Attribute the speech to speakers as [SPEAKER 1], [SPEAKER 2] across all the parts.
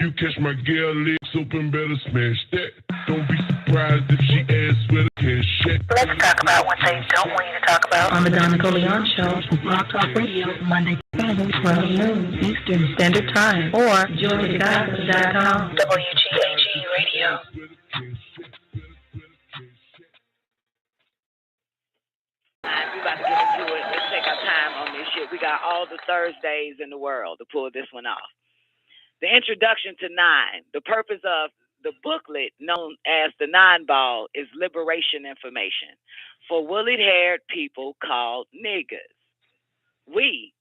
[SPEAKER 1] You catch my girl lips open, better smash that. Don't be surprised if she asks where the cash at.
[SPEAKER 2] Let's talk about what they don't want you to talk about. On the Nicoleone Show, Rock Talk Radio, Monday, Friday, 12 noon Eastern Standard Time, or joygospel.com. WGAG Radio.
[SPEAKER 3] We about to get into it. Let's take our time on this shit. We got all the Thursdays in the world to pull this one off. The introduction to Nine. The purpose of the booklet known as the Nine Ball is liberation information for woolly-haired people called niggas. We,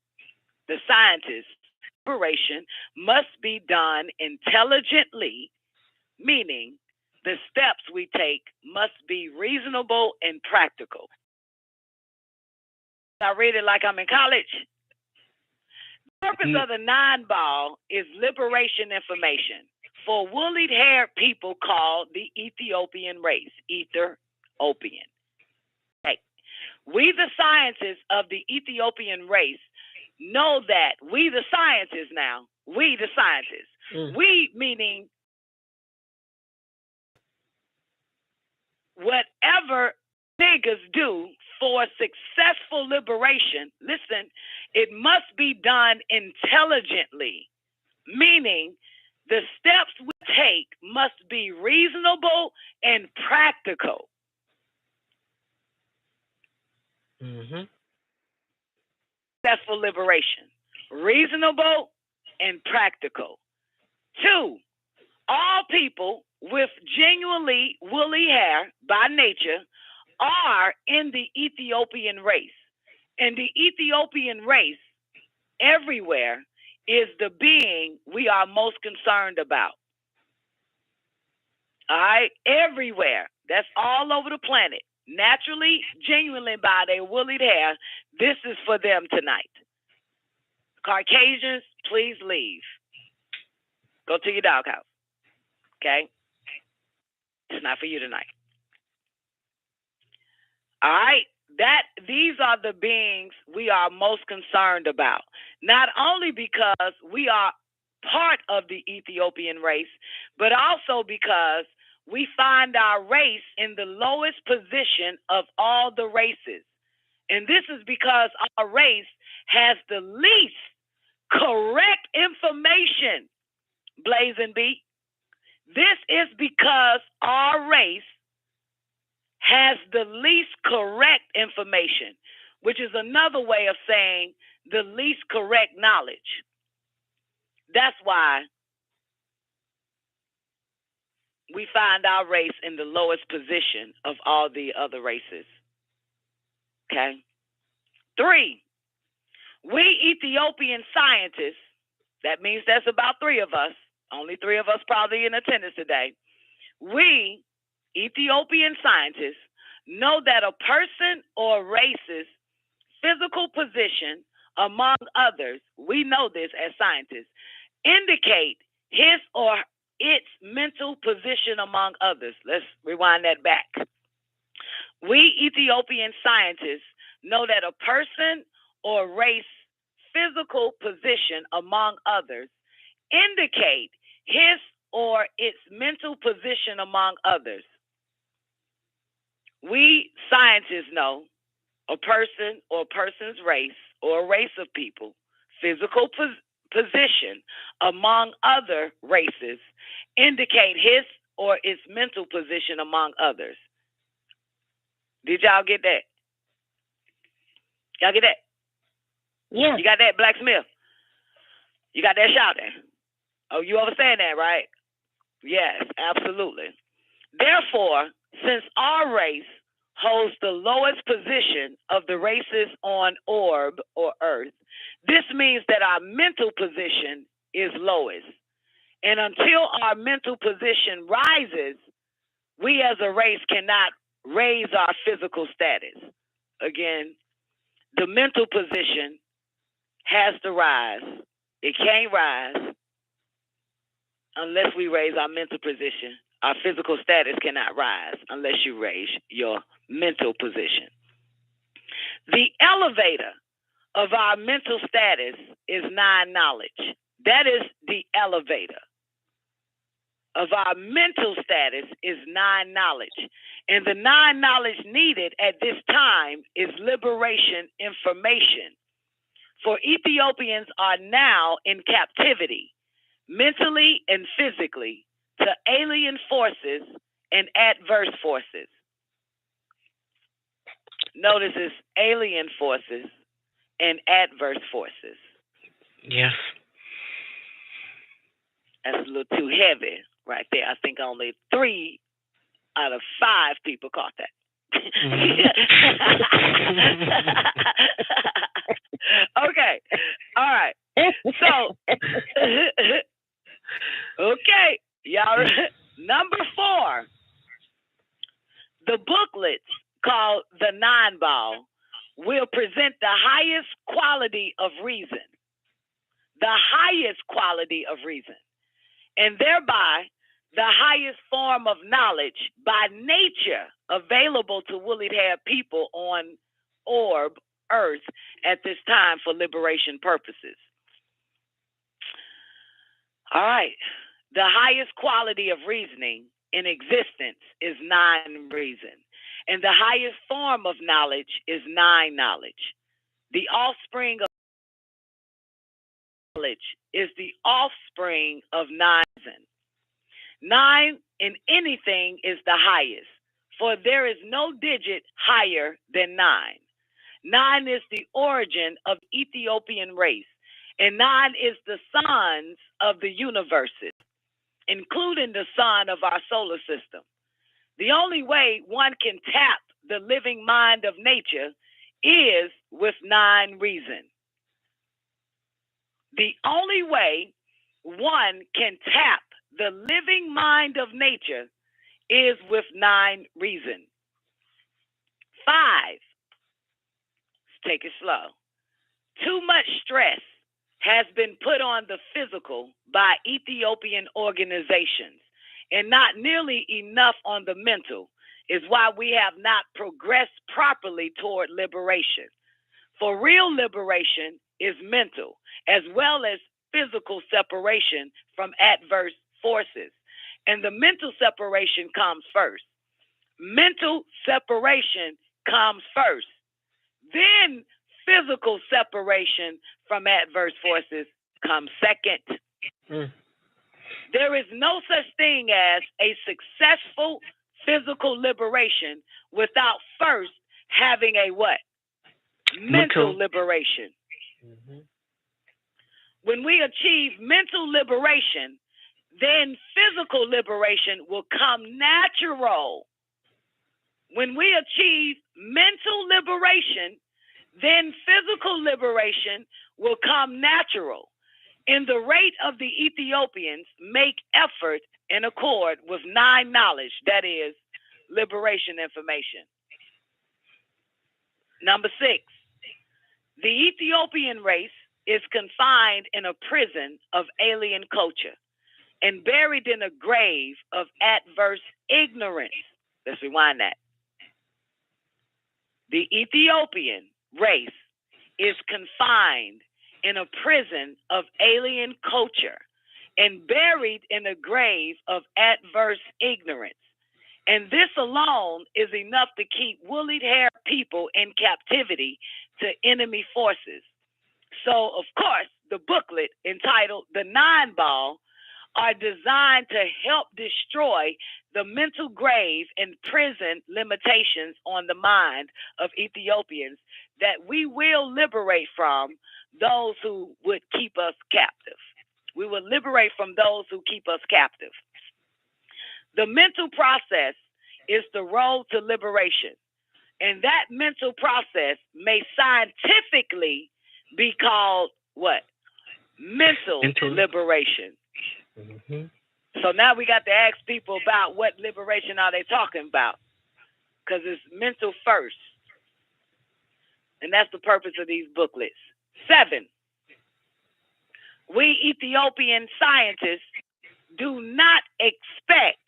[SPEAKER 3] the scientists, liberation must be done intelligently, meaning the steps we take must be reasonable and practical. I read it like I'm in college. The purpose of the Nine Ball is liberation information for woolly-haired people called the Ethiopian race, Ethiopian. Hey, we the scientists of the Ethiopian race know that we the scientists now, we the scientists, we meaning whatever niggas do for successful liberation, listen, it must be done intelligently, meaning the steps we take must be reasonable and practical. Successful liberation, reasonable and practical. 2, all people with genuinely woolly hair by nature are in the Ethiopian race. And the Ethiopian race everywhere is the being we are most concerned about. All right? Everywhere. That's all over the planet. Naturally, genuinely by their woolly hair, this is for them tonight. Caucasians, please leave. Go to your doghouse. Okay? It's not for you tonight. All right, these are the beings we are most concerned about. Not only because we are part of the Ethiopian race, but also because we find our race in the lowest position of all the races. And this is because our race has the least correct information, Blazing B. This is because our race has the least correct information, which is another way of saying the least correct knowledge. That's why we find our race in the lowest position of all the other races. Okay? 3, we Ethiopian scientists, that means that's about 3 of us, only 3 of us probably in attendance today. We Ethiopian scientists know that a person or race's physical position among others, we know this as scientists, indicate his or its mental position among others. Let's rewind that back. We Ethiopian scientists know that a person or race physical position among others indicate his or its mental position among others. We scientists know a person or person's race or a race of people, physical position among other races indicate his or its mental position among others. Did y'all get that? Y'all get that?
[SPEAKER 2] Yeah.
[SPEAKER 3] You got that, Blacksmith? You got that shouting? Oh, you understand that, right? Yes, absolutely. Therefore, since our race holds the lowest position of the races on orb or earth, this means that our mental position is lowest. And until our mental position rises, we as a race cannot raise our physical status. Again, the mental position has to rise. It can't rise unless we raise our mental position. Our physical status cannot rise unless you raise your mental position. The elevator of our mental status is Nine knowledge. That is the elevator. of our mental status is non-knowledge. And the non-knowledge needed at this time is liberation information. For Ethiopians are now in captivity, mentally and physically, to alien forces and adverse forces. Notice it's alien forces and adverse forces.
[SPEAKER 4] Yes.
[SPEAKER 3] That's a little too heavy right there. I think only 3 out of 5 people caught that. Okay. All right. So, okay. Y'all, number 4, the booklets called the Nine Ball will present the highest quality of reason. The highest quality of reason. And thereby the highest form of knowledge by nature available to woolly-haired people on orb Earth at this time for liberation purposes. All right. The highest quality of reasoning in existence is non-reason. And the highest form of knowledge is nine-knowledge. The offspring of knowledge is the offspring of nine. 9 in anything is the highest, for there is no digit higher than 9. 9 is the origin of Ethiopian race, and 9 is the sons of the universes, including the sun of our solar system. The only way one can tap the living mind of nature is with 9 reason. The only way one can tap the living mind of nature is with 9 reason. 5, let's take it slow. Too much stress has been put on the physical by Ethiopian organizations, and not nearly enough on the mental, is why we have not progressed properly toward liberation. For real liberation is mental, as well as physical separation from adverse forces. And the mental separation comes first. Mental separation comes first. Then physical separation from adverse forces comes second. There is no such thing as a successful physical liberation without first having a what? Mental liberation. When we achieve mental liberation, then physical liberation will come natural. When we achieve mental liberation, then physical liberation will come natural. In the rate of the Ethiopians make effort in accord with 9 knowledge, that is, liberation information. Number 6, the Ethiopian race is confined in a prison of alien culture and buried in a grave of adverse ignorance. Let's rewind that. The Ethiopian race is confined in a prison of alien culture and buried in a grave of adverse ignorance. And this alone is enough to keep woolly-haired people in captivity to enemy forces. So, of course, the booklet entitled The Nine Ball are designed to help destroy the mental grave and prison limitations on the mind of Ethiopians that we will liberate from those who would keep us captive. We will liberate from those who keep us captive. The mental process is the road to liberation. And that mental process may scientifically be called what? Mental liberation. So now we got to ask people about what liberation are they talking about, because it's mental first. And that's the purpose of these booklets. 7, we Ethiopian scientists do not expect,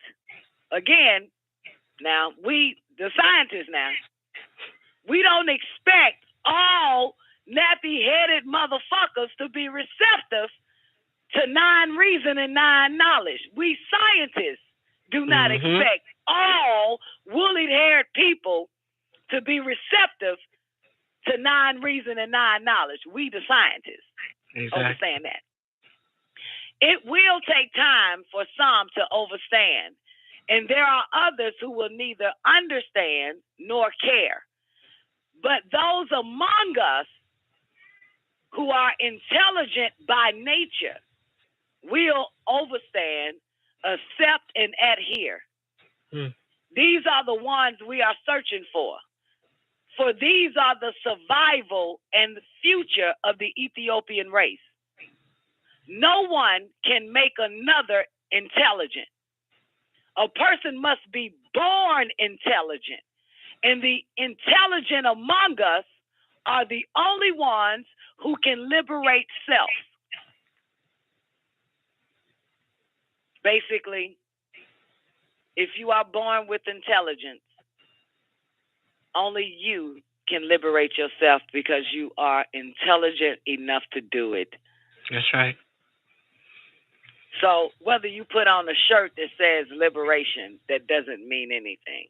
[SPEAKER 3] again, now we, the scientists now, we don't expect all nappy-headed motherfuckers to be receptive to 9 reason and 9 knowledge. We scientists do not expect all woolly-haired people to be receptive to 9 reason and 9 knowledge. We, the scientists, understand that. It will take time for some to understand, and there are others who will neither understand nor care. But those among us who are intelligent by nature will understand, accept, and adhere. These are the ones we are searching for. For these are the survival and the future of the Ethiopian race. No one can make another intelligent. A person must be born intelligent. And the intelligent among us are the only ones who can liberate self. Basically, if you are born with intelligence, only you can liberate yourself because you are intelligent enough to do it.
[SPEAKER 4] That's right.
[SPEAKER 3] So whether you put on a shirt that says liberation, that doesn't mean anything.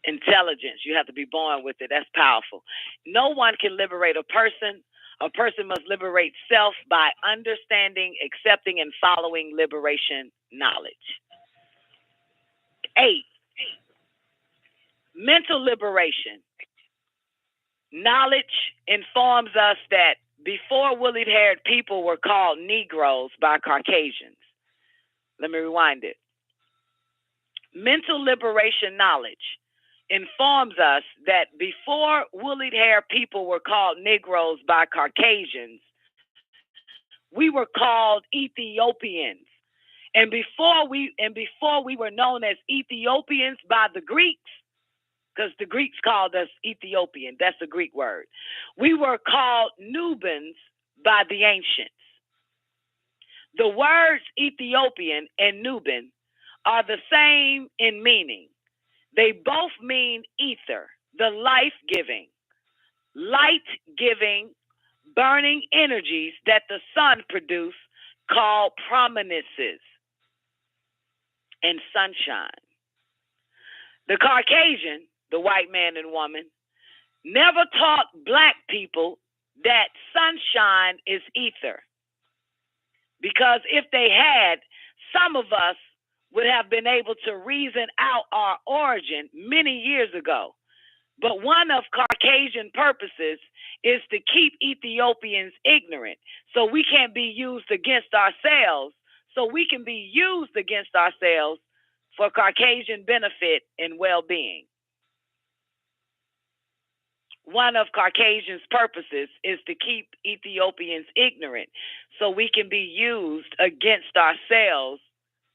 [SPEAKER 3] Intelligence, you have to be born with it. That's powerful. No one can liberate a person. A person must liberate self by understanding, accepting, and following liberation knowledge. 8, mental liberation. Knowledge informs us that before woolly-haired people were called Negroes by Caucasians. Let me rewind it. Mental liberation knowledge informs us that before woolly-haired people were called Negroes by Caucasians, we were called Ethiopians. And before we were known as Ethiopians by the Greeks, because the Greeks called us Ethiopian, that's the Greek word. We were called Nubans by the ancients. The words Ethiopian and Nuban are the same in meaning. They both mean ether, the life-giving, light-giving, burning energies that the sun produces, called prominences and sunshine. The Caucasian, the white man and woman, never taught black people that sunshine is ether. Because if they had, some of us would have been able to reason out our origin many years ago. But one of Caucasian purposes is to keep Ethiopians ignorant, so we can't be used against ourselves, so we can be used against ourselves for Caucasian benefit and well-being. One of Caucasians' purposes is to keep Ethiopians ignorant, so we can be used against ourselves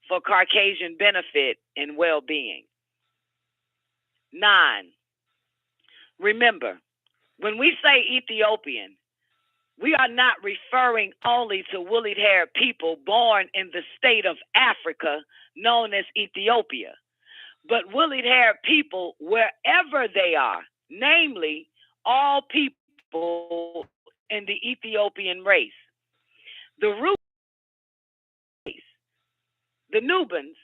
[SPEAKER 3] for Caucasian benefit and well-being. 9, remember, when we say Ethiopian, we are not referring only to woolly-haired people born in the state of Africa known as Ethiopia, but woolly-haired people wherever they are, namely all people in the Ethiopian race. The root race, the Nubans,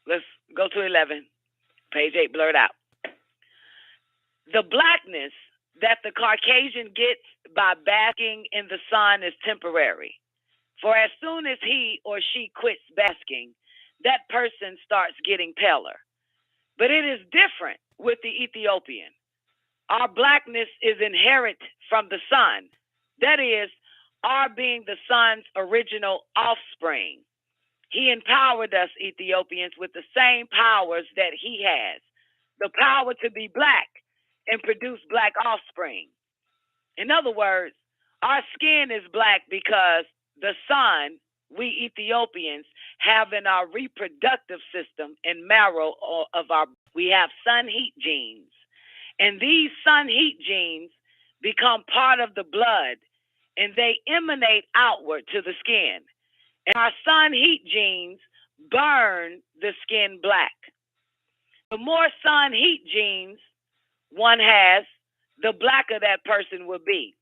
[SPEAKER 3] let's go to 11, page 8 blurred out. The blackness that the Caucasian gets by basking in the sun is temporary. For as soon as he or she quits basking, that person starts getting paler. But it is different with the Ethiopian. Our blackness is inherent from the sun. That is, our being the sun's original offspring. He empowered us Ethiopians with the same powers that he has. The power to be black and produce black offspring. In other words, our skin is black because the sun, we Ethiopians, have in our reproductive system and marrow of our, we have sun heat genes. And these sun heat genes become part of the blood and they emanate outward to the skin. And our sun heat genes burn the skin black. The more sun heat genes one has, the blacker that person will be.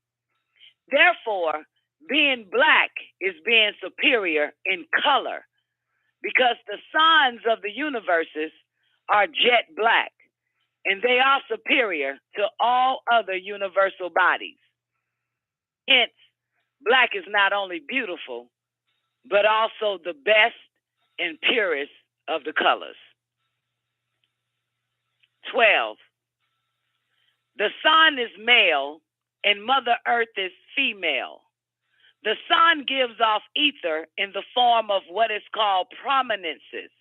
[SPEAKER 3] Therefore, being black is being superior in color because the signs of the universes are jet black, and they are superior to all other universal bodies. Hence, black is not only beautiful, but also the best and purest of the colors. 12. The sun is male and Mother Earth is female. The sun gives off ether in the form of what is called prominences.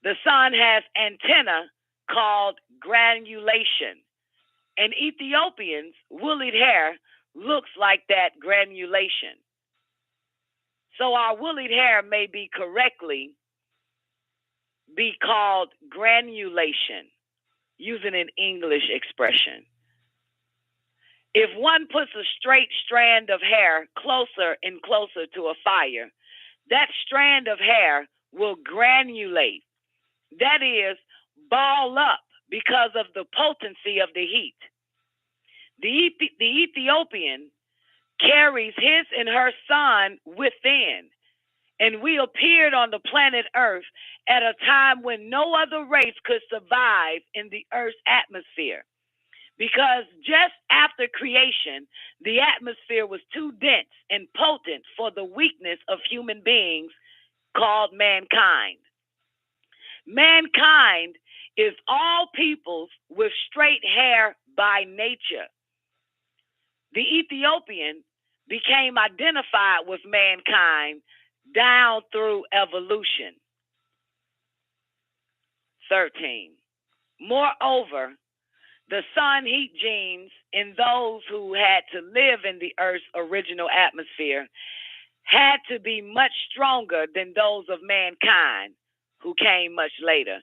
[SPEAKER 3] The sun has antenna called granulation. And Ethiopians' woolly hair looks like that granulation. So our woolly hair may be correctly be called granulation, using an English expression. If one puts a straight strand of hair closer and closer to a fire, that strand of hair will granulate. That is, ball up because of the potency of the heat. The Ethiopian carries his and her sun within, and we appeared on the planet Earth at a time when no other race could survive in the Earth's atmosphere. Because just after creation, the atmosphere was too dense and potent for the weakness of human beings called mankind. Mankind is all peoples with straight hair by nature. The Ethiopian became identified with mankind down through evolution. 13. Moreover, the sun heat genes in those who had to live in the Earth's original atmosphere had to be much stronger than those of mankind who came much later.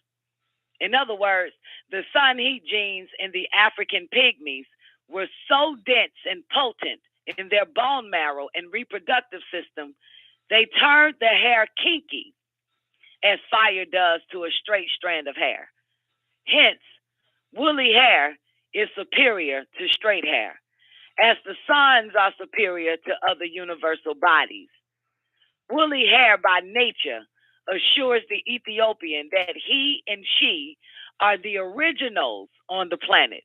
[SPEAKER 3] In other words, the sun heat genes in the African pygmies were so dense and potent in their bone marrow and reproductive system, they turned the hair kinky, as fire does to a straight strand of hair. Hence, woolly hair is superior to straight hair, as the suns are superior to other universal bodies. Woolly hair by nature assures the Ethiopian that he and she are the originals on the planet,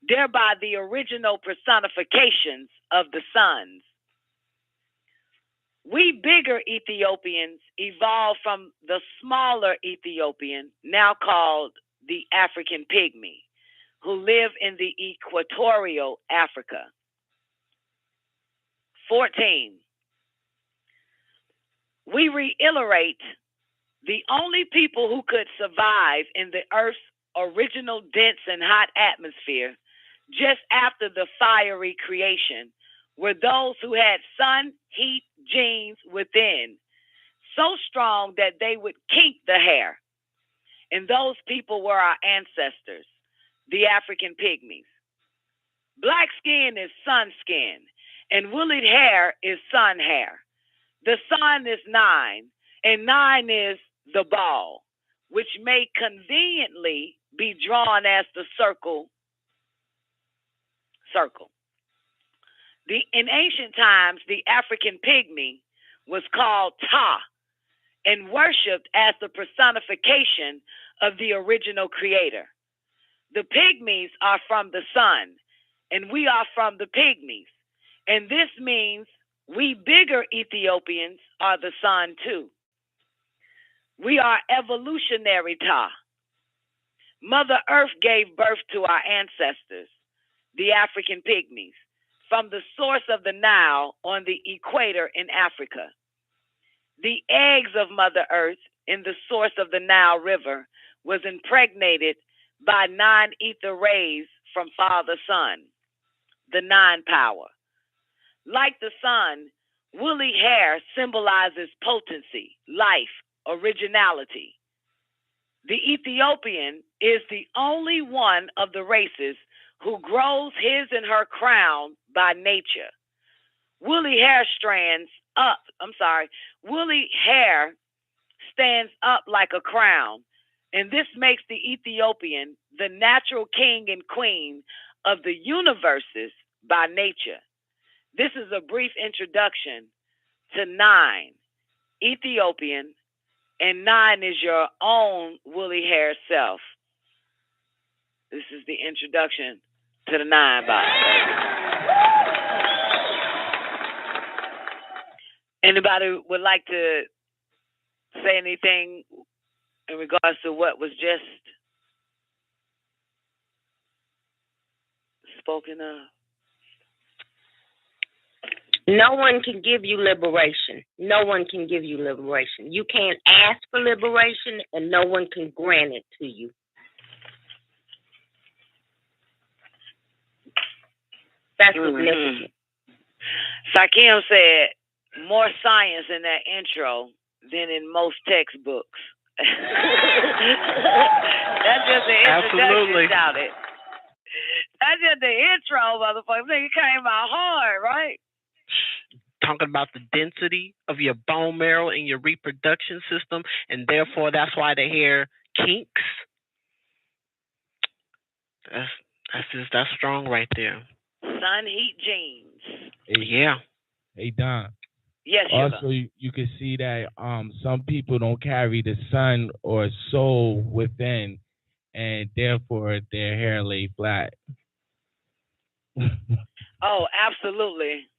[SPEAKER 3] thereby the original personifications of the suns. We bigger Ethiopians evolved from the smaller Ethiopian, now called the African pygmy, who live in the equatorial Africa. 14. We reiterate the only people who could survive in the Earth's original dense and hot atmosphere just after the fiery creation were those who had sun heat genes within, so strong that they would kink the hair. And those people were our ancestors, the African pygmies. Black skin is sun skin, and woolly hair is sun hair. The sun is 9, and 9 is the ball, which may conveniently be drawn as the circle. In ancient times, the African pygmy was called Ta and worshipped as the personification of the original creator. The pygmies are from the sun, and we are from the pygmies. And this means we bigger Ethiopians are the sun too. We are evolutionary Ta. Mother Earth gave birth to our ancestors, the African pygmies, from the source of the Nile on the equator in Africa. The eggs of Mother Earth in the source of the Nile River was impregnated by 9 ether rays from Father Sun, the 9 power. Like the sun, woolly hair symbolizes potency, life, originality. The Ethiopian is the only one of the races who grows his and her crown by nature. Woolly hair stands up like a crown, and this makes the Ethiopian the natural king and queen of the universes by nature. This is a brief introduction to 9, Ethiopian, and 9 is your own woolly hair self. This is the introduction to the 9 box. Anybody would like to say anything in regards to what was just spoken of?
[SPEAKER 4] No one can give you liberation. No one can give you liberation. You can't ask for liberation, and no one can grant it to you. That's significant.
[SPEAKER 3] Sakim said, more science in that intro than in most textbooks. That's just the introduction, shouted. That's just the intro, motherfucker. It came out hard, right?
[SPEAKER 5] Talking about the density of your bone marrow and your reproduction system, and therefore that's why the hair kinks. That's strong right there.
[SPEAKER 3] Sun heat genes.
[SPEAKER 5] Yeah.
[SPEAKER 6] Hey Don.
[SPEAKER 3] Yes.
[SPEAKER 6] Also, you can see that some people don't carry the sun or soul within, and therefore their hair lay flat.
[SPEAKER 3] Oh, absolutely.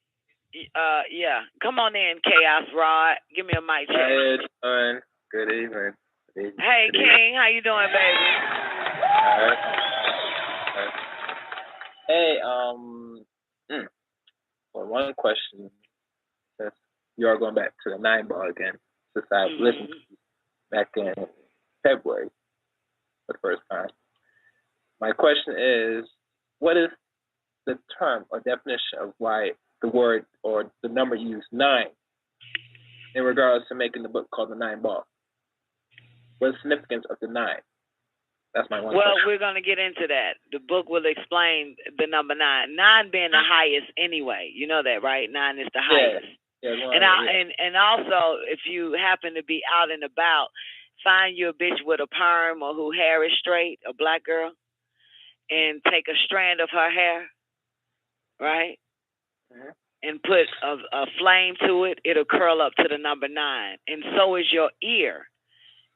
[SPEAKER 3] Yeah. Come on in, Chaos Rod. Give me a mic check.
[SPEAKER 7] Hey, Don. Good evening.
[SPEAKER 3] Hey, King. How you doing, baby?
[SPEAKER 7] All right. Hey, well, one question. Since you are going back to the 9 ball again, since I've listened to you back in February for the first time. My question is, what is the term or definition of why the word or the number used 9 in regards to making the book called the 9 ball? What's the significance of the 9? That's my one question.
[SPEAKER 3] Well, we're going to get into that. The book will explain the number 9. 9 being the highest anyway. You know that, right? 9 is the highest.
[SPEAKER 7] Yeah,
[SPEAKER 3] and also, if you happen to be out and about, find you a bitch with a perm or who hair is straight, a black girl, and take a strand of her hair, right?
[SPEAKER 7] Mm-hmm.
[SPEAKER 3] And put a flame to it. It'll curl up to the number 9. And so is your ear.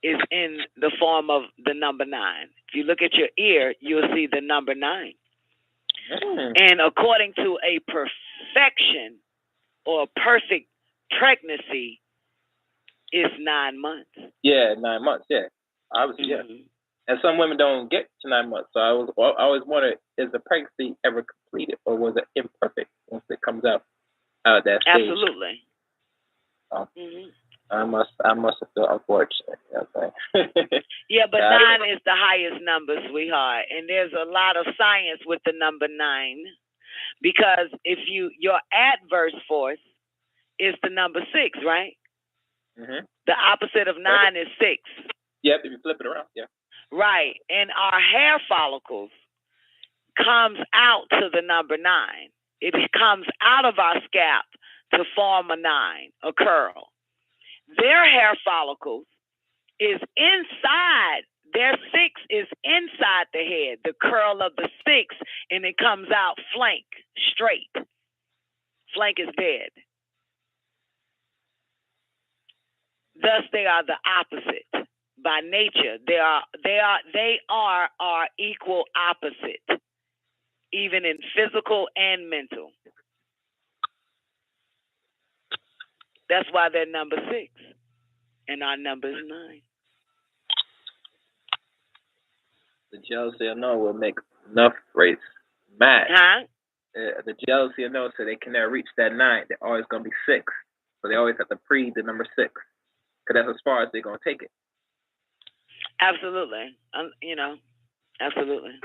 [SPEAKER 3] Is in the form of the number 9. If you look at your ear, you'll see the number 9. And according to a perfection or perfect pregnancy, it's 9 months.
[SPEAKER 7] Yeah, 9 months. Yeah, obviously, yeah. And some women don't get to 9 months. So I always wonder: is the pregnancy ever completed, or was it imperfect once it comes out of that stage?
[SPEAKER 3] Absolutely.
[SPEAKER 7] Oh. I must have felt unfortunate. You know what I'm saying?
[SPEAKER 3] Yeah, but 9 is the highest number, sweetheart. And there's a lot of science with the number 9. Because if your adverse force is the number 6, right?
[SPEAKER 7] Mm-hmm.
[SPEAKER 3] The opposite of 9 is 6.
[SPEAKER 7] Yep, if you flip it around, yeah.
[SPEAKER 3] Right. And our hair follicles comes out to the number 9. It comes out of our scalp to form a 9, a curl. Their hair follicles is inside. Their 6 is inside the head, the curl of the 6, and it comes out flank, straight. Flank is dead. Thus, they are the opposite. By nature, they are our equal opposite, even in physical and mental. That's why they're number 6, and our number is 9.
[SPEAKER 7] The jealousy of no will make enough race mad.
[SPEAKER 3] Huh?
[SPEAKER 7] The jealousy of no, so they can never reach that 9. They're always going to be 6. So they always have to pre the number 6. Because that's as far as they're going to take it.
[SPEAKER 3] Absolutely. Absolutely.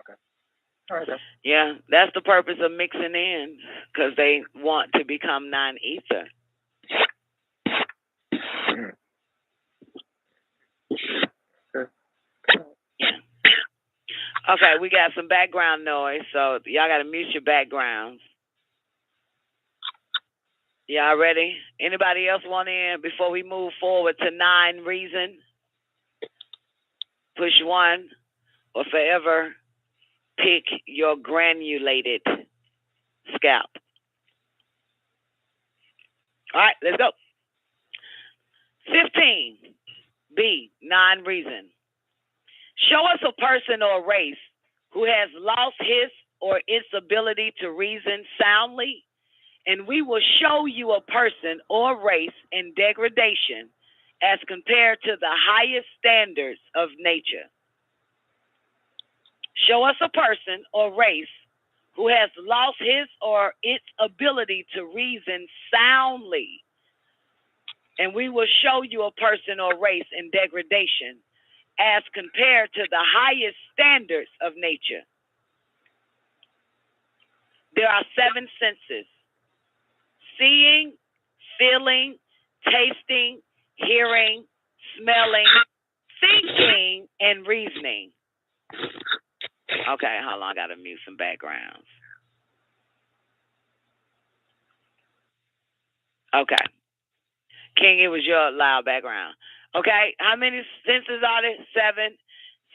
[SPEAKER 7] Okay. All right, then.
[SPEAKER 3] Yeah, that's the purpose of mixing in, because they want to become non-ether. Yeah. Okay, we got some background noise, so y'all got to mute your backgrounds. Y'all ready? Anybody else want in before we move forward to 9 reason? Push 1 or forever pick your granulated scalp. All right, let's go. 15, B, non-reason. Show us a person or race who has lost his or its ability to reason soundly, and we will show you a person or race in degradation as compared to the highest standards of nature. Show us a person or race who has lost his or its ability to reason soundly, and we will show you a person or race in degradation as compared to the highest standards of nature. There are 7 senses: seeing, feeling, tasting, hearing, smelling, thinking, and reasoning. Okay, hold on, I gotta mute some backgrounds. Okay. King, it was your loud background. Okay, how many senses are there? 7.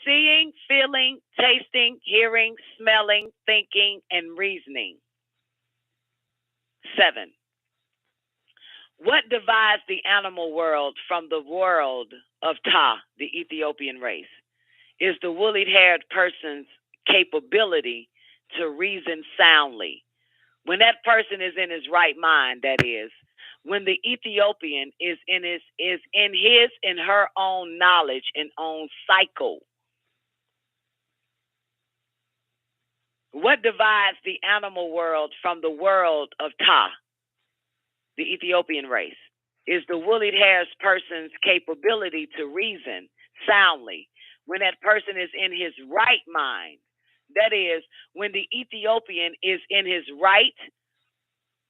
[SPEAKER 3] Seeing, feeling, tasting, hearing, smelling, thinking, and reasoning. 7. What divides the animal world from the world of Ta, the Ethiopian race, is the woolly-haired person's capability to reason soundly. When that person is in his right mind, that is, when the Ethiopian is in his and her own knowledge and own cycle. What divides the animal world from the world of Ta, the Ethiopian race, is the woolly-haired person's capability to reason soundly when that person is in his right mind. That is, when the Ethiopian is in his right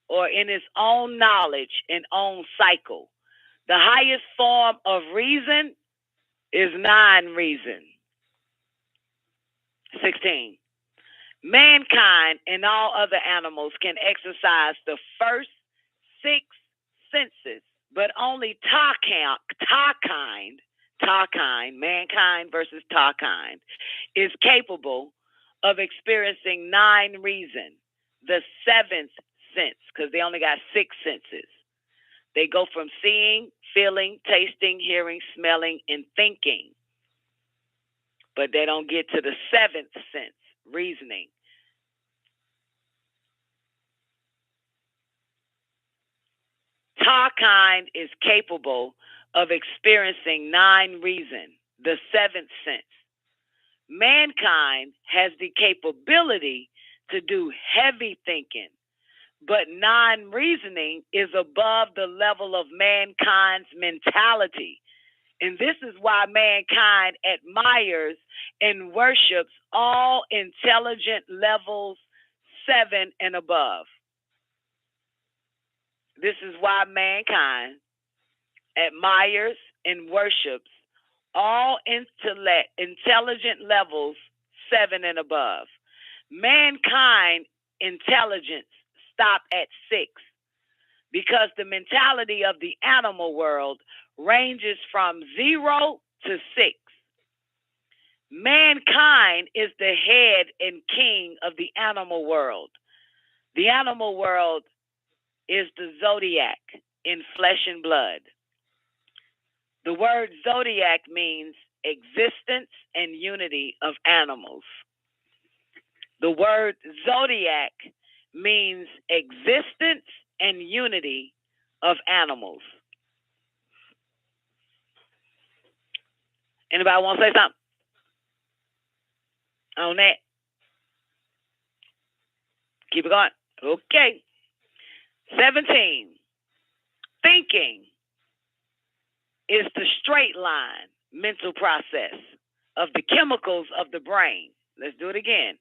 [SPEAKER 3] or in his own knowledge and own cycle. The highest form of reason is non-reason. 16. Mankind and all other animals can exercise the first 6 senses, but only Ta kind, mankind versus Ta kind, is capable of experiencing 9 reason, the 7th sense, because they only got 6 senses. They go from seeing, feeling, tasting, hearing, smelling, and thinking. But they don't get to the 7th sense, reasoning. Ta kind is capable of experiencing 9 reason, the 7th sense. Mankind has the capability to do heavy thinking, but non-reasoning is above the level of mankind's mentality. And this is why mankind admires and worships all intelligent levels 7 and above. This is why mankind admires and worships all intelligent levels 7 and above. Mankind intelligence stop at 6 because the mentality of the animal world ranges from 0 to 6. Mankind is the head and king of the animal world. The animal world is the zodiac in flesh and blood. The word zodiac means existence and unity of animals. The word zodiac means existence and unity of animals. Anybody want to say something on that? Keep it going. Okay. 17. Thinking is the straight line mental process of the chemicals of the brain. Let's do it again.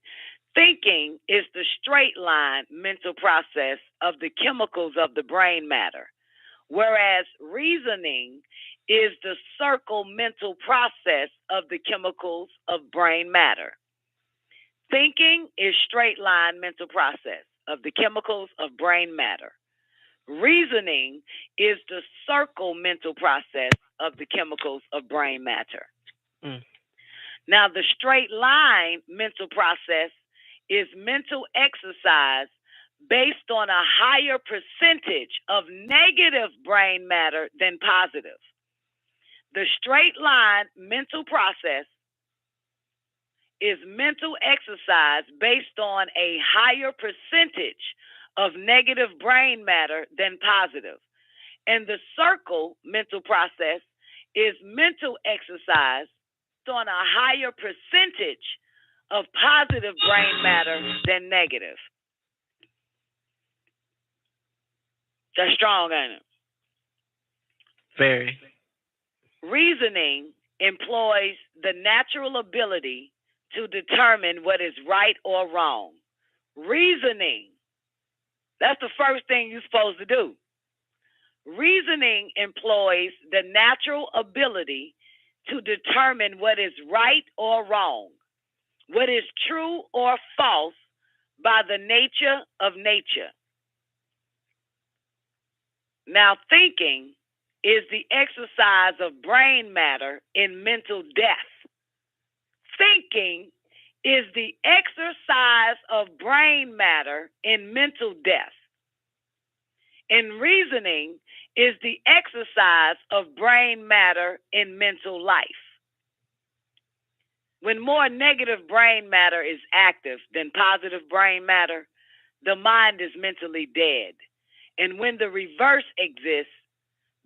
[SPEAKER 3] Thinking is the straight line mental process of the chemicals of the brain matter, whereas reasoning is the circle mental process of the chemicals of brain matter. Thinking is straight line mental process of the chemicals of brain matter. Reasoning is the circle mental process of the chemicals of brain matter. Now, the straight line mental process is mental exercise based on a higher percentage of negative brain matter than positive. The straight line mental process is mental exercise based on a higher percentage of negative brain matter than positive. And the circle mental process is mental exercise based on a higher percentage of positive brain matter than negative. That's strong, ain't it?
[SPEAKER 5] Very.
[SPEAKER 3] Reasoning employs the natural ability to determine what is right or wrong. Reasoning, that's the first thing you're supposed to do. Reasoning employs the natural ability to determine what is right or wrong, what is true or false by the nature of nature. Now, thinking is the exercise of brain matter in mental death. Thinking is the exercise of brain matter in mental death. And reasoning is the exercise of brain matter in mental life. When more negative brain matter is active than positive brain matter, the mind is mentally dead. And when the reverse exists,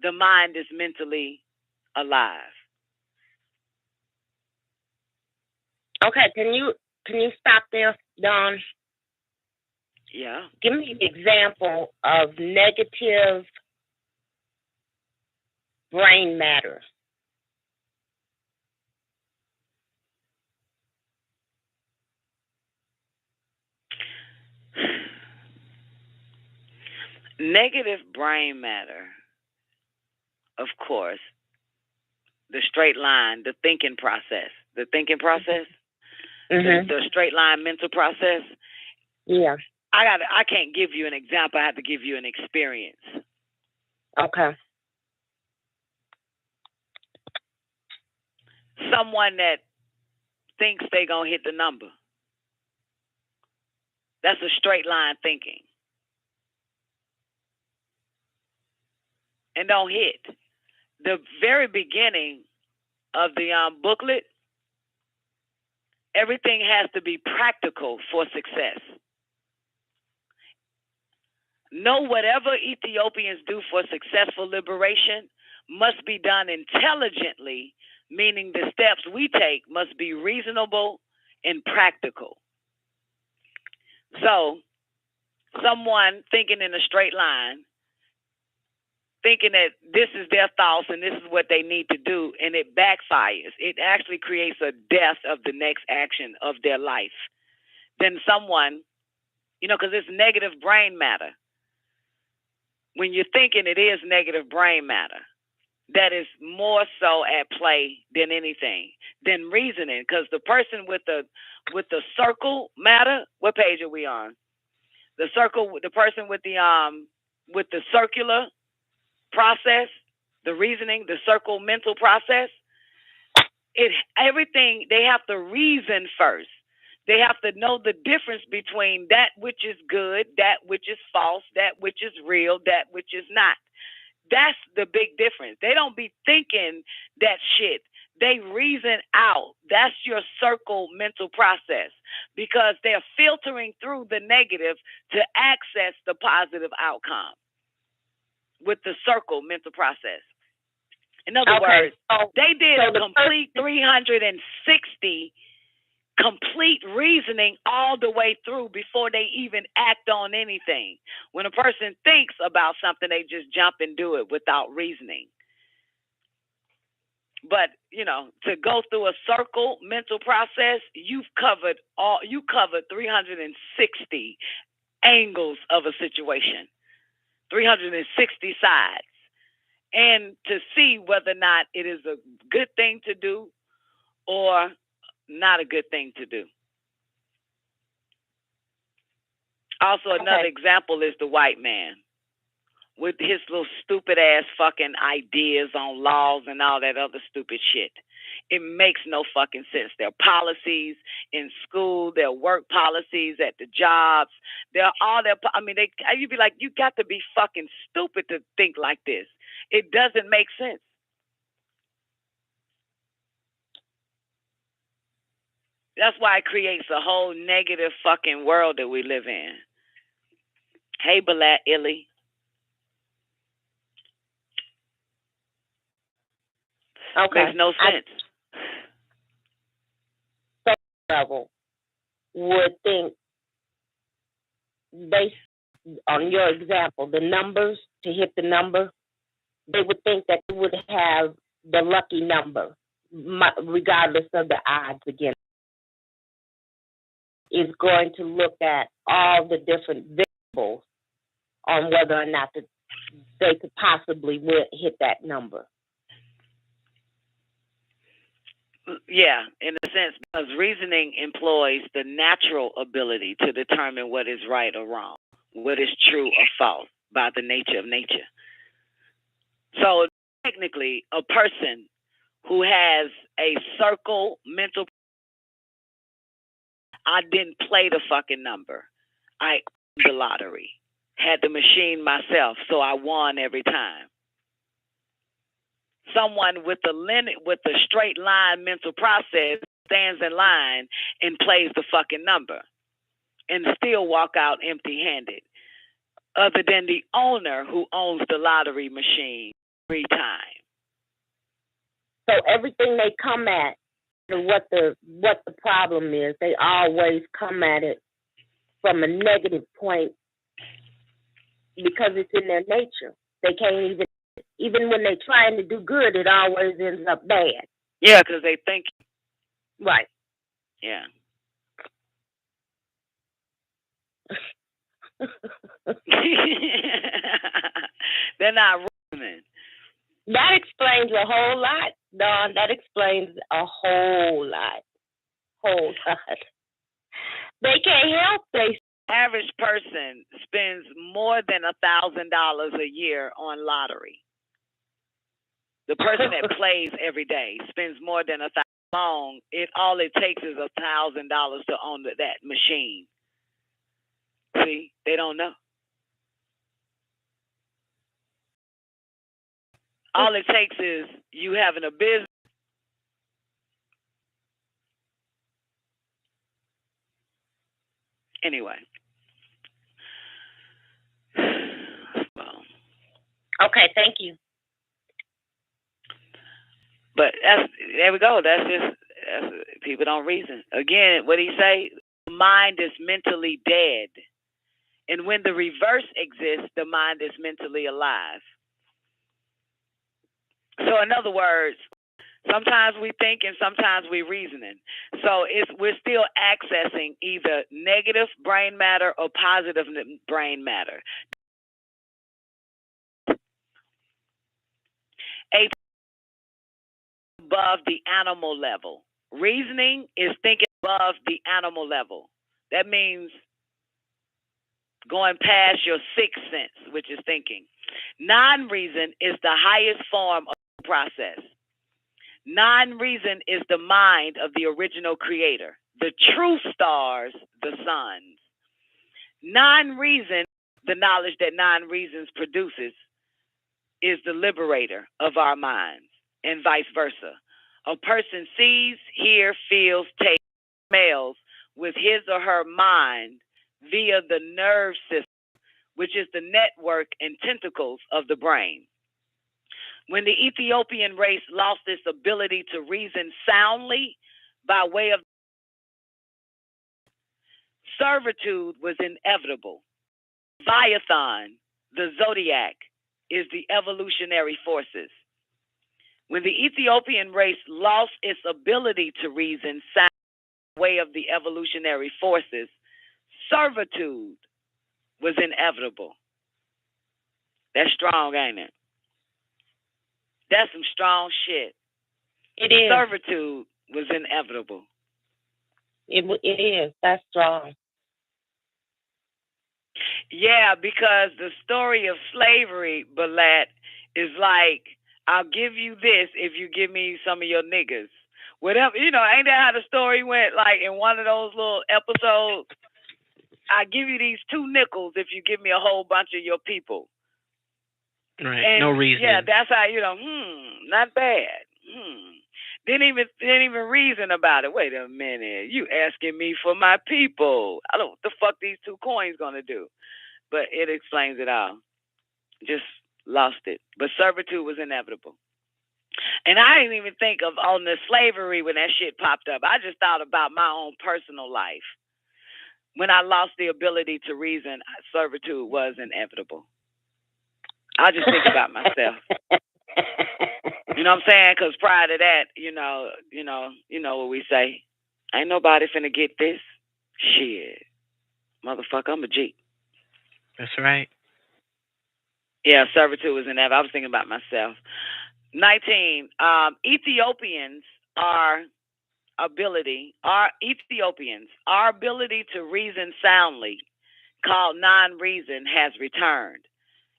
[SPEAKER 3] the mind is mentally alive.
[SPEAKER 4] Okay, can you stop there, Don?
[SPEAKER 3] Yeah.
[SPEAKER 4] Give me an example of negative brain matter.
[SPEAKER 3] Negative brain matter, of course, the straight line, the thinking process, the straight line mental process.
[SPEAKER 4] Yeah.
[SPEAKER 3] I can't give you an example. I have to give you an experience.
[SPEAKER 4] Okay.
[SPEAKER 3] Someone that thinks they're going to hit the number. That's a straight line thinking. And don't hit. The very beginning of the booklet, everything has to be practical for success. Know whatever Ethiopians do for successful liberation must be done intelligently, meaning the steps we take must be reasonable and practical. So, someone thinking in a straight line, thinking that this is their thoughts and this is what they need to do, and it backfires. It actually creates a death of the next action of their life. Then someone, because it's negative brain matter. When you're thinking, it is negative brain matter. That is more so at play than anything, than reasoning. Because the person with the circle matter, what page are we on? The person with the circular process, the reasoning, the circle mental process, everything, they have to reason first. They have to know the difference between that which is good, that which is false, that which is real, that which is not. That's the big difference. They don't be thinking that shit. They reason out. That's your circle mental process, because they're filtering through the negative to access the positive outcome with the circle mental process. In other words, they did a complete 360 complete reasoning all the way through before they even act on anything. When a person thinks about something, they just jump and do it without reasoning. But, to go through a circle mental process, you covered 360 angles of a situation, 360 sides, and to see whether or not it is a good thing to do or not a good thing to do. Also, another example is the white man with his little stupid ass fucking ideas on laws and all that other stupid shit. It makes no fucking sense. There are policies in school, there are work policies at the jobs, there are all their, I mean, you'd be like, you got to be fucking stupid to think like this. It doesn't make sense. That's why it creates a whole negative fucking world that we live in. Hey, Balat Illy.
[SPEAKER 4] Okay.
[SPEAKER 3] Makes no sense.
[SPEAKER 4] Level would think, based on your example, the numbers, to hit the number, they would think that they would have the lucky number, regardless of the odds against. Is going to look at all the different variables on whether or not they could possibly hit that number.
[SPEAKER 3] Yeah, in a sense, because reasoning employs the natural ability to determine what is right or wrong, what is true or false by the nature of nature. So technically, a person who has a circle mental, I didn't play the fucking number. I owned the lottery, had the machine myself, so I won every time. Someone with the straight line mental process stands in line and plays the fucking number and still walk out empty-handed, other than the owner who owns the lottery machine every time.
[SPEAKER 4] So everything they come at, what the problem is, they always come at it from a negative point because it's in their nature. They can't even when they're trying to do good, it always ends up bad.
[SPEAKER 3] Yeah, because they think.
[SPEAKER 4] Right.
[SPEAKER 3] Yeah. They're not reasoning.
[SPEAKER 4] That explains a whole lot, Dawn. That explains a whole lot. They can't help they.
[SPEAKER 3] Average person spends more than $1,000 a year on lottery. The person that plays every day spends more than $1,000 long. All it takes is $1,000 to own that machine. See, they don't know. All it takes is you having a business. Anyway.
[SPEAKER 4] Okay, thank you.
[SPEAKER 3] But there we go. That's people don't reason. Again, what he say? The mind is mentally dead. And when the reverse exists, the mind is mentally alive. So in other words, sometimes we think and sometimes we reasoning. So we're still accessing either negative brain matter or positive brain matter. Above the animal level. Reasoning is thinking above the animal level. That means going past your sixth sense, which is thinking. Non-reason is the highest form of the process. Non-reason is the mind of the original creator, the true stars, the suns. Non-reason, the knowledge that non-reasons produces, is the liberator of our minds, and vice versa. A person sees, hears, feels, tastes, smells with his or her mind via the nerve system, which is the network and tentacles of the brain. When the Ethiopian race lost its ability to reason soundly by way of servitude was inevitable. Leviathan, the zodiac, is the evolutionary forces. When the Ethiopian race lost its ability to reason sound by way of the evolutionary forces, servitude was inevitable. That's strong, ain't it? That's some strong shit.
[SPEAKER 4] It is.
[SPEAKER 3] Servitude was inevitable.
[SPEAKER 4] It is. That's strong.
[SPEAKER 3] Yeah, because the story of slavery, Balat, is like, I'll give you this if you give me some of your niggas. Whatever, you know, ain't that how the story went? Like in one of those little episodes, I give you these 2 nickels if you give me a whole bunch of your people.
[SPEAKER 5] Right.
[SPEAKER 3] And
[SPEAKER 5] no reason.
[SPEAKER 3] Yeah, that's how, you know, not bad. Didn't even reason about it. Wait a minute. You asking me for my people. I don't know what the fuck these 2 coins gonna do. But it explains it all. Just lost it. But servitude was inevitable. And I didn't even think of on the slavery when that shit popped up. I just thought about my own personal life. When I lost the ability to reason, servitude was inevitable. I just think about myself. You know what I'm saying? Because prior to that, you know what we say. Ain't nobody finna get this. Shit. Motherfucker, I'm a G.
[SPEAKER 5] That's right.
[SPEAKER 3] Yeah, servitude was inevitable. I was thinking about myself. 19. Ethiopians, our ability to reason soundly, called non-reason, has returned.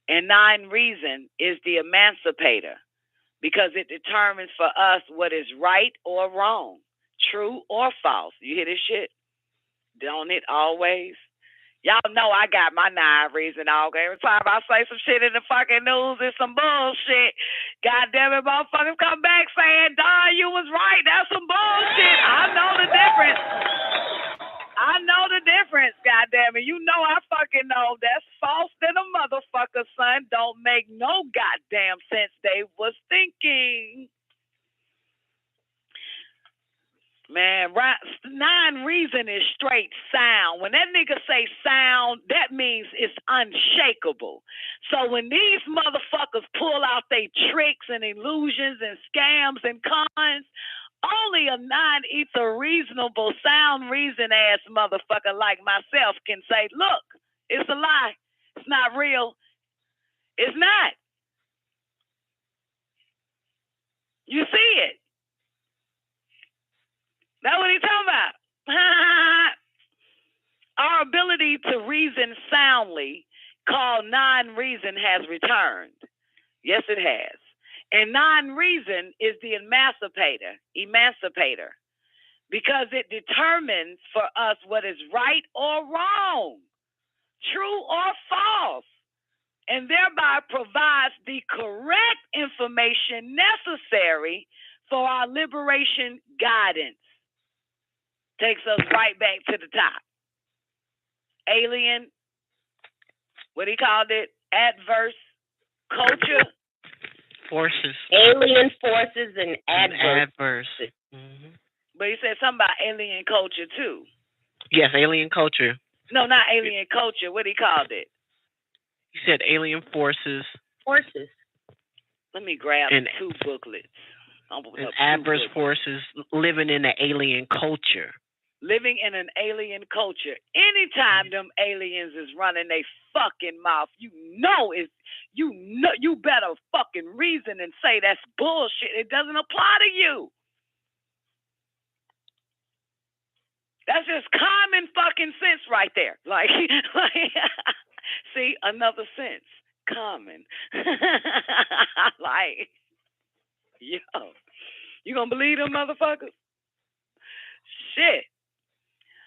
[SPEAKER 3] And non-reason is the emancipator because it determines for us what is right or wrong, true or false. You hear this shit? Don't it always? Y'all know I got my non-reason all game. Every time I say some shit in the fucking news, it's some bullshit. God damn it, motherfuckers come back saying, Don, you was right. That's some bullshit. I know the difference. God damn it. You know I fucking know. That's false than a motherfucker, son. Don't make no goddamn sense they was thinking. Man, non-reason is straight sound. When that nigga say sound, that means it's unshakable. So when these motherfuckers pull out they tricks and illusions and scams and cons, only a non-ether reasonable, sound reason ass motherfucker like myself can say, look, it's a lie. It's not real. It's not. You see it. That's what he's talking about. Our ability to reason soundly, called non-reason, has returned. Yes, it has. And non-reason is the emancipator, because it determines for us what is right or wrong, true or false, and thereby provides the correct information necessary for our liberation guidance. Takes us right back to the top. Alien, what he called it, adverse culture.
[SPEAKER 5] Forces.
[SPEAKER 4] Alien forces and adverse.
[SPEAKER 5] Mm-hmm.
[SPEAKER 3] But he said something about alien culture too.
[SPEAKER 5] Yes, alien culture.
[SPEAKER 3] No, not alien culture. What he called it?
[SPEAKER 5] He said alien forces.
[SPEAKER 4] Forces.
[SPEAKER 3] Let me grab 2 booklets.
[SPEAKER 5] And adverse forces living in an alien culture.
[SPEAKER 3] Living in an alien culture. Anytime them aliens is running their fucking mouth, you better fucking reason and say that's bullshit. It doesn't apply to you. That's just common fucking sense right there. Like see, another sense. Common. Like, yo, you gonna believe them motherfuckers? Shit.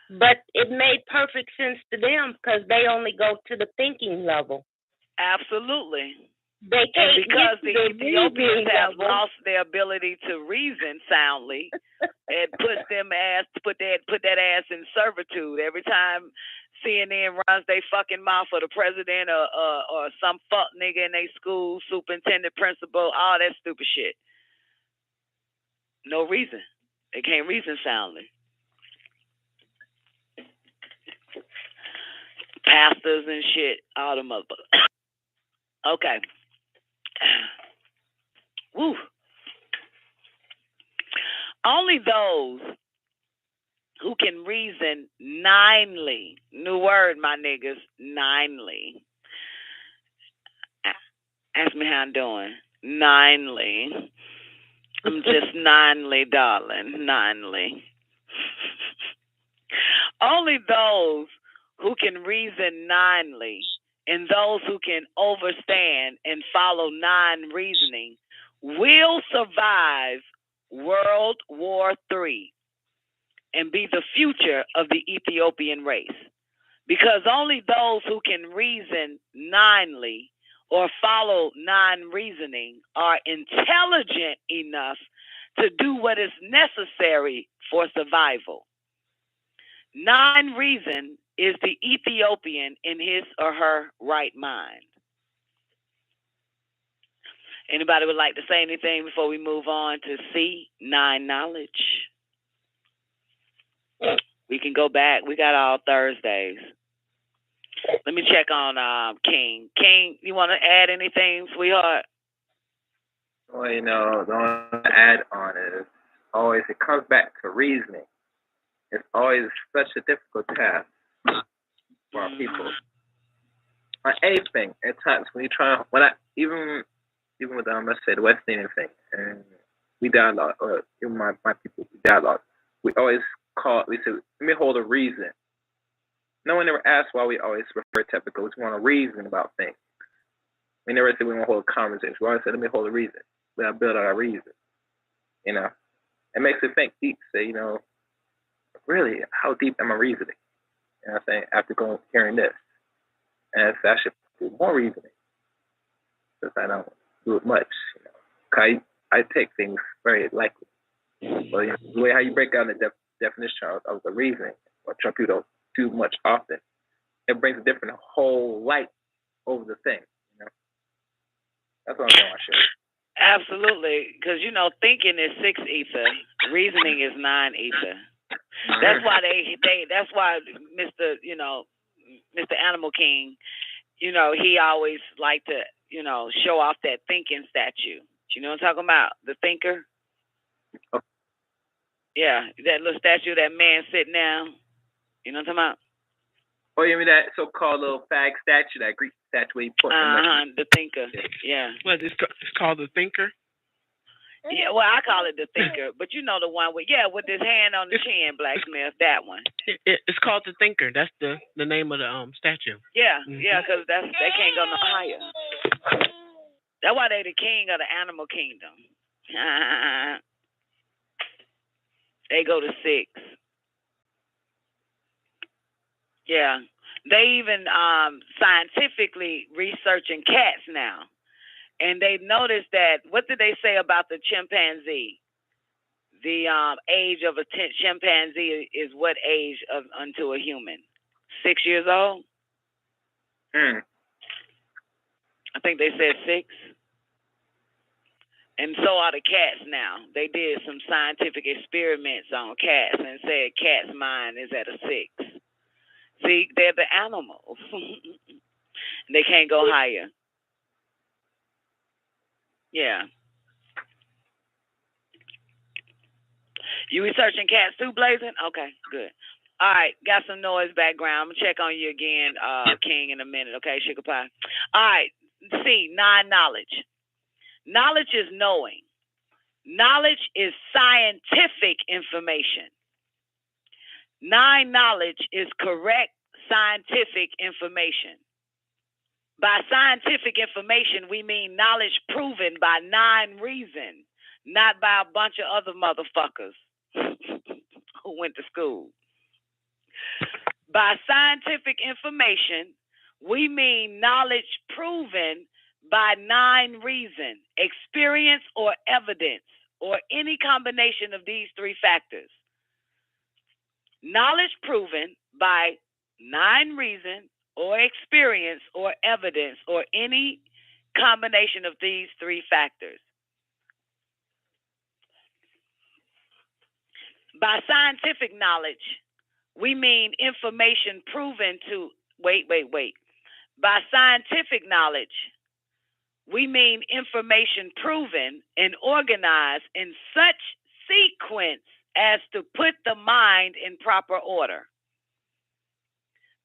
[SPEAKER 4] But it made perfect sense to them because they only go to the thinking level.
[SPEAKER 3] Absolutely.
[SPEAKER 4] They can't,
[SPEAKER 3] and because the Ethiopians have
[SPEAKER 4] level.
[SPEAKER 3] lost their ability to reason soundly, it puts them put that ass in servitude. Every time CNN runs they fucking mouth for the president or some fuck nigga in their school, superintendent, principal, all that stupid shit. No reason. They can't reason soundly. Pastors and shit, all the motherfuckers. Okay. Woo. Only those who can reason ninely, new word, my niggas, ninely. Ask me how I'm doing. Ninely. I'm just ninely, darling. Ninely. Only those who can reason ninely and those who can overstand and follow non-reasoning will survive World War III and be the future of the Ethiopian race. Because only those who can reason ninely or follow non-reasoning are intelligent enough to do what is necessary for survival. Non-reason is the Ethiopian in his or her right mind. Anybody would like to say anything before we move on to C, knowledge? We can go back. We got all Thursdays. Let me check on King. King, you want to add anything, sweetheart?
[SPEAKER 7] Well, the only add on is always it comes back to reasoning. It's always such a difficult task for our people. On anything, at times when you try, even with let's say the West Indian thing, and we dialogue, or even my people, we dialogue. We always we say, let me hold a reason. No one ever asks why we always refer to it, because we want to reason about things. We never say we want to hold a conversation. We always say, let me hold a reason. We gotta build out our reason. It makes you think deep. Say, really, how deep am I reasoning? You know what I'm saying? After hearing this, and so I should do more reasoning, because I don't do it much. I take things very lightly. But the way how you break down the definition of the reasoning, or some people don't do much often, it brings a different whole light over the thing. That's what I'm doing.
[SPEAKER 3] Absolutely, because thinking is 6 ether, reasoning is 9 ether. That's why that's why Mr. Animal King, he always liked to show off that thinking statue. You know what I'm talking about? The thinker. Yeah, that little statue, that man sitting down. You know what I'm talking about?
[SPEAKER 7] Oh, you mean that so-called little fag statue, that Greek statue where you put
[SPEAKER 3] the thinker. Yeah.
[SPEAKER 5] What, it's called the thinker?
[SPEAKER 3] Yeah, well, I call it the thinker, but the one with his hand on the chin, Blacksmith, that one.
[SPEAKER 5] It's called the thinker. That's the name of the statue.
[SPEAKER 3] Yeah, yeah, because they can't go no higher. That's why they the king of the animal kingdom. They go to 6. Yeah, they even scientifically researching cats now. And they noticed that, what did they say about the chimpanzee? The age of a chimpanzee is what age unto a human? 6 years old? I think they said 6. And so are the cats now. They did some scientific experiments on cats and said cats' mind is at a 6. See, they're the animals. They can't go higher. Yeah. You researching cats too, Blazing? Okay, good. All right, got some noise background. I'm going to check on you again, King, in a minute, okay, Sugar Pie? All right, C, knowledge. Knowledge is knowing. Knowledge is scientific information. Knowledge is correct scientific information. By scientific information, we mean knowledge proven by reason, not by a bunch of other motherfuckers who went to school. By scientific information, we mean knowledge proven by reason, experience or evidence, or any combination of these 3 factors. Knowledge proven by reason, or experience, or evidence, or any combination of these 3 factors. By scientific knowledge, we mean information proven to... Wait. By scientific knowledge, we mean information proven and organized in such sequence as to put the mind in proper order.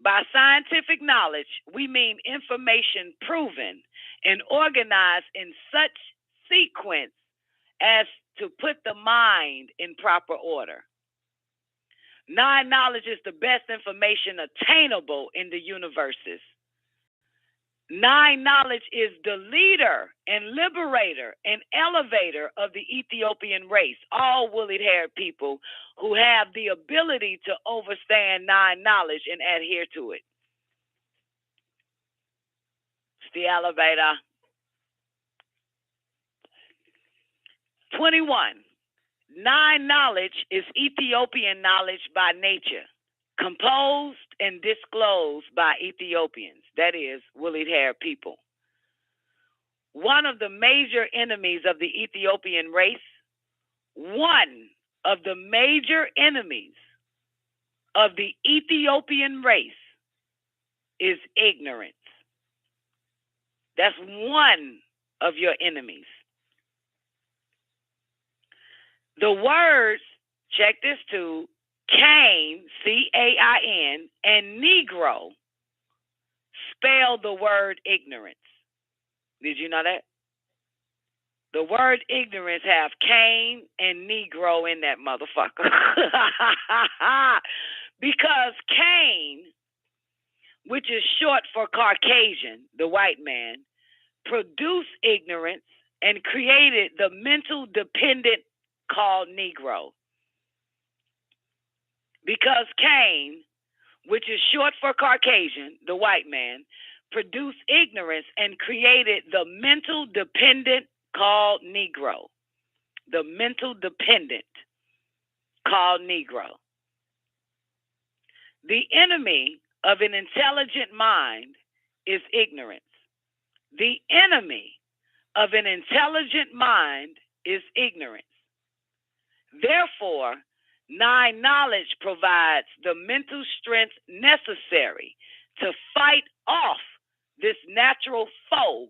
[SPEAKER 3] By scientific knowledge, we mean information proven and organized in such sequence as to put the mind in proper order. Knowledge is the best information attainable in the universes. Nine knowledge is the leader and liberator and elevator of the Ethiopian race, all woolly-haired people who have the ability to overstand nine knowledge and adhere to it. It's the elevator. 21. Nine knowledge is Ethiopian knowledge by nature, composed and disclosed by Ethiopians, that is, woolly-haired people. One of the major enemies of the Ethiopian race, one of the major enemies of the Ethiopian race is ignorance. That's one of your enemies. The words, check this too, Cain, C-A-I-N, and Negro spell the word ignorance. Did you know that? The word ignorance have Cain and Negro in that motherfucker. Because Cain, which is short for Caucasian, the white man, produced ignorance and created the mental dependent called Negro. Because Cain, which is short for Caucasian, the white man, produced ignorance and created the mental dependent called Negro. The mental dependent called Negro. The enemy of an intelligent mind is ignorance. The enemy of an intelligent mind is ignorance. Therefore, nine knowledge provides the mental strength necessary to fight off this natural foe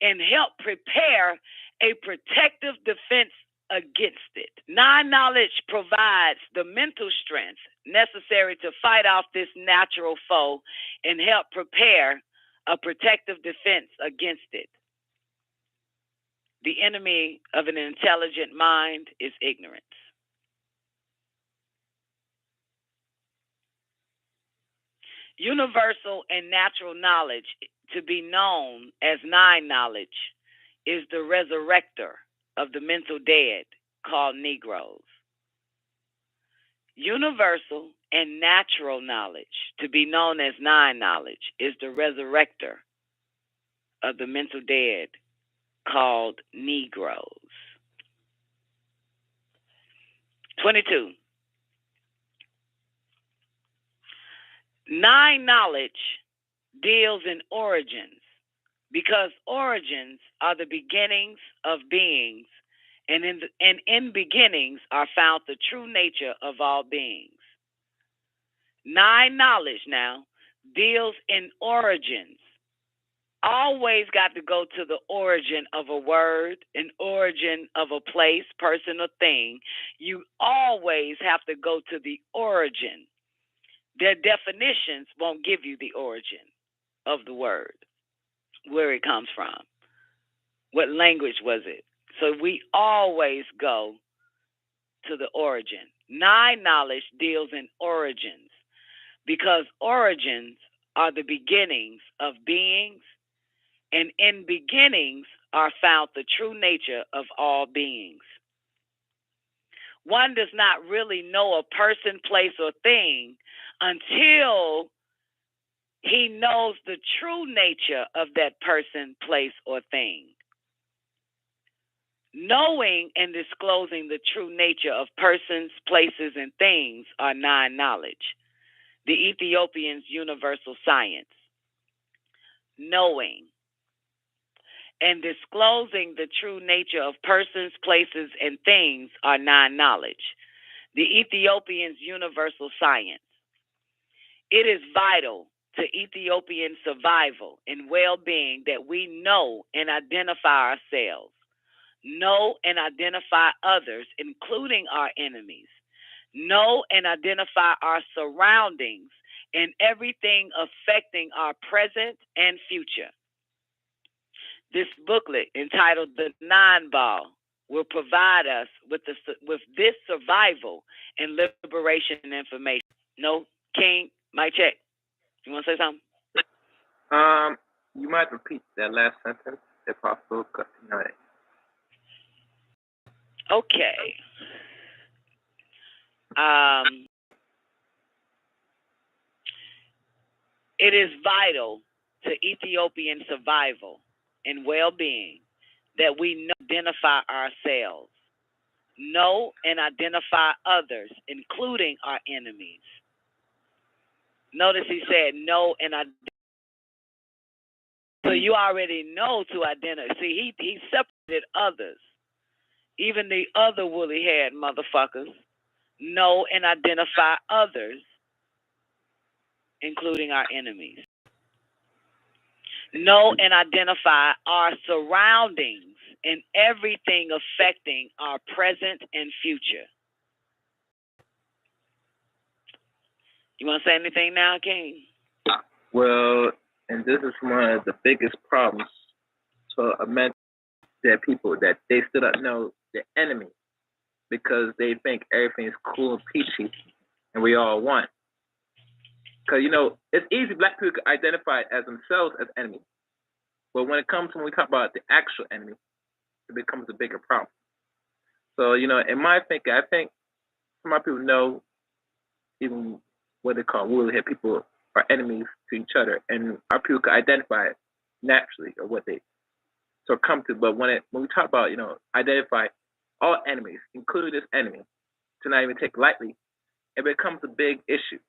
[SPEAKER 3] and help prepare a protective defense against it. Nine knowledge provides the mental strength necessary to fight off this natural foe and help prepare a protective defense against it. The enemy of an intelligent mind is ignorance. Universal and natural knowledge, to be known as nine knowledge, is the resurrector of the mental dead, called Negroes. Universal and natural knowledge, to be known as nine knowledge, is the resurrector of the mental dead, called Negroes. 22. Nine knowledge deals in origins, because origins are the beginnings of beings, and in beginnings are found the true nature of all beings. Nine knowledge now deals in origins. Always got to go to the origin of a word, an origin of a place, person, or thing. You always have to go to the origin. Their definitions won't give you the origin of the word, where it comes from, what language was it. So we always go to the origin. Nine knowledge deals in origins, because origins are the beginnings of beings, and in beginnings are found the true nature of all beings. One does not really know a person, place, or thing until he knows the true nature of that person, place, or thing. Knowing and disclosing the true nature of persons, places, and things are nine knowledge, the Ethiopians' universal science. Knowing and disclosing the true nature of persons, places, and things are nine knowledge, the Ethiopians' universal science. It is vital to Ethiopian survival and well-being that we know and identify ourselves, know and identify others, including our enemies, know and identify our surroundings and everything affecting our present and future. This booklet, entitled The Nine Ball, will provide us with this survival and liberation information. No, King, mic check. You want to say something?
[SPEAKER 7] You might repeat that last sentence if possible. 'Cause, you know,
[SPEAKER 3] Okay. It is vital to Ethiopian survival and well-being that we identify ourselves, know and identify others, including our enemies. Notice he said know and identify. So you already know to identify. See, he separated others, even the other woolly-haired motherfuckers. Know and identify others, including our enemies. Know and identify our surroundings and everything affecting our present and future. You want to say anything now, King?
[SPEAKER 7] well, and this is one of the biggest problems for a man that people that they still don't know the enemy because they think everything's cool and peachy and we all one. Because, you know, it's easy black people to identify as themselves as enemies. But when we talk about the actual enemy, it becomes a bigger problem. So, you know, in my thinking, I think some of my people know even what they call woolly-haired people are enemies to each other. And our people can identify it naturally or what they so come to. But when we talk about, you know, identify all enemies, including this enemy, to not even take lightly, it becomes a big issue.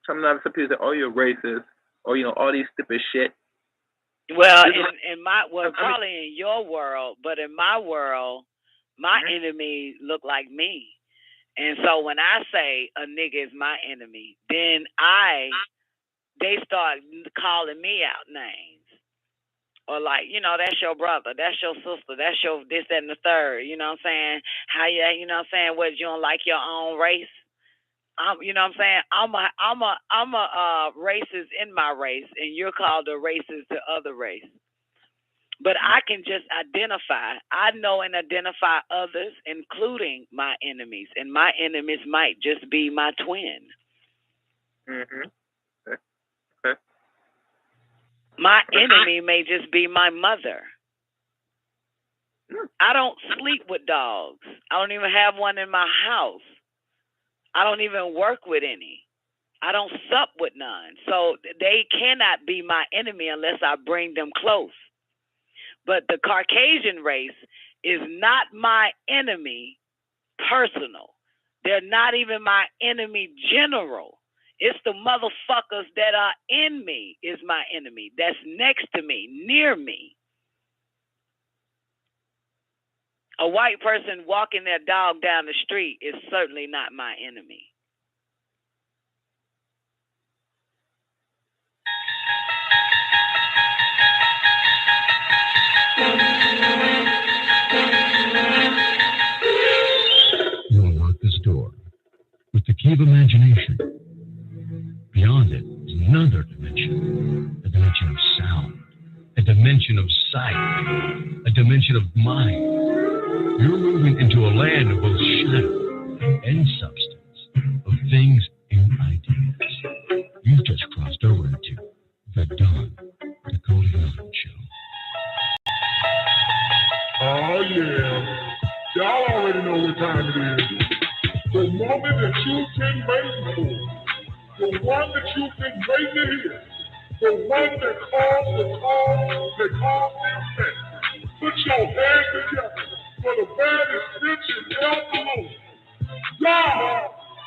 [SPEAKER 7] Sometimes some people say, oh, you're racist, or, you know, all these stupid shit.
[SPEAKER 3] Well, probably in your world, but in my world, my enemy look like me. And so when I say a nigga is my enemy, then they start calling me out names. Or like, you know, that's your brother, that's your sister, that's your this, that, and the third. You know what I'm saying? You know what I'm saying? What, you don't like your own race? You know what I'm saying? I'm a racist in my race, and you're called a racist to other race. But I can just identify. I know and identify others, including my enemies, and my enemies might just be my twin.
[SPEAKER 7] Mm-hmm. Okay.
[SPEAKER 3] My enemy may just be my mother. I don't sleep with dogs. I don't even have one in my house. I don't even work with any. I don't sup with none. So they cannot be my enemy unless I bring them close. But the Caucasian race is not my enemy personal. They're not even my enemy general. It's the motherfuckers that are in me is my enemy. That's next to me, near me. A white person walking their dog down the street is certainly not my enemy.
[SPEAKER 8] You unlock this door with the key of imagination. Beyond it is another dimension, a dimension of sound, a dimension of sight, a dimension of mind. You're moving into a land of both shadow and substance, of things and ideas. You've just crossed over into the Don Nicoleone Show.
[SPEAKER 1] Oh, yeah. Y'all already know what time it is. The moment that you've been waiting for. The one that you've been waiting to hear. The one that calls the call, that calls the effect. Put your hands together for the baddest bitch in El Cologne. God,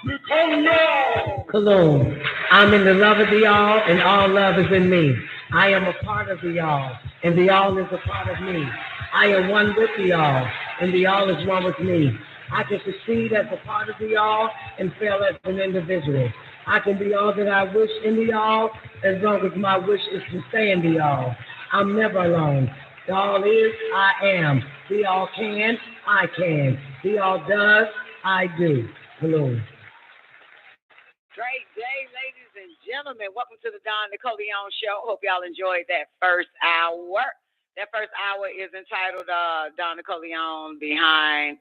[SPEAKER 1] Nicoleone.
[SPEAKER 9] Cologne. I'm in the love of the all, and all love is in me. I am a part of the all, and the all is a part of me. I am one with the all, and the all is one with me. I can succeed as a part of the all and fail as an individual. I can be all that I wish in the all as long as my wish is to stay in the all. I'm never alone. The all is, I am. The all can, I can. The all does, I do. Hello.
[SPEAKER 3] Great day, ladies and gentlemen. Welcome to the Don Nicoleone Show. Hope y'all enjoyed that first hour. That first hour is entitled Don Nicoleone Behind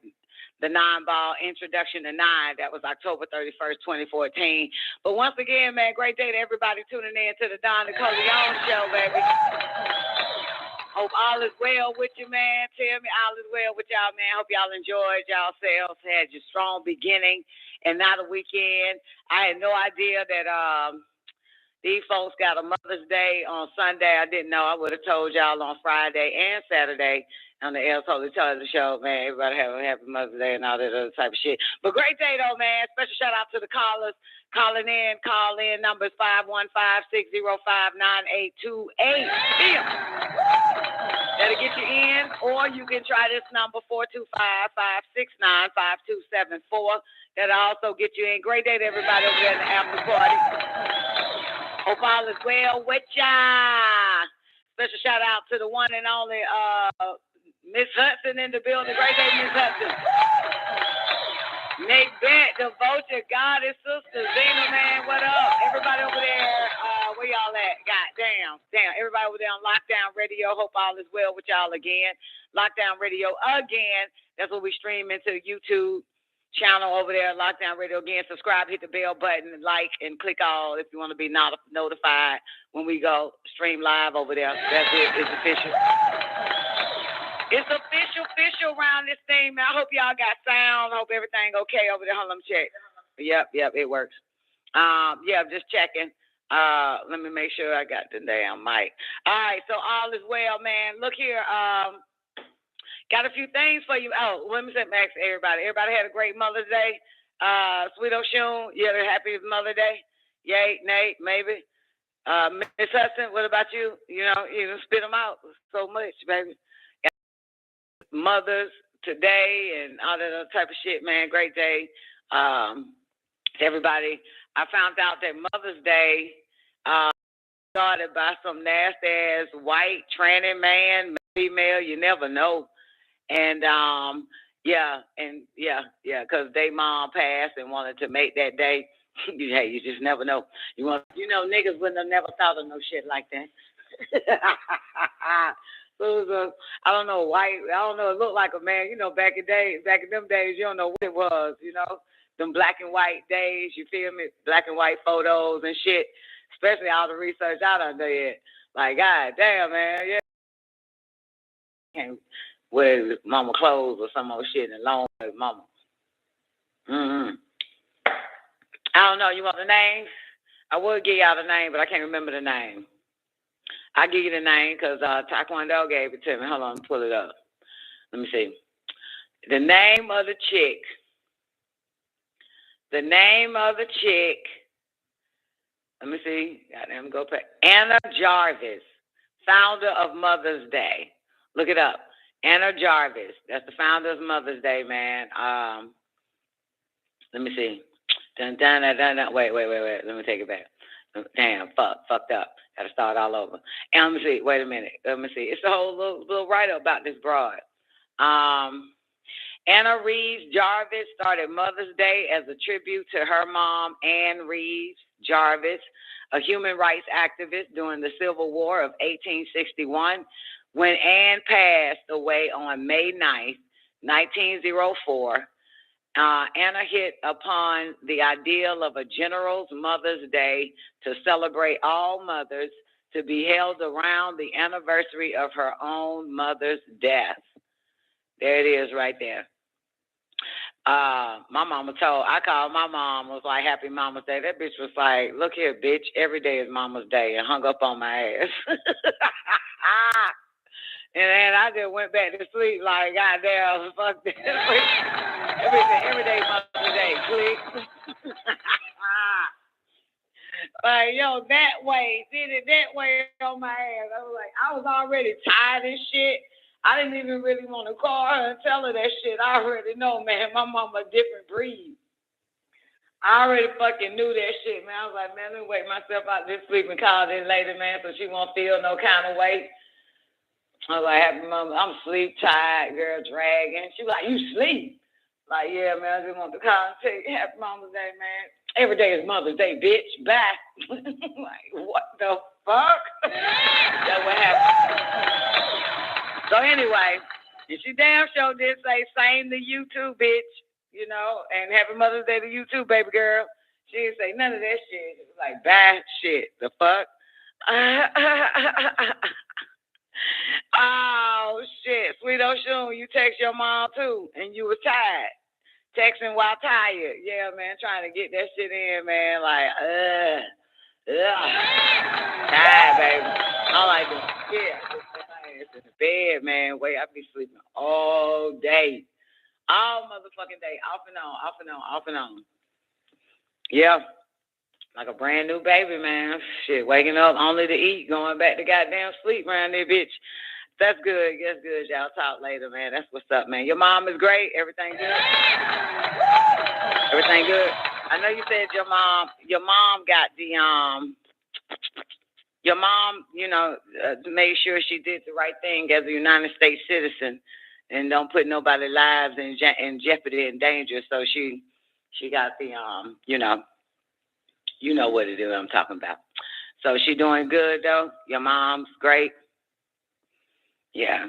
[SPEAKER 3] the 9-ball introduction to 9. That was October 31st, 2014. But once again, man, great day to everybody tuning in to the Don Nicoleone show, baby. Hope all is well with you, man. Tell me all is well with y'all, man. Hope y'all enjoyed yourselves, had your strong beginning and not a weekend. I had no idea that these folks got a Mother's Day on Sunday. I didn't know. I would have told y'all on Friday and Saturday on the El Totally Television show, man. Everybody have a happy Mother's Day and all that other type of shit. But great day, though, man. Special shout out to the callers. Calling in. Call in. Numbers 515-605-9828. That'll get you in. Or you can try this number, 425-569-5274. That'll also get you in. Great day to everybody over there in the after party. Hope all is well with ya. Special shout out to the one and only Miss Hudson in the building. Great day, Miss Hudson. Nick Bent, the Vulture Goddess Sister. Zena, man, what up? Everybody over there, where y'all at? God damn. Everybody over there on Lockdown Radio. Hope all is well with y'all again. Lockdown Radio again. That's what we stream into YouTube channel over there, Lockdown Radio. Again, subscribe, hit the bell button, like, and click all if you want to be notified when we go stream live over there. That's it. It's official. It's official around this thing, man. I hope y'all got sound. Hope everything okay over there. Hold on, check. Yep, it works. Just checking. Let me make sure I got the damn mic. All right, so all is well, man. Look here. Got a few things for you. Oh, let me say, Max, everybody. Everybody had a great Mother's Day. Sweet Oshun, you had a happy Mother's Day. Yay, Nate, maybe. Miss Hudson, what about you? You know, you spit them out so much, baby. Mothers today and all that other type of shit, man. Great day. Everybody, I found out that Mother's Day started by some nasty ass white tranny man, female, you never know. And because they mom passed and wanted to make that day. Hey, you just never know. Niggas wouldn't have never thought of no shit like that. So it was I don't know, white. I don't know. It looked like a man. Back in them days, you don't know what it was. Them black and white days. You feel me? Black and white photos and shit. Especially all the research I done did. Like, god damn, man. Yeah. Can't wear mama clothes or some old shit and alone with mama. I don't know. You want the names? I would give y'all the name, but I can't remember the name. I'll give you the name because Taekwondo gave it to me. Hold on, pull it up. Let me see. The name of the chick. Let me see. Goddamn, go back. Anna Jarvis, founder of Mother's Day. Look it up. Anna Jarvis. That's the founder of Mother's Day, man. Let me see. Wait. Let me take it back. Damn, fucked up. Got to start all over. And let me see. Wait a minute. Let me see. It's a whole little write-up about this broad. Anna Reeves Jarvis started Mother's Day as a tribute to her mom, Ann Reeves Jarvis, a human rights activist during the Civil War of 1861. When Ann passed away on May 9th, 1904, Anna hit upon the ideal of a general's Mother's Day to celebrate all mothers, to be held around the anniversary of her own mother's death. There it is right there. My mama I called my mom, was like, Happy Mama's Day. That bitch was like, look here, bitch, every day is Mama's Day, and hung up on my ass. And then I just went back to sleep like, goddamn, fuck this. Every day Mother's Day, click. Like, that way, did it that way on my ass. I was like, I was already tired and shit. I didn't even really want to call her and tell her that shit. I already know, man, my mama a different breed. I already fucking knew that shit, man. I was like, man, let me wake myself out this sleep and call this lady, man, so she won't feel no kind of way. I was like, Happy Mama, I'm sleep tired, girl, dragging. She was like, you sleep? Like, yeah, man, I just want to call and tell you, Happy Mama's Day, man. Every day is Mother's Day, bitch. Bye. Like, what the fuck? That's what happened. So anyway, And she damn sure did say, same to you too, bitch. You know, and happy Mother's Day to you too, baby girl. She didn't say none of that shit. It was like, bad shit. The fuck? Oh, shit. Sweet Ocean, you text your mom too, and you was tired. Texting while tired. Yeah, man, trying to get that shit in, man. Like, tired, baby. I like this. Yeah, in the bed, man. Wait, I be sleeping all day. All motherfucking day. Off and on, off and on, off and on. Yeah. Like a brand new baby, man. Shit, waking up only to eat, going back to goddamn sleep around there, bitch. That's good. That's good. Y'all talk later, man. That's what's up, man. Your mom is great. Everything good? Everything good? I know you said your mom got the, your mom, made sure she did the right thing as a United States citizen and don't put nobody's lives in jeopardy and danger. So she got the, you know what it is I'm talking about. So she doing good, though? Your mom's great? Yeah.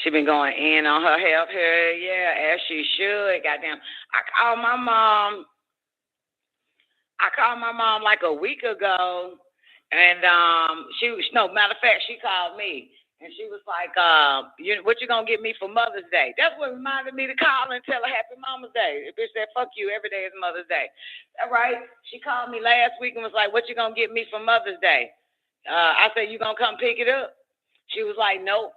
[SPEAKER 3] She been going in on her health here, yeah, as she should. Goddamn. I called my mom like a week ago, and matter of fact, she called me, and she was like, what you gonna get me for Mother's Day? That's what reminded me to call and tell her Happy Mama's Day. The bitch said, fuck you, every day is Mother's Day. All right? She called me last week and was like, what you gonna get me for Mother's Day? I said, you gonna come pick it up? She was like, nope.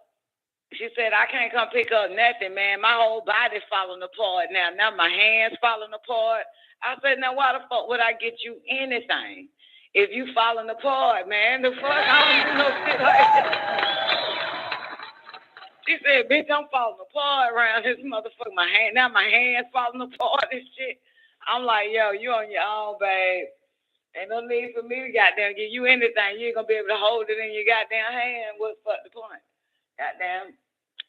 [SPEAKER 3] She said, I can't come pick up nothing, man. My whole body's falling apart now. Now my hands falling apart. I said, now why the fuck would I get you anything if you falling apart, man? The fuck? I don't do no shit like that. She said, bitch, I'm falling apart around this motherfucker. My hand's falling apart and shit. I'm like, yo, you on your own, babe. Ain't no need for me to goddamn give you anything. You ain't gonna be able to hold it in your goddamn hand. What's the point? Goddamn.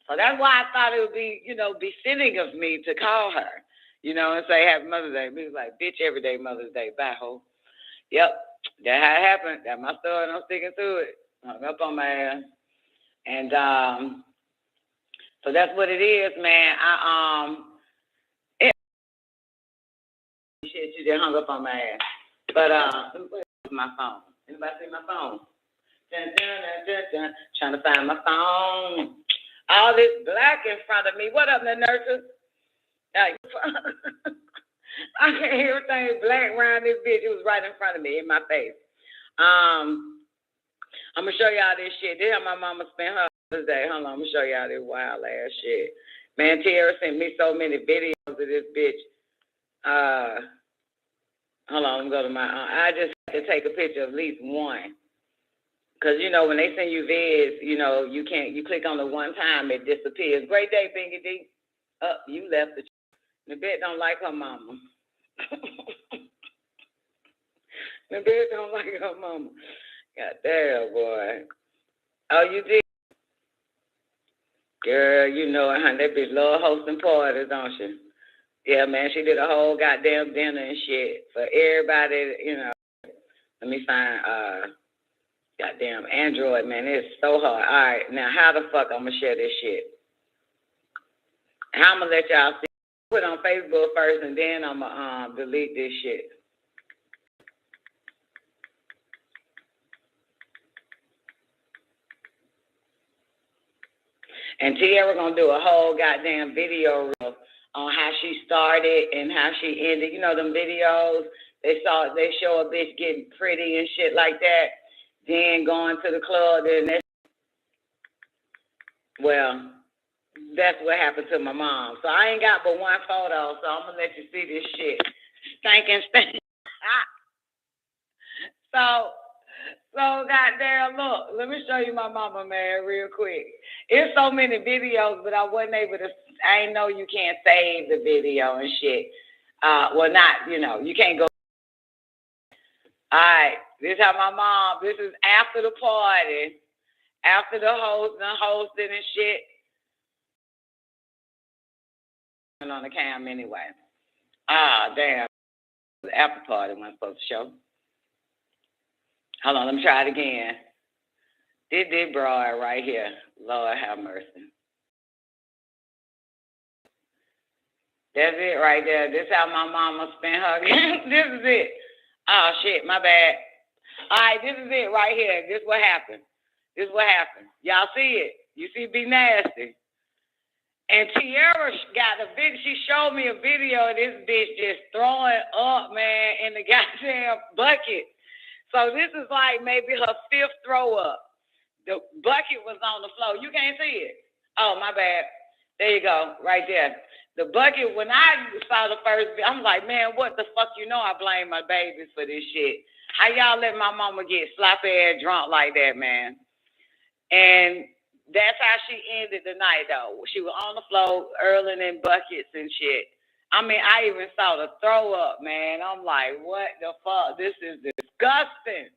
[SPEAKER 3] So that's why I thought it would be, befitting of me to call her, and say Happy Mother's Day. Me was like, bitch, every day Mother's Day. Bye, ho. Yep. That's how it happened. That's my story, and I'm sticking to it. Hung up on my ass. And so that's what it is, man. Shit, you just hung up on my ass. But where's my phone? Anybody see my phone? Dun, dun, dun, dun, dun. Trying to find my phone. All this black in front of me. What up, the nurses? I can't hear everything black around this bitch. It was right in front of me, in my face. I'm going to show y'all this shit. This is how my mama spent her Mother's Day. Hold on, I'm going to show y'all this wild ass shit. Man, Tierra sent me so many videos of this bitch. Hold on, let me go to my... I just had to take a picture of at least one. Because, when they send you vids, you can't, you click on it one time, it disappears. Great day, Bingy D. You left the bitch don't like her mama. The bitch don't like her mama. God damn, boy. Oh, you did? Girl, you know it, honey. That bitch love hosting parties, don't she? Yeah, man, she did a whole goddamn dinner and shit for everybody, Let me find, goddamn Android, man, it's so hard. All right, now how the fuck I'm gonna share this shit? How I'm gonna let y'all see? Put it on Facebook first, and then I'm gonna delete this shit. And Tierra gonna do a whole goddamn video reel on how she started and how she ended. You know them videos they show a bitch getting pretty and shit like that. Then going to the club, then that's what happened to my mom. So I ain't got but one photo, so I'm gonna let you see this shit. Stinking. So goddamn, look, let me show you my mama, man, real quick. It's so many videos, but I wasn't able to. I ain't know you can't save the video and shit. You can't go. All right, this is how my mom. This is after the party, after the hosting and shit. On the cam anyway. Damn. The after party wasn't supposed to show. Hold on, let me try it again. This broad right here. Lord have mercy. That's it right there. This how my mama spent her. This is it. Oh, shit, my bad. All right, this is it right here. This what happened. This what happened. Y'all see it. You see Be Nasty. And Tiara got a video. She showed me a video of this bitch just throwing up, man, in the goddamn bucket. So this is like maybe her 5th throw up. The bucket was on the floor. You can't see it. Oh, my bad. There you go, right there. The bucket, when I saw the first, I'm like, man, what the fuck? You know I blame my babies for this shit. How y'all let my mama get sloppy-ass drunk like that, man? And that's how she ended the night, though. She was on the floor, hurling in buckets and shit. I mean, I even saw the throw up, man. I'm like, what the fuck? This is disgusting.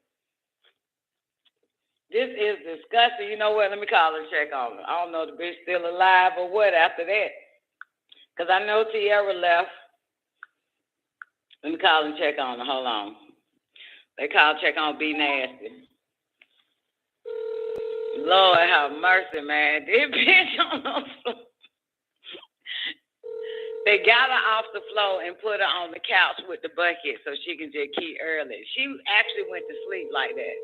[SPEAKER 3] This is disgusting. You know what? Let me call and check on her. I don't know if the bitch still alive or what after that. Because I know Tiara left. Let me call and check on her. Hold on. They call check on Be Nasty. Lord have mercy, man. This bitch on the floor. They got her off the floor and put her on the couch with the bucket so she can just keep early. She actually went to sleep like that.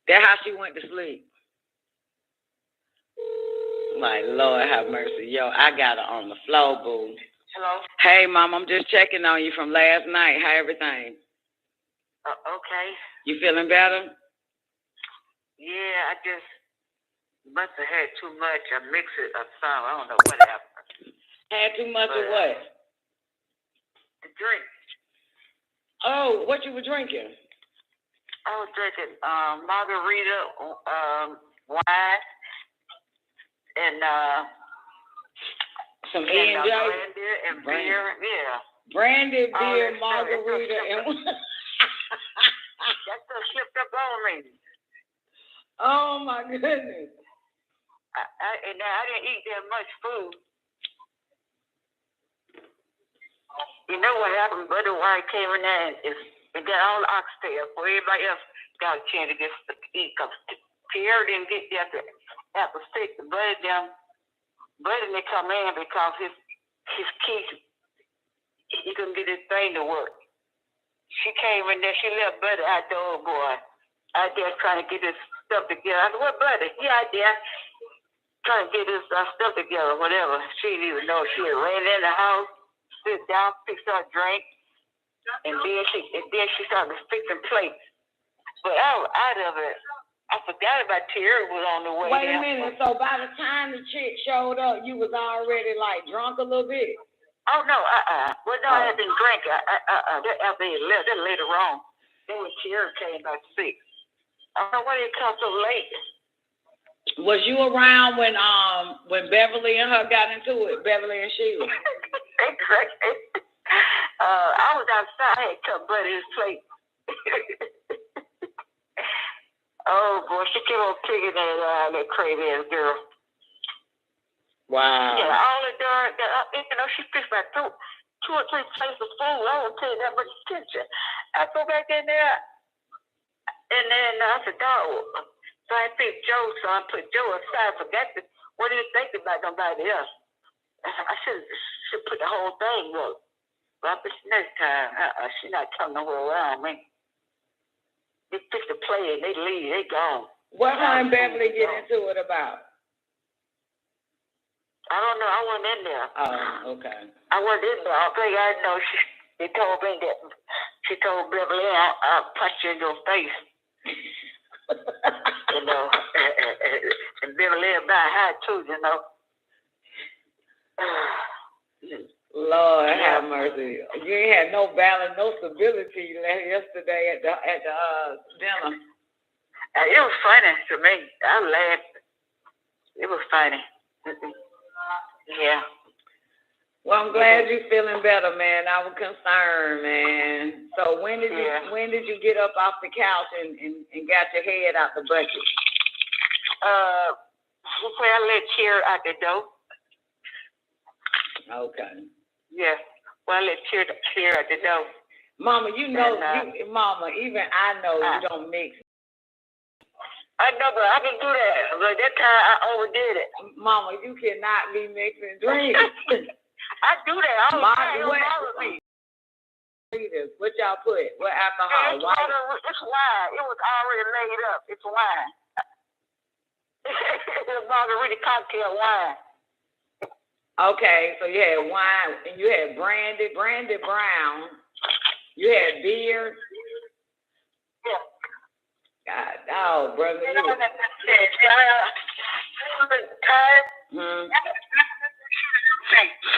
[SPEAKER 3] That's how she went to sleep. My Lord have mercy. Yo, I got her on the floor, boo.
[SPEAKER 10] Hello?
[SPEAKER 3] Hey, Mom, I'm just checking on you from last night. How everything?
[SPEAKER 10] Okay.
[SPEAKER 3] You feeling better?
[SPEAKER 10] Yeah, I just must have had too much. I mixed it or something. I don't know what happened.
[SPEAKER 3] Had too much of what?
[SPEAKER 10] The drink.
[SPEAKER 3] Oh, what you were drinking?
[SPEAKER 10] I was drinking margarita, wine, and
[SPEAKER 3] some E&J.
[SPEAKER 10] Brandy and beer. Yeah.
[SPEAKER 3] Brandy, beer, margarita, and
[SPEAKER 10] that stuff slipped up on me.
[SPEAKER 3] Oh my goodness.
[SPEAKER 10] I didn't eat that much food. You know what happened? Buddy White came in there and got all the oxtail for everybody else got a chance to get to eat. Because Pierre didn't get there after 6. Buddy didn't come in because his key, he couldn't get his thing to work. She came in there, she left Buddy out there, old boy, out there trying to get his stuff together. I said, what, Buddy? He out there trying to get his stuff together, whatever. She didn't even know. She had ran in the house, sit down, fix her drink, and then she started fixing plates. But I was out of it. I forgot about Terry was on the way.
[SPEAKER 3] Wait a minute. So by the time the chick showed up, you was already like drunk a little bit?
[SPEAKER 10] Oh no, Well, no, I didn't drink. That after he left, that later on. Then when Terry came about 6. I don't know why they come so late.
[SPEAKER 3] Was you around when Beverly and her got into it? Beverly and Sheila.
[SPEAKER 10] I was outside. I had cut Buddy his plate. Oh boy, she kept on picking that crazy ass girl.
[SPEAKER 3] Wow.
[SPEAKER 10] Yeah, all the darn, she fixed about 2 or 3 plates of food. I won't pay that much attention. I go back in there, and then I said, dog. So I picked Joe, so I put Joe aside. Forgot what do you think about nobody else? I should put the whole thing up. But next time, she's not coming nowhere around me. They fix the play and they leave, they gone.
[SPEAKER 3] What her and Beverly get into it about?
[SPEAKER 10] I don't know. I wasn't in there.
[SPEAKER 3] Oh, okay.
[SPEAKER 10] I wasn't in there. I know she told me that. She told Beverly, I'll punch you in your face. You know, and Beverly about high too, you know.
[SPEAKER 3] Lord have mercy. You ain't had no balance, no stability yesterday at the dinner.
[SPEAKER 10] It was funny to me. I laughed. It was funny. Yeah.
[SPEAKER 3] Well, I'm glad you're feeling better, man. I was concerned, man. So when did you get up off the couch and got your head out the bucket?
[SPEAKER 10] Before I let Cheer out the door.
[SPEAKER 3] Okay.
[SPEAKER 10] Yeah. Well, I let Cheer out the door.
[SPEAKER 3] Mama, you know, Mama, even I know you don't mix.
[SPEAKER 10] I know, but I can do that. But that time I overdid it.
[SPEAKER 3] Mama, you cannot be mixing drinks.
[SPEAKER 10] I do that all the time. It don't
[SPEAKER 11] What?
[SPEAKER 10] bother me.
[SPEAKER 11] What y'all put? What alcohol?
[SPEAKER 10] It's
[SPEAKER 11] White?
[SPEAKER 10] It's wine. It was already made up. It's wine. It's margarita cocktail wine.
[SPEAKER 11] Okay, so you had wine and you had brandy brown. You had beer.
[SPEAKER 10] Yeah.
[SPEAKER 11] God, oh, brother.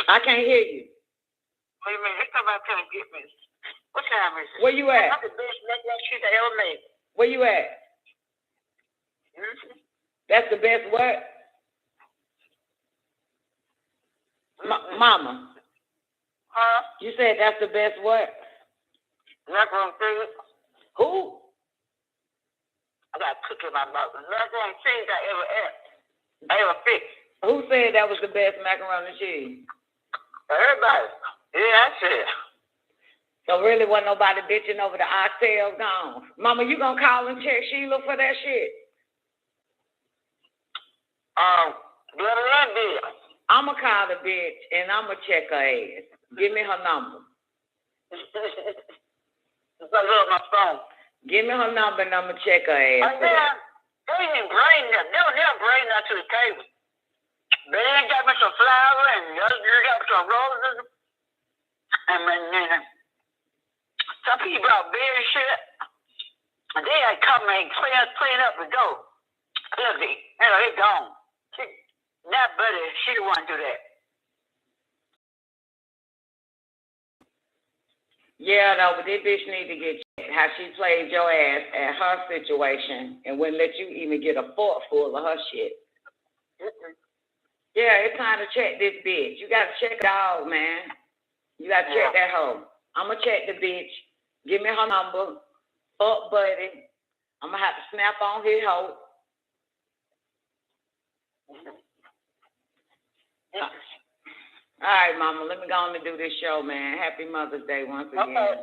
[SPEAKER 11] I can't hear you.
[SPEAKER 10] Wait a minute. This time I can't get me. What time is it?
[SPEAKER 11] Where you at?
[SPEAKER 10] That's the best blackness she's ever made.
[SPEAKER 11] Where you at?
[SPEAKER 10] Mm-hmm.
[SPEAKER 11] That's the best what? Mama.
[SPEAKER 10] Huh?
[SPEAKER 11] You said that's the best what?
[SPEAKER 10] Macaroni cheese.
[SPEAKER 11] Who?
[SPEAKER 10] I got cook in my mouth. Macaroni cheese I ever ate. I ever fixed.
[SPEAKER 11] Who said that was the best macaroni and cheese?
[SPEAKER 10] Everybody. Yeah, I said.
[SPEAKER 11] So really wasn't nobody bitching over the oxtails gone. Mama, you gonna call and check Sheila for that shit?
[SPEAKER 10] Get her in there.
[SPEAKER 11] I'ma call the bitch and I'ma check her ass. Give me her number.
[SPEAKER 10] I love my phone.
[SPEAKER 11] Give me her number and I'ma check her ass.
[SPEAKER 10] They didn't bring that. They never bring that to the table. They ain't got me some flour and you got me some roses. And then some people brought beer and shit. And they had come and clean up the dough. They gone. That buddy, she the one do that.
[SPEAKER 11] Yeah, no, but this bitch need to get how she played your ass at her situation and wouldn't let you even get a fork full of her shit.
[SPEAKER 10] Mm-mm.
[SPEAKER 11] Yeah, it's time to check this bitch. You gotta check the dog, man. You gotta check that hoe. I'ma check the bitch. Give me her number. Fuck buddy. I'ma have to snap on his hoe. All right, Mama, let me go on and do this show, man. Happy Mother's Day once again.
[SPEAKER 10] Okay.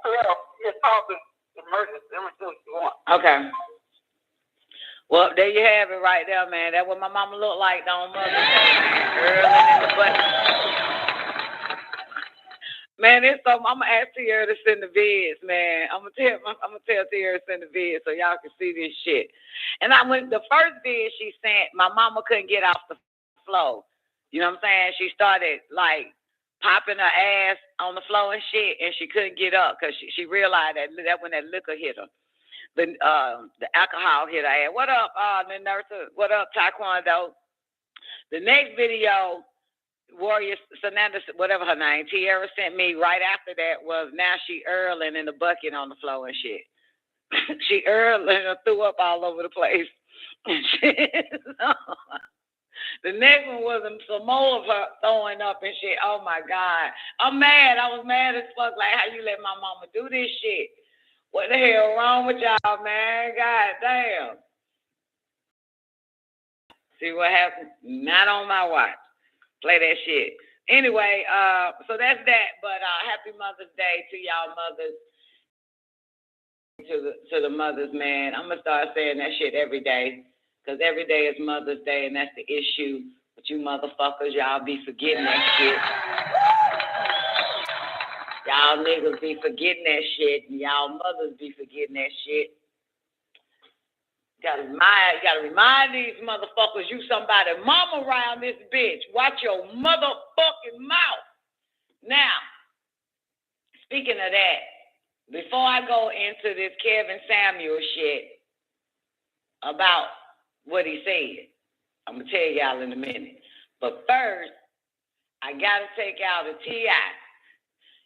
[SPEAKER 10] Well, you're talking emergency. Let me do what you want.
[SPEAKER 11] Okay. Well, there you have it right there, man. That's what my mama looked like on Mother's Day, man. Early in the butt. Man, it's something. I'm gonna ask Tierra to send the vids, man. I'm gonna tell Tierra to send the vids so y'all can see this shit. And the first vid she sent, my mama couldn't get off the floor. You know what I'm saying? She started like popping her ass on the floor and shit, and she couldn't get up because she realized that when that liquor hit her, the alcohol hit her ass. What up, the nurse? What up, Taekwondo? The next video, Warrior Sananda, whatever her name, Tierra sent me right after that was now she earling in the bucket on the floor and shit. She earling and threw up all over the place. The next one was some more of her throwing up and shit. Oh my God. I'm mad. I was mad as fuck. Like, how you let my mama do this shit? What the hell wrong with y'all, man? God damn. See what happened? Not on my watch. Play that shit. Anyway, so that's that. But happy Mother's Day to y'all mothers. To the mothers, man. I'm gonna start saying that shit every day. Because every day is Mother's Day, and that's the issue. But you motherfuckers, y'all be forgetting that shit. Y'all niggas be forgetting that shit, and y'all mothers be forgetting that shit. You gotta remind these motherfuckers you somebody mama around this bitch. Watch your motherfucking mouth. Now, speaking of that, before I go into this Kevin Samuel shit about what he said, I'm going to tell y'all in a minute. But first, I got to take out a T.I.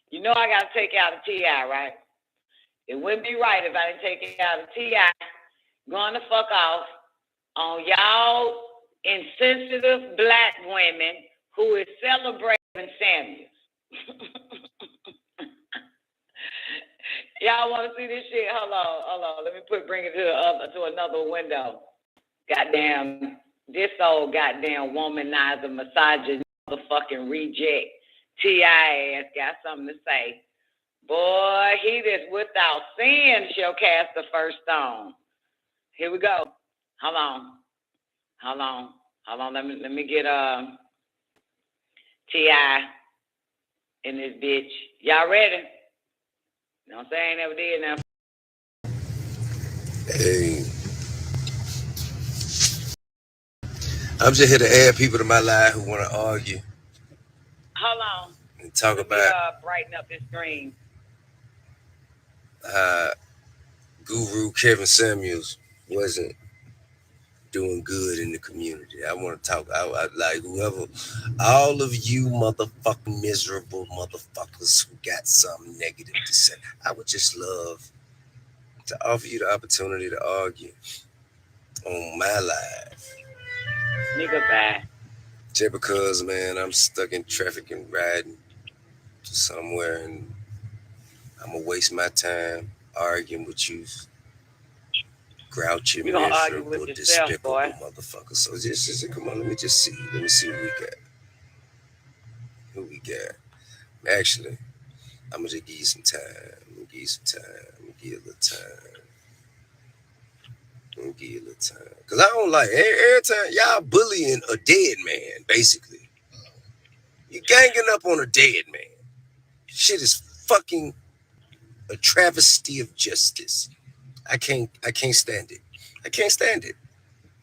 [SPEAKER 11] You know I got to take out a T.I., right? It wouldn't be right if I didn't take out a T.I. going the fuck off on y'all insensitive black women who is celebrating Samuel. Y'all want to see this shit? Hold on. Let me bring it to another window. Goddamn, this old goddamn womanizer, misogynist, motherfucking reject, T.I. ass got something to say. Boy, he that's without sin shall cast the first stone. Here we go. Hold on. Let me get T.I. in this bitch. Y'all ready? Don't say I ain't never did now.
[SPEAKER 12] Hey, I'm just here to add people to my life who want to argue
[SPEAKER 11] Hold on.
[SPEAKER 12] and talk
[SPEAKER 11] Let me,
[SPEAKER 12] about
[SPEAKER 11] brighten up this screen.
[SPEAKER 12] Guru Kevin Samuels wasn't doing good in the community. I want to talk. I like whoever, all of you motherfucking miserable motherfuckers who got something negative to say. I would just love to offer you the opportunity to argue on my live.
[SPEAKER 11] Nigga, bye.
[SPEAKER 12] Just because, man, I'm stuck in traffic and riding to somewhere, and I'm gonna waste my time arguing with you, grouchy, miserable, despicable motherfucker. So just come on, let me see who we got. Actually, I'm gonna just give you some time. I'm gonna give you a little time. Cause I don't like every time y'all bullying a dead man, basically. You ganging up on a dead man. Shit is fucking a travesty of justice. I can't stand it. I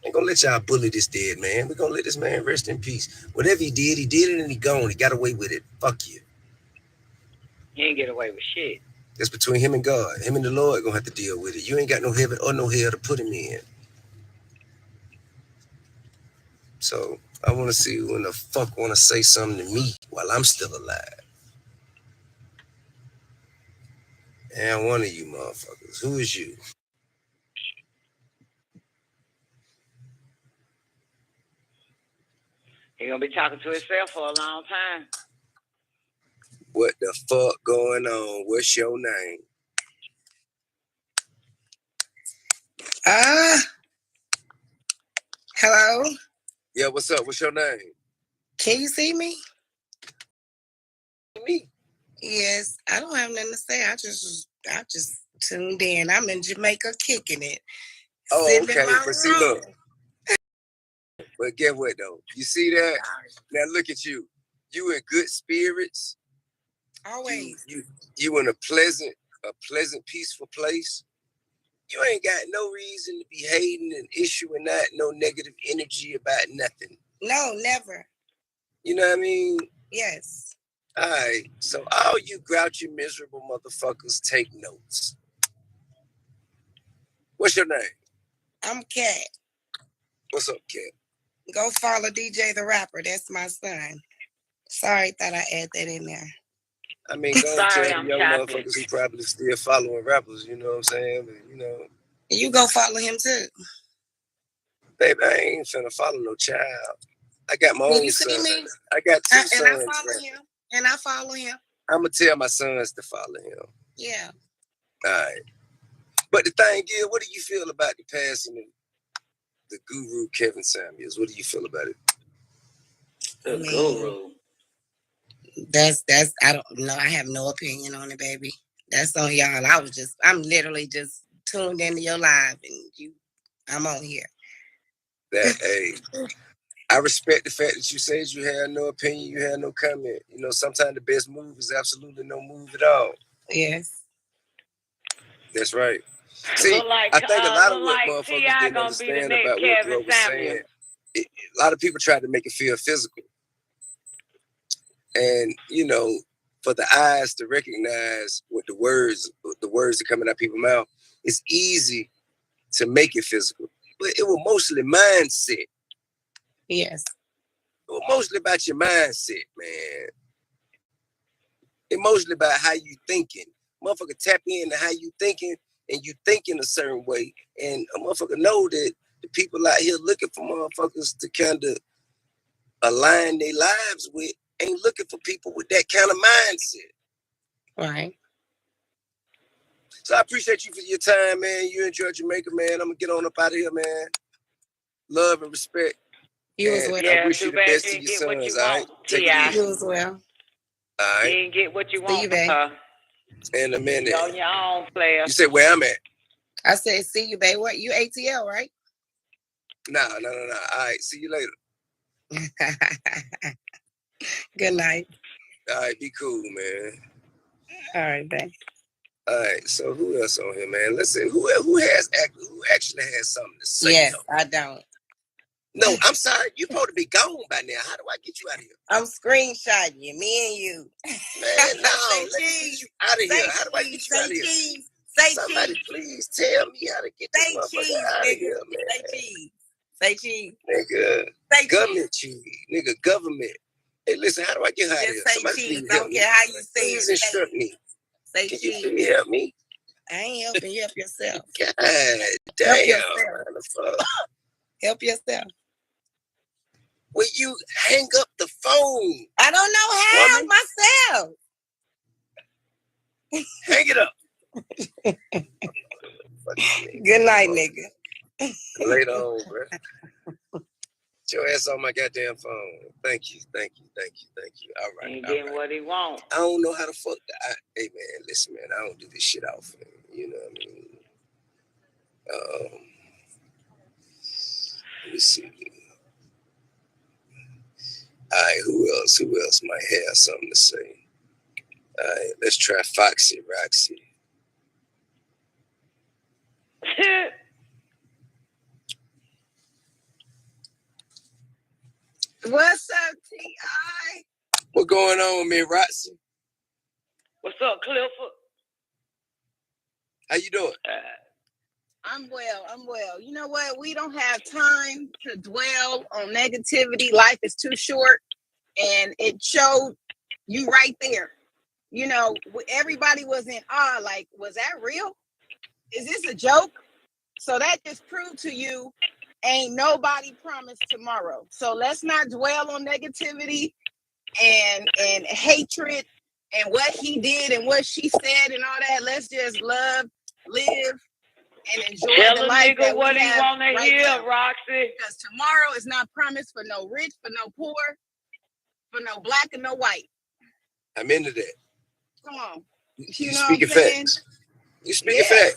[SPEAKER 12] ain't gonna let y'all bully this dead man. We're gonna let this man rest in peace. Whatever he did it and he gone. He got away with it. Fuck you.
[SPEAKER 11] He ain't get away with shit.
[SPEAKER 12] That's between him and God. Him and the Lord gonna have to deal with it. You ain't got no heaven or no hell to put him in. So I wanna see who in the fuck wanna say something to me while I'm still alive. And one of you motherfuckers. Who is you?
[SPEAKER 11] He gonna be talking to himself for a long time.
[SPEAKER 12] What the fuck going on? What's your name?
[SPEAKER 13] Hello?
[SPEAKER 12] Yeah, what's up? What's your name?
[SPEAKER 13] Can you see me?
[SPEAKER 12] Me?
[SPEAKER 13] Yes, I don't have nothing to say. I just tuned in. I'm in Jamaica kicking it.
[SPEAKER 12] Oh, okay. But see, look. But get what though? You see that? Now look at you. You in good spirits.
[SPEAKER 13] Always.
[SPEAKER 12] You in a pleasant, peaceful place. You ain't got no reason to be hating and issuing that no negative energy about nothing.
[SPEAKER 13] No, never.
[SPEAKER 12] You know what I mean?
[SPEAKER 13] Yes.
[SPEAKER 12] All right. So all you grouchy, miserable motherfuckers, take notes. What's your name?
[SPEAKER 13] I'm Kat.
[SPEAKER 12] What's up, Kat?
[SPEAKER 13] Go follow DJ the Rapper. That's my son. Sorry, thought I add that in there.
[SPEAKER 12] I mean, go and tell the young motherfuckers who probably still following rappers, you know what I'm saying? But, you know.
[SPEAKER 13] You go follow him too.
[SPEAKER 12] Baby, I ain't finna follow no child. I got my own sons. I got two sons.
[SPEAKER 13] And I follow him.
[SPEAKER 12] I'm gonna tell my sons to follow him.
[SPEAKER 13] Yeah.
[SPEAKER 12] All right. But the thing is, what do you feel about the passing of the guru Kevin Samuels? What do you feel about it?
[SPEAKER 11] The guru.
[SPEAKER 13] That's I don't know. I have no opinion on it, baby. That's on y'all. I'm literally just tuned into your live and I'm on here.
[SPEAKER 12] Hey, I respect the fact that you said you had no opinion, you had no comment. You know, sometimes the best move is absolutely no move at all.
[SPEAKER 13] Yes.
[SPEAKER 12] That's right. See, I think a lot of what motherfuckers didn't understand about what Bro was saying, a lot of people tried to make it feel physical. And, you know, for the eyes to recognize what the words that coming out of people's mouth, it's easy to make it physical. But it was mostly mindset.
[SPEAKER 13] Yes.
[SPEAKER 12] It was mostly about your mindset, man. It mostly about how you thinking. Motherfucker tap into how you thinking, and you thinking a certain way. And a motherfucker know that the people out here looking for motherfuckers to kind of align their lives with ain't looking for people with that kind of mindset.
[SPEAKER 13] Right.
[SPEAKER 12] So I appreciate you for your time, man. You enjoy Jamaica, man. I'm gonna get on up out of here, man. Love and respect.
[SPEAKER 13] You as well.
[SPEAKER 12] I wish you the best to your sons, all right? Take it easy.
[SPEAKER 13] You as well.
[SPEAKER 12] All right.
[SPEAKER 11] You didn't get what you want
[SPEAKER 13] from her.
[SPEAKER 12] In a minute.
[SPEAKER 11] You on your own, player.
[SPEAKER 12] You said where I'm at?
[SPEAKER 13] I said, see you, babe. What? You ATL, right?
[SPEAKER 12] No. All right. See you later.
[SPEAKER 13] Good night.
[SPEAKER 12] All right, be cool, man.
[SPEAKER 13] All right, babe.
[SPEAKER 12] All right, so who else on here, man? Let's see who actually has something to say.
[SPEAKER 13] Yes,
[SPEAKER 12] though?
[SPEAKER 13] I don't.
[SPEAKER 12] No, I'm sorry. You're supposed to be gone by now. How do I get you out of here?
[SPEAKER 13] I'm screenshotting you, me and you.
[SPEAKER 12] Man, no, let me get you out of here. How do I get you out of here?
[SPEAKER 13] Cheese. Say
[SPEAKER 12] Somebody
[SPEAKER 13] cheese.
[SPEAKER 12] please tell me how to get this
[SPEAKER 13] Say
[SPEAKER 12] motherfucker
[SPEAKER 13] cheese,
[SPEAKER 12] out of
[SPEAKER 13] nigga.
[SPEAKER 12] here, man.
[SPEAKER 13] Say cheese. Say cheese.
[SPEAKER 12] Nigga,
[SPEAKER 13] Say
[SPEAKER 12] government cheese. Nigga, government. Hey, listen, how do I get out of here?
[SPEAKER 13] Just say
[SPEAKER 12] Somebody
[SPEAKER 13] cheese.
[SPEAKER 12] please
[SPEAKER 13] I
[SPEAKER 12] help
[SPEAKER 13] don't
[SPEAKER 12] me.
[SPEAKER 13] care how you say
[SPEAKER 12] Please
[SPEAKER 13] it.
[SPEAKER 12] instruct me.
[SPEAKER 13] Say
[SPEAKER 12] Can
[SPEAKER 13] cheese.
[SPEAKER 12] you please help me?
[SPEAKER 13] I ain't helping you. Help yourself.
[SPEAKER 12] God
[SPEAKER 13] Help
[SPEAKER 12] damn.
[SPEAKER 13] yourself.
[SPEAKER 12] Man, the fuck?
[SPEAKER 13] Help yourself.
[SPEAKER 12] Will you hang up the phone?
[SPEAKER 13] I don't know how myself.
[SPEAKER 12] Hang it up.
[SPEAKER 13] Good night, nigga.
[SPEAKER 12] Later on, bro. Get your ass on my goddamn phone. Thank you. All right.
[SPEAKER 3] Ain't getting what he want.
[SPEAKER 12] I don't know how to fuck that. Hey, man, listen, man. I don't do this shit off. You know what I mean? Let me see. All right, who else might have something to say? All right, let's try Foxy Roxy.
[SPEAKER 13] What's up, T.I.?
[SPEAKER 12] What going on, man, Roxy?
[SPEAKER 3] What's up, Clifford?
[SPEAKER 12] How you doing?
[SPEAKER 13] I'm well. You know what? We don't have time to dwell on negativity. Life is too short, and it showed you right there. You know, everybody was in awe. Like, was that real? Is this a joke? So that just proved to you, ain't nobody promised tomorrow. So let's not dwell on negativity and hatred and what he did and what she said and all that. Let's just love, live, and enjoy
[SPEAKER 3] Tell
[SPEAKER 13] the
[SPEAKER 3] a
[SPEAKER 13] life
[SPEAKER 3] nigga
[SPEAKER 13] that
[SPEAKER 3] what
[SPEAKER 13] we
[SPEAKER 3] he
[SPEAKER 13] have
[SPEAKER 3] wanna
[SPEAKER 13] right
[SPEAKER 3] hear,
[SPEAKER 13] now.
[SPEAKER 3] Roxy.
[SPEAKER 13] Because tomorrow is not promised for no rich, for no poor, for no black and no white.
[SPEAKER 12] I'm into that.
[SPEAKER 13] Come on.
[SPEAKER 12] You
[SPEAKER 13] know
[SPEAKER 12] speaking
[SPEAKER 13] what I'm saying?
[SPEAKER 12] facts. You speaking facts.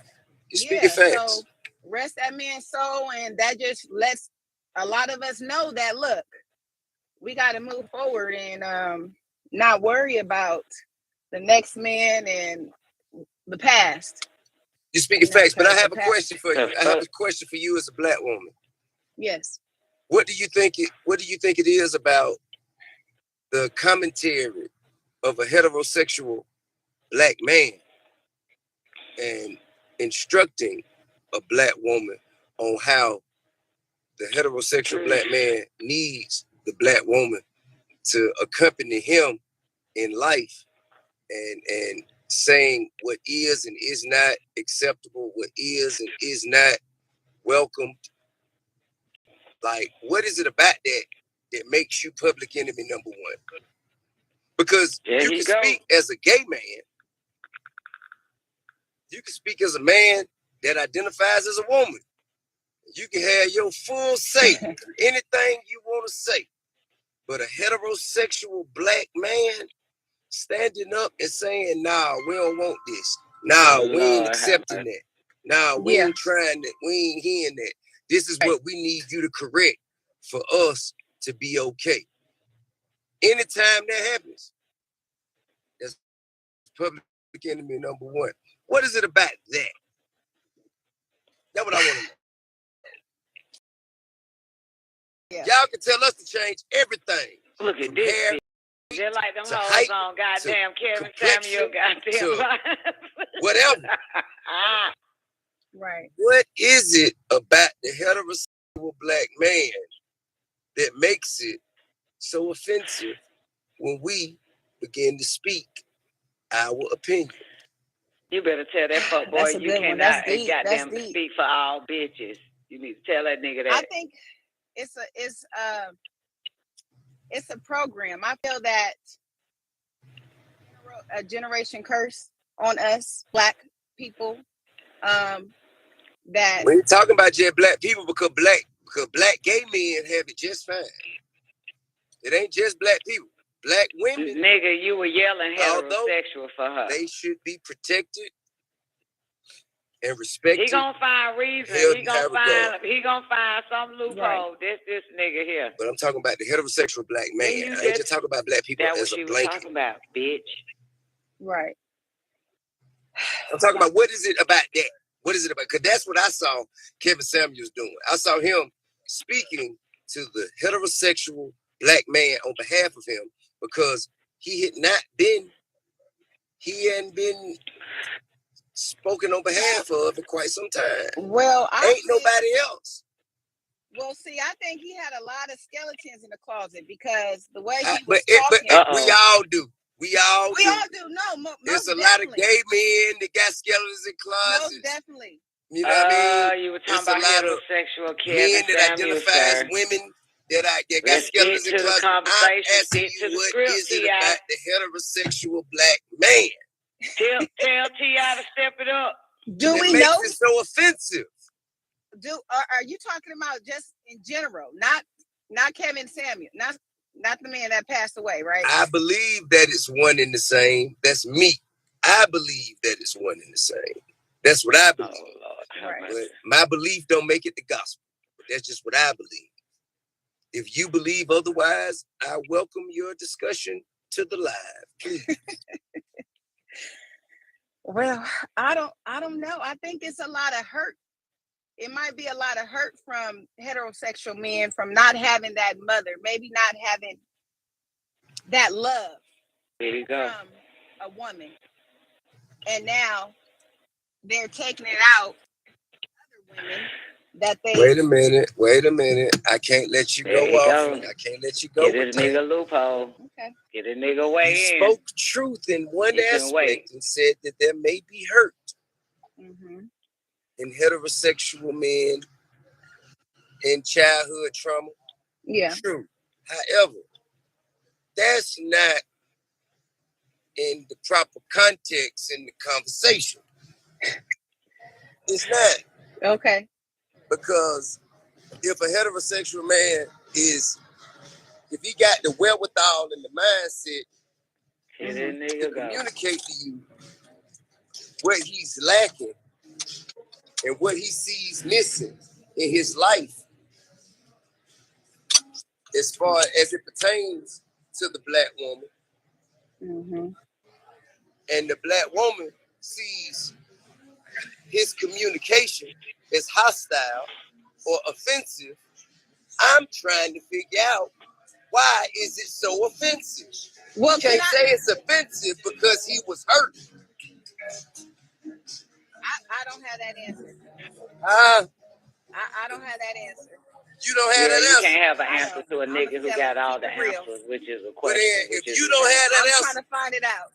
[SPEAKER 12] You speaking facts.
[SPEAKER 13] So rest that man's soul, and that just lets a lot of us know that, look, we got to move forward and not worry about the next man and the past.
[SPEAKER 12] You speaking facts, but I have a question for you. I have a question for you as a black woman.
[SPEAKER 13] Yes.
[SPEAKER 12] What do you think it is about the commentary of a heterosexual black man and instructing a black woman on how the heterosexual black man needs the black woman to accompany him in life and saying what is and is not acceptable, what is and is not welcomed? Like, what is it about that makes you public enemy number one? Because you can speak as a gay man. You can speak as a man that identifies as a woman. You can have your full say, anything you want to say. But a heterosexual black man standing up and saying, nah, we don't want this. Nah, we ain't accepting that. Nah, we ain't trying that. We ain't hearing that. This is what we need you to correct for us to be okay. Anytime that happens, that's public enemy number one. What is it about that? That's what I want to know. Y'all can tell us to change everything.
[SPEAKER 3] Look at this.
[SPEAKER 12] Hair,
[SPEAKER 3] they're like them
[SPEAKER 12] to
[SPEAKER 3] hoes
[SPEAKER 12] height,
[SPEAKER 3] on goddamn Kevin
[SPEAKER 12] complexion,
[SPEAKER 3] Samuel goddamn live.
[SPEAKER 12] whatever.
[SPEAKER 13] Right.
[SPEAKER 12] What is it about the heterosexual black man that makes it so offensive when we begin to speak our opinion?
[SPEAKER 3] You better tell that fuck boy you cannot goddamn
[SPEAKER 13] deep.
[SPEAKER 3] speak for all bitches. You need to tell that nigga that.
[SPEAKER 13] I think it's a program. I feel that a generation curse on us black people. That
[SPEAKER 12] we ain't talking about just black people because black gay men have it just fine. It ain't just black people. Black women,
[SPEAKER 3] nigga, you were yelling heterosexual for her.
[SPEAKER 12] They should be protected. and respected.
[SPEAKER 3] He gonna find reason.
[SPEAKER 12] held
[SPEAKER 3] He
[SPEAKER 12] in
[SPEAKER 3] gonna
[SPEAKER 12] high regard.
[SPEAKER 3] find some loophole. This nigga here.
[SPEAKER 12] But I'm talking about the heterosexual black man. I ain't just talking about black people
[SPEAKER 3] That
[SPEAKER 12] as
[SPEAKER 3] what
[SPEAKER 12] a
[SPEAKER 3] she was
[SPEAKER 12] blanket.
[SPEAKER 3] talking about, bitch.
[SPEAKER 13] Right.
[SPEAKER 12] I'm talking about what is it about that? What is it about? Because that's what I saw Kevin Samuels doing. I saw him speaking to the heterosexual black man on behalf of him because he hadn't been spoken on behalf of in quite some time.
[SPEAKER 13] Well,
[SPEAKER 12] ain't nobody else.
[SPEAKER 13] Well, see, I think he had a lot of skeletons in the closet because the way he was
[SPEAKER 12] But
[SPEAKER 13] talking.
[SPEAKER 12] we all do. We all do.
[SPEAKER 13] No,
[SPEAKER 12] there's a lot of gay men that got skeletons in closets.
[SPEAKER 13] Most definitely.
[SPEAKER 12] You know what I mean?
[SPEAKER 3] You were talking
[SPEAKER 12] There's
[SPEAKER 3] about
[SPEAKER 12] a lot
[SPEAKER 3] heterosexual
[SPEAKER 12] of men that identify as women that got skeletons in closets. I'm asking you, what is it about the heterosexual black man?
[SPEAKER 3] Tell T.I. to step it up.
[SPEAKER 13] Do we
[SPEAKER 12] makes
[SPEAKER 13] know?
[SPEAKER 12] It so offensive.
[SPEAKER 13] Are you talking about just in general, not Kevin Samuel, not the man that passed away, right?
[SPEAKER 12] I believe that it's one and the same. That's me. I believe that it's one and the same. That's what I believe.
[SPEAKER 3] Oh, Lord.
[SPEAKER 13] Right.
[SPEAKER 12] But my belief don't make it the gospel. But that's just what I believe. If you believe otherwise, I welcome your discussion to the live, please.
[SPEAKER 13] Well, I don't know. I think it's a lot of hurt. It might be a lot of hurt from heterosexual men from not having that mother, maybe not having that love from a woman. And now they're taking it out other women that they
[SPEAKER 12] Wait a minute. I can't let you go off. I can't let you go.
[SPEAKER 3] Get this nigga loophole.
[SPEAKER 13] Okay.
[SPEAKER 3] Get this nigga way in.
[SPEAKER 12] He spoke truth in one aspect and said that there may be hurt in heterosexual men in childhood trauma.
[SPEAKER 13] Yeah.
[SPEAKER 12] True. However, that's not in the proper context in the conversation. It's not.
[SPEAKER 13] Okay.
[SPEAKER 12] Because if a heterosexual man if he got the wherewithal and the mindset to communicate to you what he's lacking and what he sees missing in his life as far as it pertains to the black woman, and the black woman sees his communication as hostile or offensive, I'm trying to figure out why is it so offensive? Well, you can't say it's offensive because he was hurt.
[SPEAKER 13] I don't have that answer. I don't have that answer.
[SPEAKER 12] You don't have that
[SPEAKER 3] you
[SPEAKER 12] answer.
[SPEAKER 3] You can't have an answer to a nigga who got all the answers, which is a question.
[SPEAKER 12] But then, if you don't have that answer,
[SPEAKER 13] I'm trying to find it out.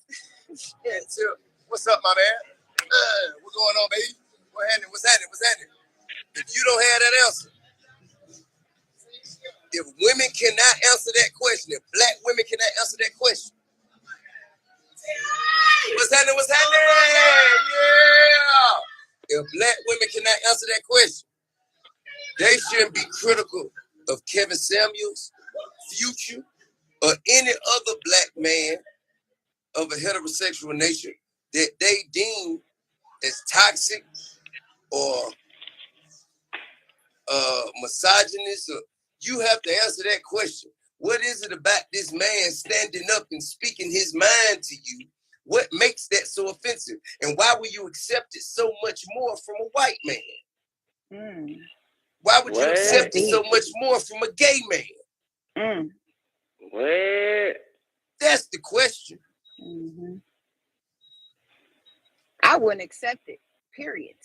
[SPEAKER 12] What's up, my man? What's going on, baby? What's happening? If you don't have that answer, if women cannot answer that question, if black women cannot answer that question, what's happening? Yeah. If black women cannot answer that question, they shouldn't be critical of Kevin Samuels, Future, or any other black man of a heterosexual nature that they deem as toxic or misogynist. You have to answer that question. What is it about this man standing up and speaking his mind to you? What makes that so offensive? And why will you accept it so much more from a white man? Why would you accept it so much more from a gay man? That's the question.
[SPEAKER 13] I wouldn't accept it, period.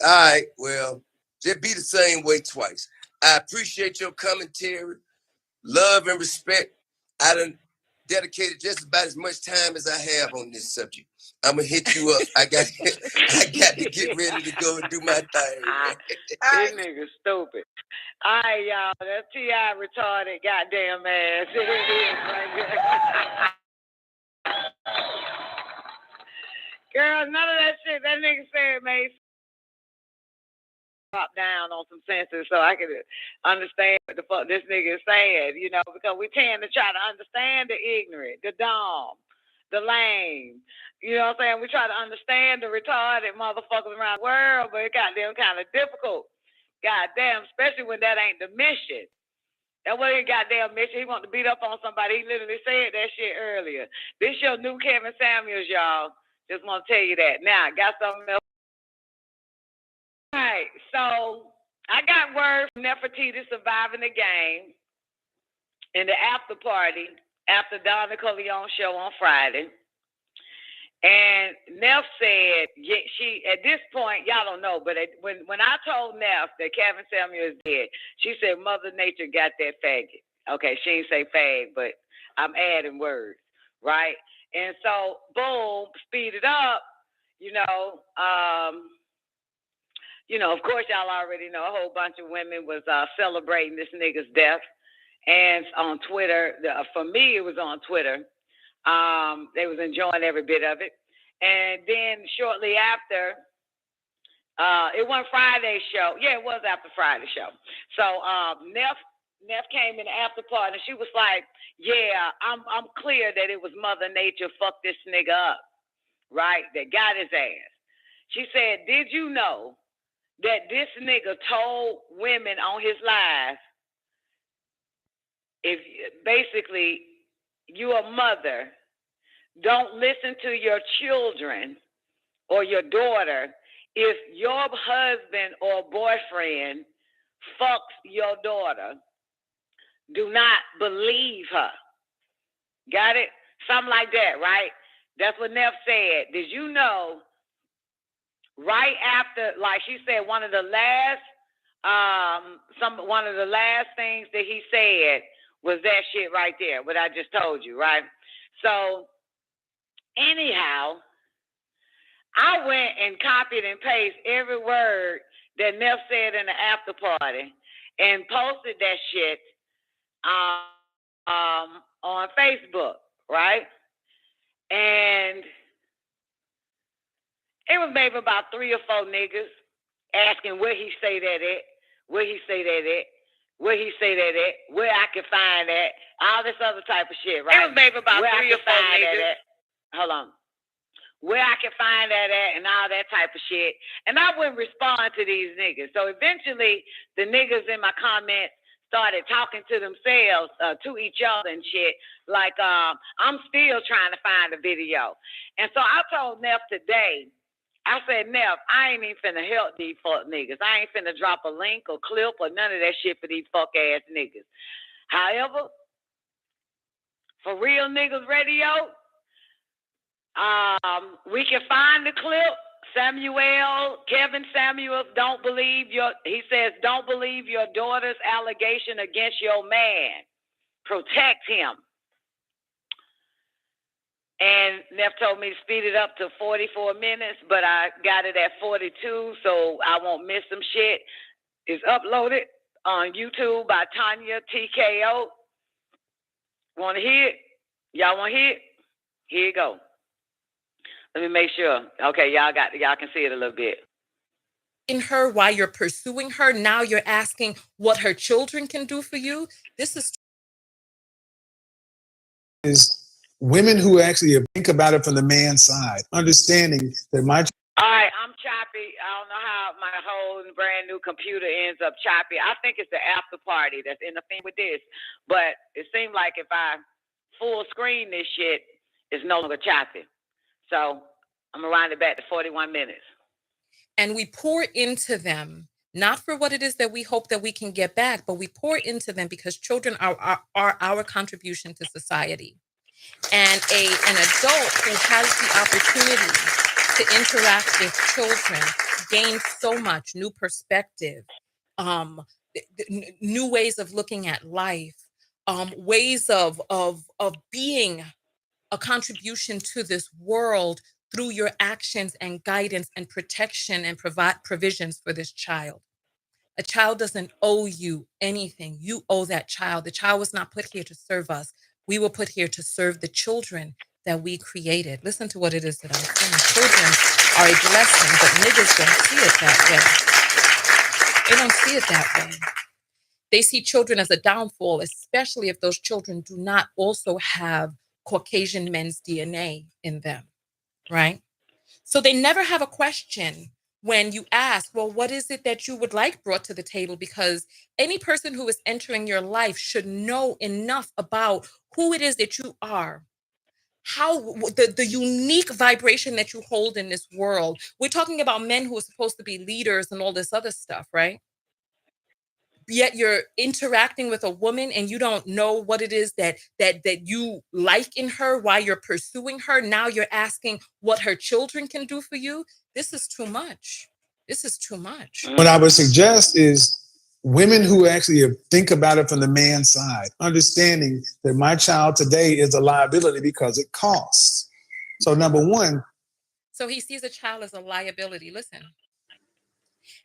[SPEAKER 12] All right, well, just be the same way twice. I appreciate your commentary, love and respect. I done dedicated just about as much time as I have on this subject. I'm gonna hit you up. I got to get ready to go and do my thing.
[SPEAKER 3] This nigga stupid. All right, y'all. That's T.I. retarded goddamn ass. It is right there. Girl, none of that shit that nigga said made drop down on some senses so I could understand what the fuck this nigga is saying, because we tend to try to understand the ignorant, the dumb.
[SPEAKER 11] the lame. You know what I'm saying? We try to understand the retarded motherfuckers around the world, but it goddamn kind of difficult. Goddamn, especially when that ain't the mission. That wasn't his goddamn mission. He wanted to beat up on somebody. He literally said that shit earlier. This your new Kevin Samuels, y'all. Just want to tell you that. Now, I got something else. All right, so I got word from Nefertiti surviving the game in the after party after Don Nicoleone show on Friday. And Neff said, she at this point, y'all don't know, but when I told Neff that Kevin Samuel is dead, she said Mother Nature got that faggot. Okay, she didn't say fag, but I'm adding words, right? And so, boom, speed it up, of course, y'all already know a whole bunch of women was celebrating this nigga's death. And on Twitter, for me, it was on Twitter. They was enjoying every bit of it. And then shortly after, it wasn't Friday's show. Yeah, it was after Friday's show. So Neff came in the after party and she was like, yeah, I'm clear that it was Mother Nature fucked this nigga up, right? That got his ass. She said, did you know that this nigga told women on his live, if basically you a mother, don't listen to your children or your daughter if your husband or boyfriend fucks your daughter. Do not believe her. Got it? Something like that, right? That's what Neff said. Did you know right after, like she said, one of the last things that he said was that shit right there, what I just told you, right? So anyhow, I went and copied and pasted every word that Neff said in the after party and posted that shit on Facebook, right? And it was maybe about 3 or 4 niggas asking where he say that at, where he say that at, where he say that at, where I can find that, all this other type of shit, right? It was maybe about where 3 or 4 niggas. Hold on. Where I can find that at and all that type of shit. And I wouldn't respond to these niggas. So eventually the niggas in my comments started talking to themselves, to each other and shit. Like, I'm still trying to find a video. And so I told Neff today, I said, Neff, I ain't even finna help these fuck niggas. I ain't finna drop a link or clip or none of that shit for these fuck ass niggas. However, for Real Niggas Radio, we can find the clip. Kevin Samuels, he says, don't believe your daughter's allegation against your man. Protect him. And Neff told me to speed it up to 44 minutes, but I got it at 42, so I won't miss some shit. It's uploaded on YouTube by Tanya TKO. Want to hear it? Y'all want to hear it? Here you go. Let me make sure. Okay, y'all can see it a little bit.
[SPEAKER 14] In her while you're pursuing her, now you're asking what her children can do for you. This
[SPEAKER 15] is women who actually think about it from the man's side, understanding that my.
[SPEAKER 11] All right, I'm choppy. I don't know how my whole brand new computer ends up choppy. I think it's the after party that's in the thing with this, but it seemed like if I full screen this shit, it's no longer choppy. So I'm gonna round it back to 41 minutes.
[SPEAKER 14] And we pour into them, not for what it is that we hope that we can get back, but we pour into them because children are our contribution to society. And an adult who has the opportunity to interact with children gains so much new perspective, new ways of looking at life, ways of being a contribution to this world through your actions and guidance and protection and provide provisions for this child. A child doesn't owe you anything. You owe that child. The child was not put here to serve us. We were put here to serve the children that we created. Listen to what it is that I'm saying. Children are a blessing, but niggas don't see it that way. They don't see it that way. They see children as a downfall, especially if those children do not also have Caucasian men's DNA in them, right? So they never have a question when you ask, well, what is it that you would like brought to the table? Because any person who is entering your life should know enough about who it is that you are, how the unique vibration that you hold in this world. We're talking about men who are supposed to be leaders and all this other stuff, right? Yet you're interacting with a woman and you don't know what it is that you like in her while you're pursuing her. Now you're asking what her children can do for you. This is too much. This is too much.
[SPEAKER 15] What I would suggest is women who actually think about it from the man's side, understanding that my child today is a liability because it costs. So number one.
[SPEAKER 14] So he sees a child as a liability. Listen.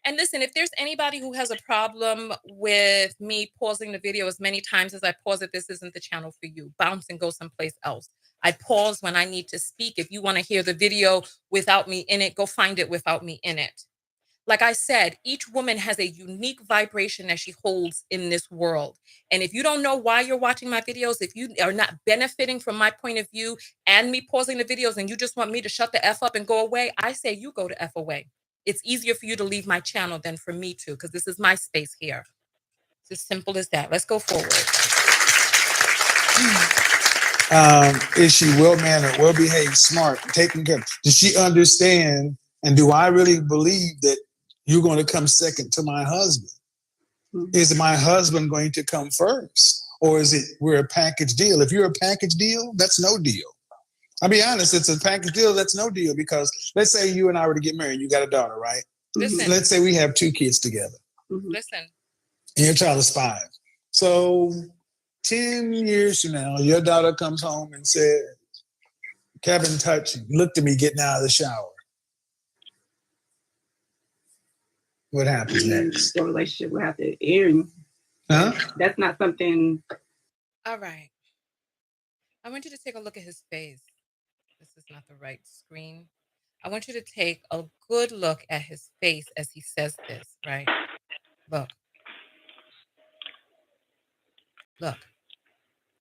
[SPEAKER 14] And listen, if there's anybody who has a problem with me pausing the video as many times as I pause it, this isn't the channel for you. Bounce and go someplace else. I pause when I need to speak. If you want to hear the video without me in it, go find it without me in it. Like I said, each woman has a unique vibration that she holds in this world. And if you don't know why you're watching my videos, if you are not benefiting from my point of view and me pausing the videos and you just want me to shut the F up and go away, I say you go to F away. It's easier for you to leave my channel than for me to, because this is my space here. It's as simple as that. Let's go forward.
[SPEAKER 15] Is she well-mannered, well-behaved, smart, taken care of? Does she understand? And do I really believe that you're going to come second to my husband? Is my husband going to come first? Or is it we're a package deal? If you're a package deal, that's no deal. I'll be honest, it's a package deal, that's no deal, because let's say you and I were to get married, you got a daughter, right?
[SPEAKER 14] Listen.
[SPEAKER 15] Let's say we have 2 kids together.
[SPEAKER 14] Listen.
[SPEAKER 15] And your child is 5. So 10 years from now, your daughter comes home and said, Kevin touched me, looked at me getting out of the shower. What happens next?
[SPEAKER 16] The relationship will have to end.
[SPEAKER 15] Huh?
[SPEAKER 16] That's not something.
[SPEAKER 14] All right. I want you to take a look at his face. This is not the right screen. I want you to take a good look at his face as he says this, right? Look. Look.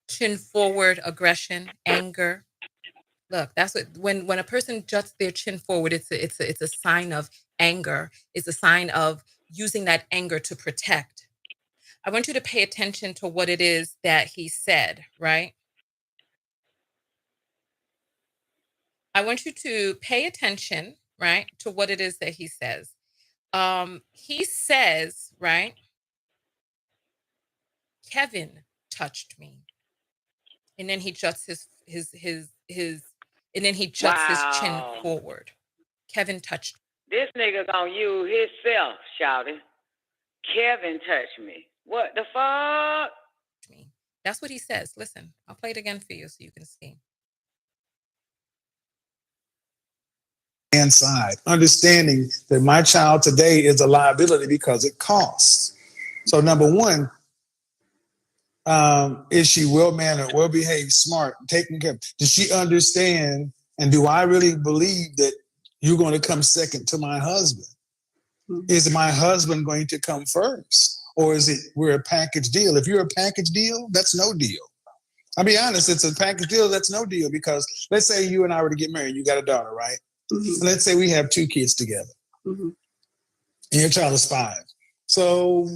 [SPEAKER 14] Chin forward, aggression, anger. Look, that's what when a person juts their chin forward, it's a sign of anger. It's a sign of using that anger to protect. I want you to pay attention to what it is that he said, right? I want you to pay attention, right, to what it is that he says. He says, right, Kevin touched me. And then he juts his and then he juts his chin forward. Kevin touched me.
[SPEAKER 11] This nigga gonna use himself, shouting. Kevin touched me. What the fuck?
[SPEAKER 14] That's what he says. Listen, I'll play it again for you so you can see.
[SPEAKER 15] Inside, understanding that my child today is a liability because it costs. So number one, is she well-mannered, well-behaved, smart, taken care of? Does she understand? And do I really believe that you're going to come second to my husband? Is my husband going to come first? Or is it we're a package deal? If you're a package deal, that's no deal. I'll be honest, it's a package deal, that's no deal, because let's say you and I were to get married, you got a daughter, right? Let's say we have 2 kids together. And your child is 5. So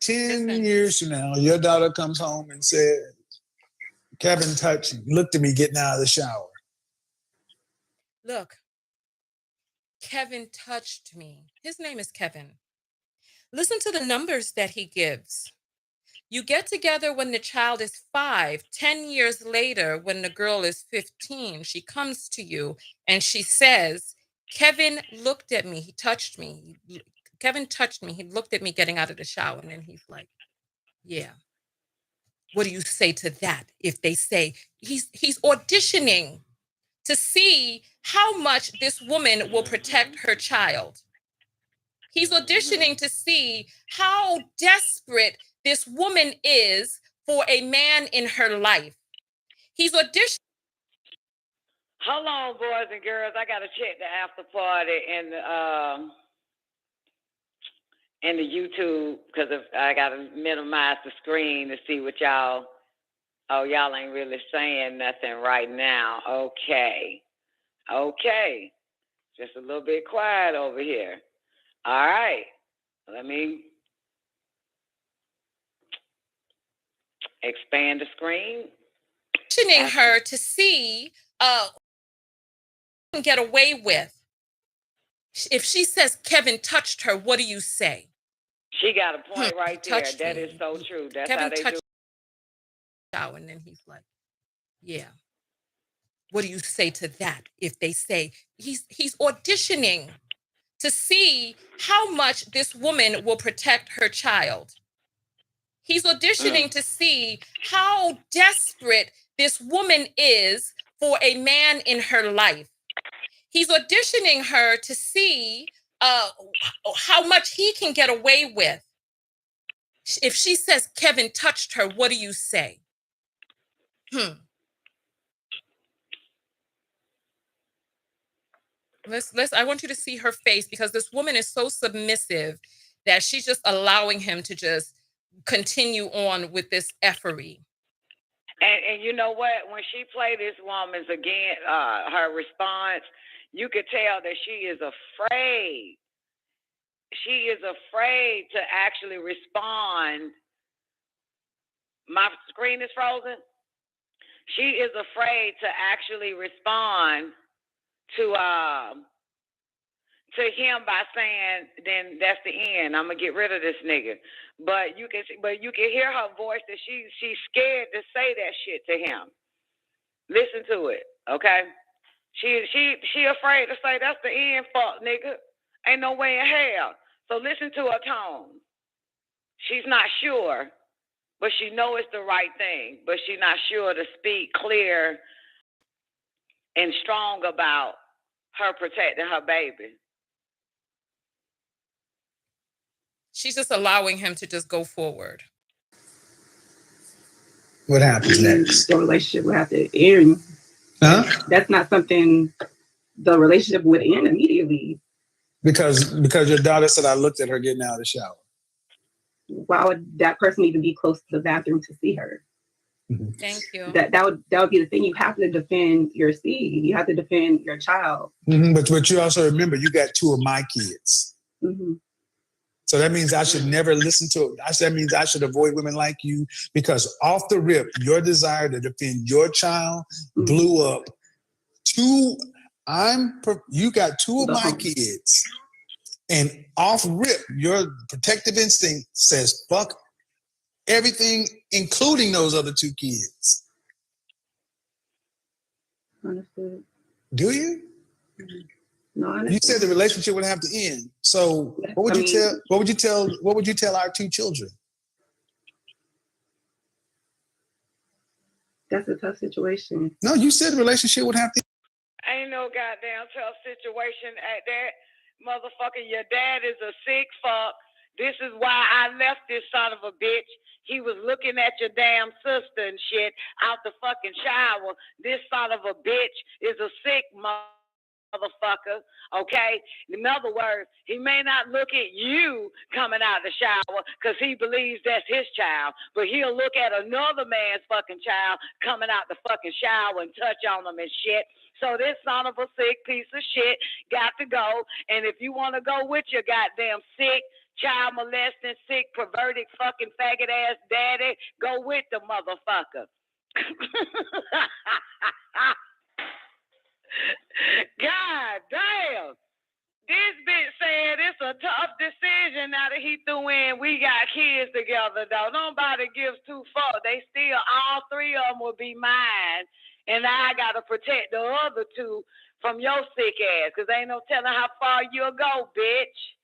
[SPEAKER 15] 10 years from now, your daughter comes home and said, Kevin touched me, looked at me getting out of the shower.
[SPEAKER 14] Look, Kevin touched me. His name is Kevin. Listen to the numbers that he gives. You get together when the child is 5. 10 years later, when the girl is 15, she comes to you and she says, Kevin looked at me. He touched me. Kevin touched me. He looked at me getting out of the shower. And then he's like, yeah. What do you say to that? If they say he's auditioning to see how much this woman will protect her child. He's auditioning to see how desperate this woman is for a man in her life. He's auditioning.
[SPEAKER 11] Hold on, boys and girls. I gotta check the after party and the YouTube, because I gotta minimize the screen to see what y'all Oh, y'all ain't really saying nothing right now. Okay. Okay. Just a little bit quiet over here. All right. Let me expand the screen.
[SPEAKER 14] Questioning her to see can get away with. If she says Kevin touched her, what do you say?
[SPEAKER 11] She got a point right there.
[SPEAKER 14] Touched
[SPEAKER 11] That
[SPEAKER 14] me.
[SPEAKER 11] is so true. That's
[SPEAKER 14] Kevin
[SPEAKER 11] how they
[SPEAKER 14] touched
[SPEAKER 11] do.
[SPEAKER 14] and then he's like, yeah. What do you say to that? If they say he's auditioning to see how much this woman will protect her child. He's auditioning to see how desperate this woman is for a man in her life. He's auditioning her to see how much he can get away with. If she says Kevin touched her, what do you say? I want you to see her face, because this woman is so submissive that she's just allowing him to just continue on with this effery.
[SPEAKER 11] And you know what? When she played this woman's again, her response, you could tell that she is afraid. She is afraid to actually respond. My screen is frozen. She is afraid to actually respond to him by saying, "Then that's the end. I'm gonna get rid of this nigga." But you can hear her voice that she's scared to say that shit to him. Listen to it, okay? She afraid to say that's the end, fuck nigga. Ain't no way in hell. So listen to her tone. She's not sure, but she know it's the right thing. But she's not sure to speak clear and strong about her protecting her baby.
[SPEAKER 14] She's just allowing him to just go forward.
[SPEAKER 15] What happens next?
[SPEAKER 16] The relationship will have to end.
[SPEAKER 15] Huh?
[SPEAKER 16] That's not something the relationship would end immediately.
[SPEAKER 15] Because your daughter said I looked at her getting out of the shower.
[SPEAKER 16] Why would that person need to be close to the bathroom to see her?
[SPEAKER 14] Thank you.
[SPEAKER 16] That would be the thing. You have to defend your seed. You have to defend your child.
[SPEAKER 15] But you also remember you got two of my kids. So that means I should never listen to it. That means I should avoid women like you, because off the rip, your desire to defend your child blew up. You got two of my kids, and off rip, your protective instinct says fuck everything, including those other two kids.
[SPEAKER 16] Understood.
[SPEAKER 15] Do you?
[SPEAKER 16] No, I
[SPEAKER 15] You said the relationship would have to end. So what would you tell our two children?
[SPEAKER 16] That's a tough situation.
[SPEAKER 15] No, you said the relationship would have to.
[SPEAKER 11] Ain't no goddamn tough situation at that. Motherfucker, your dad is a sick fuck. This is why I left this son of a bitch. He was looking at your damn sister and shit out the fucking shower. This son of a bitch is a sick motherfucker, okay? In other words, he may not look at you coming out of the shower because he believes that's his child, but he'll look at another man's fucking child coming out the fucking shower and touch on them and shit. So this son of a sick piece of shit got to go. And if you want to go with your goddamn sick, child molesting, sick, perverted, fucking faggot ass daddy, go with the motherfucker. God damn. This bitch said it's a tough decision now that he threw in we got kids together, though. Nobody gives two fucks. They still, all three of them will be mine. And I got to protect the other two from your sick ass, because ain't no telling how far you'll go, bitch.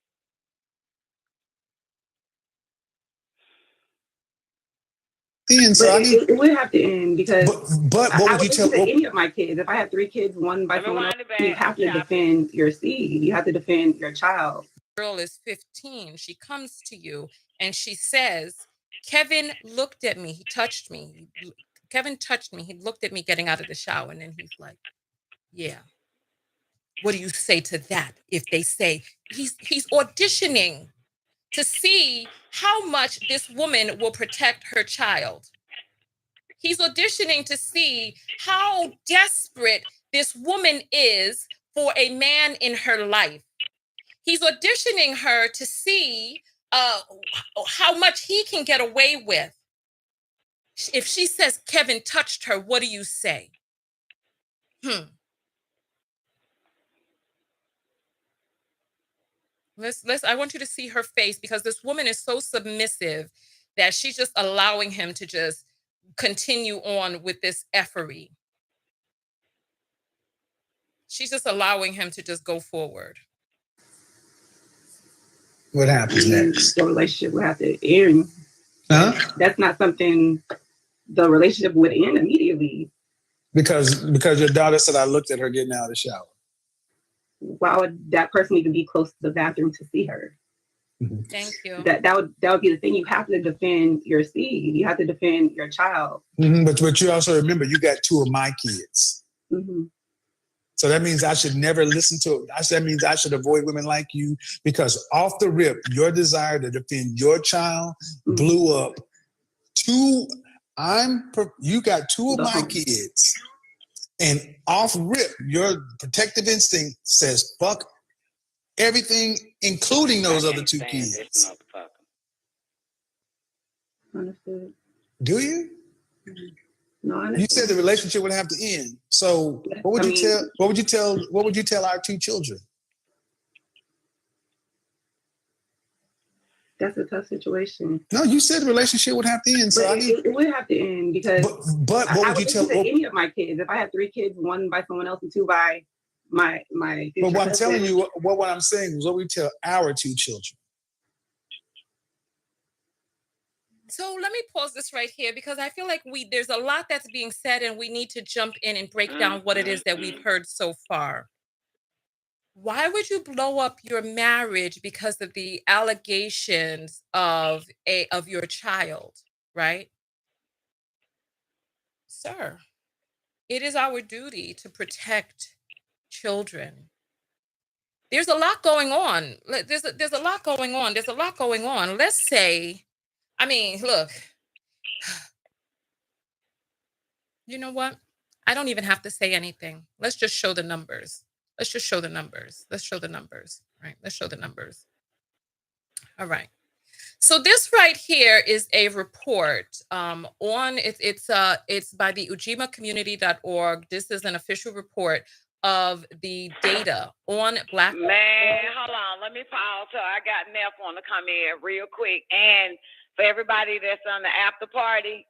[SPEAKER 16] It would have to end, because
[SPEAKER 15] but what would you tell
[SPEAKER 16] any of my kids? If I have three kids, one by someone else, you have to defend your seed. You have to defend your child.
[SPEAKER 14] Girl is 15. She comes to you and she says, Kevin looked at me. He touched me. Kevin touched me. He looked at me getting out of the shower. And then he's like, yeah. What do you say to that? If they say he's auditioning to see how much this woman will protect her child. He's auditioning to see how desperate this woman is for a man in her life. He's auditioning her to see how much he can get away with. If she says Kevin touched her, what do you say? I want you to see her face, because this woman is so submissive that she's just allowing him to just continue on with this effery. She's just allowing him to just go forward.
[SPEAKER 15] What happens next?
[SPEAKER 16] The relationship would have to end.
[SPEAKER 15] Huh?
[SPEAKER 16] That's not something the relationship would end immediately.
[SPEAKER 15] Because your daughter said I looked at her getting out of the shower.
[SPEAKER 16] Why would that person even be close to the bathroom to see her?
[SPEAKER 14] Thank you.
[SPEAKER 16] That would be the thing. You have to defend your seed. You have to defend your child.
[SPEAKER 15] But you also remember you got 2 of my kids. So that means I should never listen to it. That means I should avoid women like you, because off the rip, your desire to defend your child blew up. You got 2 of my kids, and off rip, your protective instinct says, fuck everything, including those other 2 kids.
[SPEAKER 16] Understood.
[SPEAKER 15] Do you?
[SPEAKER 16] No,
[SPEAKER 15] you said the relationship would have to end. So what would you tell our 2 children?
[SPEAKER 16] That's a tough situation.
[SPEAKER 15] No, you said the relationship would have to end. So
[SPEAKER 16] it would have to end, because
[SPEAKER 15] but what would you tell
[SPEAKER 16] any of my kids? If I have 3 kids, 1 by someone else and 2 by my
[SPEAKER 15] But what I'm telling you, what I'm saying is what we tell our 2 children.
[SPEAKER 14] So let me pause this right here, because I feel like there's a lot that's being said, and we need to jump in and break down what it is that we've heard so far. Why would you blow up your marriage because of the allegations of your child, right? Sir, it is our duty to protect children. There's a lot going on. There's a lot going on. There's a lot going on. Let's say, I mean, look, you know what? I don't even have to say anything. Let's just show the numbers. Let's just show the numbers. Let's show the numbers, right? Let's show the numbers. All right. So this right here is a report it's by the ujimacommunity.org. This is an official report of the data on Black.
[SPEAKER 11] Man, hold on. Let me pause. So I got Neff want to come in real quick. And for everybody that's on the after party,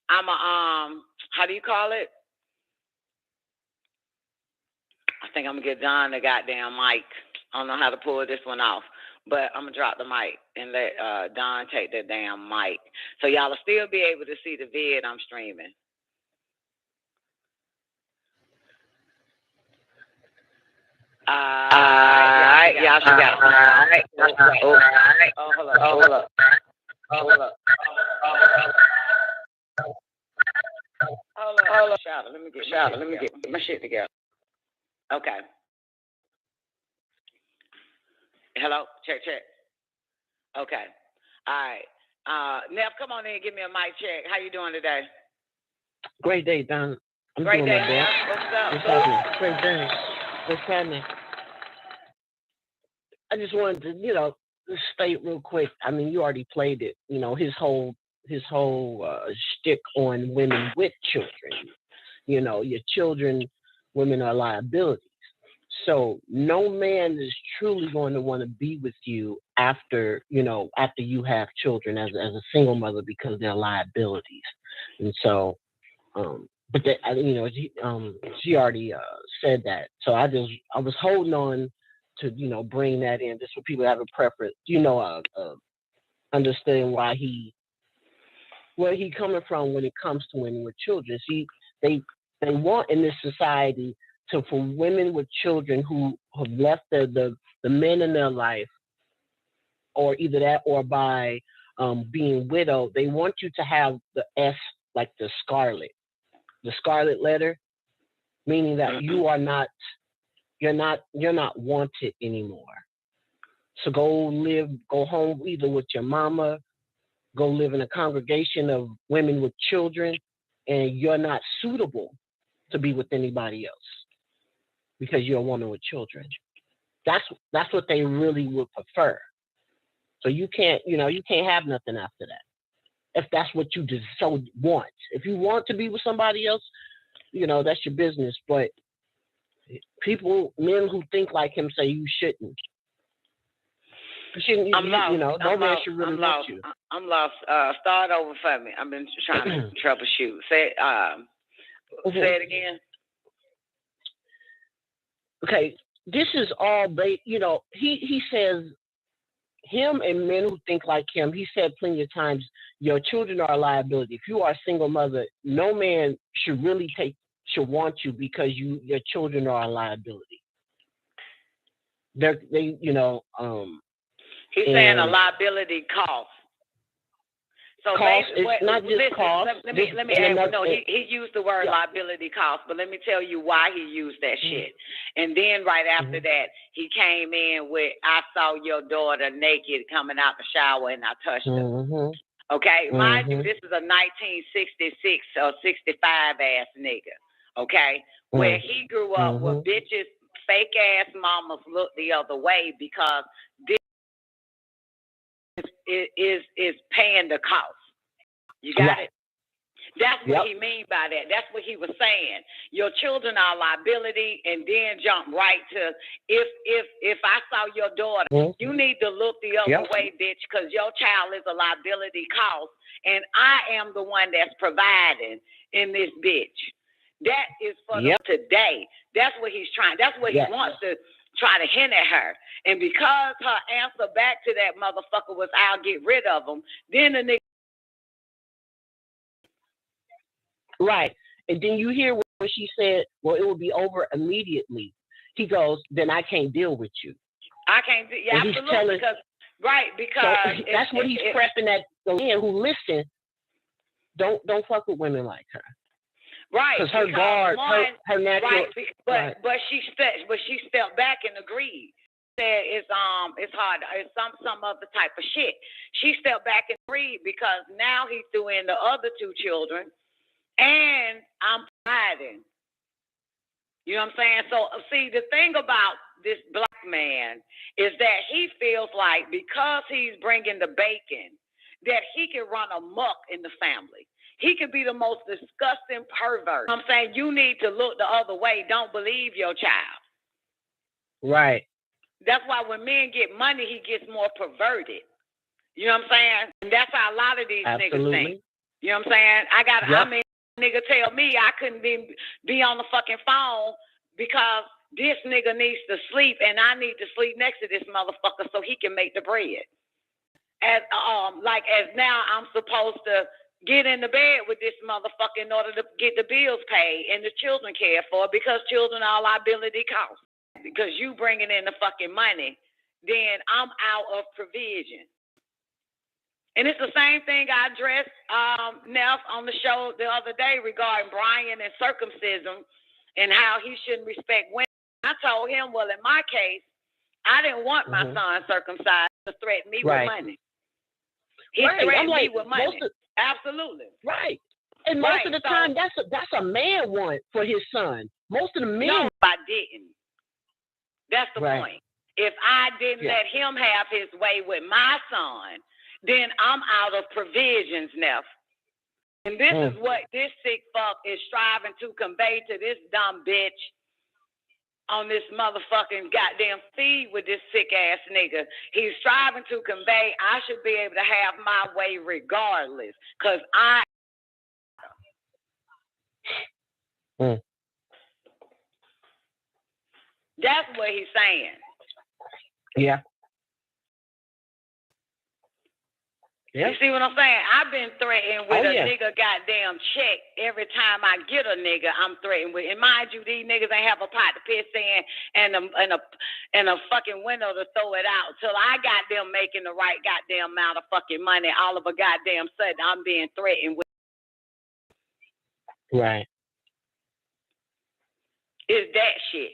[SPEAKER 11] I'm how do you call it? I think I'm gonna get Don the goddamn mic. I don't know how to pull this one off, but I'm gonna drop the mic and let Don take the damn mic, so y'all will still be able to see the vid I'm streaming. All right, y'all should got. All right. Oh, hold up. Let me get my shit together. Okay. Hello? Check. Okay. All right. Neff, come on in and give me a mic check. How you doing today?
[SPEAKER 17] Great day, Don.
[SPEAKER 11] Great day, Neff. What's up?
[SPEAKER 17] What's happening? Great day. What's happening? I just wanted to, state real quick. I mean, you already played it. His whole shtick on women with children. Your children, women are liabilities. So no man is truly going to want to be with you after you have children as a single mother, because they're liabilities. And so, but she already said that. So I was holding on to bring that in just so people have a preference, understanding where he coming from when it comes to women with children. See, they want in this society for women with children who have left the men in their life, or either that or by being widowed, they want you to have the S, like the scarlet letter, meaning that you're not wanted anymore. So go home either with your mama, go live in a congregation of women with children, and you're not suitable to be with anybody else because you're a woman with children. That's what they really would prefer. So you can't have nothing after that. If that's what you just so want. If you want to be with somebody else, that's your business. But men who think like him say you shouldn't.
[SPEAKER 11] I'm lost.
[SPEAKER 17] No man should really want you.
[SPEAKER 11] I'm lost. Start over for me. I've been trying to troubleshoot. Say it again.
[SPEAKER 17] Okay, this is all he says, him and men who think like him, he said plenty of times, your children are a liability. If you are a single mother, no man should want you because your children are a liability.
[SPEAKER 11] He's saying a liability cost. So
[SPEAKER 17] cost, it's not just
[SPEAKER 11] listen,
[SPEAKER 17] cost.
[SPEAKER 11] Let me add. No, he used the word liability cost, but let me tell you why he used that shit. And then right after that, he came in with, "I saw your daughter naked coming out the shower and I touched her." Okay, mind you, this is a 1966 or 65 ass nigga. Okay, where he grew up with bitches, fake ass mamas look the other way because this is paying the cost. You got it? That's what he mean by that. That's what he was saying. Your children are a liability, and then jump right to if I saw your daughter, you need to look the other way, bitch, because your child is a liability cost, and I am the one that's providing in this bitch. That is for today. That's what he's trying. That's what he wants to try to hint at her. And because her answer back to that motherfucker was, "I'll get rid of him," then the nigga.
[SPEAKER 17] Right. And then you hear what she said, well, it will be over immediately. He goes, then I can't deal with you.
[SPEAKER 11] I can't do absolutely because
[SPEAKER 17] so that's what he's prepping at the men who listen. Don't fuck with women like her.
[SPEAKER 11] Right.
[SPEAKER 17] Because her guard, her natural.
[SPEAKER 11] Right. But she stepped back and agreed. Said it's hard. It's some other type of shit. She stepped back and agreed because now he threw in the other two children. And I'm providing. You know what I'm saying? So, see, the thing about this black man is that he feels like because he's bringing the bacon, that he can run amok in the family. He could be the most disgusting pervert. You know what I'm saying? You need to look the other way. Don't believe your child.
[SPEAKER 17] Right.
[SPEAKER 11] That's why when men get money, he gets more perverted. You know what I'm saying? And that's how a lot of these niggas think. You know what I'm saying? I mean, nigga tell me I couldn't be on the fucking phone because this nigga needs to sleep and I need to sleep next to this motherfucker so he can make the bread. As now I'm supposed to get in the bed with this motherfucker in order to get the bills paid and the children cared for because children are liability costs. Because you bringing in the fucking money, then I'm out of provision. And it's the same thing I addressed Neff on the show the other day regarding Brian and circumcision and how he shouldn't respect women. I told him, well, in my case, I didn't want my son circumcised to threaten me with money. He threatened me with money. Absolutely.
[SPEAKER 17] Right. And most of the time, that's a man want for his son. Most of the men.
[SPEAKER 11] No, I didn't. That's the point. If I didn't let him have his way with my son, then I'm out of provisions, Neff. And this is what this sick fuck is striving to convey to this dumb bitch on this motherfucking goddamn feed with this sick ass nigga. He's striving to convey I should be able to have my way regardless, because I. That's what he's saying.
[SPEAKER 17] Yeah.
[SPEAKER 11] You see what I'm saying? I've been threatened with a nigga goddamn check every time I get a nigga. I'm threatened with, and mind you, these niggas ain't have a pot to piss in and a fucking window to throw it out. Till I got them making the right goddamn amount of fucking money. All of a goddamn sudden, I'm being threatened with.
[SPEAKER 17] Right.
[SPEAKER 11] It's that shit.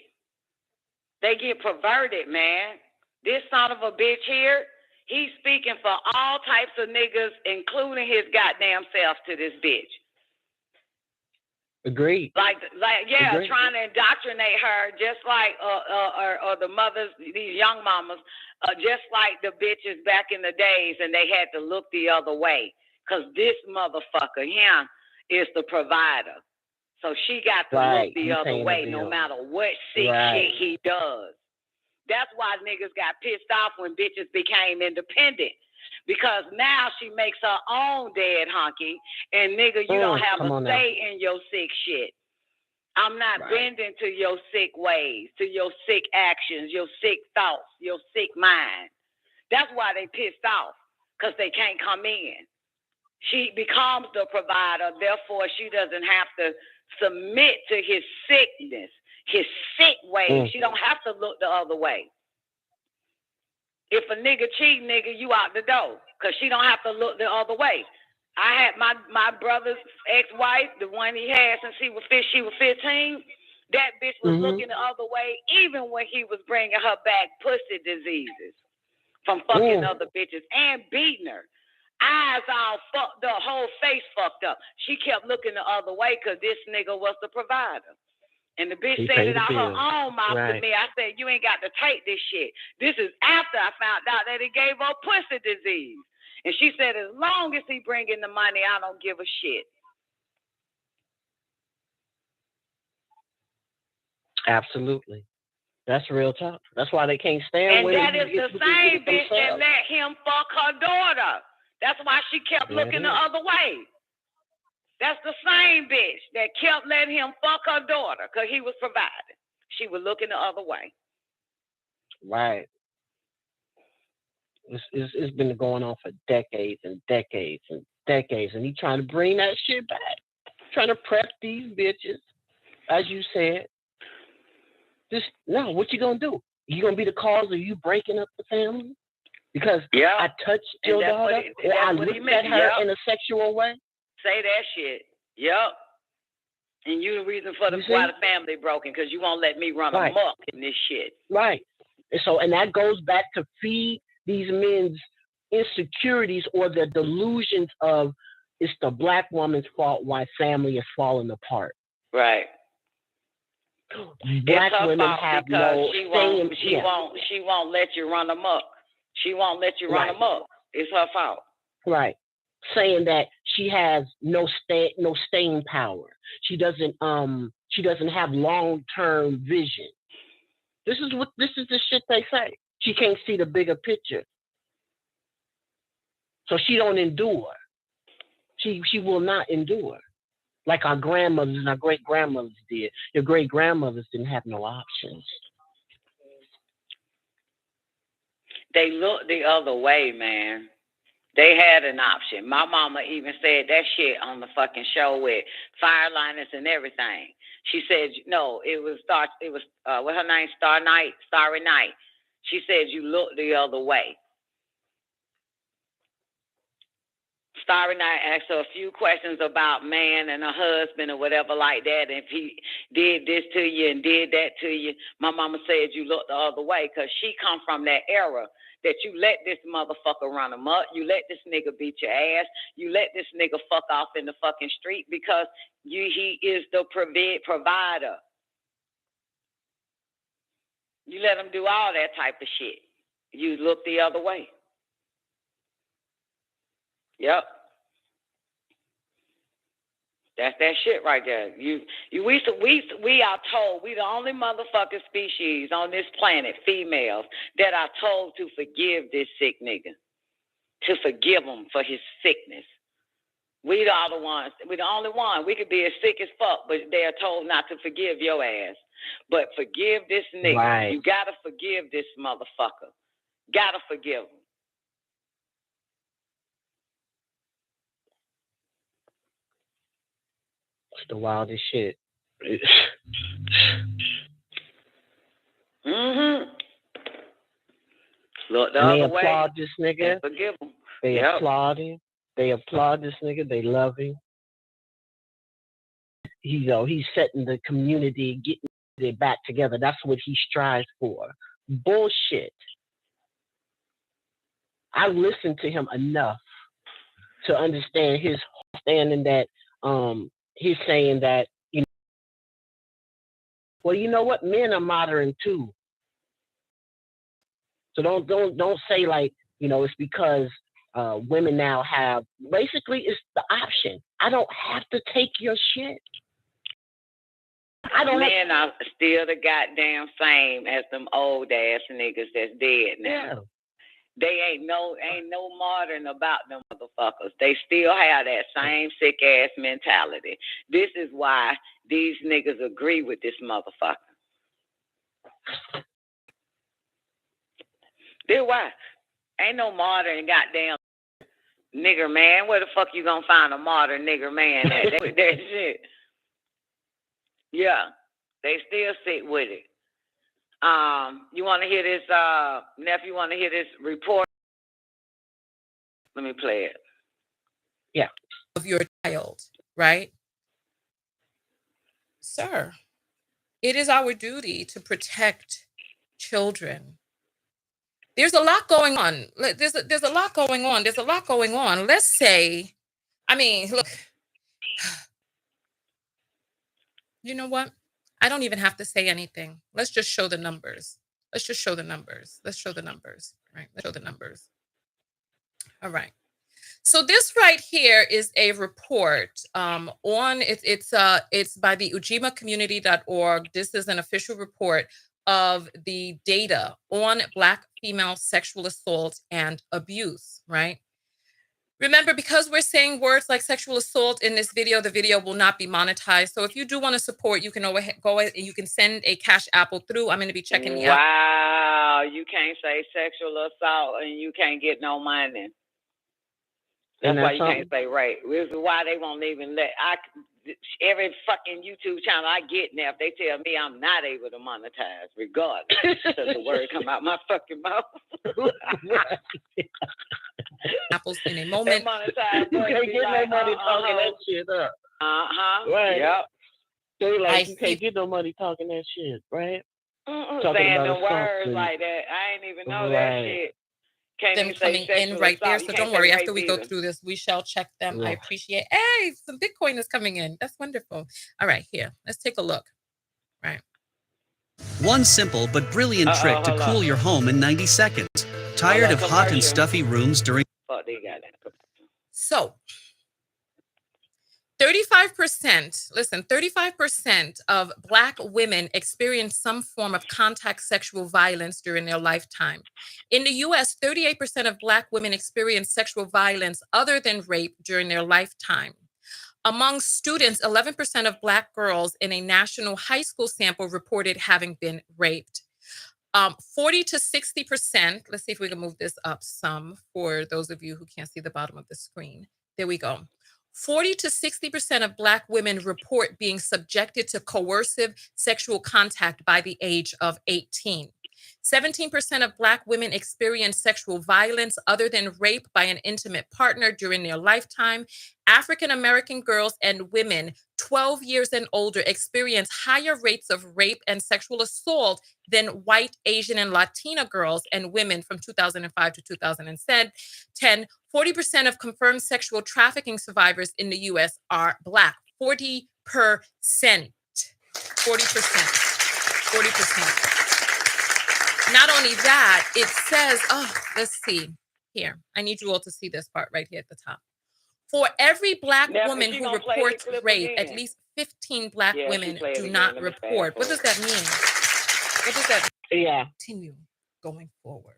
[SPEAKER 11] They get perverted, man. This son of a bitch here. He's speaking for all types of niggas, including his goddamn self, to this bitch.
[SPEAKER 17] Agreed.
[SPEAKER 3] Yeah,
[SPEAKER 17] Agreed.
[SPEAKER 3] trying to indoctrinate her, just like or the mothers, these young mamas, just like the bitches back in the days, and they had to look the other way, cause this motherfucker here is the provider, so she got to look the other way, no matter what sick shit he does. That's why niggas got pissed off when bitches became independent. Because now she makes her own dead honky, and nigga, you don't have a say in your sick shit. I'm not bending to your sick ways, to your sick actions, your sick thoughts, your sick mind. That's why they pissed off, because they can't come in. She becomes the provider, therefore she doesn't have to submit to his sickness, his sick ways. She don't have to look the other way. If a nigga cheat, nigga, you out the door, because she don't have to look the other way. I had my brother's ex-wife, the one he had since she was 15, that bitch was looking the other way, even when he was bringing her back pussy diseases from fucking other bitches and beating her. Eyes all fucked up, whole face fucked up. She kept looking the other way because this nigga was the provider. And the bitch said it out her own mouth to me. I said, you ain't got to take this shit. This is after I found out that he gave her pussy disease. And she said, as long as he bring in the money, I don't give a shit.
[SPEAKER 17] Absolutely. That's real talk. That's why they can't stand women.
[SPEAKER 3] And that is the same bitch that let him fuck her daughter. That's why she kept looking the other way. That's the same bitch that kept letting him fuck her daughter because he was providing. She was looking the other way.
[SPEAKER 17] Right. It's been going on for decades and decades and decades, and he's trying to bring that shit back. Trying to prep these bitches, as you said. Just, no, what you gonna do? You gonna be the cause of you breaking up the family? Because I touched your daughter, or I looked at her in a sexual way?
[SPEAKER 3] Say that shit. Yep. And you the reason for why the family broken, because you won't let me run amok in this shit.
[SPEAKER 17] Right. And that goes back to feed these men's insecurities or the delusions of it's the black woman's fault why family is falling apart.
[SPEAKER 3] Right.
[SPEAKER 17] Black women have no
[SPEAKER 3] she won't let you run amok. She won't let you run amok. It's her fault.
[SPEAKER 17] Right. Saying that she has no staying power. She doesn't have long-term vision. This is the shit they say. She can't see the bigger picture. So she don't endure. She will not endure. Like our grandmothers and our great-grandmothers did. Your great-grandmothers didn't have no options.
[SPEAKER 3] They looked the other way, man. They had an option. My mama even said that shit on the fucking show with fireliners and everything. She said, no, it was what her name? Starry Night. She said, you look the other way. Starry Night asked her a few questions about man and her husband or whatever like that. And if he did this to you and did that to you, my mama said you look the other way because she come from that era that you let this motherfucker run amok. You let this nigga beat your ass. You let this nigga fuck off in the fucking street because he is the provider. You let him do all that type of shit. You look the other way. Yep. That's that shit right there. We are told we the only motherfucking species on this planet, females, that are told to forgive this sick nigga, to forgive him for his sickness. We are the ones. We the only one. We could be as sick as fuck, but they are told not to forgive your ass. But forgive this nigga. Right. You gotta forgive this motherfucker. Gotta forgive him.
[SPEAKER 17] It's the wildest shit.
[SPEAKER 3] Look the
[SPEAKER 17] and
[SPEAKER 3] other
[SPEAKER 17] they
[SPEAKER 3] way.
[SPEAKER 17] Applaud this nigga.
[SPEAKER 3] Forgive him.
[SPEAKER 17] They applaud him. They applaud this nigga. They love him. He's setting the community, getting it back together. That's what he strives for. Bullshit. I listened to him enough to understand his standing that he's saying that Well, you know what? Men are modern too. So don't say like, you know, it's because women now have, basically it's the option. I don't have to take your shit. I don't
[SPEAKER 3] Men are still the goddamn same as them old ass niggas that's dead now.
[SPEAKER 17] Yeah.
[SPEAKER 3] They ain't no modern about them motherfuckers. They still have that same sick ass mentality. This is why these niggas agree with this motherfucker. Then why? Ain't no modern goddamn nigger man. Where the fuck you gonna find a modern nigger man at? That shit. Yeah, they still sit with it. You want to hear this, nephew? Want to hear this report? Let me play it.
[SPEAKER 17] Yeah.
[SPEAKER 14] Of your child, right? Sir, it is our duty to protect children. There's a lot going on. There's a lot going on. There's a lot going on. Let's say, I mean, look, you know what? I don't even have to say anything. Let's just show the numbers. Let's just show the numbers. Let's show the numbers, right? Let's show the numbers. All right. So this right here is a report it's by the ujimacommunity.org. This is an official report of the data on Black female sexual assault and abuse, right? Remember, because we're saying words like sexual assault in this video, the video will not be monetized. So if you do want to support, you can go ahead and you can send a Cash Apple through. I'm going to be checking the app.
[SPEAKER 3] Wow, you can't say sexual assault and you can't get no money. That's why you can't say rape. This is why they won't even let every fucking YouTube channel I get now, if they tell me I'm not able to monetize, regardless, because the word come out my fucking mouth.
[SPEAKER 14] Apples in a moment.
[SPEAKER 17] You can't get no money talking that shit up. Right.
[SPEAKER 3] Yep.
[SPEAKER 17] They like, you can't get no money talking that shit, right?
[SPEAKER 3] Saying the words like that. I ain't even know that shit. Can't
[SPEAKER 14] Them coming in right there. So don't worry. After we go through this, we shall check them. I appreciate. Hey, some Bitcoin is coming in. That's wonderful. All right, here. Let's take a look. Right.
[SPEAKER 18] One simple but brilliant trick to cool your home in 90 seconds. Tired of hot and stuffy rooms during...
[SPEAKER 14] So, 35%, listen, 35% of Black women experience some form of contact sexual violence during their lifetime. In the US, 38% of Black women experience sexual violence other than rape during their lifetime. Among students, 11% of Black girls in a national high school sample reported having been raped. 40 to 60%, let's see if we can move this up some for those of you who can't see the bottom of the screen. There we go. 40 to 60% of Black women report being subjected to coercive sexual contact by the age of 18. 17% of Black women experience sexual violence other than rape by an intimate partner during their lifetime. African American girls and women 12 years and older experience higher rates of rape and sexual assault than white, Asian, and Latina girls and women from 2005 to 2010. 40% of confirmed sexual trafficking survivors in the U.S. are Black. 40%. 40%. 40%. Not only that, it says, let's see here. I need you all to see this part right here at the top. For every Black woman who reports rape, at least 15 Black women do not report. What does that mean? What does that mean?
[SPEAKER 17] Yeah.
[SPEAKER 14] Continue going forward.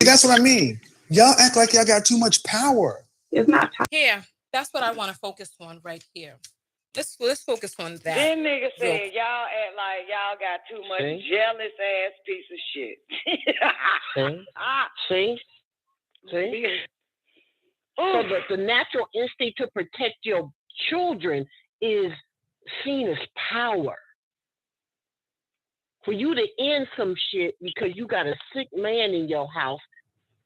[SPEAKER 15] That's what I mean. Y'all act like y'all got too much power.
[SPEAKER 16] It's not power.
[SPEAKER 14] Here, that's what I want to focus on right here. Let's focus on that.
[SPEAKER 3] Then nigga said y'all act like y'all got too much jealous ass piece of shit.
[SPEAKER 17] See? So the natural instinct to protect your children is seen as power. For you to end some shit because you got a sick man in your house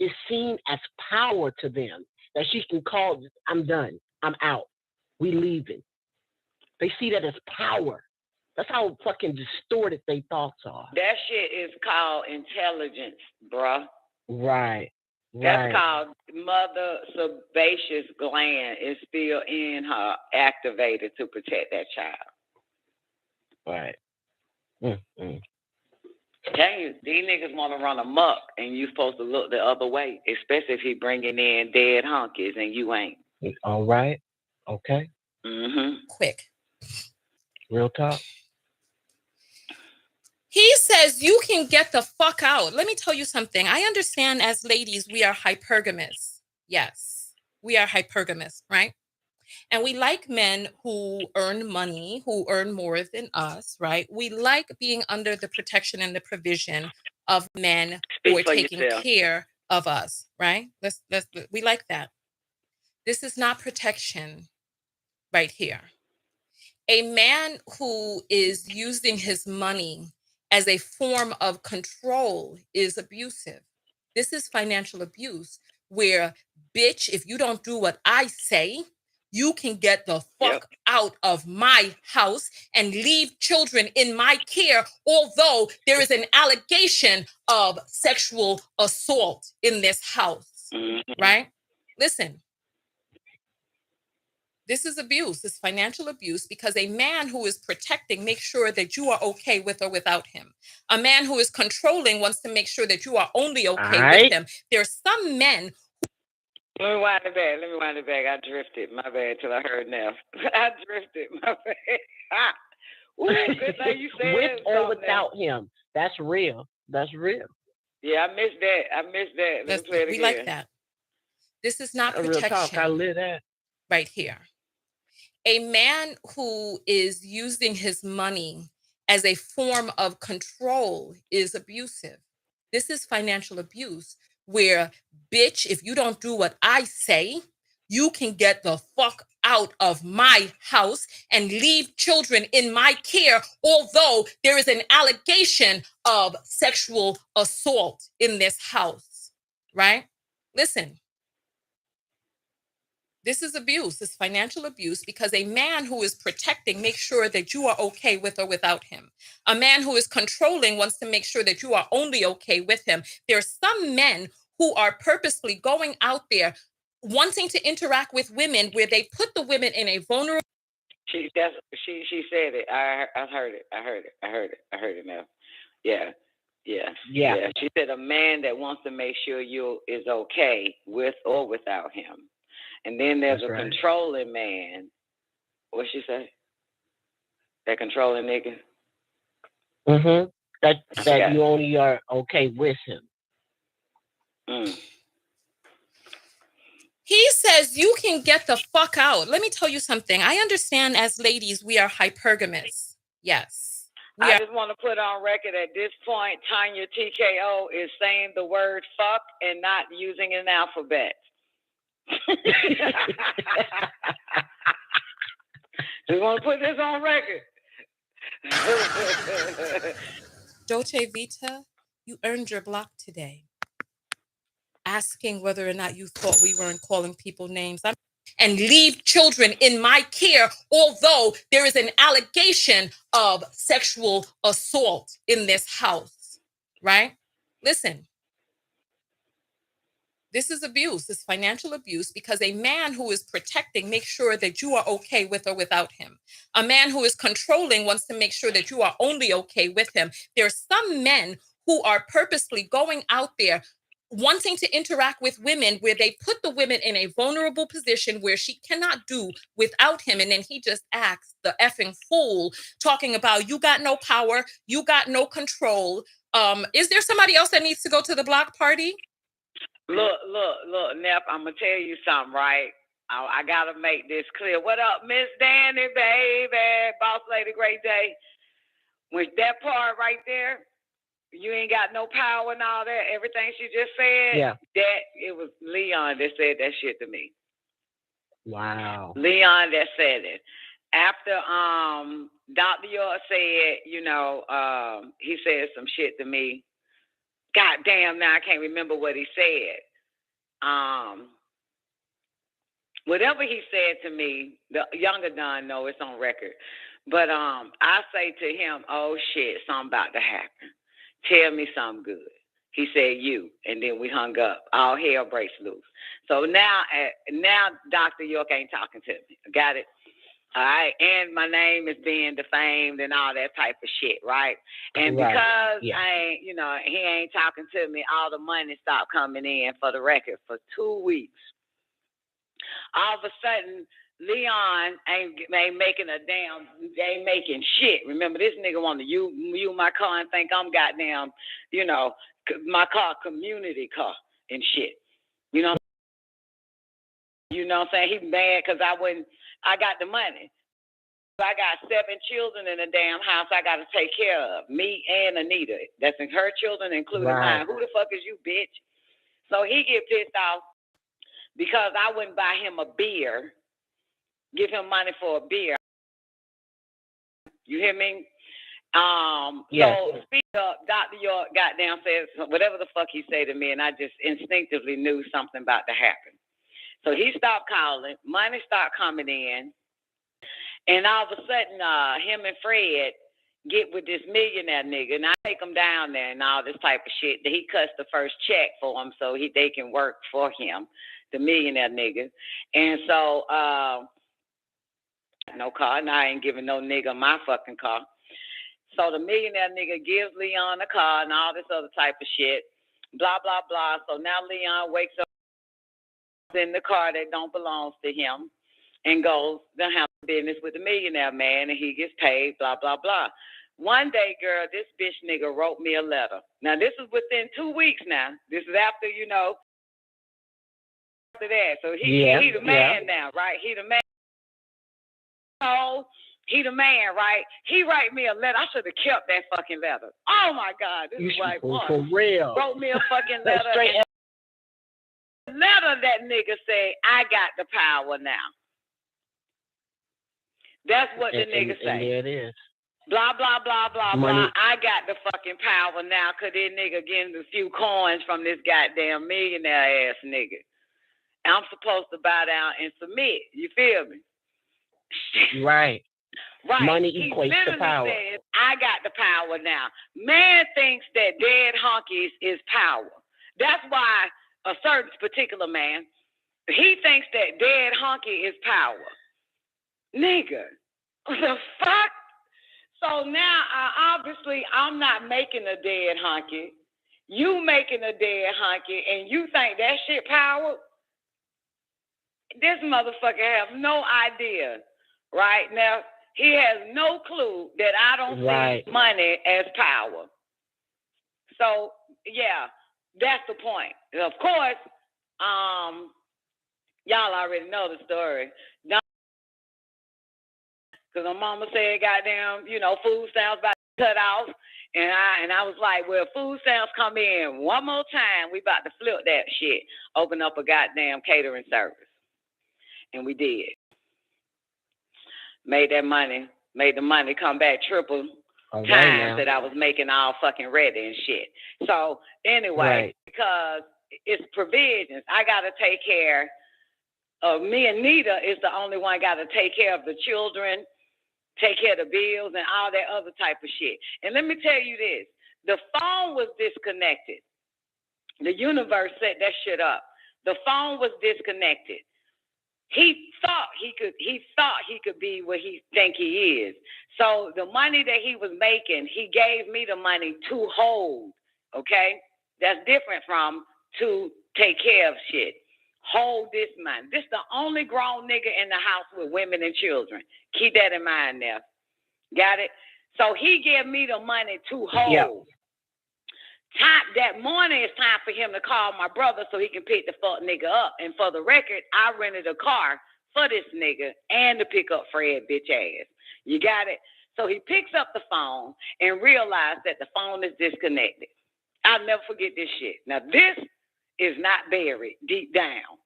[SPEAKER 17] is seen as power to them. That she can call, I'm done, I'm out, we leaving. They see that as power. That's how fucking distorted their thoughts are.
[SPEAKER 3] That shit is called intelligence, bruh.
[SPEAKER 17] Right.
[SPEAKER 11] That's called mother sebaceous gland is still in her, activated to protect that child.
[SPEAKER 17] Right.
[SPEAKER 11] Tell you, these niggas want to run amok, and you supposed to look the other way, especially if he bringing in dead hunkies and you ain't.
[SPEAKER 17] All right. Okay.
[SPEAKER 14] Quick.
[SPEAKER 17] Real talk.
[SPEAKER 14] He says you can get the fuck out. Let me tell you something. I understand as ladies, we are hypergamous. Yes, we are hypergamous, right? And we like men who earn money, who earn more than us, right? We like being under the protection and the provision of men who are taking care of us, right? We like that. This is not protection right here. A man who is using his money as a form of control is abusive. This is financial abuse where, bitch, if you don't do what I say, you can get the fuck out of my house and leave children in my care, although there is an allegation of sexual assault in this house, right? Listen. This is abuse, this financial abuse, because a man who is protecting makes sure that you are okay with or without him. A man who is controlling wants to make sure that you are only okay with him. There are some men.
[SPEAKER 11] Let me wind it back. I drifted. My bad till I heard now. I drifted. My bad. Ooh, good thing you said
[SPEAKER 17] with or without him. That's real.
[SPEAKER 11] Yeah, I missed that. Let's play it again.
[SPEAKER 14] We like that. This is not protection.
[SPEAKER 17] Real talk. I live that.
[SPEAKER 14] Right here. A man who is using his money as a form of control is abusive. This is financial abuse where, bitch, if you don't do what I say, you can get the fuck out of my house and leave children in my care, although there is an allegation of sexual assault in this house, right? Listen. This is abuse, this financial abuse, because a man who is protecting makes sure that you are okay with or without him. A man who is controlling wants to make sure that you are only okay with him. There are some men who are purposely going out there wanting to interact with women where they put the women in a vulnerable.
[SPEAKER 11] She said it. I heard it now. Yeah. She said a man that wants to make sure you is okay with or without him. And then there's a controlling man. What'd she say? That controlling nigga?
[SPEAKER 17] That you only are okay with him.
[SPEAKER 14] He says you can get the fuck out. Let me tell you something. I understand as ladies, we are hypergamous. Yes.
[SPEAKER 11] I just want to put on record at this point, Tanya TKO is saying the word fuck and not using an alphabet. Just want to put this on record.
[SPEAKER 14] Dolce Vita, you earned your block today. Asking whether or not you thought we weren't calling people names. And leave children in my care, although there is an allegation of sexual assault in this house, right? Listen. This is abuse, this financial abuse, because a man who is protecting makes sure that you are okay with or without him. A man who is controlling wants to make sure that you are only okay with him. There are some men who are purposely going out there wanting to interact with women where they put the women in a vulnerable position where she cannot do without him. And then he just acts the effing fool, talking about you got no power, you got no control. Is there somebody else that needs to go to the block party?
[SPEAKER 11] Look, Nep, I'm going to tell you something, right? I got to make this clear. What up, Miss Danny, baby? Boss lady, great day. When that part right there, you ain't got no power and all that, everything she just said, it was Leon that said that shit to me.
[SPEAKER 17] Wow.
[SPEAKER 11] Leon that said it. After Dr. York said, he said some shit to me. God damn, now I can't remember what he said. Whatever he said to me, the younger Don know it's on record. But I say to him, oh shit, something about to happen. Tell me something good. He said you, and then we hung up. All hell breaks loose. So now Dr. York ain't talking to me. Got it? All right, and my name is being defamed and all that type of shit, right? And because I ain't, he ain't talking to me, all the money stopped coming in for the record for 2 weeks. All of a sudden, Leon ain't making shit. Remember, this nigga want to use my car and think I'm goddamn, my car, community car and shit. You know what I'm saying? He mad because I got the money. I got 7 children in the damn house I got to take care of. Me and Anita. That's in her children, including mine. Who the fuck is you, bitch? So he get pissed off because I wouldn't buy him a beer, give him money for a beer. You hear me? So speak up. Dr. York goddamn says whatever the fuck he say to me, and I just instinctively knew something about to happen. So he stopped calling. Money started coming in. And all of a sudden, him and Fred get with this millionaire nigga, and I take him down there and all this type of shit. He cuts the first check for him so they can work for him, the millionaire nigga. And so, no car, and I ain't giving no nigga my fucking car. So the millionaire nigga gives Leon a car and all this other type of shit, blah, blah, blah. So now Leon wakes up in the car that don't belong to him and goes to have business with the millionaire man, and he gets paid, blah, blah, blah. One day, girl, this bitch nigga wrote me a letter. Now, this is within 2 weeks now. This is after, after that. So he the man now, right? He the man. Oh, he the man, right? He write me a letter. I should have kept that fucking letter. Oh, my God. This is right one.
[SPEAKER 17] For real.
[SPEAKER 11] Wrote me a fucking letter. Letter that nigga said, I got the power now. That's what the nigga say.
[SPEAKER 17] And there it is.
[SPEAKER 11] Blah, blah, blah, blah, blah. I got the fucking power now because this nigga getting a few coins from this goddamn millionaire ass nigga. I'm supposed to bow down and submit. You feel me?
[SPEAKER 17] Right. Money
[SPEAKER 11] He
[SPEAKER 17] equates to power.
[SPEAKER 11] says, I got the power now. Man thinks that dead honkies is power. That's why a certain particular man, he thinks that dead honky is power. Nigga, what the fuck? So now, obviously, I'm not making a dead honky. You making a dead honky, and you think that shit power? This motherfucker has no idea, right? Now, he has no clue that I don't see money as power. So, yeah, that's the point. Of course, y'all already know the story. Because my mama said, goddamn, food stamps about to cut off. And I was like, well, food stamps come in one more time, we about to flip that shit. Open up a goddamn catering service. And we did. Made the money come back triple times that I was making all fucking ready and shit. So anyway, because it's provisions, I got to take care of me and Nita is the only one got to take care of the children, take care of the bills and all that other type of shit. And let me tell you this, the phone was disconnected. The universe set that shit up. The phone was disconnected. He thought he could be what he think he is. So the money that he was making, he gave me the money to hold, okay? That's different from to take care of shit. Hold this money. This the only grown nigga in the house with women and children. Keep that in mind now. Got it? So he gave me the money to hold. Yep. That morning, it's time for him to call my brother so he can pick the fuck nigga up. And for the record, I rented a car for this nigga and to pick up Fred bitch ass. You got it? So he picks up the phone and realized that the phone is disconnected. I'll never forget this shit. Now, this is not buried deep down.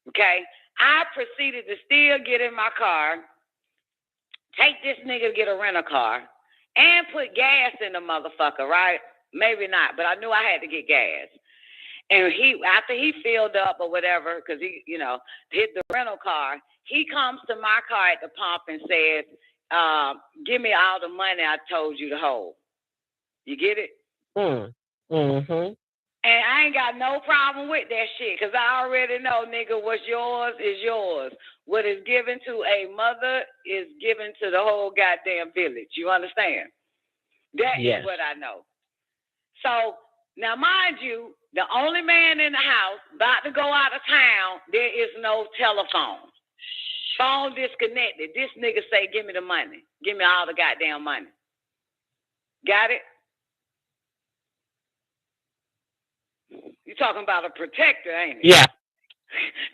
[SPEAKER 11] Okay? I proceeded to still get in my car, take this nigga to get a rental car, and put gas in the motherfucker, right? Maybe not, but I knew I had to get gas. And after he filled up or whatever, because he, hit the rental car, he comes to my car at the pump and says, give me all the money I told you to hold. You get it?
[SPEAKER 17] Mm-hmm.
[SPEAKER 11] And I ain't got no problem with that shit, because I already know, nigga, what's yours is yours. What is given to a mother is given to the whole goddamn village. You understand? That is what I know. So, now mind you, the only man in the house about to go out of town, there is no telephone. Phone disconnected. This nigga say, give me the money. Give me all the goddamn money. Got it? You talking about a protector, ain't it?
[SPEAKER 17] Yeah.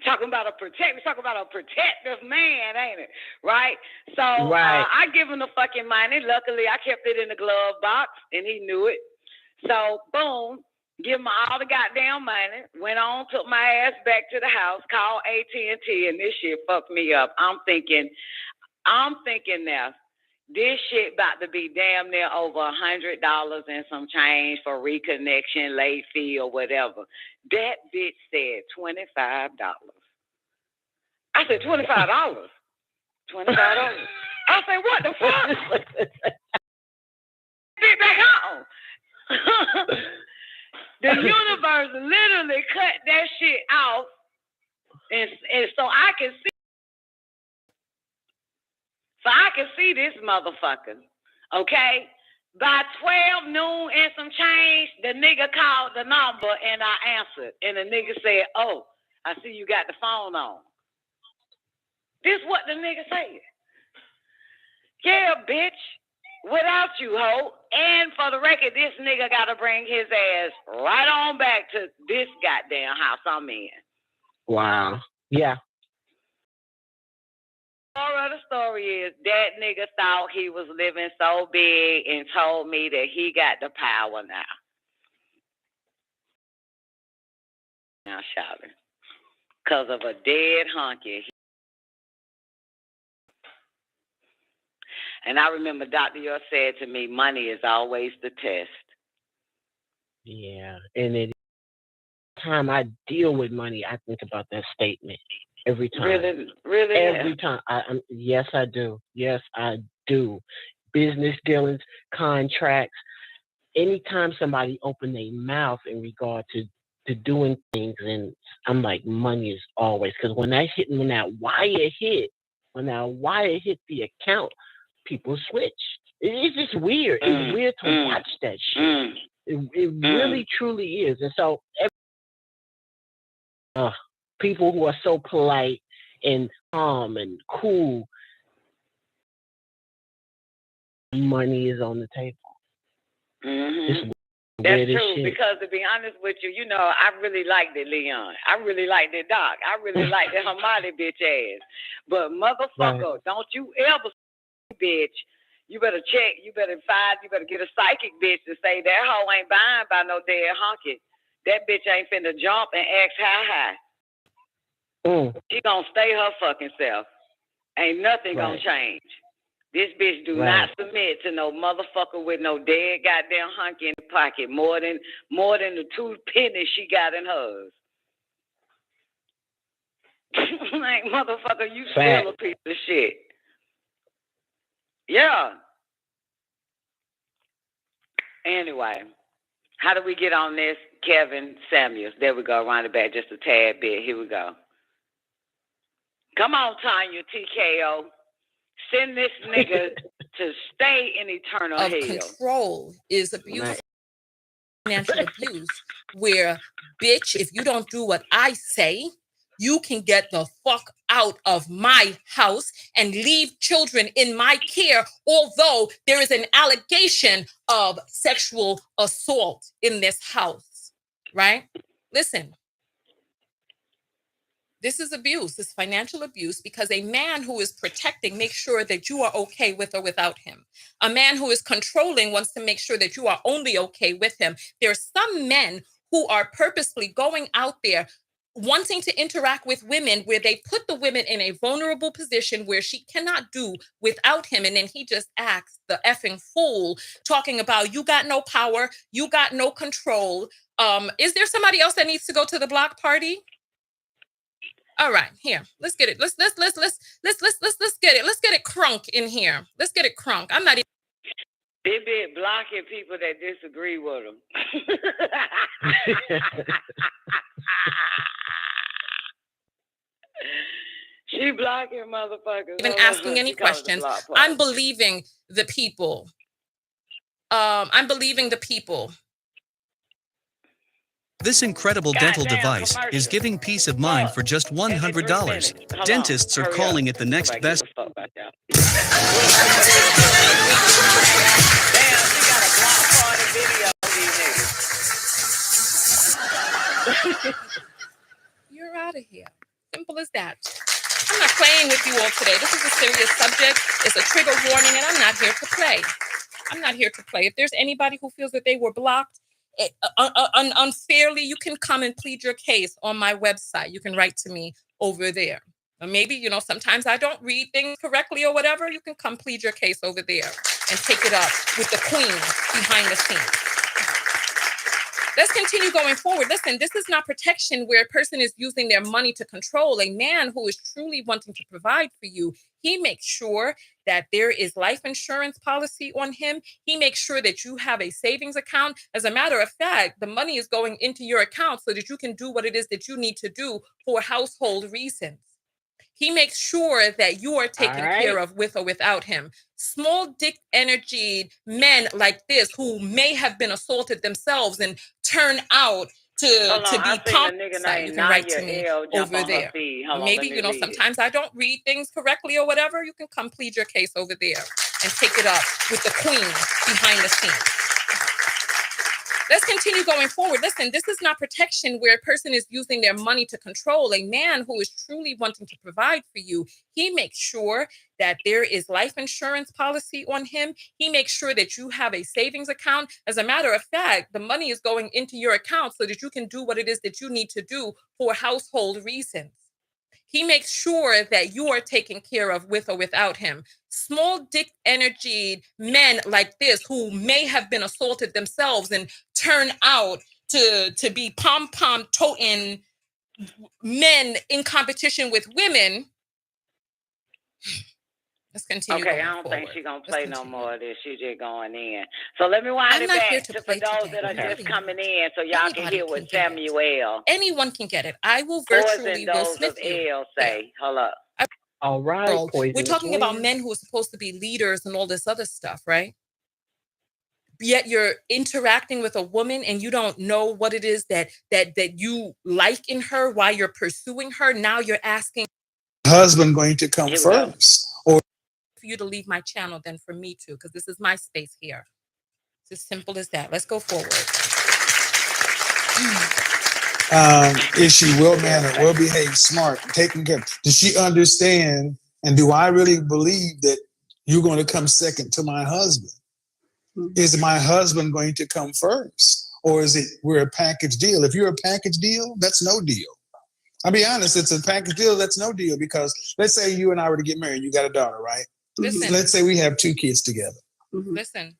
[SPEAKER 11] Talking about a protector. Talking about a protective man, ain't it? Right? So I give him the fucking money. Luckily, I kept it in the glove box, and he knew it. So, boom, give him all the goddamn money. Went on, took my ass back to the house, called AT&T, and this shit fucked me up. I'm thinking now, this shit about to be damn near over $100 and some change for reconnection, late fee, or whatever. That bitch said $25. I said, $25? $25. I said, what the fuck? Get back on. The universe literally cut that shit off, and so I can see. So I can see this motherfucker, okay? By 12 noon and some change, the nigga called the number and I answered. And the nigga said, oh, I see you got the phone on. This what the nigga said. Yeah, bitch, without you, ho. And for the record, this nigga got to bring his ass right on back to this goddamn house I'm in.
[SPEAKER 17] Wow. Yeah.
[SPEAKER 11] Moral of the story is that nigga thought he was living so big and told me that he got the power now. Now shouting. Because of a dead honky. And I remember Dr. York said to me, money is always the test.
[SPEAKER 17] Yeah. And every time I deal with money, I think about that statement. Every time.
[SPEAKER 11] Really?
[SPEAKER 17] Every time. Yes, I do. Yes, I do. Business dealings, contracts. Anytime somebody open their mouth in regard to doing things, and I'm like, money is always. Because when that wire hit the account, people switch. It's just weird. It's weird to watch that shit. It really, truly is. And so, people who are so polite and calm and cool, money is on the table.
[SPEAKER 11] Mm-hmm. That's true, because to be honest with you, you know, I really liked it, Leon. I really liked it, Doc. I really liked it, Hamadi bitch ass. But motherfucker, don't you ever, bitch. You better check. You better get a psychic bitch to say that hoe ain't buying by no dead honky. That bitch ain't finna jump and ask high. She gonna stay her fucking self. Ain't nothing gonna change. This bitch do not submit to no motherfucker with no dead goddamn honky in the pocket more than the 2 pennies she got in hers. Like, motherfucker, you still a piece of shit. Yeah. Anyway, how do we get on this? Kevin Samuels. There we go. Round it back just a tad bit. Here we go. Come on, Tanya TKO. Send this nigga to stay in eternal hell.
[SPEAKER 14] Control is a beautiful financial abuse where, bitch, if you don't do what I say, you can get the fuck out of my house and leave children in my care, although there is an allegation of sexual assault in this house, right? Listen. This is abuse, this financial abuse, because a man who is protecting makes sure that you are okay with or without him. A man who is controlling wants to make sure that you are only okay with him. There are some men who are purposely going out there wanting to interact with women where they put the women in a vulnerable position where she cannot do without him. And then he just acts the effing fool, talking about you got no power, you got no control. Is there somebody else that needs to go to the block party? All right, here. Let's get it. Let's get it. Let's get it crunk in here. Let's get it crunk. I'm not even
[SPEAKER 11] They be blocking people that disagree with them. She blocking motherfuckers.
[SPEAKER 14] Even asking any questions. I'm believing the people. I'm believing the people.
[SPEAKER 18] This incredible dental device is giving peace of mind for just $100. Dentists are calling it the next best.
[SPEAKER 14] You're out of here. Simple as that. I'm not playing with you all today. This is a serious subject. It's a trigger warning, and I'm not here to play. I'm not here to play. If there's anybody who feels that they were blocked unfairly, you can come and plead your case on my website. You can write to me over there. Or maybe, you know, sometimes I don't read things correctly or whatever. You can come plead your case over there and take it up with the queen behind the scenes. Let's continue going forward. Listen, this is not protection where a person is using their money to control. A man who is truly wanting to provide for you, he makes sure that there is life insurance policy on him. He makes sure that you have a savings account. As a matter of fact, the money is going into your account so that you can do what it is that you need to do for household reasons. He makes sure that you are taken care of with or without him. Small dick energied men like this who may have been assaulted themselves and turn out to be pump. You can write to me over there. Maybe, you know, sometimes I don't read things correctly or whatever. You can come plead your case over there and take it up with the queen behind the scenes. Let's continue going forward. Listen, this is not protection where a person is using their money to control. A man who is truly wanting to provide for you, he makes sure that there is life insurance policy on him. He makes sure that you have a savings account. As a matter of fact, the money is going into your account so that you can do what it is that you need to do for household reasons. He makes sure that you are taken care of with or without him. Small dick energied men like this who may have been assaulted themselves and turn out to be pom-pom toting men in competition with women. Let's continue.
[SPEAKER 11] Okay, I don't think she's going to play no more of this. She's just going in. So let me wind it back to for those that are just coming in so y'all can hear what Samuel.
[SPEAKER 14] Anyone can get it. I will virtually Will Smith you.
[SPEAKER 11] Say, hold up.
[SPEAKER 17] All right.
[SPEAKER 14] We're talking about men who are supposed to be leaders and all this other stuff, right? Yet you're interacting with a woman and you don't know what it is that you like in her while you're pursuing her. Now you're asking
[SPEAKER 15] husband going to come first, or
[SPEAKER 14] for you to leave my channel than for me to, because this is my space here. It's as simple as that. Let's go forward.
[SPEAKER 15] Is she well-mannered, well-behaved, smart, taken care of? Does she understand? And do I really believe that you're going to come second to my husband? Is my husband going to come first? Or is it we're a package deal? If you're a package deal, that's no deal. I'll be honest, it's a package deal, that's no deal, because let's say you and I were to get married, you got a daughter, right?
[SPEAKER 14] Listen.
[SPEAKER 15] Let's say we have 2 kids together.
[SPEAKER 14] Listen.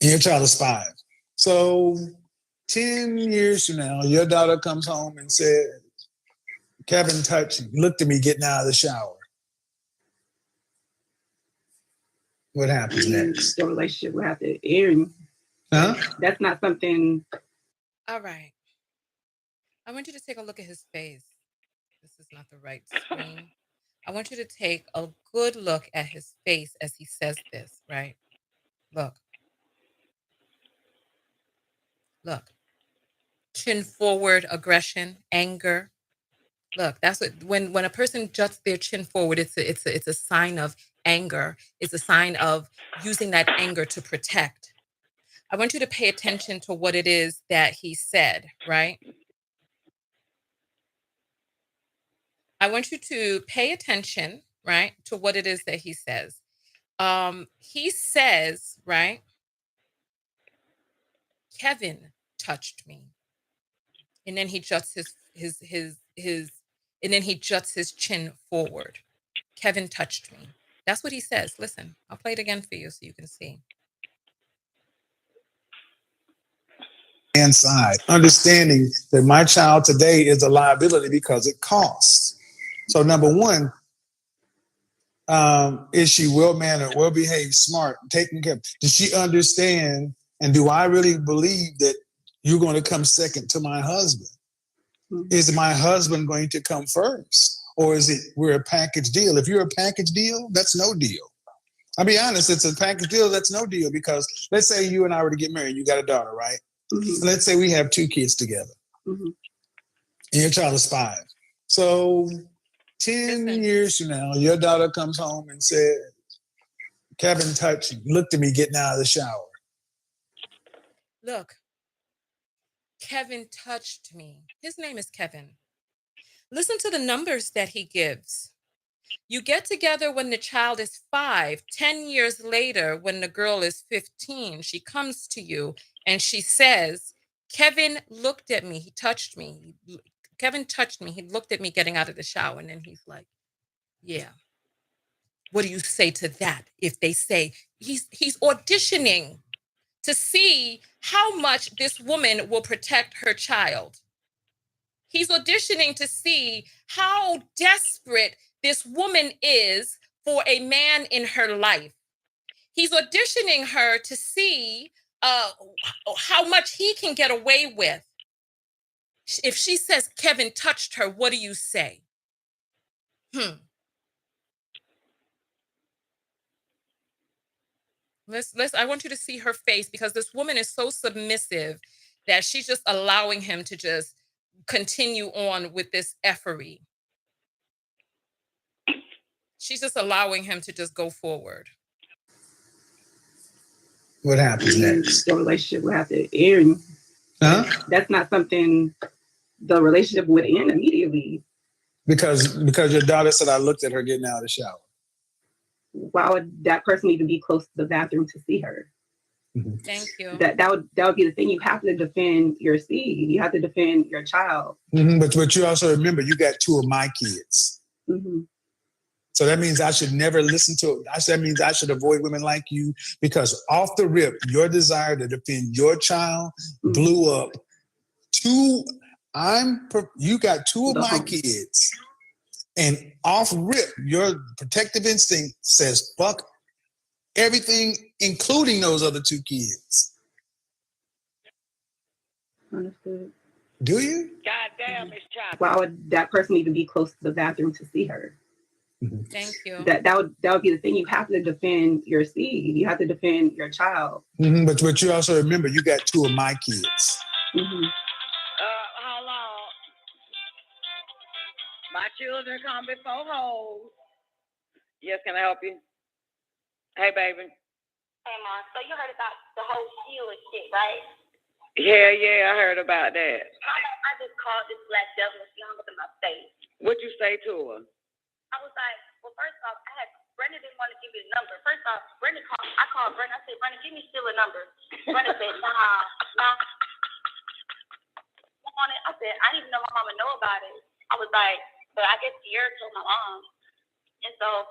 [SPEAKER 15] And your child is 5. So 10 years from now, your daughter comes home and said, Kevin looked at me getting out of the shower. What happens next?
[SPEAKER 16] The relationship will have to end.
[SPEAKER 15] Huh?
[SPEAKER 16] That's not something.
[SPEAKER 14] All right. I want you to take a look at his face. This is not the right screen. I want you to take a good look at his face as he says this, right? Look. Look. Chin forward, aggression, anger. Look, that's what when a person juts their chin forward, it's a sign of anger. It's a sign of using that anger to protect. I want you to pay attention to what it is that he said, right? I want you to pay attention, right, to what it is that he says. He says, right, Kevin touched me. And then he juts his chin forward. Kevin touched me. That's what he says. Listen, I'll play it again for you so you can see.
[SPEAKER 15] Inside, understanding that my child today is a liability because it costs. So number one, Is she well-mannered, well-behaved, smart, taken care of? Does she understand? And do I really believe that you're going to come second to my husband? Is my husband going to come first? Or is it we're a package deal? If you're a package deal, that's no deal. I'll be honest, it's a package deal, that's no deal, because let's say you and I were to get married, you got a daughter, right? Let's say we have 2 kids together. And your child is 5. So 10 years from now, your daughter comes home and says, Kevin looked at me getting out of the shower.
[SPEAKER 14] Look, Kevin touched me. His name is Kevin. Listen to the numbers that he gives. You get together when the child is 5. 10 years later, when the girl is 15, she comes to you and she says, Kevin looked at me. He touched me. Kevin touched me. He looked at me getting out of the shower. And then he's like, yeah. What do you say to that? If they say he's auditioning to see how much this woman will protect her child. He's auditioning to see how desperate this woman is for a man in her life. He's auditioning her to see how much he can get away with. If she says Kevin touched her, what do you say? I want you to see her face, because this woman is so submissive that she's just allowing him to just continue on with this effery. She's just allowing him to just go forward.
[SPEAKER 15] What happens next?
[SPEAKER 16] The relationship will have to end.
[SPEAKER 15] Huh?
[SPEAKER 16] That's not something the relationship would end immediately.
[SPEAKER 15] Because your daughter said I looked at her getting out of the shower.
[SPEAKER 16] Why would that person even be close to the bathroom to see her?
[SPEAKER 14] Thank you.
[SPEAKER 16] That would be the thing. You have to defend your seed. You have to defend your child.
[SPEAKER 15] But you also remember you got 2 of my kids. So that means I should never listen to it. That means I should avoid women like you, because off the rip, your desire to defend your child blew up. You got 2 of my kids, and off rip, your protective instinct says, fuck everything, including those other 2 kids.
[SPEAKER 16] Understood.
[SPEAKER 15] Do you?
[SPEAKER 11] God damn, it's choppy.
[SPEAKER 16] Why would that person even be close to the bathroom to see her?
[SPEAKER 14] Thank you.
[SPEAKER 16] That would be the thing. You have to defend your seed. You have to defend your child.
[SPEAKER 15] But you also remember you got 2 of my kids.
[SPEAKER 11] Hold on. My children come before hoes. Yes, can I help you? Hey, baby.
[SPEAKER 4] Hey, Mom. So you heard about the whole Sheila shit, right?
[SPEAKER 11] Yeah, I heard about that.
[SPEAKER 4] I just called this black devil and she hung up in my face.
[SPEAKER 11] What'd you say to her?
[SPEAKER 4] I was like, well, first off, Brenda didn't want to give me the number. First off, I called Brenda. I said, Brenda, give me Sheila number. Brenda said, nah. I said, I didn't even know my mama know about it. I was like, but I guess Sierra told my mom. And so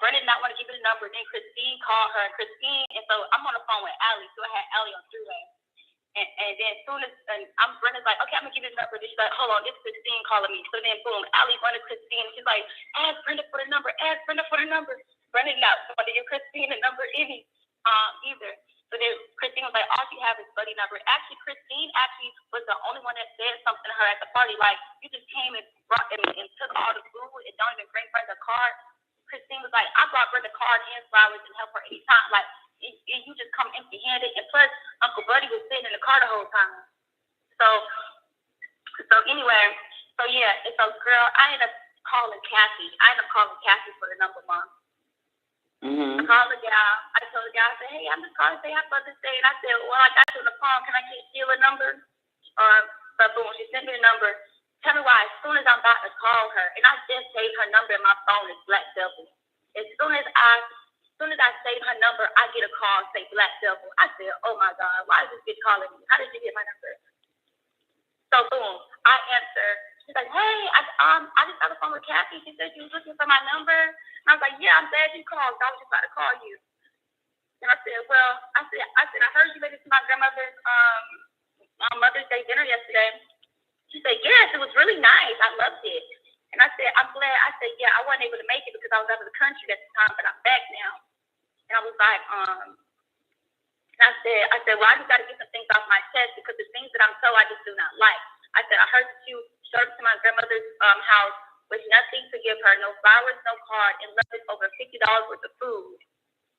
[SPEAKER 4] Brenda did not want to give me the number. Then Christine called her. And so I'm on the phone with Allie. So I had Allie on three-way. And then as soon as Brenda's like, okay, I'm gonna give you the number. Then she's like, hold on, this is Christine calling me. So then boom, Allie run to Christine. She's like, ask Brenda for the number. Brenda did not want to give Christine the number either. So then Christine was like, all she have is Buddy number. Actually, Christine was the only one that said something to her at the party. Like, you just came and brought and took all the food and don't even bring Brenda a card. Christine was like, I brought Brenda a card and flowers and help her anytime. Like, you just come empty-handed. And plus, Uncle Buddy was sitting in the car the whole time. So anyway, and so girl, I ended up calling Kathy. For the number, Mom. I called the gal. I told the gal, I said, hey, I'm just calling to say happy Mother's Day. And I said, well, I got you on the phone. Can I get Sheila number? But boom, she sent me the number. Tell me why, as soon as I'm about to call her, and I just saved her number in my phone as Black Devil. As soon as I save her number, I get a call say Black Devil. I said, oh my God, why is this bitch calling me? How did you get my number? So boom, I answer. She's like, hey, I just got a phone with Kathy. She said she was looking for my number. And I was like, yeah, I'm glad you called. I was just about to call you. And I said, well, I heard you made it to my grandmother's Mother's Day dinner yesterday. She said, yes, it was really nice. I loved it.
[SPEAKER 19] And I said, I'm glad. I said, yeah, I wasn't able to make it because I was out of the country at the time, but I'm back now. And I was like, I said, well, I just got to get some things off my chest because the things that I'm told I just do not like. I said, I heard that you showed up to my grandmother's house with nothing to give her, no flowers, no card, and left it over $50 worth of food.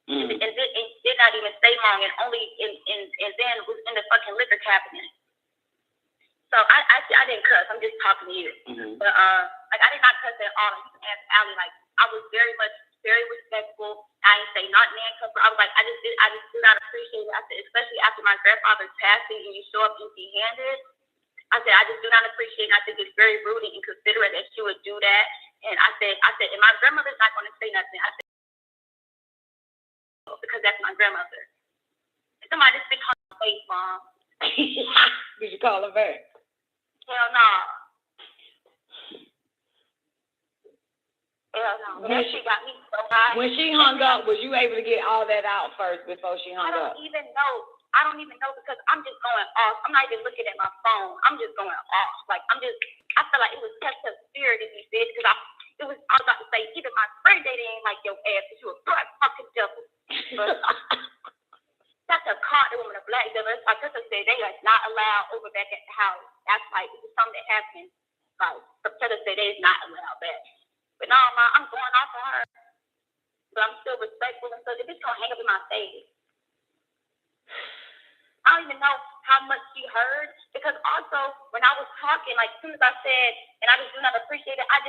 [SPEAKER 19] And did not even stay long, and then was in the fucking liquor cabinet. So I didn't cuss. I'm just talking to you. But I did not cuss at all. You can ask Allie. Like, I was very respectful. I didn't say not man cuss. I was like, I just do not appreciate it. I said, especially after my grandfather's passing and you show up empty-handed. I said, I just do not appreciate it. I think it's very rude and inconsiderate that you would do that. And I said, and my grandmother's not going to say nothing. I said, because that's my grandmother. Somebody just call her face, Mom.
[SPEAKER 11] Did you call her back?
[SPEAKER 19] Hell no. Hell no. That shit got me so high.
[SPEAKER 11] When she hung up, was you able to get all that out first before she hung up?
[SPEAKER 19] I don't even know because I'm just going off. I'm not even looking at my phone. I'm just going off. Like, I feel like it was such a spirit in me, bitch, because I was about to say, even my friend, they didn't like your ass because you a black fucking devil. But that's a caught the woman, a black devil. Like Tessa said, they are not allowed over back at the house. That's like, it was something that happened. Like, Tessa said they is not allowed back. But no, Ma, I'm going off on her. But I'm still respectful and stuff. The bitch gonna hang up in my face. I don't even know how much she heard because also when I was talking, like as soon as I said, and I just do not appreciate it, I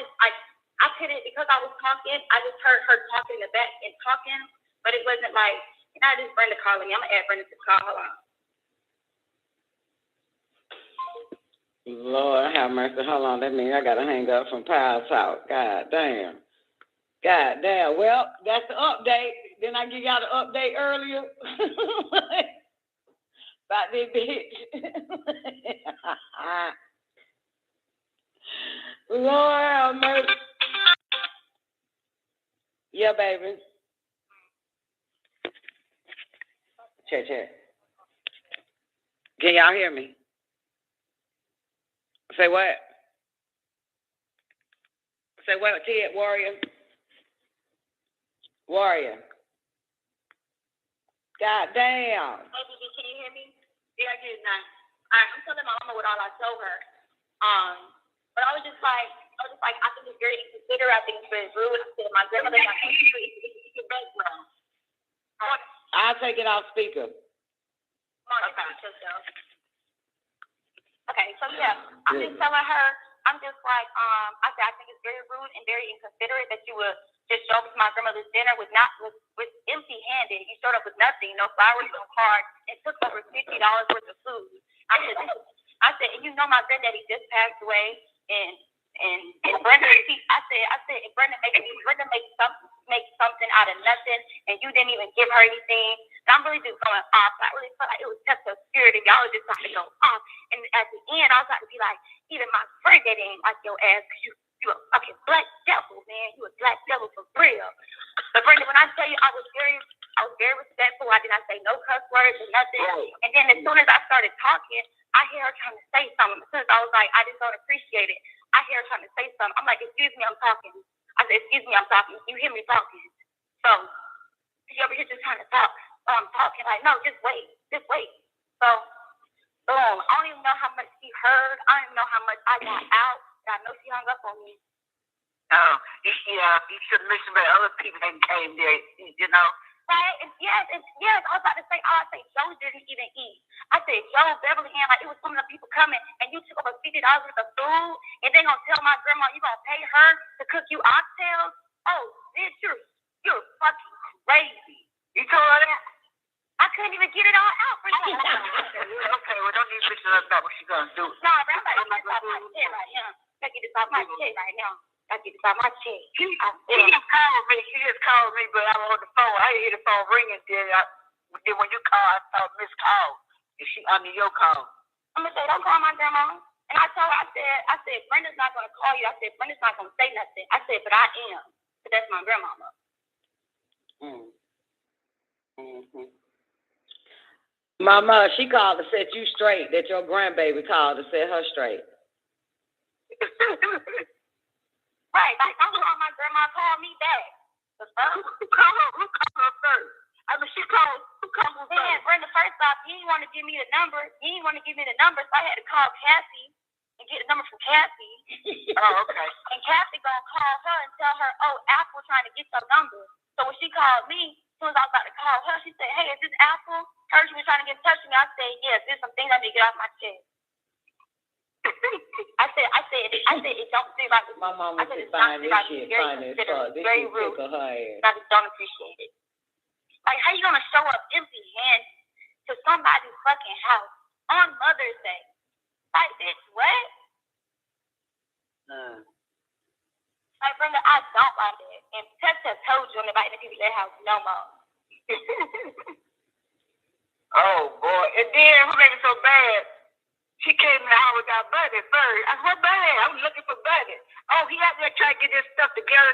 [SPEAKER 19] couldn't because I was talking. I just heard her talking in the back and talking, but it wasn't like. And I just Brenda calling me. I'm gonna add Brenda to the call. Hold on.
[SPEAKER 11] Lord have mercy. Hold on. That means I gotta hang up from Power Talk. God damn. Well, that's the update. Didn't I give y'all the update earlier? About this bitch. Lord have mercy. Yeah, baby. Check. Can y'all hear me? Say what? Say what, Ted? Warrior? God damn.
[SPEAKER 19] Baby, can you hear me? Yeah, I get it now. All right, I'm telling my mama what all I told her. But I was just like, I think it's very inconsiderate. I think it's very rude. I said my grandmother got your background.
[SPEAKER 11] I'll take it off speaker.
[SPEAKER 19] Okay, so yeah, I'm just telling her, I'm just like, I said, I think it's very rude and very inconsiderate that you would just show up to my grandmother's dinner with empty-handed. You showed up with nothing, no flowers, no card, and took over $50 worth of food. I said, and you know my granddaddy just passed away, and Brenda, I said, and Brenda make something out of nothing, and you didn't even give her anything. And I'm really just going off. I really felt like it was such a spirit, and y'all was just trying to go off. And at the end, I was about to be like, even my friend that didn't like your ass, because you a fucking black devil, man. You a black devil for real. But Brenda, when I tell you, I was very respectful. I did not say no cuss words or nothing. And then as soon as I started talking, I hear her trying to say something. As soon as I was like, I just don't appreciate it. I hear her trying to say something. I'm like, excuse me, I'm talking. I said, excuse me, I'm talking. You hear me talking. So she over here just trying to talk. So I'm talking like, no, just wait. So boom. I don't even know how much she heard. I don't even know how much I got out. But I know she hung up on me.
[SPEAKER 10] Oh, you should listen to other people that came there, you know.
[SPEAKER 19] Right? And yes, I was about to say, Joe didn't even eat. I said, Joe, Beverly Ann, like it was some of the people coming, and you took over $50 worth of food, and then gonna tell my grandma you gonna pay her to cook you oxtails? Oh, bitch, you're fucking crazy.
[SPEAKER 10] You told her that?
[SPEAKER 19] I couldn't even get it all out for you.
[SPEAKER 10] Okay, well, don't need to bitch about what she's gonna do.
[SPEAKER 19] No, I'm about to get this off my shit right now. I get this off my shit right now. She just called me.
[SPEAKER 10] She just called me, but I was on the phone. I didn't hear the phone ringing. Then when you called, I saw missed call. And she under your call.
[SPEAKER 19] I'm gonna say, don't call my grandma. And I told her, I said, Brenda's not gonna call you. I said, Brenda's not gonna say nothing. I said, but I am. But that's my grandmama.
[SPEAKER 11] Mama, she called to set you straight. That your grandbaby called to set her straight.
[SPEAKER 19] Right, like I'm calling my grandma call me back. The first? Who called her first? I mean, who called her first? Then Brenda, first off, he didn't want to give me the number. So I had to call Kathy and get the number from Kathy.
[SPEAKER 10] Oh, okay.
[SPEAKER 19] And Kathy gonna call her and tell her, oh, Apple trying to get your number. So when she called me, as soon as I was about to call her, she said, hey, is this Apple? Heard you was trying to get in touch with me. I said, yes, there's some things I need to get off my chest. I said, it don't seem like
[SPEAKER 11] my mom
[SPEAKER 19] I
[SPEAKER 11] was
[SPEAKER 19] said, it's
[SPEAKER 11] fine.
[SPEAKER 19] not
[SPEAKER 11] This
[SPEAKER 19] very
[SPEAKER 11] shit fine as fuck. This
[SPEAKER 19] very
[SPEAKER 11] shit
[SPEAKER 19] rude.
[SPEAKER 11] tickle her ass.
[SPEAKER 19] I just don't appreciate it. Like, how you gonna show up empty-handed to somebody's fucking house on Mother's Day? Like, bitch, what? Like, Brenda, I don't like that. And Tessa told you I'm inviting people to their house no more.
[SPEAKER 10] Oh, boy. And then, what made it so bad? She came in the house with our buddy first. I said, what buddy? I was looking for buddy. Oh, he out there trying to get this stuff together.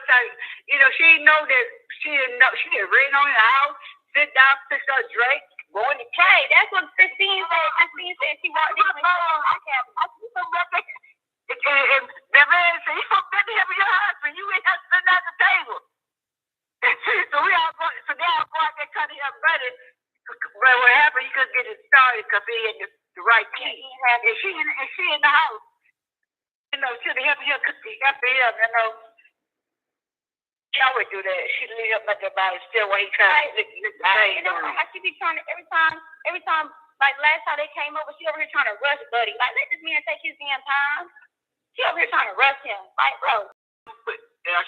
[SPEAKER 10] She didn't know that she didn't rain on the house, sit down, fix her drink, go in the
[SPEAKER 19] Hey, that's what Christine said. Christine said she walked in with
[SPEAKER 10] and the man said, you so good to have your husband. You ain't got to sit at the table. So they all go out there trying to help buddy. But what happened, he couldn't get it started because he had the right key. And she in the house. She'll help him, She always do that. She leave up at the body still while he trying to lick the thing.
[SPEAKER 19] How she be trying to, every time, like last time they came over, she over here trying to rush Buddy. Like, let this man take his damn time. She over here trying to rush him. Like, bro.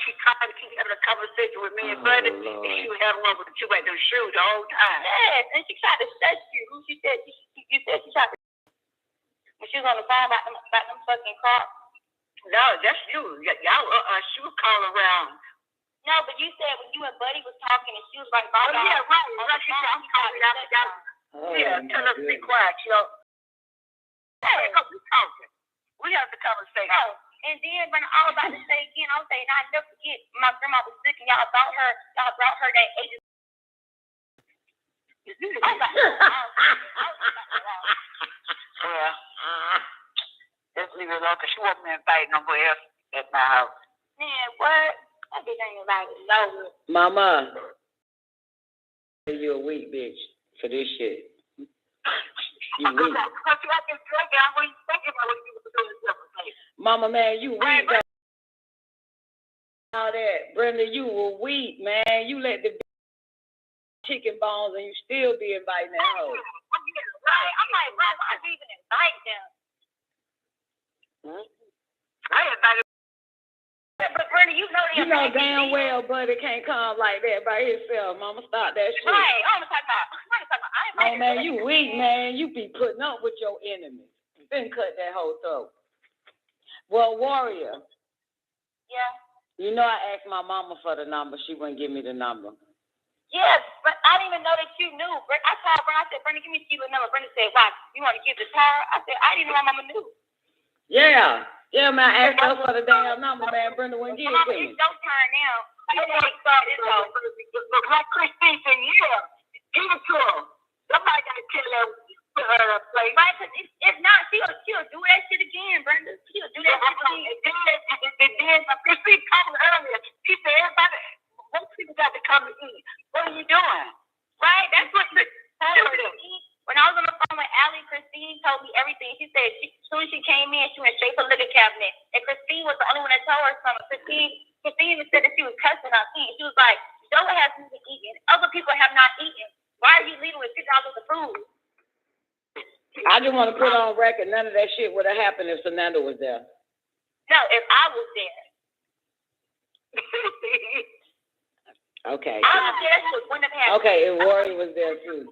[SPEAKER 10] She tried to keep having a conversation with me and Buddy, and she was having one with the two at them shoes the whole time.
[SPEAKER 19] Yes, and she tried to shush you. You said she tried to. When she was on the phone about them fucking crops.
[SPEAKER 10] No, that's you. Y'all, she was calling around.
[SPEAKER 19] No, but you said when you and Buddy was talking, and she was like, "Oh
[SPEAKER 10] yeah, right." She said, "I'm calling y'all." Yeah, tell us to be quiet, Hey, we talking. We have the conversation.
[SPEAKER 19] Oh. And then when I was about to say again, I was saying, I never forget my grandma was sick and y'all brought her that agent.
[SPEAKER 10] Well, just leave it alone because she wasn't inviting nobody else at my house.
[SPEAKER 19] Man, what? That bitch ain't invited nowhere.
[SPEAKER 11] Mama, you a weak bitch for this shit. You weak. Mama, man, you weak. All that, Brenda, you were weak, man. You let the chicken bones and you still be inviting that hoe.
[SPEAKER 19] Right. I'm like, why would you even invite them?
[SPEAKER 10] I invited.
[SPEAKER 19] But Brenda, you know
[SPEAKER 11] damn well Buddy can't come like that by himself. Mama, stop that shit.
[SPEAKER 19] Right. I'm talking about.
[SPEAKER 11] Oh man, you weak, man. You be putting up with your enemies. Then cut that whole throat. Well, Warrior.
[SPEAKER 19] Yeah.
[SPEAKER 11] You know I asked my mama for the number. She wouldn't give me the number.
[SPEAKER 19] Yes, but I didn't even know that you knew. I called Brenda. I said, Brenda, give me the number. Brenda said, why? You want to give this to her? I said, I didn't know my mama knew.
[SPEAKER 11] Yeah, man. I asked her for the damn number, man. Brenda wouldn't give it to me.
[SPEAKER 19] It's your turn now.
[SPEAKER 10] Like Christine said, yeah, give it to her. Somebody got to kill her. Put her in a place.
[SPEAKER 19] Right, because if not, she'll do that shit again, Brenda. She'll do that shit again.
[SPEAKER 10] And then Christine called earlier. She said, everybody, most people got to come to eat. What are you doing?
[SPEAKER 19] Right, that's what when I was on the phone with Allie, Christine told me everything. She said as soon as she came in, she went straight to the liquor cabinet. And Christine was the only one that told her something. Christine even said that she was cussing out tea. She was like, Joa hasn't even eaten. Other people have not eaten. Why are you leaving with $6 worth of food?
[SPEAKER 11] I just want to put on record, none of that shit would have happened if Fernando was there.
[SPEAKER 19] No, if I was there.
[SPEAKER 11] Okay.
[SPEAKER 19] I was there, that shit wouldn't have happened.
[SPEAKER 11] Okay, and Warrior was there too.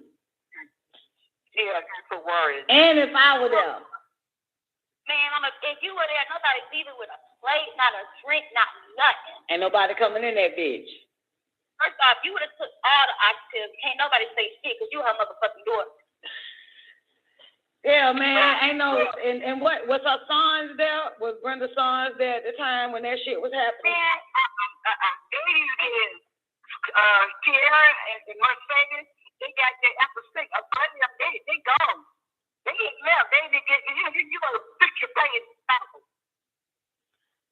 [SPEAKER 10] Yeah, for Warrior.
[SPEAKER 11] And if I were there.
[SPEAKER 19] Man, if you were there, nobody's leaving with a plate, not a drink, not nothing.
[SPEAKER 11] Ain't nobody coming in that bitch.
[SPEAKER 19] First off, you would have took all the oxtails. Can't nobody say shit because you her motherfucking daughter.
[SPEAKER 11] Yeah, man, ain't no, and what, was her sons there? Was Brenda's sons there at the time when that shit was happening?
[SPEAKER 10] Man, Sierra and Mercedes, they got their after 6. They gone. They ain't left. They didn't get, you gotta fix your pay.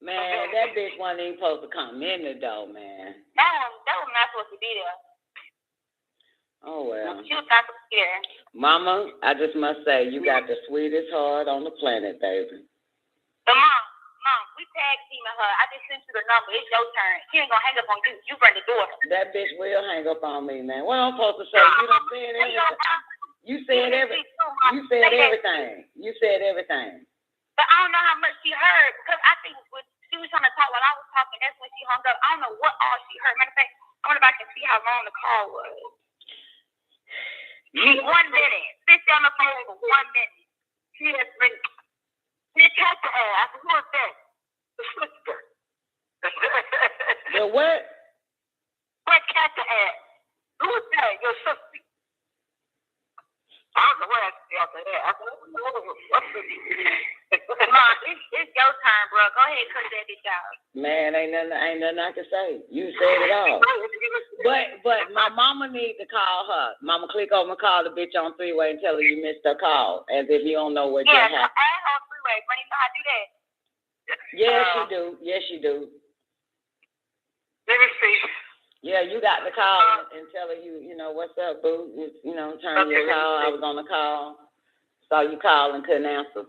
[SPEAKER 11] Man, that bitch wasn't even supposed to come in the door, man.
[SPEAKER 19] That was not supposed to be there.
[SPEAKER 11] Oh, well.
[SPEAKER 19] She was not supposed to be there.
[SPEAKER 11] Mama, I just must say, you got the sweetest heart on the planet, baby.
[SPEAKER 19] But Mom, we tag teaming her. I just sent you the number. It's your turn. She ain't gonna hang up on you. You bring the door.
[SPEAKER 11] That bitch will hang up on me, man. What I'm supposed to say? You done said everything. You said everything. You said everything.
[SPEAKER 19] But I don't know how much she heard because I think when she was trying to talk while I was talking, that's when she hung up. I don't know what all she heard. Matter of fact, I wonder if I can see how long the call was. 1 minute. Sit on the phone for 1 minute. She has been. She tried to ask, who is that? The sister.
[SPEAKER 11] The what?
[SPEAKER 19] What cat to ask? Who is that? Your sister. I don't know what I said after that. I said, Mom, it's your turn, bro. Go ahead and cut that bitch out.
[SPEAKER 11] Man, ain't nothing I can say. You said it all. But my mama need to call her. Mama, click over and call the bitch on three-way and tell her you missed her call, as if you don't know what just happened.
[SPEAKER 19] Yeah, I on three-way. But you know how to do that?
[SPEAKER 11] Yes, you do. Yes, you do.
[SPEAKER 19] Let me see.
[SPEAKER 11] Yeah, you got to call and tell her you know, what's up, boo? You know, turn your call. I was on the call. Saw you call and couldn't answer.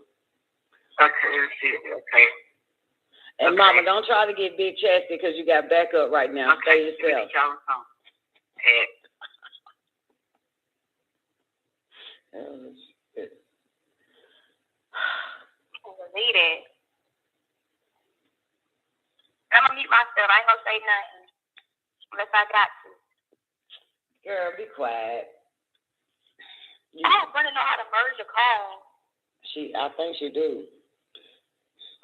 [SPEAKER 19] Okay, let's see. Okay.
[SPEAKER 11] And Mama, don't try to get big chested because you got backup right now.
[SPEAKER 19] Okay.
[SPEAKER 11] Stay yourself.
[SPEAKER 19] Delete it. I'm gonna mute myself. I ain't gonna say nothing unless I got to.
[SPEAKER 11] Girl, be quiet.
[SPEAKER 19] I don't really know how to merge a call.
[SPEAKER 11] I think she do.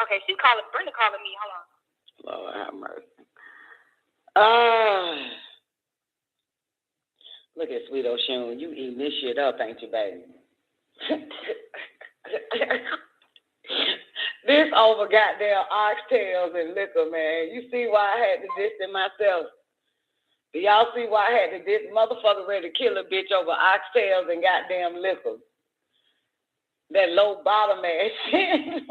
[SPEAKER 19] Okay, she calling. Brenda calling me. Hold on.
[SPEAKER 11] Lord have mercy. Look at Sweet Ocean. You eating this shit up, ain't you, baby? This over goddamn oxtails and liquor, man. You see why I had to distance myself? Do y'all see why I had to this motherfucker ready to kill a bitch over oxtails and goddamn liquor? That low bottom ass shit.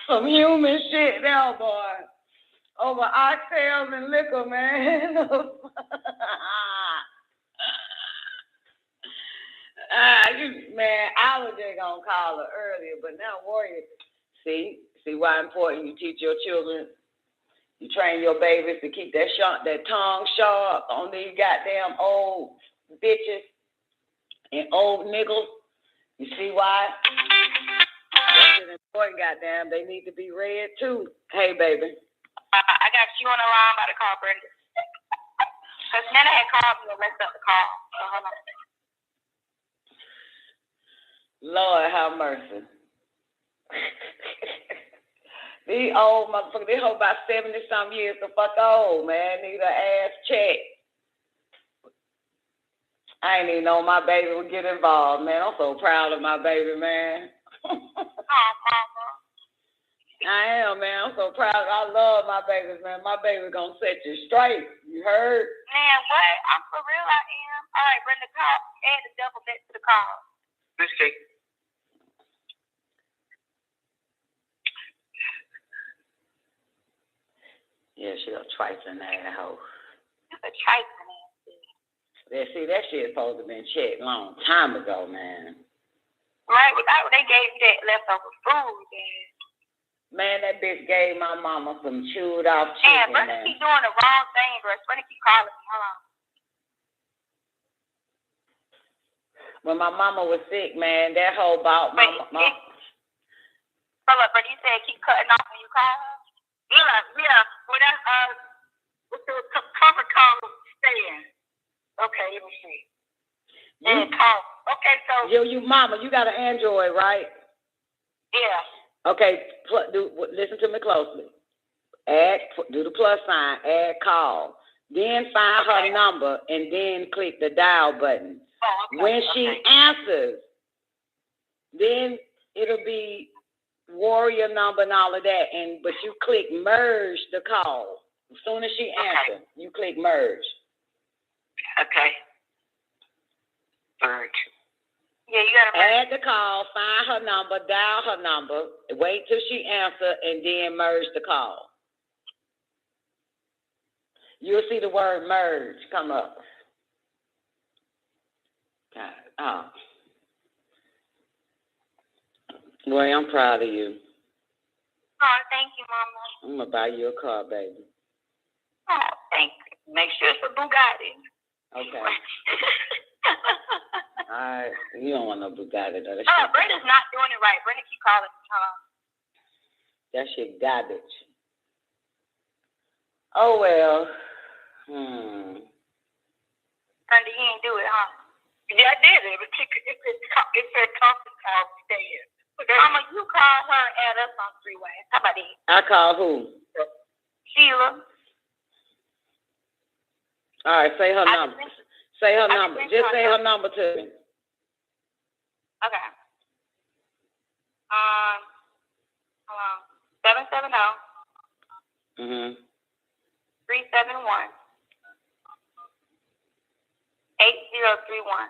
[SPEAKER 11] Some human shit now, boy. Over oxtails and liquor, man. Man, I was just gonna call her earlier, but now Warrior, see why important you teach your children. You train your babies to keep that tongue sharp on these goddamn old bitches and old niggas. You see why? That's important, goddamn. They need to be read too. Hey, baby.
[SPEAKER 19] I got you on the line by the call, Brenda. Because Nana had called me and messed up the call. So hold on.
[SPEAKER 11] Lord have mercy. These old motherfuckers, they hold about 70-some years the fuck old, man. Need an ass check. I ain't even know my baby would get involved, man. I'm so proud of my baby, man. I am, man. I'm so proud. I love my babies, man. My baby gonna set you straight. You heard?
[SPEAKER 19] Man, what? I'm for real, I am. All right, Brenda, call. Add the double back to the call. Let's see.
[SPEAKER 11] Yeah, she a trifling asshole.
[SPEAKER 19] She's a trifling ass.
[SPEAKER 11] Yeah, see, that shit supposed to have been checked a long time ago, man.
[SPEAKER 19] Right, without they gave you that leftover food, man.
[SPEAKER 11] Man, that bitch gave my mama some chewed off chicken,
[SPEAKER 19] Brenda keep doing the wrong thing, bro. Brenda keep calling me. Hold on.
[SPEAKER 11] When my mama was sick, man, that whole bout my
[SPEAKER 19] Hold up, Brenda. You said keep cutting off when you call her? Yeah. Well, that's what's the cover call stand? Okay, let me see. And call. Okay, so
[SPEAKER 11] you mama, you got an Android, right?
[SPEAKER 19] Yeah.
[SPEAKER 11] Okay, listen to me closely. Do the plus sign, add call. Then find her number and then click the dial button. When she answers, then it'll be Warrior number and all of that. But you click merge the call. As soon as she answers, you click merge.
[SPEAKER 19] Okay. Merge. Yeah, you gotta
[SPEAKER 3] add the call, find her number, dial her number, wait till she answer, and then merge the call. You'll see the word merge come up. God, oh. Boy, I'm proud of you.
[SPEAKER 19] Oh, thank you, Mama.
[SPEAKER 3] I'm gonna buy you a car, baby.
[SPEAKER 19] Oh, thank you. Make sure it's a Bugatti.
[SPEAKER 3] Okay. All right. You don't want no Bugatti, though.
[SPEAKER 19] Brenda's not doing it right. Brenda keep calling me. Hold on.
[SPEAKER 3] That shit garbage. Oh, well.
[SPEAKER 19] Brenda, you ain't do it, huh? Yeah, I did it. It said conference call staying. Mama, you call her and add us on three-way. How about that?
[SPEAKER 3] I call who?
[SPEAKER 19] Sheila.
[SPEAKER 3] All right, say her number. Say her number. Just say her number to me.
[SPEAKER 19] Okay. Hold on. 770. 371. 8031.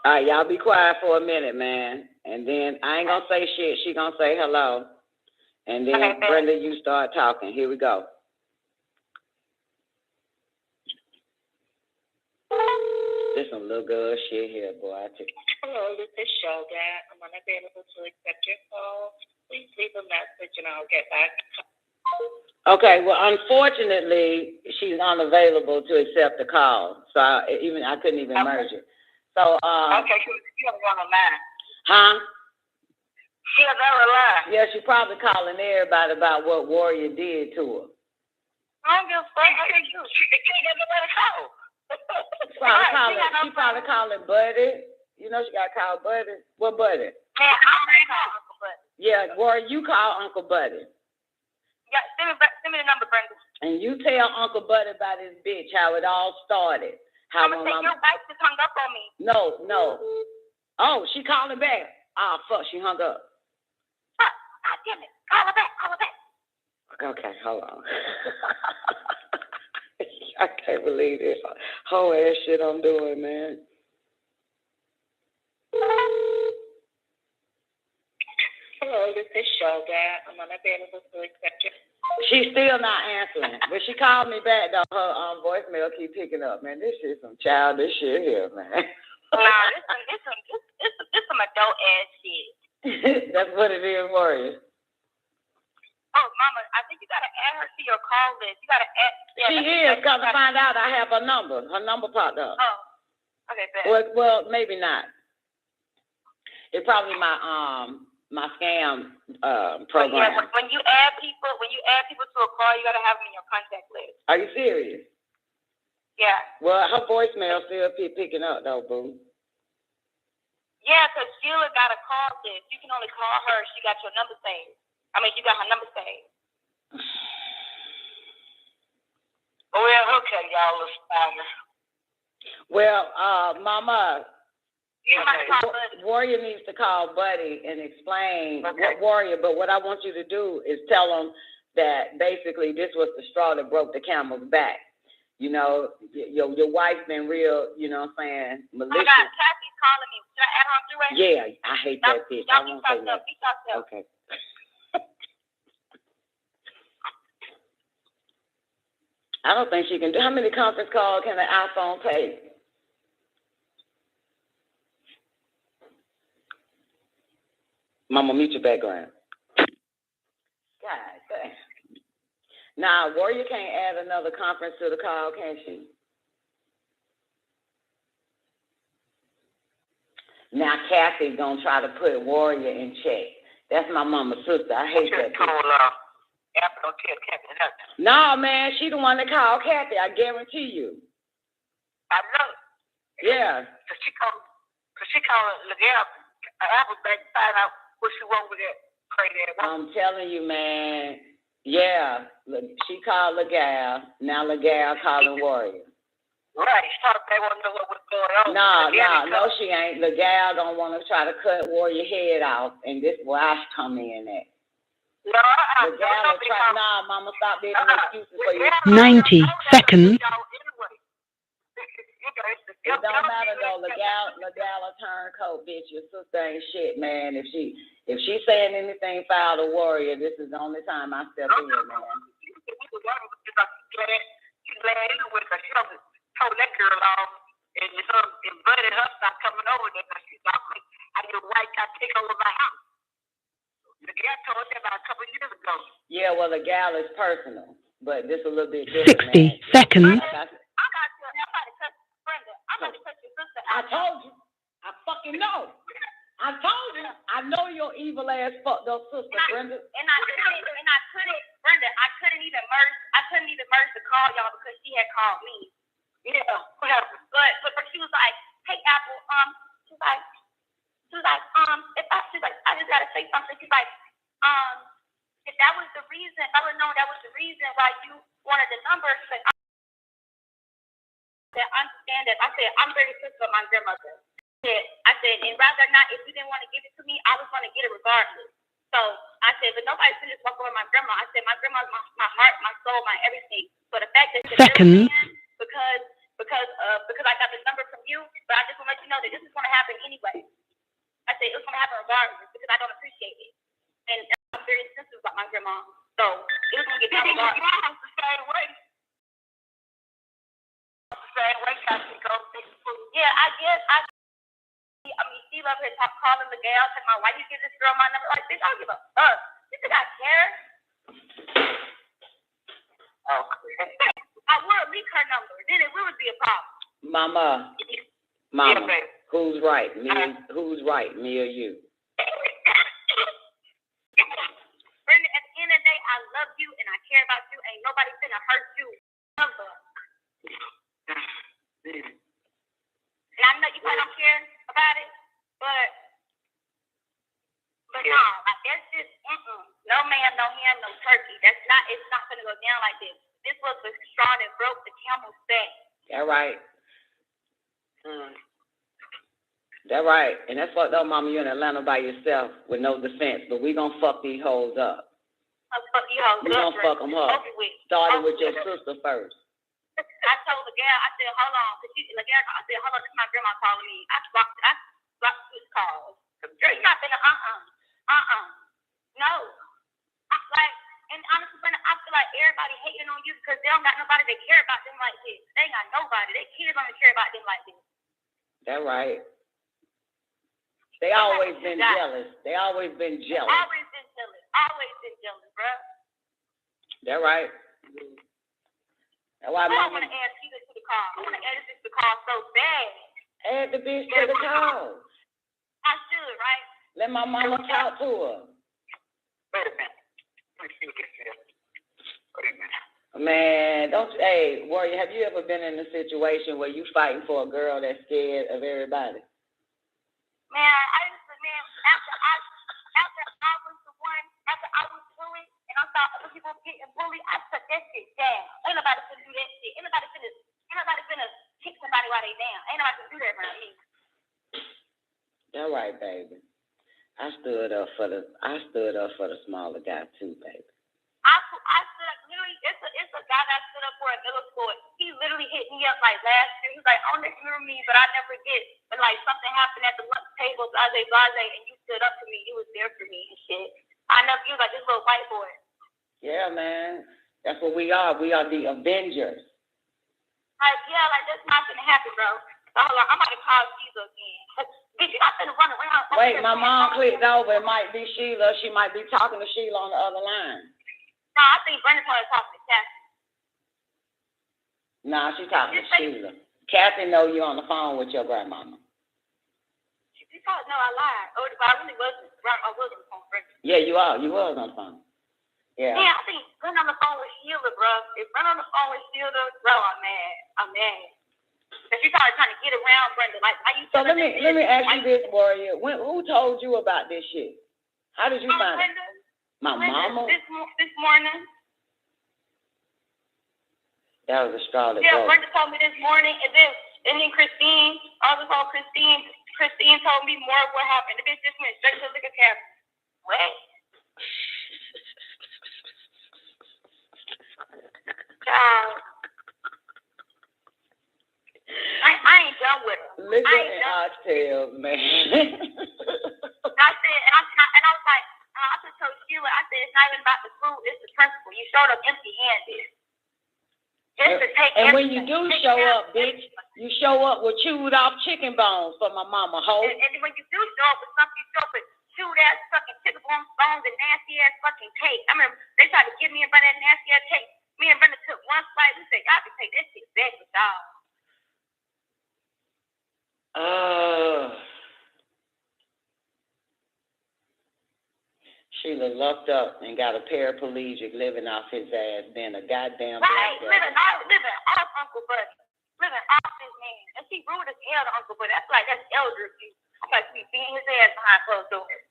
[SPEAKER 3] All right, y'all be quiet for a minute, man. And then I ain't gonna say shit. She gonna say hello. And then okay, Brenda, you start talking. Here we go. This some little good shit here, boy.
[SPEAKER 19] Hello, this is Shoga. I'm unavailable to accept your call. Please leave a message and I'll get back.
[SPEAKER 3] Okay, well, unfortunately, she's unavailable to accept the call. So I couldn't even merge it. So,
[SPEAKER 19] okay, she was on the line.
[SPEAKER 3] Huh?
[SPEAKER 19] She was on the line.
[SPEAKER 3] Yeah, she's probably calling everybody about what Warrior did to her.
[SPEAKER 19] I don't give a fuck. She can't get nobody to call.
[SPEAKER 3] She probably calling Buddy. You know she got to call Buddy. What Buddy?
[SPEAKER 19] Yeah, I'm going to call Uncle Buddy.
[SPEAKER 3] Yeah, Warrior, you call Uncle Buddy.
[SPEAKER 19] Yeah, send me the number, Brenda.
[SPEAKER 3] And you tell Uncle Buddy about this bitch, how it all started.
[SPEAKER 19] I'm going to say your wife just hung up on me.
[SPEAKER 3] No. Oh, she calling back. Oh, fuck, she hung up.
[SPEAKER 19] Fuck, God damn it. Call her back.
[SPEAKER 3] Okay, hold on. I can't believe this whole ass shit I'm doing, man.
[SPEAKER 19] Hello, this is Shoga. I'm unavailable to accept you.
[SPEAKER 3] She's still not answering, but she called me back though. Her voicemail keep picking up. Man, this shit some childish shit here, man.
[SPEAKER 19] Nah, this some adult ass shit.
[SPEAKER 3] That's what it is, Warrior.
[SPEAKER 19] Oh, Mama, I think you gotta add her to your call list. You gotta add. Yeah,
[SPEAKER 3] she is, because to find out I have her number. Her number popped up.
[SPEAKER 19] Oh, okay, bet.
[SPEAKER 3] Well, maybe not. It's probably my scam program.
[SPEAKER 19] Yeah, when you add people to a call, you gotta have them in your contact list.
[SPEAKER 3] Are you serious?
[SPEAKER 19] Yeah.
[SPEAKER 3] Well, her voicemail still picking up though, boo.
[SPEAKER 19] Yeah, because Sheila got a call list. You can only call her. She got your number saved. You got her number saved. Well, okay, y'all, let's find her.
[SPEAKER 3] Well, Mama, Warrior needs to call Buddy and explain what Warrior, but what I want you to do is tell him that basically this was the straw that broke the camel's back. You know, your wife's been real, you know what I'm saying, malicious.
[SPEAKER 19] Oh my God, Kathy's calling me. Should I add her on three-way?
[SPEAKER 3] Yeah, I hate that bitch. I won't say that. Okay. I don't think she can do. How many conference calls can an iPhone take? Mama, mute your background. God damn. Nah, Warrior can't add another conference to the call, can she? Now Kathy's gonna try to put Warrior in check. That's my mama's sister. I hate that. No, man, she the one that called Kathy. I guarantee you.
[SPEAKER 19] I know.
[SPEAKER 3] Yeah.
[SPEAKER 19] Cause she called Legal. I was back to find out what she wrote with that crazy ass.
[SPEAKER 3] I'm telling you, man. Yeah. She called Legal. Now Legal calling Warrior.
[SPEAKER 19] Right. She thought they want to know what was going on.
[SPEAKER 3] No, she ain't. Legal don't want to try to cut Warrior head off, and this is where I come in at. No, Mama, stop being excuses for you.
[SPEAKER 2] 90 seconds.
[SPEAKER 11] it don't matter though. Legala turncoat, bitch. Your sister ain't shit, man. If she's saying anything foul to Warrior, this is the only time I step in, man.
[SPEAKER 10] She's glad anyway because she told that girl off and invited her stop coming over there because she's like, I get white, I take over my house. The gal told her about a couple of years ago.
[SPEAKER 11] Yeah, well, the gal is personal, but this a little bit different.
[SPEAKER 2] 60 seconds.
[SPEAKER 10] I'm about to touch your sister.
[SPEAKER 11] I told you. I fucking know. I told you. I know your evil ass fucked up sister, Brenda.
[SPEAKER 19] And I couldn't, Brenda. I couldn't even merge the call y'all because she had called me.
[SPEAKER 10] Yeah, what happened?
[SPEAKER 19] But she was like, "Hey, Apple, she's like, I just gotta say something." She's like, if that was the reason, if I would know that was the reason why you wanted the number, she's like, I understand that. I said, I'm very sensitive with my grandmother. I said, and rather not, if you didn't want to give it to me, I was going to get it regardless. So I said, but nobody should just walk over my grandma. I said, my grandma's my heart, my soul, my everything. So the fact that you're
[SPEAKER 2] Seconds.
[SPEAKER 19] because I got the number from you, but I just want to let you know that this is going to happen anyway. I said, it's going to happen regardless because I don't appreciate it. And I'm very sensitive about my grandma. So it was going to get done regardless.
[SPEAKER 10] The same way.
[SPEAKER 19] Yeah, I guess. I mean, she loved her top calling the gal, talking about why you give this girl my number. Like, bitch, I don't give a fuck. You think I care? I would leak her number. Then it would be a problem.
[SPEAKER 11] Mama,
[SPEAKER 10] Yeah,
[SPEAKER 11] who's right? Who's right? Me or you?
[SPEAKER 19] Brenda, at the end of the day, I love you and I care about you. Ain't nobody finna hurt you. Ever. And I know you probably don't care about it, but no, like that's just no man, no ham, no turkey. It's not gonna go down like this. This was the straw that broke the camel's back.
[SPEAKER 11] That right. That right. And that's fucked up, Mama. You're in Atlanta by yourself with no defense, but we gonna fuck these hoes up. We gonna fuck them up. Starting with your sister first.
[SPEAKER 19] I told the girl, I said, hold on, because the girl, I said, hold on, this is my grandma calling me. I blocked his calls. Girl, you're not gonna, no. And honestly, Brenda, I feel like everybody hating on you because they don't got nobody that care about them like this. They ain't got nobody. Their kids don't care about them like this.
[SPEAKER 11] That right. They always been jealous.
[SPEAKER 19] Always been jealous, bro.
[SPEAKER 11] That right. That's why
[SPEAKER 19] I want to add Sheila to the call. I want to add this to the call so bad.
[SPEAKER 11] Add the bitch to the call.
[SPEAKER 19] I should, right?
[SPEAKER 11] Let my mama talk to her.
[SPEAKER 10] Wait a minute. Let me see what this is. Wait a minute.
[SPEAKER 11] Man, hey, Warrior, have you ever been in a situation where you fighting for a girl that's scared of everybody?
[SPEAKER 19] Man, after I was bullied and I saw other people getting bullied, I took that shit down. Ain't nobody finna do that shit. Ain't nobody finna kick somebody while they down. Ain't nobody finna do that around me.
[SPEAKER 11] That right, baby. I stood up for the smaller guy too, baby.
[SPEAKER 19] I stood up, literally, it's a guy that stood up for in middle school. He literally hit me up like last year. He was like, "Oh, remember me, but I never did." But like something happened at the lunch table, blase, and you stood up for me. You was there for me and shit. I know you was like this little white boy.
[SPEAKER 11] Yeah, man. That's what we are. We are the Avengers.
[SPEAKER 19] Like, yeah, like that's not gonna happen, bro. So hold on, I'm about to call Sheila again. Bitch, I'm gonna run around.
[SPEAKER 11] Wait, my mom clicked over. It might be Sheila. She might be talking to Sheila on the other line.
[SPEAKER 19] No, I think Brenda probably talking to Kathy.
[SPEAKER 11] Nah, she's talking to Sheila. Kathy know you on the phone with your grandmama.
[SPEAKER 19] She probably know I lied. Oh, but I really wasn't. I was on the phone with Brenda.
[SPEAKER 11] Yeah, you are. You was on the phone. Yeah.
[SPEAKER 19] Yeah, I think Brenda on the phone with Sheila, bro. If Brenda on the phone with Sheila, bro, I'm mad. Cause she probably trying to get around Brenda. Like, how you?
[SPEAKER 11] So let me ask you this, Warrior. Who told you about this shit? How did you find it? My mama?
[SPEAKER 19] This morning.
[SPEAKER 11] That was a straw that
[SPEAKER 19] Yeah,
[SPEAKER 11] broke.
[SPEAKER 19] Brenda told me this morning, and then Christine, I was on Christine. Christine told me more of what happened. The bitch just went straight to the liquor cabinet. What? Child. I ain't done with
[SPEAKER 11] Liquor and oxtails, man.
[SPEAKER 19] I said, and I was like, I just told Sheila, I said, it's not even about the food, it's the principle. You showed up empty-handed.
[SPEAKER 11] And when you do show up, bitch, you show up with chewed off chicken bones for my mama, hoe.
[SPEAKER 19] And when you do show up with something, you show up with chewed ass fucking chicken bones and nasty ass fucking cake. I remember they tried to give me in front of that nasty ass cake. Me and Brenda took one slice. We said, y'all can take that shit back with y'all.
[SPEAKER 11] Sheila lucked up and got a paraplegic living off his ass, then a goddamn
[SPEAKER 19] right, living off Uncle Buddy, living off his man, and she rude as hell to Uncle Buddy. That's elder abuse. I'm like, we beating his ass behind closed doors.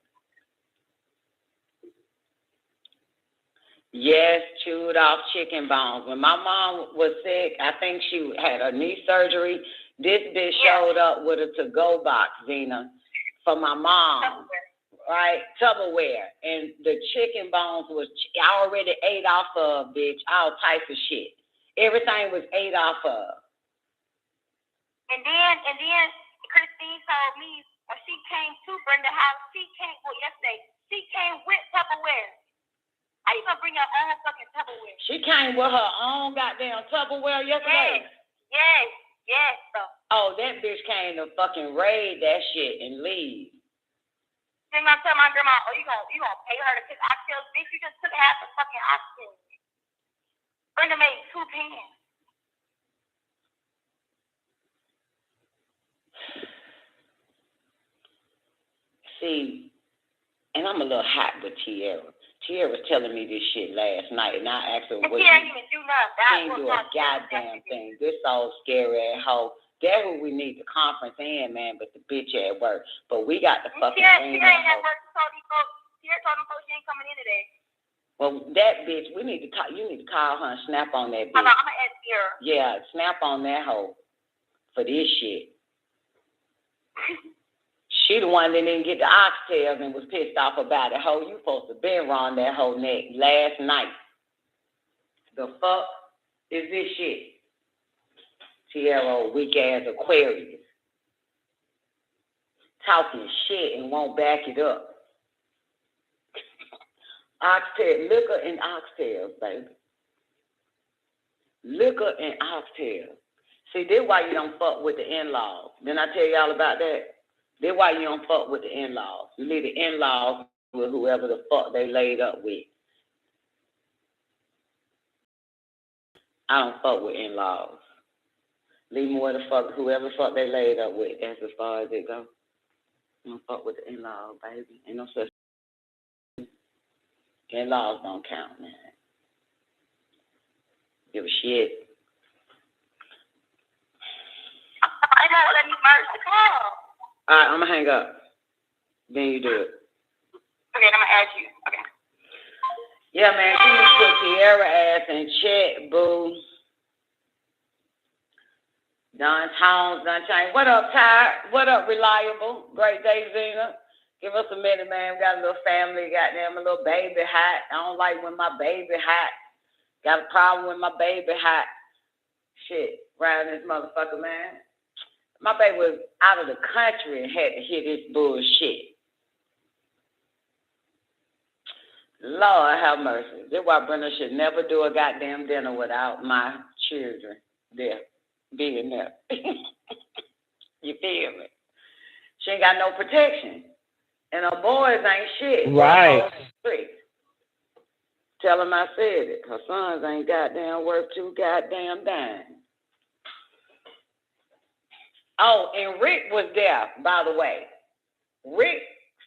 [SPEAKER 11] Yes, chewed off chicken bones. When my mom was sick, I think she had a knee surgery. This bitch showed up with a to-go box, Zena, for my mom. Right, Tupperware, and the chicken bones was I already ate off of, bitch, all types of shit. Everything was ate off of.
[SPEAKER 19] And then Christine told me when she came to Brenda's house, she came with Tupperware. How you gonna bring your own fucking Tupperware?
[SPEAKER 11] She came with her own goddamn Tupperware yesterday.
[SPEAKER 19] Yes.
[SPEAKER 11] Oh, that bitch came to fucking raid that shit and leave.
[SPEAKER 19] Then I tell my grandma, you gonna pay her to cook oxtails? Bitch, you just took half the fucking oxtails. Brenda made 2 pans.
[SPEAKER 11] See, and I'm a little hot with Tierra. Tierra was telling me this shit last night, and I asked her what
[SPEAKER 19] she ain't even do nothing.
[SPEAKER 11] She ain't do a goddamn thing. This old scary ass hoe. That's what we need the conference in, man, but the bitch at work. But we got the fucking
[SPEAKER 19] She ain't at work. Tierra told them folks she ain't coming in today.
[SPEAKER 11] Well, that bitch, you need to call her and snap on that bitch.
[SPEAKER 19] I'm gonna ask Tierra.
[SPEAKER 11] Yeah, snap on that hoe for this shit. She the one that didn't get the oxtails and was pissed off about it. Hoe, you supposed to been around that whole neck last night. The fuck is this shit? Tierra, weak ass Aquarius. Talking shit and won't back it up. Oxtail, liquor and oxtails, baby. Liquor and oxtails. See, that's why you don't fuck with the in-laws. Didn't I tell y'all about that? That's why you don't fuck with the in-laws. You leave the in-laws with whoever the fuck they laid up with. I don't fuck with in-laws. Leave more the fuck whoever fuck they laid up with. That's as far as it goes. You don't fuck with the in-laws, baby. Ain't no such. In-laws don't count, man. Give a shit.
[SPEAKER 19] I know, let me merge the call.
[SPEAKER 11] All right, I'm gonna hang up. Then you do it.
[SPEAKER 19] Okay, I'm gonna add you. Okay.
[SPEAKER 11] Yeah, man, she needs to put Tierra ass in check, boo. Don Towns, Don Chain. What up, Ty? What up, Reliable? Great day, Zena. Give us a minute, man. We got a little family, goddamn, a little baby hot. I don't like when my baby hot. Got a problem with my baby hot. Shit, around this motherfucker, man. My baby was out of the country and had to hear this bullshit. Lord have mercy. That's why Brenda should never do a goddamn dinner without my children there, being there. You feel me? She ain't got no protection. And her boys ain't shit.
[SPEAKER 17] Right.
[SPEAKER 11] Tell them I said it. Her sons ain't goddamn worth 2 goddamn dimes. Oh, and Rick was there, by the way. Rick,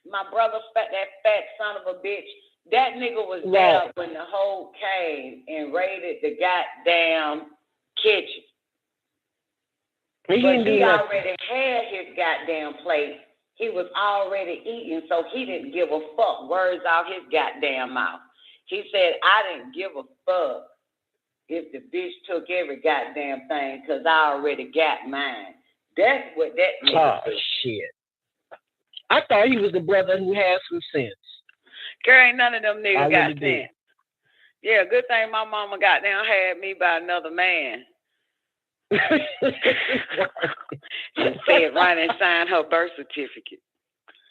[SPEAKER 11] my brother, that fat son of a bitch, that nigga was there when the hoe came and raided the goddamn kitchen. But he already had his goddamn plate. He was already eating, so he didn't give a fuck. Words out his goddamn mouth. He said, I didn't give a fuck if the bitch took every goddamn thing because I already got mine. That's what that nigga said.
[SPEAKER 17] Shit. I thought he was the brother who had some sense.
[SPEAKER 11] Girl, ain't none of them niggas got
[SPEAKER 17] really
[SPEAKER 11] sense. Yeah, good thing my mama goddamn had me by another man. And said Ronnie signed her birth certificate.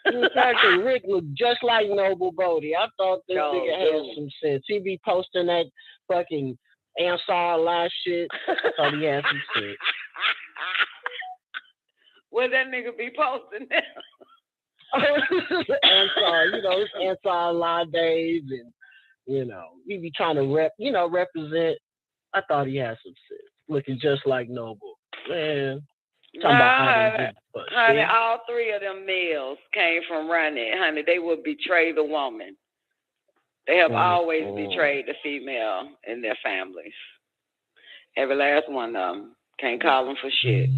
[SPEAKER 17] Exactly. Rick looked just like Noble Bodie. I thought this nigga had some sense. He be posting that fucking ASTARA shit. I thought he had some sense.
[SPEAKER 11] What that nigga be posting now?
[SPEAKER 17] ASTARA, it's ASTARA days, and he be trying to represent. I thought he had some sense. Looking just like Noble. Man.
[SPEAKER 11] Honey, all three of them males came from Ronnie. Honey, they would betray the woman. They have always betrayed the female in their families. Every last one of them. Can't call them for shit.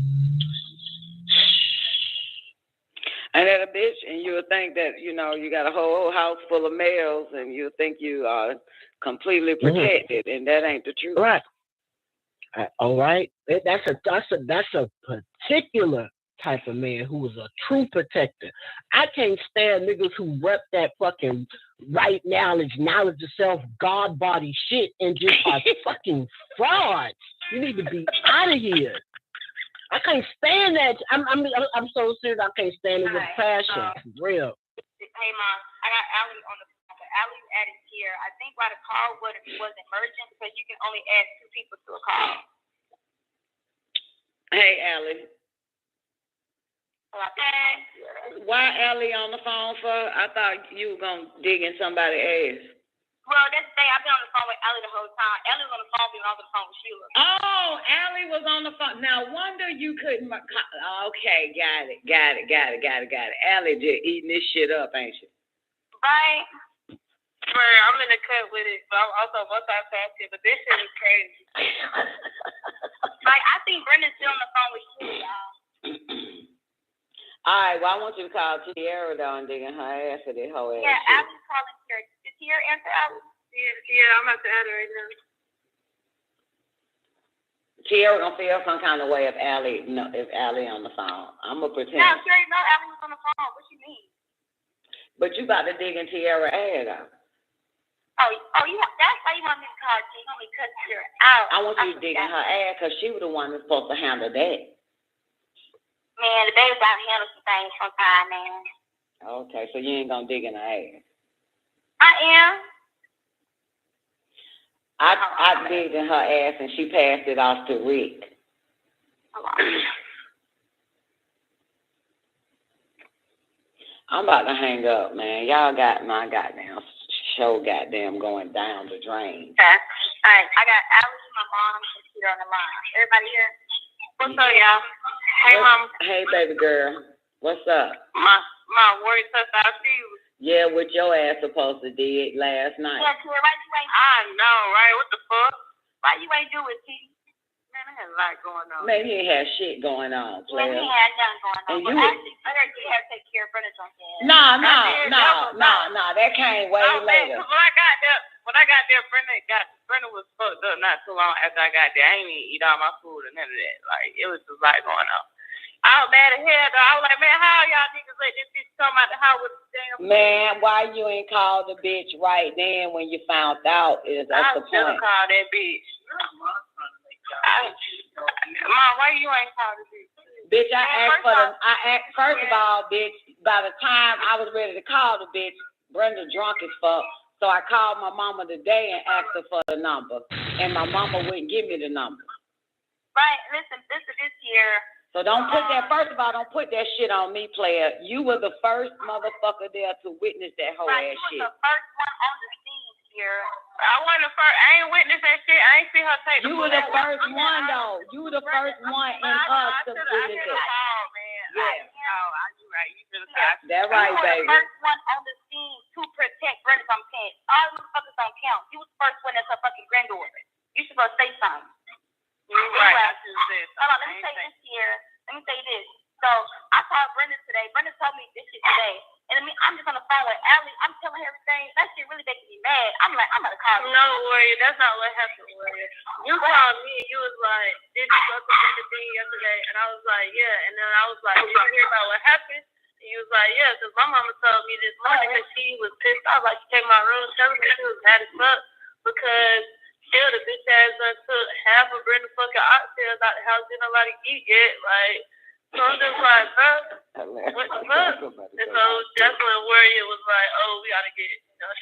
[SPEAKER 11] And that a bitch, and you'll think that, you got a whole house full of males, and you'll think you are completely protected, and that ain't the truth.
[SPEAKER 17] Right. All right. That's a particular type of man who is a true protector. I can't stand niggas who rep that fucking right knowledge of self, God body shit and just are fucking frauds. You need to be out of here. I can't stand that. I'm so serious. I can't stand it with passion. For real.
[SPEAKER 19] Hey, Mom, I got Allie on the phone. Allie added here. I think why the call wasn't emergent because you can only add 2 people to a call.
[SPEAKER 11] Hey, Allie.
[SPEAKER 19] Okay.
[SPEAKER 11] Why Allie on the phone for? I thought you were going to dig in somebody's ass.
[SPEAKER 19] Well, that's the thing. I've been on the phone with Allie the whole time. Allie was on the phone with me when I was on the phone with Sheila.
[SPEAKER 11] Oh, Allie was on the phone. Now, wonder you couldn't. Okay, got it. Allie just eating this shit up, ain't she?
[SPEAKER 19] Right. I'm in the cut with it, but I'm also multitasking. But this shit is crazy. Like, I think Brenda's still on the phone with Sheila, y'all.
[SPEAKER 11] All right, well, I want you to call Tiara down and digging her ass for this whole ass.
[SPEAKER 19] Yeah, Allie's calling Tiara. Did Tiara answer Allie? Yeah, I'm about to add her right now.
[SPEAKER 11] Tiara gonna feel some kind of way if Allie on the phone. I'm gonna pretend.
[SPEAKER 19] No, Tiara, no, Allie was on the phone. What you mean?
[SPEAKER 11] But you about to dig in Tiara's ass out.
[SPEAKER 19] That's why you want me to call T. You want me to cut Tiara out.
[SPEAKER 11] I want you to dig in her ass because she was the one that's supposed to handle that.
[SPEAKER 19] Man, the baby got to handle some things sometime, man.
[SPEAKER 11] Okay, so you ain't gonna dig in her ass.
[SPEAKER 19] I am.
[SPEAKER 11] I digged in her ass and she passed it off to Rick. I'm about to hang up, man. Y'all got my goddamn show going down the drain.
[SPEAKER 19] Okay. All right. I got Allie, my mom, and Peter on the line. Everybody here? What's up, y'all? Hey, Mom.
[SPEAKER 11] Hey, baby girl. What's up?
[SPEAKER 19] My worried stuff out to you.
[SPEAKER 11] Yeah, what your ass supposed to did last night.
[SPEAKER 19] Yeah, Tia, why you ain't? I know, right? What the fuck? Why you ain't do it, T? Man, I had a lot going on.
[SPEAKER 11] Maybe he had shit going on, player.
[SPEAKER 19] Maybe he had nothing going on.
[SPEAKER 11] And
[SPEAKER 19] but actually, I heard you had to take care of Brenda something.
[SPEAKER 11] No. That came way later.
[SPEAKER 19] Man, when I got there, Brenda was fucked up not too long after I got there. I ain't even eat all my food and none of that. Like, it was just a lot going on. I was mad as hell, though. I was like, man, how y'all niggas let this bitch come out the house with the damn food?
[SPEAKER 11] Man, why you ain't called the bitch right then when you found out? That's the point. I
[SPEAKER 19] should have called that bitch. Mom, why you ain't called the bitch?
[SPEAKER 11] Bitch, first of all, bitch, by the time I was ready to call the bitch, Brenda drunk as fuck. So I called my mama today and asked her for the number. And my mama wouldn't give me the number.
[SPEAKER 19] Right, listen, this year.
[SPEAKER 11] So don't put that, first of all, don't put that shit on me, player. You were the first motherfucker there to witness that whole ass shit.
[SPEAKER 19] You were the first one on the scene here. I wasn't the first. I ain't witnessed that shit. I ain't see her take the
[SPEAKER 11] You were the first one, though. You were the first one in us to witness it.
[SPEAKER 19] Yeah. You're right. You should have called.
[SPEAKER 11] That's right, baby.
[SPEAKER 19] You were the first one on the scene to protect Brenda from Kent. All the motherfuckers don't count. You was the first one that's her fucking granddaughter. You should go say something.
[SPEAKER 11] Right.
[SPEAKER 19] Hold on, let me say this here. Let me say this. So I called Brenda today. Brenda told me this shit today. And I mean, I'm just on the phone with Allie. I'm telling her everything. That shit really making me mad. I'm like, I'm gonna call her.
[SPEAKER 10] No, Warrior, that's not what happened, Warrior. You called me and you was like, did you go to Brenda thing yesterday? And I was like, yeah. And then I was like, did you hear about what happened? And you was like, yeah, because my mama told me this morning because she was pissed off. Like, she came in my room telling me she was mad as fuck because still the bitch ass took
[SPEAKER 19] half of Brenda fucking oxtails out the house, didn't nobody eat yet. Like, so I'm just like, huh? What the fuck? And so that's when Warrior was like, oh, we gotta get,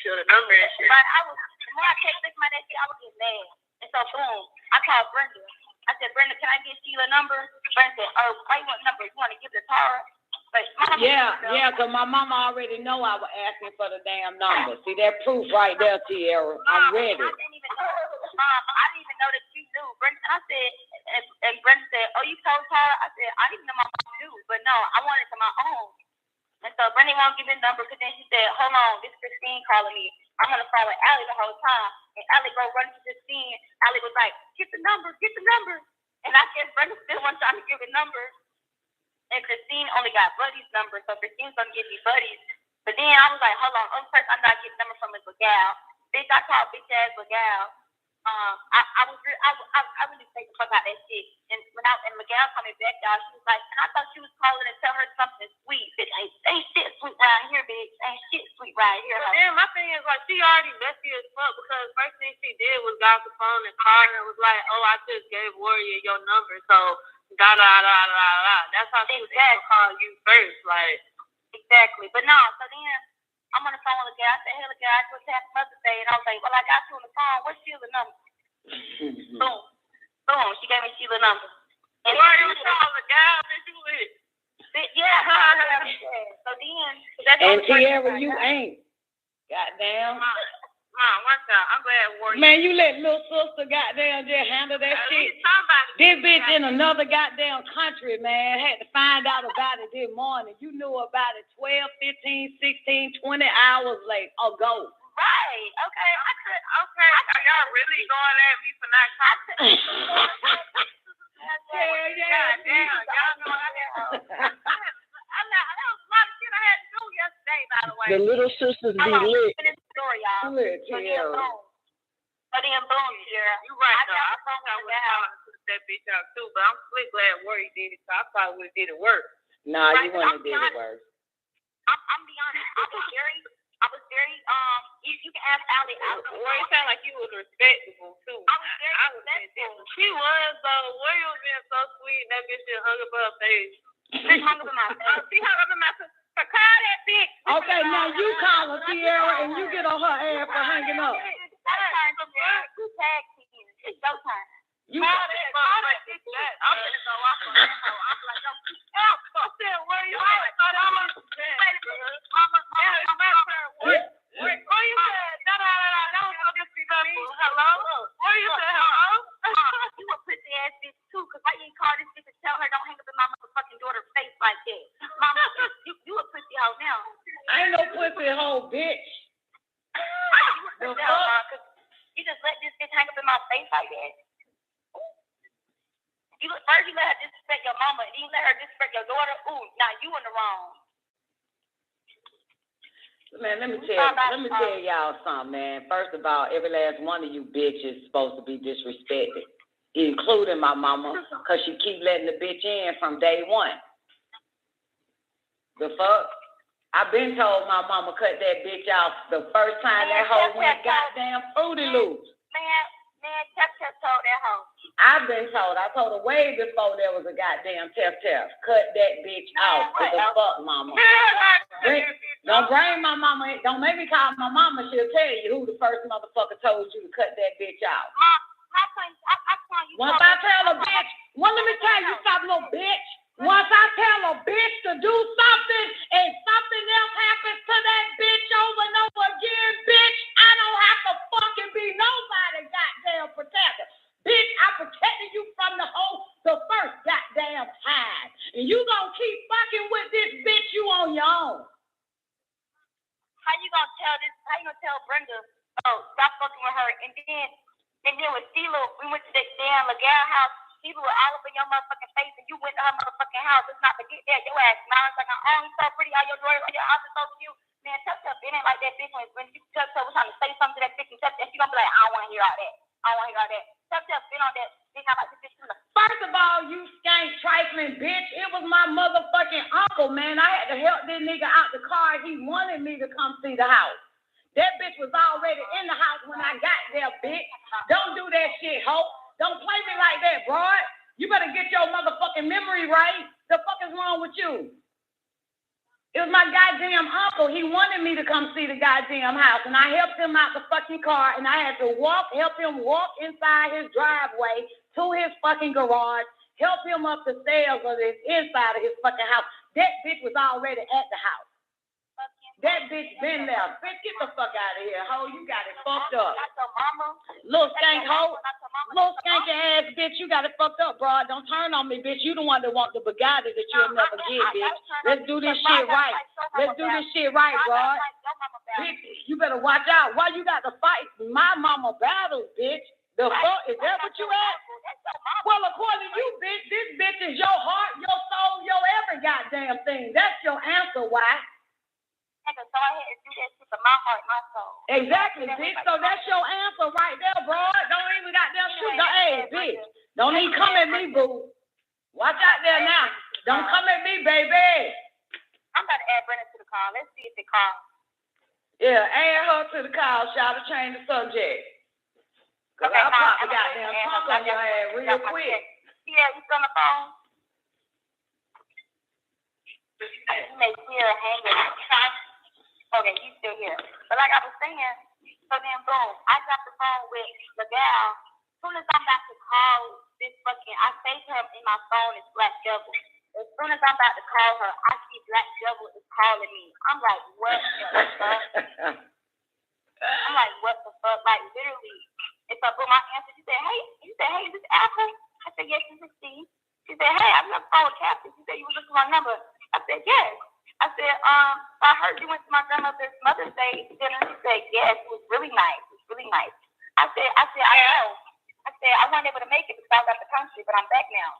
[SPEAKER 19] show the number and shit. Like, the more I kept thinking about that shit, I would get mad. And so, boom, I called Brenda. I said, Brenda, can I get Sheila a number? Brenda said, oh, why you want number? You want to give it to Tara?
[SPEAKER 11] Yeah, because my mama already know I was asking for the damn number. See, that proof right there, Tierra. I'm ready.
[SPEAKER 19] I didn't even know that you knew. Brenda, I said, and Brenda said, oh, you told Tara? I said, I didn't know my mom knew, but no, I wanted it to my own. And so Brenda won't give me the number because then she said, hold on, this Christine calling me. I'm going to follow Allie the whole time. And Allie go run to Christine. Allie was like, get the number. And I guess Brenda still wasn't trying to give a number. And Christine only got Buddy's number, so Christine's going to give me Buddy's. But then I was like, hold on, only person I'm not getting number from is Legal. Bitch, I called bitch ass Legal. I really take the fuck out that shit. And when Miguel coming back, y'all, she was like, and I thought she was calling and tell her something sweet. Bitch, ain't shit sweet right here, bitch. Ain't shit sweet right here. But then my thing is, like, she already messy as fuck because first thing she did was got the phone and called her and was like, oh, I just gave Warrior your number, so da da da da da. That's how she was able to call you first, like. Exactly. But no, so then I'm on the phone with a guy. I said, hey, look, I just had Mother's Day. And I was like, well, I got you on the phone. What's Sheila's number? Boom. She gave me Sheila's number. And why you calling the guy that you with? Yeah. So then.
[SPEAKER 11] And Tierra, you ain't. Goddamn.
[SPEAKER 19] Mom, one time, I'm glad Warrior.
[SPEAKER 11] Man, you let little sister goddamn just handle that shit. This bitch in another goddamn country, man. Had to find out about it this morning. You knew about it 12, 15, 16, 20 hours ago.
[SPEAKER 19] Right. Okay. Are y'all really going at me for not talking? Yeah. Damn. Y'all know I had. That was a lot of shit I had to do yesterday, by the way.
[SPEAKER 17] The little sisters be lit.
[SPEAKER 19] Story, y'all.
[SPEAKER 11] Lit, Tierra.
[SPEAKER 19] But then boom, Tierra. You right, though. I thought I would have took that bitch out too, but I'm really glad Warrior did it, so I probably would have did it worse.
[SPEAKER 11] Nah, you wouldn't have did it worse.
[SPEAKER 19] I'm be honest. I was very you can ask Allie. Warrior sound like you was respectable too. I was very respectful. She was though. Warrior was being so sweet, and that bitch just hung up her face. She hung up in my face. She hung up in my face. Call that bitch.
[SPEAKER 11] Okay, now you call her, Tierra, and you get on her ass for hanging up.
[SPEAKER 19] It's your time.
[SPEAKER 11] You
[SPEAKER 19] call that bitch. I'm gonna go off on that. I'm like, no, I said, where you at? Mama. Where you said? Don't disrespect me. Hello? Where you said hello? You a pussy ass bitch too, cause why you ain't call this bitch and tell her don't hang up in my motherfucking daughter's face like that? Mama, you a pussy hoe now.
[SPEAKER 11] I ain't no pussy hoe, bitch.
[SPEAKER 19] You just let this bitch hang up in my face like that. First you let her disrespect your mama, and then you let her disrespect your daughter. Ooh, now you in the wrong.
[SPEAKER 11] Man, let me tell y'all something, man. First of all, every last one of you bitches is supposed to be disrespected, including my mama, because she keep letting the bitch in from day one. The fuck? I've been told my mama cut that bitch off the first time that hoe went goddamn Fruity Loops.
[SPEAKER 19] Man, Tef told that hoe.
[SPEAKER 11] I've been told. I told her way before there was a goddamn Tef. Cut that bitch off. What the fuck, mama? Don't bring my mama. Don't make me call my mama. She'll tell you who the first motherfucker told you to cut that bitch off. Once I tell a bitch, let me tell you something, little bitch. Once I tell a bitch to do something and something else happens to that bitch over and over again, bitch, I don't have to fucking be nobody goddamn protector. Bitch, I protected you from the first goddamn time. And you gonna keep fucking with this bitch, you on your own.
[SPEAKER 19] How you gonna tell Brenda, oh, stop fucking with her, and then with Sheila, we went to that damn Legal house. She was all up in your motherfucking face, and you went to her motherfucking house. Let's not forget that. Your ass smiling like, oh, you're so pretty. All your daughter, your house is so cute. Man, Tef been in like that bitch when you Tef was trying to say something to that bitch, and Tef, she gonna be like, I don't want to hear all that. Tef been on that. Bitch, I like this bitch.
[SPEAKER 11] First of all, you skank trifling bitch. It was my motherfucking uncle, man. I had to help this nigga out the car. He wanted me to come see the house. That bitch was already in the house when I got there, bitch. Don't do that shit, hoe. Don't play me like that, broad. You better get your motherfucking memory right. The fuck is wrong with you? It was my goddamn uncle. He wanted me to come see the goddamn house, and I helped him out the fucking car, and I had to help him walk inside his driveway to his fucking garage, help him up the stairs of his inside of his fucking house. That bitch was already at the house. That bitch been there. Bitch, get the fuck out of here, ho. You got it fucked up. Little skank ho. Little skanky ass bitch, you got it fucked up, bro. Don't turn on me, bitch. You the one that want the Bugatti that you'll never get, bitch. Let's do this shit right. Let's do this shit right, bro. Bitch, you better watch out. Why you got to fight my mama battles, bitch? The fuck? Is that what you at? Well, according to you, bitch, this bitch is your heart, your soul, your every goddamn thing. That's your answer, why?
[SPEAKER 19] So I had to do that shit for my heart, my soul.
[SPEAKER 11] Exactly, bitch. So that's your answer right there, bro. Don't even goddamn shoot. Hey, bitch. Don't even come at me, boo. Watch out there now. Don't come at me, baby.
[SPEAKER 19] I'm about to add Brenda to the call. Let's see if they call.
[SPEAKER 11] Yeah, add her to the call, shout to change the subject. Cause I'll pop the goddamn trunk on your ass real quick.
[SPEAKER 19] Yeah, you still on the phone? You may hear a hanger. Okay, he's still here. But like I was saying, so then boom, I got the phone with the gal. As soon as I'm about to call this fucking, I saved her in my phone as Black Devil. As soon as I'm about to call her, I see Black Devil is calling me. I'm like, what the fuck? I'm like, what the fuck? Like literally. And so boom, I answered. She said, hey, is this Apple? I said, yes, this is Steve. She said, hey, I'm on the phone with Captain. She said, you were looking for my number. I said, yes. I said, I heard you went to my grandmother's Mother's Day dinner. She said, yes, it was really nice. It was really nice. I said, I know. I said, I wasn't able to make it because I was out the country, but I'm back now.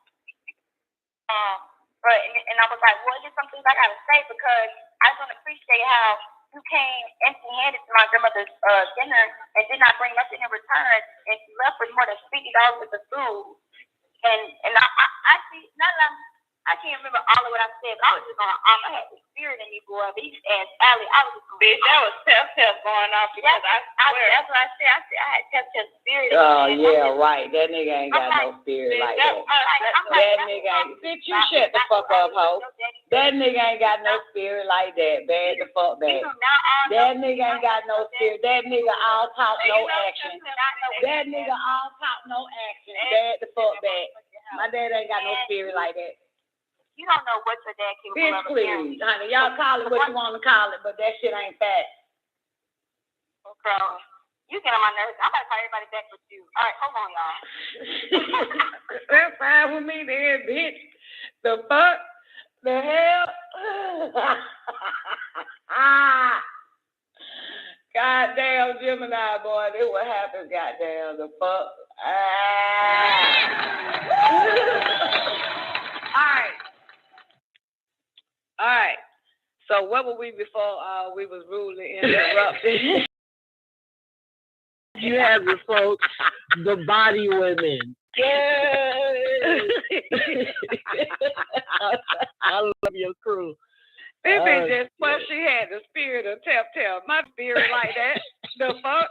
[SPEAKER 19] And I was like, well, there's some things I gotta say because I don't appreciate how you came empty-handed to my grandmother's dinner and did not bring nothing in return, and she left with more than $50 worth of food. And I see none of them. I can't remember all of what I said, but I was just going, I had the spirit in me, boy. But you just asked Allie, I was just going, bitch, that was tell going off because I swear. That's what I said. I said I had tell spirit.
[SPEAKER 11] Oh, yeah, right. That nigga ain't got no spirit like that. That nigga ain't, bitch, you shut the fuck up, ho. That nigga ain't got no spirit like that. Bad the fuck back. That nigga ain't got no spirit. That nigga all talk, no action. That nigga all talk, no action. Bad the fuck back. My dad ain't got no spirit like that.
[SPEAKER 19] You don't know what your dad can do.
[SPEAKER 11] Bitch, please, honey. Y'all call it what you want to call it, but that shit ain't fact.
[SPEAKER 19] So, you get on my nerves. I'm about to call everybody back with you. All right, hold on, y'all.
[SPEAKER 11] That's fine with me then, bitch. The fuck? The hell? Goddamn Gemini, boy. This what happens, goddamn. The fuck? All right. So what were we before we was rudely interrupted?
[SPEAKER 17] You have the folks, the body women. Yay! I love your crew.
[SPEAKER 11] This bitch just, well, she had the spirit of tell. My spirit like that. The fuck?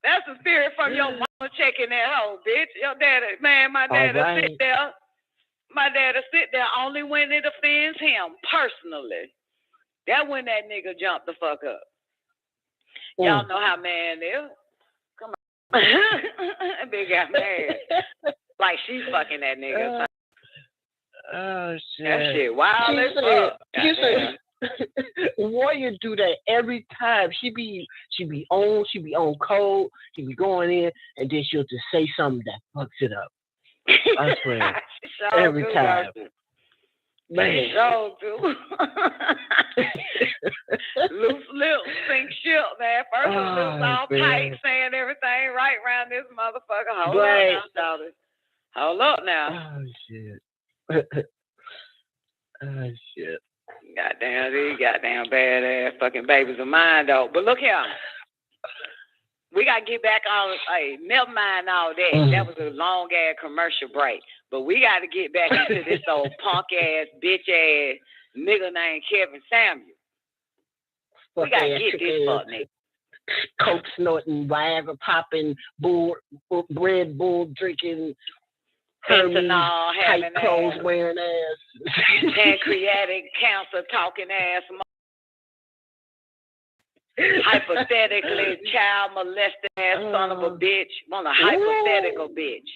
[SPEAKER 11] That's the spirit from your mama checking that hoe, bitch. Your daddy, man, my daddy sit there. My dad'll sit there only when it offends him personally. That when that nigga jump the fuck up. Y'all know how man is. Come on. That bitch got mad. Like she's fucking that nigga.
[SPEAKER 17] Oh shit.
[SPEAKER 11] That shit wild as fuck.
[SPEAKER 17] You said Warrior do that every time. She be on code, she be going in, and then she'll just say something that fucks it up. I swear. Every time. Man.
[SPEAKER 11] So do. Loose lips, sink ship, man. First was loose all tight, saying everything right around this motherfucker. Hold up now, Shawty. Hold up now.
[SPEAKER 17] Oh shit. Oh shit.
[SPEAKER 11] Goddamn, these goddamn badass fucking babies of mine though. But look here. We got to get back on, hey, never mind all that. That was a long-ass commercial break. But we got to get back into this old punk-ass, bitch-ass nigga named Kevin Samuel. We got to get this fuck nigga.
[SPEAKER 17] coke snorting, Viagra popping, Red Bull drinking,
[SPEAKER 3] fentanyl having
[SPEAKER 17] tight clothes wearing ass,
[SPEAKER 3] pancreatic cancer talking ass, hypothetically child molesting ass son of a bitch, want a hypothetical bitch.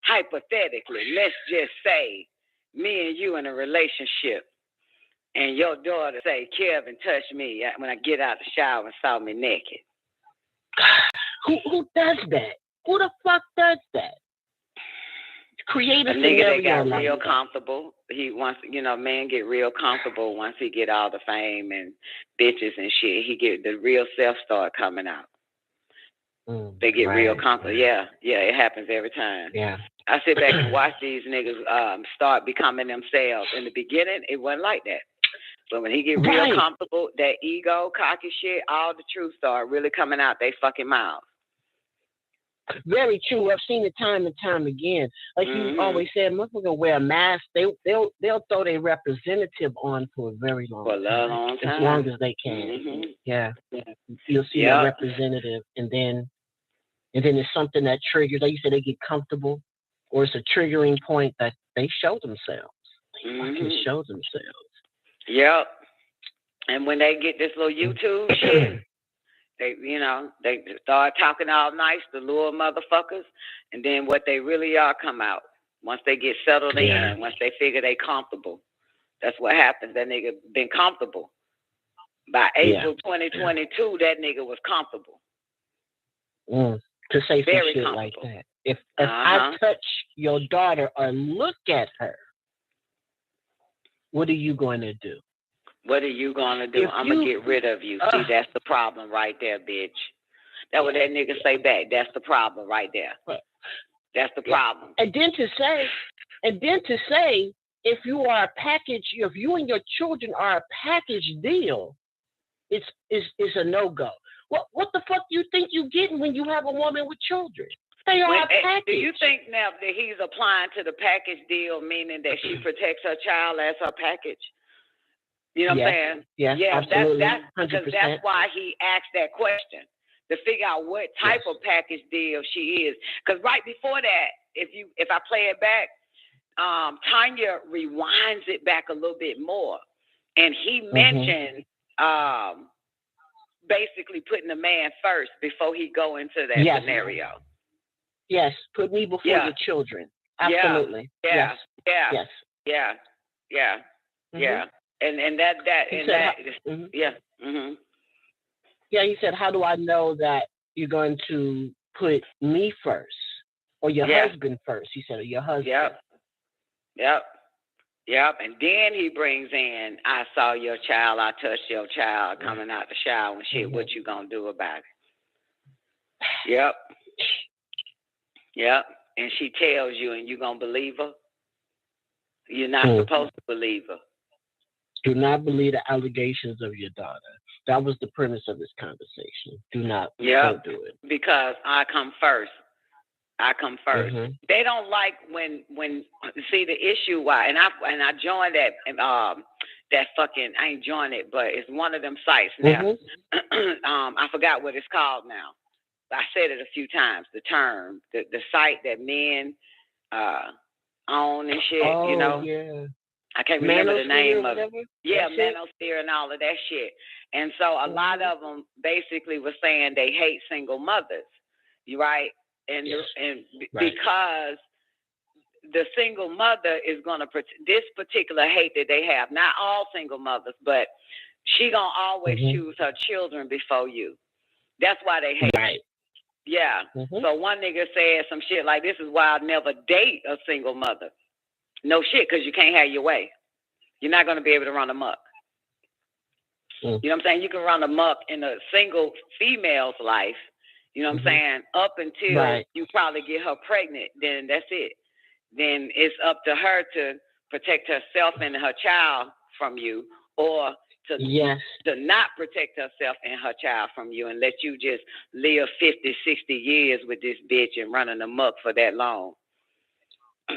[SPEAKER 3] Hypothetically, let's just say me and you in a relationship, and your daughter say, Kevin touched me when I get out the shower and saw me naked.
[SPEAKER 17] Who does that? Who the fuck does that? Create a
[SPEAKER 3] nigga that got
[SPEAKER 17] like
[SPEAKER 3] real
[SPEAKER 17] that.
[SPEAKER 3] comfortable. He wants, man get real comfortable once he get all the fame and bitches and shit. He get the real self start coming out. They get real comfortable. Yeah, it happens every time.
[SPEAKER 17] Yeah.
[SPEAKER 3] I sit back and watch these niggas start becoming themselves. In the beginning, it wasn't like that. But when he get real comfortable, that ego, cocky shit, all the truth start really coming out they fucking mouth.
[SPEAKER 17] Very true. I've seen it time and time again. Like you always said, motherfucker wear a mask. They'll throw their representative on for a very long time.
[SPEAKER 3] Long time.
[SPEAKER 17] As long as they can. Yeah. You'll see a representative, and then it's something that triggers. Like you said, they get comfortable, or it's a triggering point that they show themselves. They fucking show themselves.
[SPEAKER 3] Yep. And when they get this little YouTube shit, they start talking all nice, the little motherfuckers, and then what they really are come out. Once they get settled in, once they figure they comfortable. That's what happens. That nigga been comfortable. By April 2022, that nigga was comfortable.
[SPEAKER 17] To say some shit like that. If I touch your daughter or look at her, what are you going to do?
[SPEAKER 3] What are you going to do? I'm going to get rid of you. See, that's the problem right there, bitch. That's what that nigga say back. That's the problem right there. That's the problem.
[SPEAKER 17] And then to say, if you are a package, if you and your children are a package deal, it's a no-go. What the fuck do you think you're getting when you have a woman with children? They are a package.
[SPEAKER 3] Do you think now that he's applying to the package deal, meaning that she protects her child as her package? You know what I'm saying?
[SPEAKER 17] Yeah, absolutely.
[SPEAKER 3] That's why he asked that question, to figure out what type of package deal she is. Because right before that, if I play it back, Tanya rewinds it back a little bit more, and he mentioned basically putting the man first before he go into that scenario.
[SPEAKER 17] Yes, put me before your children. Absolutely.
[SPEAKER 3] Yeah.
[SPEAKER 17] Yeah, he said, how do I know that you're going to put me first or your husband first? He said, or your husband.
[SPEAKER 3] Yep. And then he brings in, I saw your child, I touched your child coming out the shower and shit. What you gonna do about it? Yep. And she tells you, and you gonna believe her? You're not supposed to believe her.
[SPEAKER 17] Do not believe the allegations of your daughter. That was the premise of this conversation. Don't do it.
[SPEAKER 3] Because I come first. They don't like when see the issue why, and I joined that fucking, I ain't joined it, but it's one of them sites now. I forgot what it's called now. I said it a few times. The term, the site that men own and shit.
[SPEAKER 17] Yeah.
[SPEAKER 3] I can't remember the name of it.
[SPEAKER 17] Yeah,
[SPEAKER 3] Manosphere and all of that shit. And so a lot of them basically were saying they hate single mothers. You right? And because the single mother is going to this particular hate that they have, not all single mothers, but she going to always choose her children before you. That's why they hate.
[SPEAKER 17] Right.
[SPEAKER 3] Yeah. So one nigga said some shit like, this is why I'll never date a single mother. No shit, because you can't have your way. You're not going to be able to run amok. You know what I'm saying? You can run amok in a single female's life. You know what I'm saying? Up until you probably get her pregnant, then that's it. Then it's up to her to protect herself and her child from you, or to not protect herself and her child from you and let you just live 50, 60 years with this bitch and running amok for that long.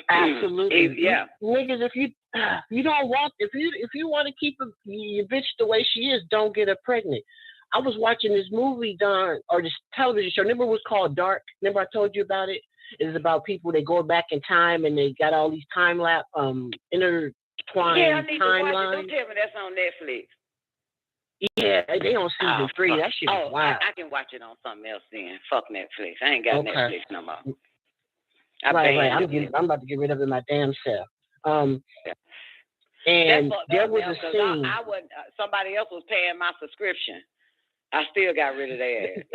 [SPEAKER 17] Absolutely. Niggas, if you don't want, if you want to keep your bitch the way she is, don't get her pregnant. I was watching this movie done, or this television show. Remember it was called Dark? Remember I told you about it? It's about people that go back in time and they got all these time lapse, intertwined
[SPEAKER 11] Yeah, I need to watch it.
[SPEAKER 17] timelines.
[SPEAKER 11] Don't tell me that's on Netflix.
[SPEAKER 17] Yeah, they on season 3.
[SPEAKER 11] Fuck.
[SPEAKER 17] That shit was wild.
[SPEAKER 11] I can watch it on something else then. Fuck Netflix. I ain't got
[SPEAKER 17] Okay.
[SPEAKER 11] Netflix no more.
[SPEAKER 17] Right. I'm about to get rid of it my damn self. And there was a scene.
[SPEAKER 11] I wasn't. Somebody else was paying my subscription. I still got rid of that.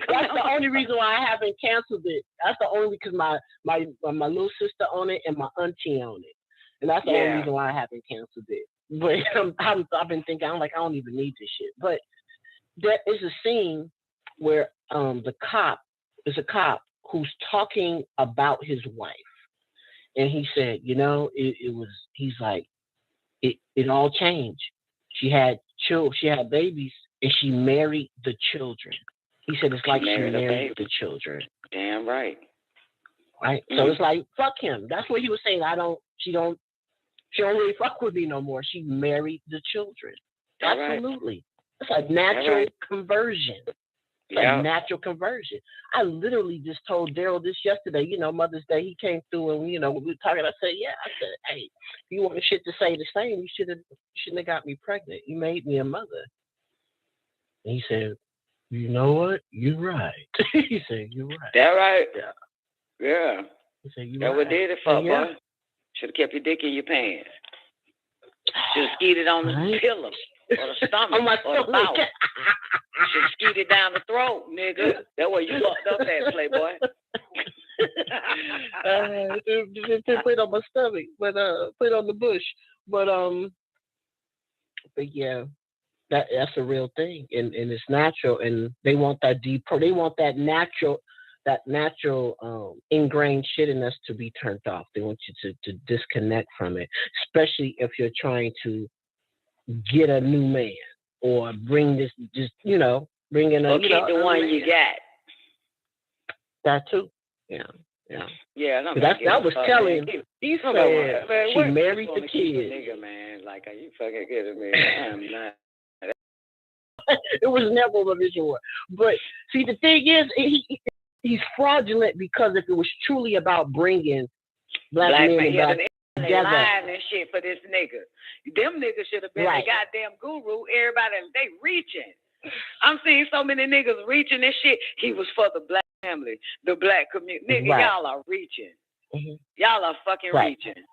[SPEAKER 17] That's the only reason why I haven't canceled it. That's the only because my little sister on it and my auntie on it, and that's the only reason why I haven't canceled it. But I've been thinking, I don't even need this shit. But there is a scene where the cop is a cop who's talking about his wife, and he said, he's like, it all changed. She had children, she had babies, and she married the children. He said it's like she married the children.
[SPEAKER 11] Damn right.
[SPEAKER 17] Right. So it's like, fuck him. That's what he was saying. She don't really fuck with me no more. She married the children. Absolutely. It's a natural conversion. It's a natural conversion. I literally just told Daryl this yesterday, Mother's Day, he came through and, we were talking. I said, hey, if you want shit to say the same, you shouldn't have got me pregnant. You made me a mother. And he said, you know what? You're right. He said, you're right.
[SPEAKER 11] That right?
[SPEAKER 17] Yeah. He said, you're
[SPEAKER 11] that
[SPEAKER 17] right.
[SPEAKER 11] What did it, fuck boy? Should have kept your dick in your pants. Should have skeeted on the pillow or the stomach or the mouth. Should have skeeted down the throat, nigga. That way you fucked up that Playboy.
[SPEAKER 17] Put it on my stomach, but put it on the bush. But yeah, that's a real thing, and it's natural, and they want that they want that natural ingrained shit in us to be turned off. They want you to disconnect from it, especially if you're trying to get a new man or bring this, bring in a.
[SPEAKER 11] Or keep the one you got.
[SPEAKER 17] That too. Yeah.
[SPEAKER 11] Yeah,
[SPEAKER 17] that was telling. He said she married the kids.
[SPEAKER 11] Nigga, man, like, are you fucking kidding me? I'm not.
[SPEAKER 17] It was never a visual. But see, the thing is, he's fraudulent because if it was truly about bringing black men and black together,
[SPEAKER 11] lying and shit for this nigga. Them niggas should have been the goddamn guru. Everybody, they reaching. I'm seeing so many niggas reaching this shit. He was for the black family, the black community. Nigga, y'all are reaching.
[SPEAKER 17] Mm-hmm.
[SPEAKER 11] Y'all are fucking reaching.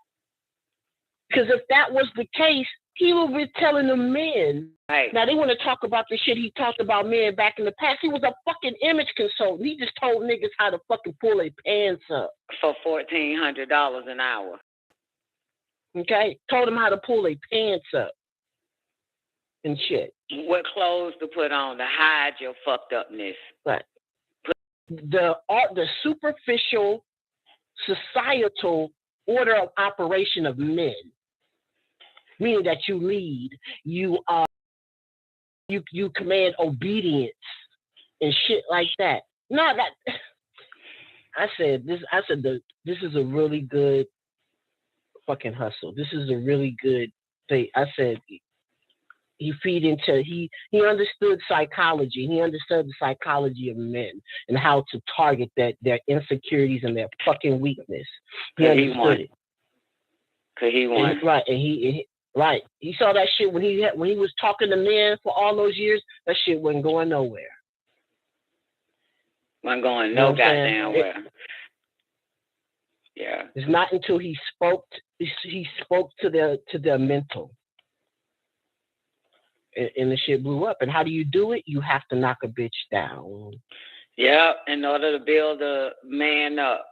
[SPEAKER 17] Because if that was the case, he would be telling the men.
[SPEAKER 11] Right.
[SPEAKER 17] Now, they want to talk about the shit he talked about men back in the past. He was a fucking image consultant. He just told niggas how to fucking pull their pants up.
[SPEAKER 11] For $1,400 an hour.
[SPEAKER 17] Okay? Told them how to pull their pants up. And shit.
[SPEAKER 11] What clothes to put on to hide your fucked upness.
[SPEAKER 17] Right. The superficial societal order of operation of men, meaning that you lead, you command obedience and shit like that. No, I said this is a really good fucking hustle. This is a really good thing. I said he understood psychology. He understood the psychology of men and how to target their insecurities and their fucking weakness. He understood it.
[SPEAKER 11] Cause he won.
[SPEAKER 17] Right, and he saw that shit when he was talking to men for all those years. That shit wasn't going nowhere.
[SPEAKER 11] Wasn't going no goddamn where. Yeah.
[SPEAKER 17] It's not until he spoke to their mental. And the shit blew up. And how do you do it? You have to knock a bitch down.
[SPEAKER 11] Yeah, in order to build a man up,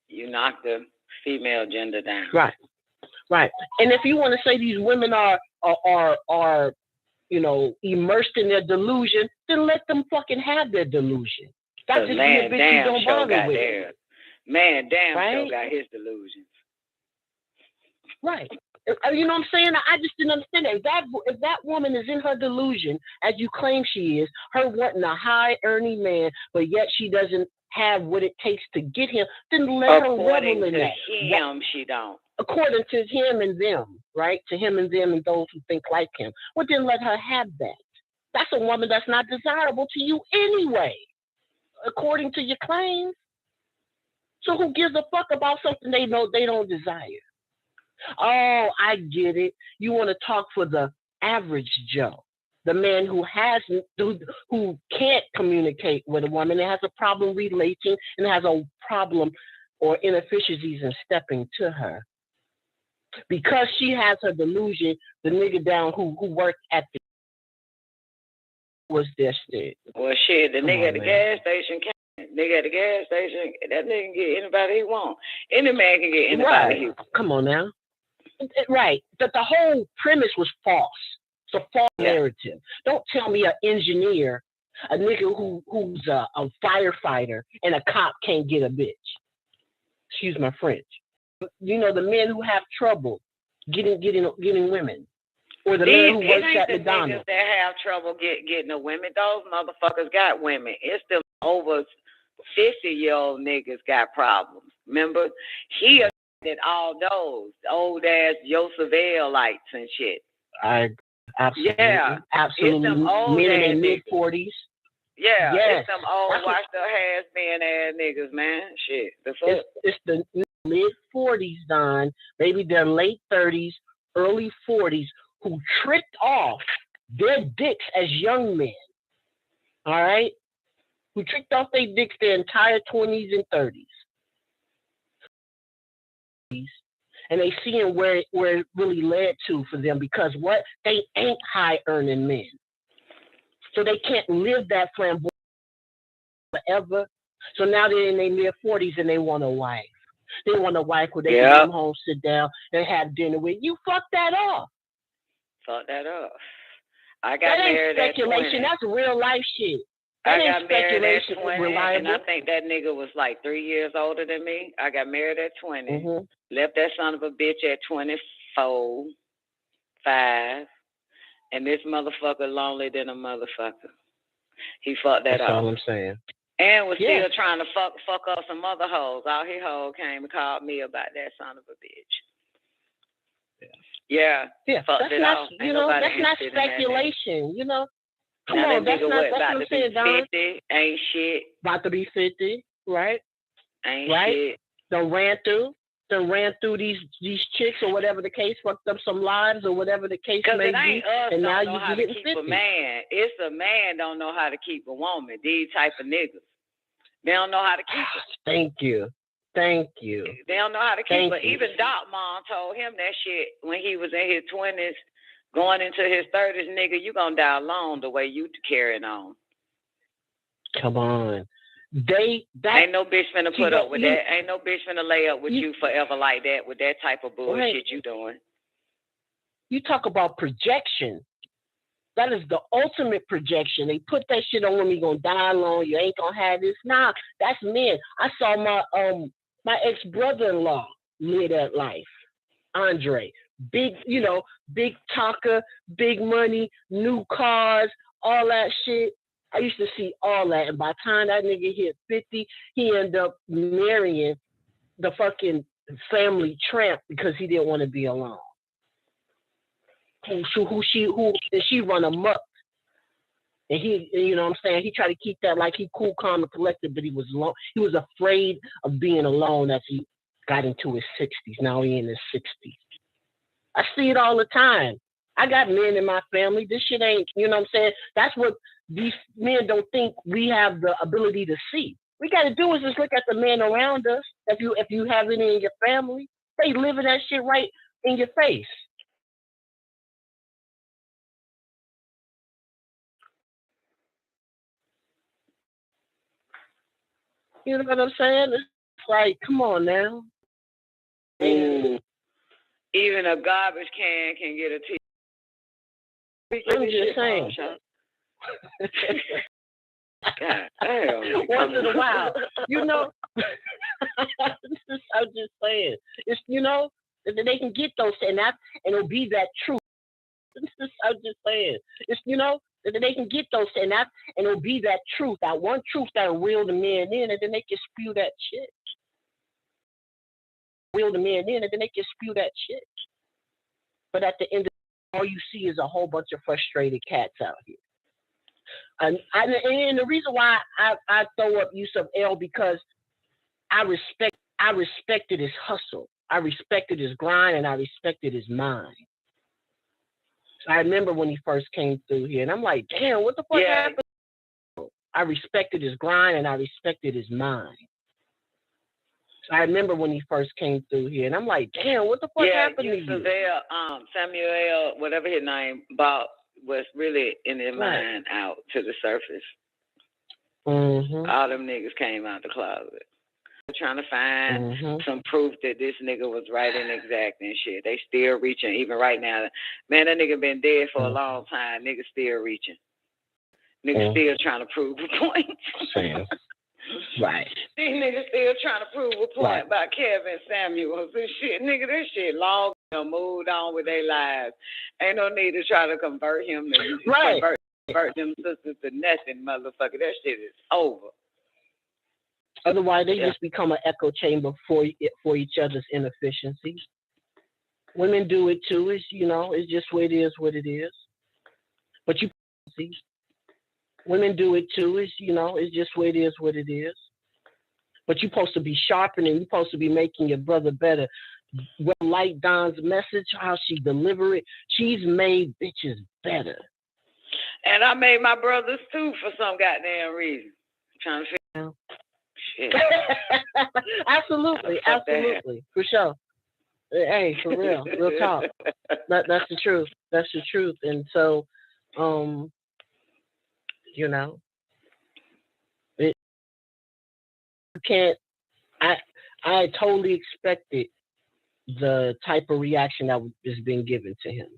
[SPEAKER 11] you knock the female gender down.
[SPEAKER 17] Right. And if you want to say these women are immersed in their delusion, then let them fucking have their delusion. That's just
[SPEAKER 11] man
[SPEAKER 17] the bitch you don't bother with.
[SPEAKER 11] Man damn sure got his delusions.
[SPEAKER 17] Right. You know what I'm saying? I just didn't understand that. If that woman is in her delusion, as you claim she is, her wanting a high-earning man, but yet she doesn't have what it takes to get him, then let her revel in that.
[SPEAKER 11] She don't.
[SPEAKER 17] According to him and them, right? To him and them and those who think like him. Well, then let her have that. That's a woman that's not desirable to you anyway, according to your claims. So who gives a fuck about something they know they don't desire? Oh, I get it. You want to talk for the average Joe, the man who can't communicate with a woman and has a problem relating and has a problem or inefficiencies in stepping to her. Because she has her delusion, the nigga down who worked at the was their shit.
[SPEAKER 11] Well, shit, the nigga at the gas station can't. Nigga at the gas station, that nigga can get anybody he want. Any man can get anybody he want.
[SPEAKER 17] Come on now. Right. But the whole premise was false. It's a false narrative. Don't tell me an engineer, a nigga who's a firefighter and a cop can't get a bitch. Excuse my French. You know, the men who have trouble getting women. Or the man who works at McDonald's.
[SPEAKER 11] Niggas that have trouble getting the women. Those motherfuckers got women. It's the over 50-year-old niggas got problems. Remember? He did all those old ass Joseph-lights and shit.
[SPEAKER 17] Absolutely.
[SPEAKER 11] Yeah.
[SPEAKER 17] Absolutely.
[SPEAKER 11] It's them old
[SPEAKER 17] men in
[SPEAKER 11] ass
[SPEAKER 17] their mid-40s.
[SPEAKER 11] Yeah.
[SPEAKER 17] Yes.
[SPEAKER 11] It's them old washed up has-been ass niggas, man. Shit.
[SPEAKER 17] It's the mid-40s, Don. Maybe their late 30s, early 40s, who tricked off their dicks as young men. All right? Who tricked off their dicks their entire 20s and 30s. And they seeing where it really led to for them, because what? They ain't high earning men. So they can't live that flamboyant forever. So now they're in their mid 40s and they want a wife. They want a wife where they can come home, sit down, and have dinner with. You fuck that off.
[SPEAKER 11] Fuck that up. I got married at 20.
[SPEAKER 17] That's speculation. That's real life shit.
[SPEAKER 11] I got married at 20, and I think that nigga was like 3 years older than me. I got married at 20, left that son of a bitch at 24, 5, and this motherfucker lonely than a motherfucker. He fucked that up.
[SPEAKER 17] That's all I'm saying.
[SPEAKER 11] And was still trying to fuck up some other hoes. All his hoes came and called me about that son of a bitch. Yeah. Fucked it off.
[SPEAKER 17] You know, that's not speculation. You know. Come
[SPEAKER 11] now
[SPEAKER 17] on,
[SPEAKER 11] that nigga
[SPEAKER 17] that's
[SPEAKER 11] about
[SPEAKER 17] what
[SPEAKER 11] to be 50, ain't shit.
[SPEAKER 17] About to be 50, right?
[SPEAKER 11] Ain't
[SPEAKER 17] shit. Done ran through these chicks or whatever the case, fucked up some lives or whatever the case may be. And now you getting 50.
[SPEAKER 11] A man. It's a man don't know how to keep a woman. These type of niggas. They don't know how to keep her.
[SPEAKER 17] Thank you. They
[SPEAKER 11] don't know how to keep her. Even Doc Mom told him that shit when he was in his 20s. Going into his 30s, nigga, you gonna die alone the way you carrying on.
[SPEAKER 17] Come on.
[SPEAKER 11] Ain't no bitch finna put up with that. Ain't no bitch finna lay up with you forever like that with that type of bullshit you doing.
[SPEAKER 17] You talk about projection. That is the ultimate projection. They put that shit on when you gonna die alone, you ain't gonna have this. Nah, that's men. I saw my ex-brother-in-law live that life. Andre. Big talker, big money, new cars, all that shit. I used to see all that. And by the time that nigga hit 50, he ended up marrying the fucking family tramp because he didn't want to be alone. She run amok. And he, you know what I'm saying? He tried to keep that like he cool, calm, and collected, but he was alone. He was afraid of being alone as he got into his 60s. Now he in his 60s. I see it all the time. I got men in my family. This shit ain't, you know what I'm saying? That's what these men don't think we have the ability to see. We got to do is just look at the men around us. If you have any in your family, they living that shit right in your face. You know what I'm saying? It's like, come on now.
[SPEAKER 11] Even a garbage can get a tea.
[SPEAKER 17] I'm just saying.
[SPEAKER 11] God damn.
[SPEAKER 17] Once in a while. You know, I'm just saying. It's, you know, they can get those and it'll be that truth. I'm just saying. It's, you know, they can get those and it'll be that truth. That one truth that'll reel the men in, and then they can spew that shit. Reel the men in, and then they can spew that shit. But at the end of the day, all you see is a whole bunch of frustrated cats out here. And the reason why I throw up use of L because I respected his hustle. I respected his grind, and I respected his mind. I remember when he first came through here, and I'm like, damn, what the fuck happened? I respected his grind, and I respected his mind. I remember when he first came through here, and I'm like, damn, what the fuck happened to you?
[SPEAKER 3] Samuel, whatever his name, Bob, was really in his mind out to the surface.
[SPEAKER 17] Mm-hmm.
[SPEAKER 3] All them niggas came out the closet. Trying to find some proof that this nigga was right and exact and shit. They still reaching, even right now. Man, that nigga been dead for a long time. Niggas still reaching. Niggas still trying to prove a point.
[SPEAKER 17] Right.
[SPEAKER 3] These niggas still trying to prove a point about Kevin Samuels and shit. Nigga, this shit long moved on with their lives. Ain't no need to try to convert him to convert them sisters to nothing, motherfucker. That shit is over.
[SPEAKER 17] Otherwise, they just become an echo chamber for each other's inefficiencies. Women do it too. It's, it's just what it is. But you see, women do it too. It's, it's just what it is. But you're supposed to be sharpening. You're supposed to be making your brother better. Well, like Don's message, how she deliver it, she's made bitches better.
[SPEAKER 3] And I made my brothers too for some goddamn reason. Trying to figure out. Shit.
[SPEAKER 17] Absolutely, for sure. Hey, for real talk. That's the truth. That's the truth. And so, you can't. I totally expected the type of reaction that is being given to him.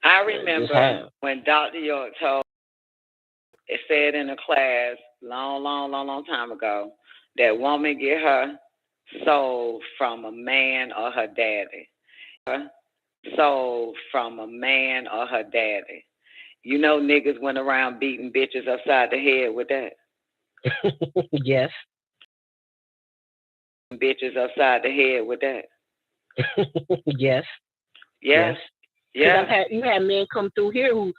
[SPEAKER 3] I remember when Dr. York it said in a class long time ago that woman get her soul from a man or her daddy. Niggas went around beating bitches upside the head with that.
[SPEAKER 17] Yes.
[SPEAKER 3] Bitches upside the head with that.
[SPEAKER 17] Yes.
[SPEAKER 3] Yes. Yeah.
[SPEAKER 17] You had men come through here who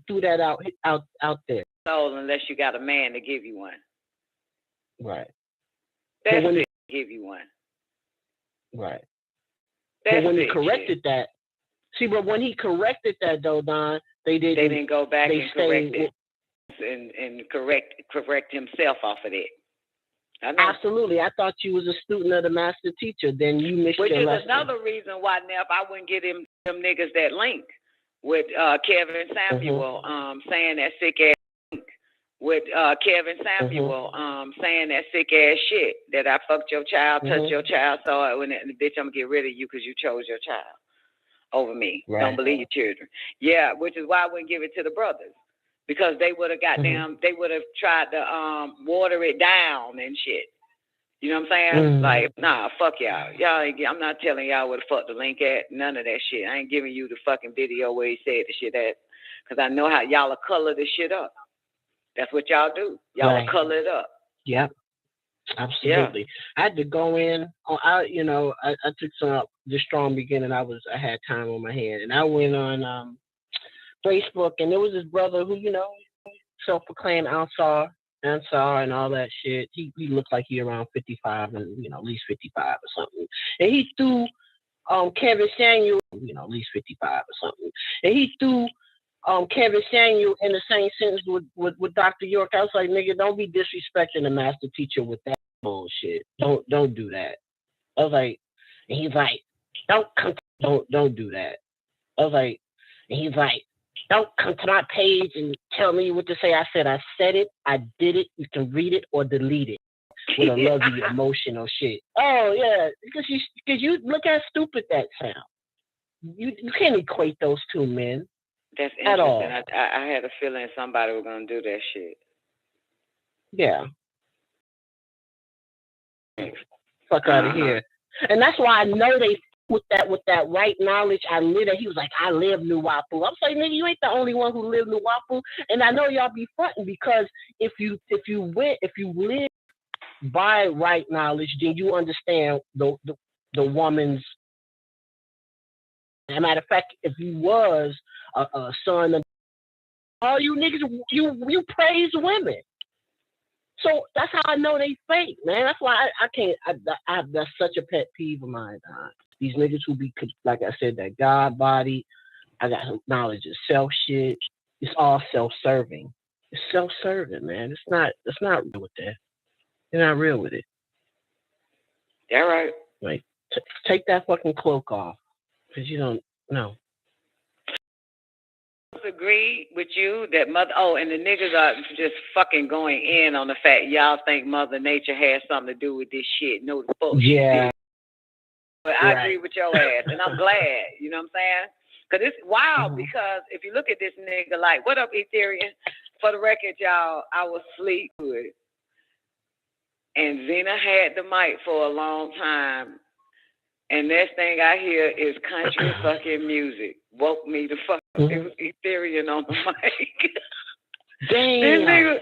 [SPEAKER 17] threw that out there.
[SPEAKER 3] So unless you got a man to give you one.
[SPEAKER 17] Right.
[SPEAKER 3] That's it. Give you one.
[SPEAKER 17] Right.
[SPEAKER 3] But
[SPEAKER 17] when he corrected that, but when he corrected that though, Don, they didn't
[SPEAKER 3] go back and correct it and correct himself off of it.
[SPEAKER 17] Absolutely. I thought you was a student of the master teacher. Then you missed your lesson.
[SPEAKER 3] Which is another reason why, Neff, I wouldn't get them niggas that link with Kevin Samuel saying that sick ass link with Kevin Samuel saying that sick ass shit that I fucked your child, touched your child, so bitch, I'm gonna get rid of you because you chose your child over me.
[SPEAKER 17] Right.
[SPEAKER 3] Don't believe your children. Yeah, which is why I wouldn't give it to the brothers. Because they would have they would have tried to water it down and shit. You know what I'm saying? Like, nah, fuck y'all. I'm not telling y'all where the fuck the link at. None of that shit. I ain't giving you the fucking video where he said the shit at. Because I know how y'all will color this shit up. That's what y'all do. Y'all will color it up.
[SPEAKER 17] Yep. Absolutely. Yeah. I had to go in. I took some the strong beginning. I had time on my hand. And I went on Facebook, and there was this brother who, self-proclaimed Ansar and all that shit. He looked like he around 55 and, at least 55 or something. And he threw Kevin Samuel, at least 55 or something. And he threw Kevin Samuel in the same sentence with Dr. York. I was like, nigga, don't be disrespecting the master teacher with that bullshit. Don't do that. I was like, and he's like, don't do that. I was like, and he's like, don't come to my page and tell me what to say. I said it. I did it. You can read it or delete it with a lovely emotional shit. Oh yeah, because you look how stupid that sounds. You can't equate those two men.
[SPEAKER 3] That's interesting.
[SPEAKER 17] At all.
[SPEAKER 3] I had a feeling somebody was gonna do that shit.
[SPEAKER 17] Yeah. Fuck out of here. And that's why I know they with that right knowledge. He was like, I live Nuwapu. I was like, nigga, you ain't the only one who live Nuwapu. And I know y'all be fronting because if you live by right knowledge, then you understand the the woman's. As a matter of fact, if you was a son of all you niggas, you praise women. So that's how I know they fake, man. That's why I can't. That's such a pet peeve of mine. These niggas who be, like I said, that God body. I got knowledge of self shit. It's all self-serving. It's self-serving, man. It's not real with that. You're not real with it.
[SPEAKER 3] Yeah, right.
[SPEAKER 17] Like, take that fucking cloak off, because you don't know.
[SPEAKER 3] Agree with you that and the niggas are just fucking going in on the fact y'all think Mother Nature has something to do with this shit. No, the fuck she did. But I agree with your ass, and I'm glad. You know what I'm saying? Because it's wild. Because if you look at this nigga, like, what up, Ethiopian? For the record, y'all, I was asleep with it, and Zena had the mic for a long time. And next thing I hear is country fucking music. Woke me the fuck up. It was Ethiopian on the mic.
[SPEAKER 17] Damn.
[SPEAKER 3] This nigga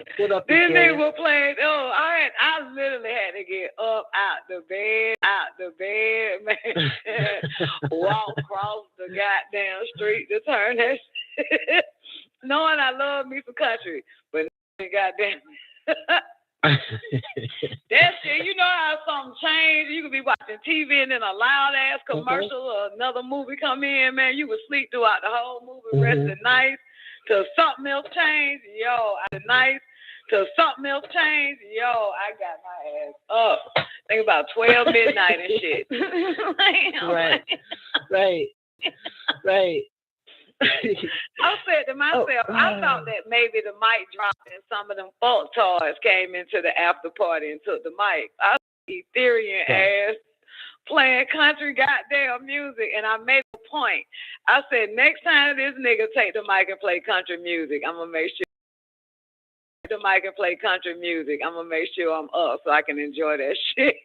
[SPEAKER 3] was playing. Oh, I literally had to get up out the bed, man. Walk across the goddamn street to turn that shit. Knowing I love me some country, but goddamn. That shit, you know how something changed. You could be watching TV and then a loud ass commercial or another movie come in, man. You would sleep throughout the whole movie, resting nice till something else changed. Yo, nice till something else changed. Yo, I got my ass up. Think about 12 midnight and shit. Right. I said to myself, I thought that maybe the mic dropped and some of them folk toys came into the after party and took the mic. I see Ethiopian ass playing country goddamn music, and I made a point. I said, next time this nigga take the mic and play country music, I'm gonna make sure the mic and play country music. I'm gonna make sure I'm up so I can enjoy that shit.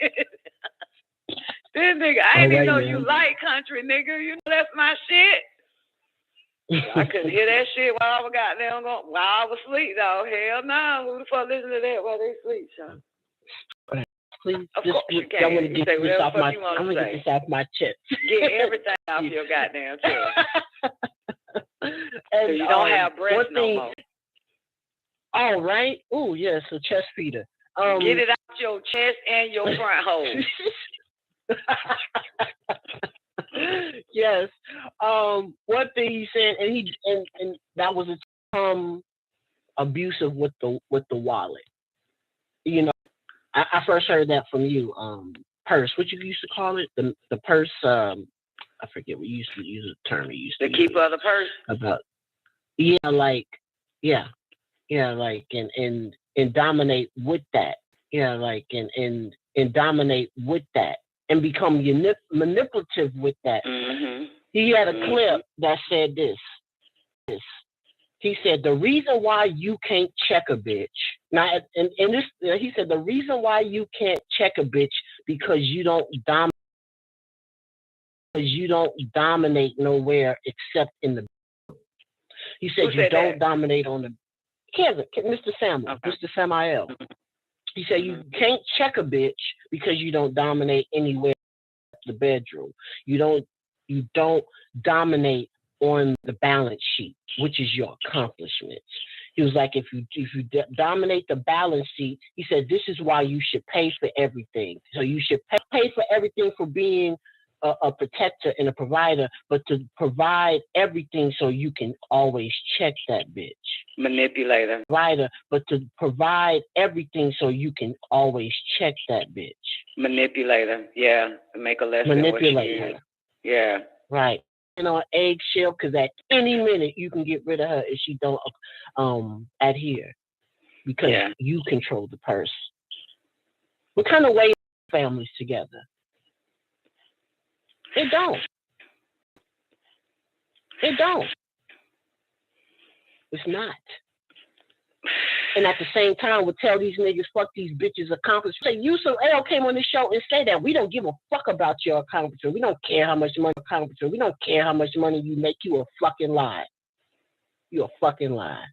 [SPEAKER 3] This nigga, I didn't even know you like country, nigga. You know that's my shit. I couldn't hear that shit while I was asleep, though. Hell no. Who the fuck listen to that while they sleep, son?
[SPEAKER 17] Please,
[SPEAKER 3] of course you can.
[SPEAKER 17] I'm gonna get this off my chest.
[SPEAKER 3] Get everything off your goddamn chest. And so you don't have breath no more.
[SPEAKER 17] All right. Oh, yeah, so chest feeder.
[SPEAKER 3] Get it out your chest and your front hole.
[SPEAKER 17] Yes. One thing he said, and that was abusive with the wallet. You know, I first heard that from you. Purse. What you used to call it? The purse. I forget. We used to use a term. We used to
[SPEAKER 3] the keeper of the purse.
[SPEAKER 17] And dominate with that. And dominate with that. And become manipulative with that. Mm-hmm. He had a clip that said this. He said, the reason why you can't check a bitch. Now, he said, the reason why you can't check a bitch because you don't dominate nowhere except in the. He said, you don't dominate on the. Mr. Samuel, okay. Mr. Samael. He said, you can't check a bitch because you don't dominate anywhere in the bedroom. You don't dominate on the balance sheet, which is your accomplishments. He was like, if you dominate the balance sheet, he said, this is why you should pay for everything. So you should pay for everything for being a protector and a provider, but to provide everything so you can always check that bitch.
[SPEAKER 3] Manipulator.
[SPEAKER 17] Provider, but to provide everything so you can always check that bitch.
[SPEAKER 3] Manipulator, yeah. Make a lesson.
[SPEAKER 17] Manipulator.
[SPEAKER 3] Yeah.
[SPEAKER 17] Right. And on eggshell, because at any minute you can get rid of her if she don't adhere, because you control the purse. What kind of way families together? It don't. It's not. And at the same time, we'll tell these niggas, fuck these bitches' accomplishments. Say, Yusuf L came on this show and said that we don't give a fuck about your accomplishment. We don't care how much money you accomplish. We don't care how much money you make. You a fucking lie. You a fucking lie.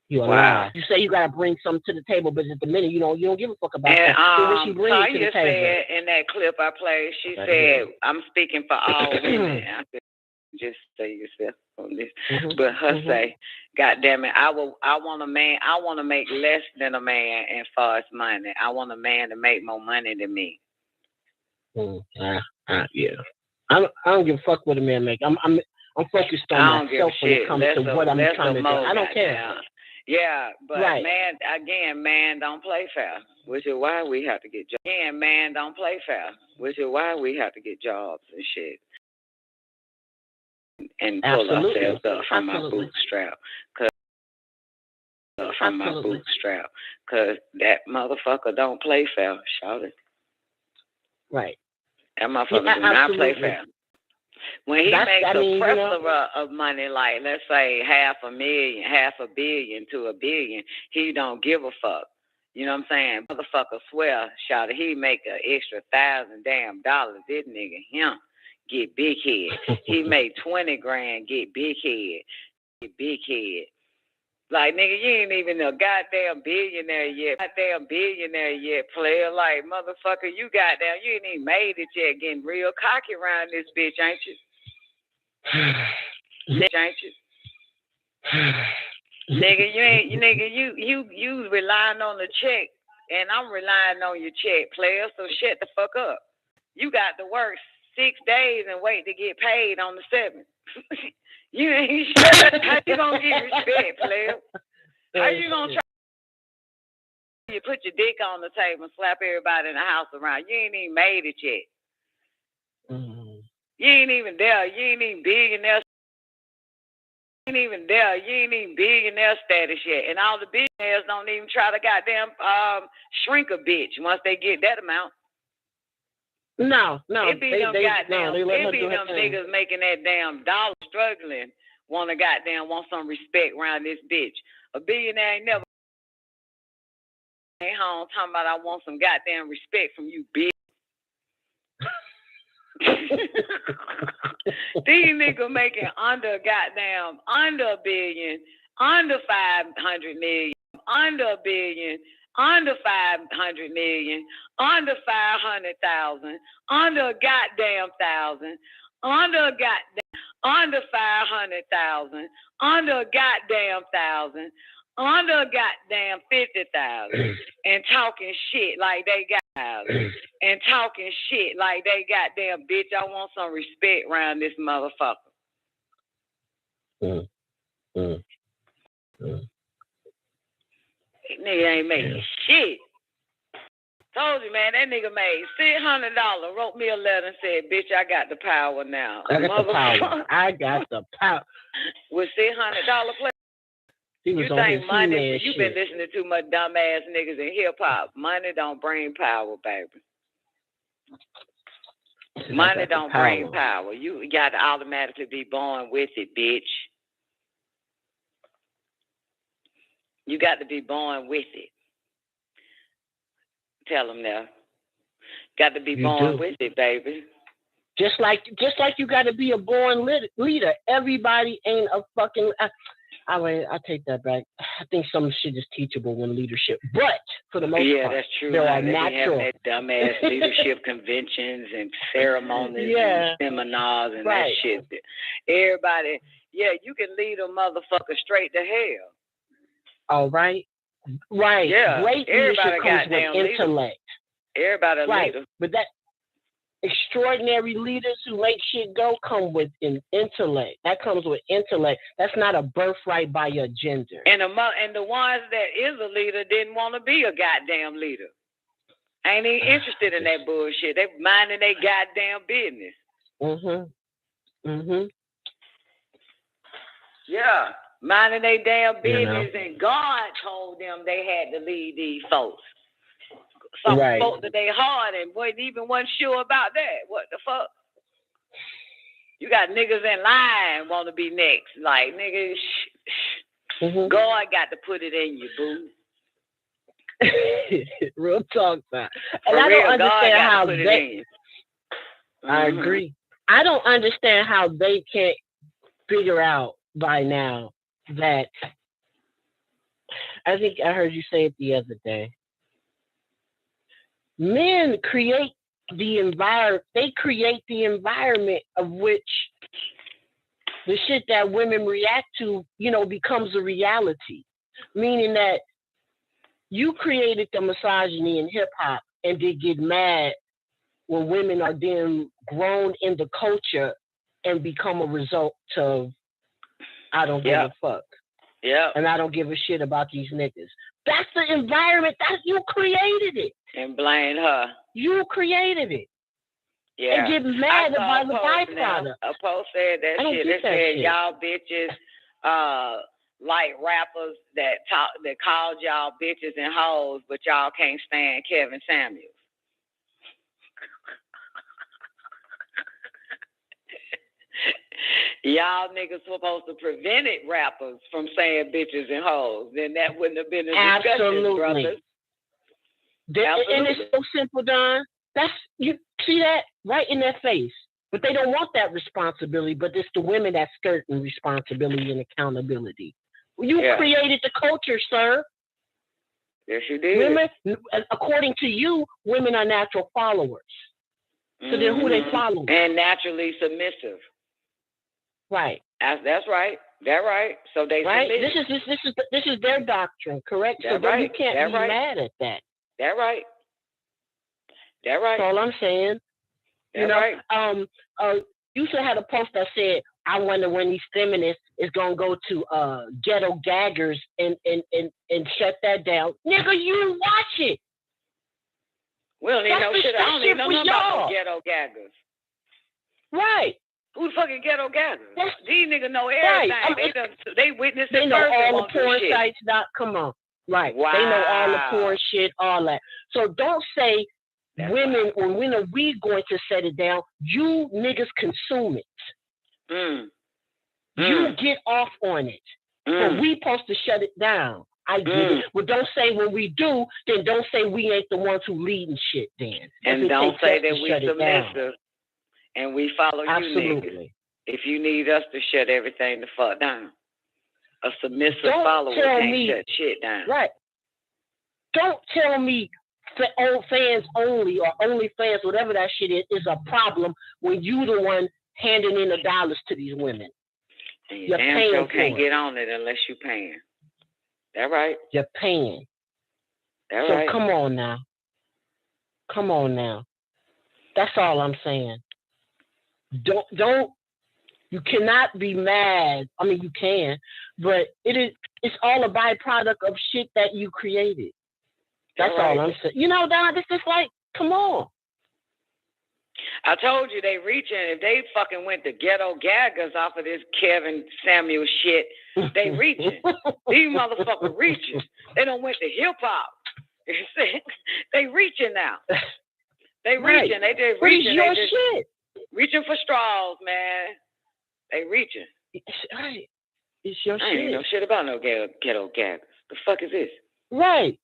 [SPEAKER 17] You lie. You say you gotta bring something to the table, but at the minute you don't give a fuck about
[SPEAKER 3] And
[SPEAKER 17] that. So what she brings to the
[SPEAKER 3] Tanya
[SPEAKER 17] table?
[SPEAKER 3] said in that clip I played, she said, I'm speaking for all women. I said, just say yourself on this. But her say, God damn it, I want a man, I want to make less than a man as far as money. I want a man to make more money than me.
[SPEAKER 17] Yeah. I don't give a fuck what a man make. I'm focused on myself when it comes to what I'm trying to do. I don't care.
[SPEAKER 3] Yeah, but
[SPEAKER 17] right.
[SPEAKER 3] man don't play fair, which is why we have to get jobs. Again, man don't play fair, which is why we have to get jobs and shit. And pull ourselves up from our bootstrap. Cause that motherfucker don't play fair, shout it.
[SPEAKER 17] Right.
[SPEAKER 3] That motherfucker do not play fair. When he makes a plethora of money, like let's say $500 million, $500 million to $1 billion, he don't give a fuck. You know what I'm saying? Motherfucker swear, shout it, he make an extra $1,000 damn dollars. This nigga, him, get big head. He make 20 grand, get big head. Get big head. Like, nigga, you ain't even a goddamn billionaire yet. Player. Like, motherfucker, you ain't even made it yet. Getting real cocky around this bitch, ain't you? Nigga, you relying on the check, and I'm relying on your check, player. So shut the fuck up. You got to work 6 days and wait to get paid on the 7th. You ain't sure. How you gonna get respect, player? How you gonna try? You put your dick on the table and slap everybody in the house around. You ain't even made it yet. You ain't even there. You ain't even billionaire. You ain't even billionaire status yet. And all the billionaires don't even try to goddamn shrink a bitch once they get that amount.
[SPEAKER 17] No.
[SPEAKER 3] It be them niggas making that damn dollar struggling, want some respect around this bitch. A billionaire ain't never home talking about I want some goddamn respect from you, bitch. These niggas making under $1 billion, under 500 million, under $1 billion, under 500 million, under 500,000, under a goddamn 1,000, under 500,000, under a goddamn 1,000, under a goddamn 50,000, and talking shit like they got houses, and talking shit like they goddamn bitch. I want some respect around this motherfucker. Nigga ain't making shit. Told you, man, that nigga made $600, wrote me a letter and said, bitch, I got the power now.
[SPEAKER 17] I got the power.
[SPEAKER 3] With $600 play. You think money, you been listening to too much dumbass niggas in hip-hop. Money don't bring power, baby. Money don't bring power. You got to automatically be born with it, bitch. You got to be born with it. Tell them now. Got to be born with it, baby.
[SPEAKER 17] Just like you got to be a born leader. Everybody ain't a fucking. I take that back. I think some shit is teachable in leadership, but for the most part,
[SPEAKER 3] that's true.
[SPEAKER 17] There are
[SPEAKER 3] they
[SPEAKER 17] natural.
[SPEAKER 3] Have that dumbass leadership conventions and ceremonies and seminars and that shit. Everybody, you can lead a motherfucker straight to hell.
[SPEAKER 17] All right. Right.
[SPEAKER 3] Yeah.
[SPEAKER 17] Great leadership comes with intellect.
[SPEAKER 3] Everybody leader.
[SPEAKER 17] But that extraordinary leaders who make shit go come with an intellect. That comes with intellect. That's not a birthright by your gender.
[SPEAKER 3] And the ones that is a leader didn't want to be a goddamn leader. Ain't even interested in that bullshit. They minding their goddamn business. Yeah. Minding their damn business, and God told them they had to lead these folks. Some folks that they hard and wasn't sure about that. What the fuck? You got niggas in line want to be next. Like, niggas, God got to put it in you, boo.
[SPEAKER 17] Real talk, man. And I don't understand how they. I agree. I don't understand how they can't figure out by now that I think I heard you say it the other day. Men create the environment. They create the environment of which the shit that women react to, becomes a reality. Meaning that you created the misogyny in hip hop and they get mad when women are then grown in the culture and become a result of I don't give a fuck.
[SPEAKER 3] Yeah.
[SPEAKER 17] And I don't give a shit about these niggas. That's the environment that you created it.
[SPEAKER 3] And blame her.
[SPEAKER 17] You created it.
[SPEAKER 3] Yeah.
[SPEAKER 17] And get mad about the byproduct.
[SPEAKER 3] A post said that shit. They said y'all bitches like rappers that called y'all bitches and hoes, but y'all can't stand Kevin Samuels. Y'all niggas supposed to prevent rappers from saying bitches and hoes. Then that wouldn't have been a discussion, brothers.
[SPEAKER 17] And it's so simple, Don. You see that right in their face. But they don't want that responsibility, but it's the women that skirting responsibility and accountability. You created the culture, sir.
[SPEAKER 3] Yes, you did.
[SPEAKER 17] Women, according to you, women are natural followers. So then who they follow?
[SPEAKER 3] And naturally submissive.
[SPEAKER 17] Right.
[SPEAKER 3] That's right. That's right. So they
[SPEAKER 17] right.
[SPEAKER 3] submit.
[SPEAKER 17] This is their doctrine, correct?
[SPEAKER 3] That's
[SPEAKER 17] so
[SPEAKER 3] right.
[SPEAKER 17] You can't be mad at that.
[SPEAKER 3] That's right. That's right.
[SPEAKER 17] That's all I'm saying.
[SPEAKER 3] That's
[SPEAKER 17] right. You should have a post that said, "I wonder when these feminists is gonna go to ghetto gaggers and shut that down." Nigga, you watch it.
[SPEAKER 3] We don't need no shit. I don't need no about ghetto gaggers.
[SPEAKER 17] Right.
[SPEAKER 3] Who the fucking ghetto gaggers? These niggas know everything. Right. They witness it.
[SPEAKER 17] They know all the porn
[SPEAKER 3] shit.
[SPEAKER 17] sites. Come on. Right.
[SPEAKER 3] Wow.
[SPEAKER 17] They know all the porn shit, all that. So don't say women or when are we going to set it down? You niggas consume it. You get off on it. So we supposed to shut it down. I get it. Well, don't say when we do, then don't say we ain't the ones who leading shit then.
[SPEAKER 3] And don't say that we submissive and we follow you niggas. If you need us to shut everything the fuck down. A submissive follower can't shut shit down.
[SPEAKER 17] Right. Don't tell me fans only or only fans, whatever that shit is a problem when you the one handing in the dollars to these women.
[SPEAKER 3] And you damn sure can't get on it unless you're paying. That right?
[SPEAKER 17] You're paying.
[SPEAKER 3] That
[SPEAKER 17] so
[SPEAKER 3] right?
[SPEAKER 17] Come on now. Come on now. That's all I'm saying. Don't. You cannot be mad. I mean, you can, but it's all a byproduct of shit that you created. That's all I'm saying. Don, it's just like, come on.
[SPEAKER 3] I told you they reaching. If they fucking went to ghetto gaggers off of this Kevin Samuel shit, they reaching. These motherfuckers reaching. They don't went to hip hop. They reaching now. They reaching. They just reaching.
[SPEAKER 17] Your shit.
[SPEAKER 3] Reaching for straws, man. They reaching.
[SPEAKER 17] Right. It's your shit.
[SPEAKER 3] I ain't know shit about no ghetto gaggers. The fuck is this?
[SPEAKER 17] Right.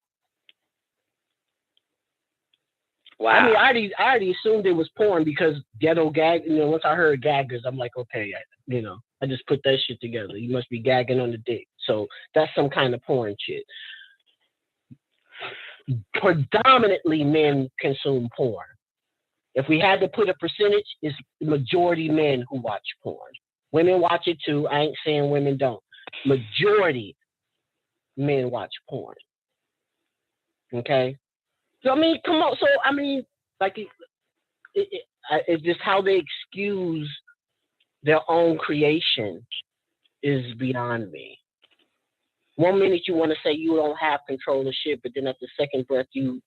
[SPEAKER 3] Wow.
[SPEAKER 17] I mean, I already assumed it was porn because ghetto gag. Once I heard gaggers, I'm like, okay, I just put that shit together. You must be gagging on the dick. So that's some kind of porn shit. Predominantly, men consume porn. If we had to put a percentage, it's majority men who watch porn. Women watch it too. I ain't saying women don't. Majority men watch porn. Okay? So, I mean, come on. So, I mean, like, it's just how they excuse their own creation is beyond me. 1 minute you want to say you don't have control of shit, but then at the second breath you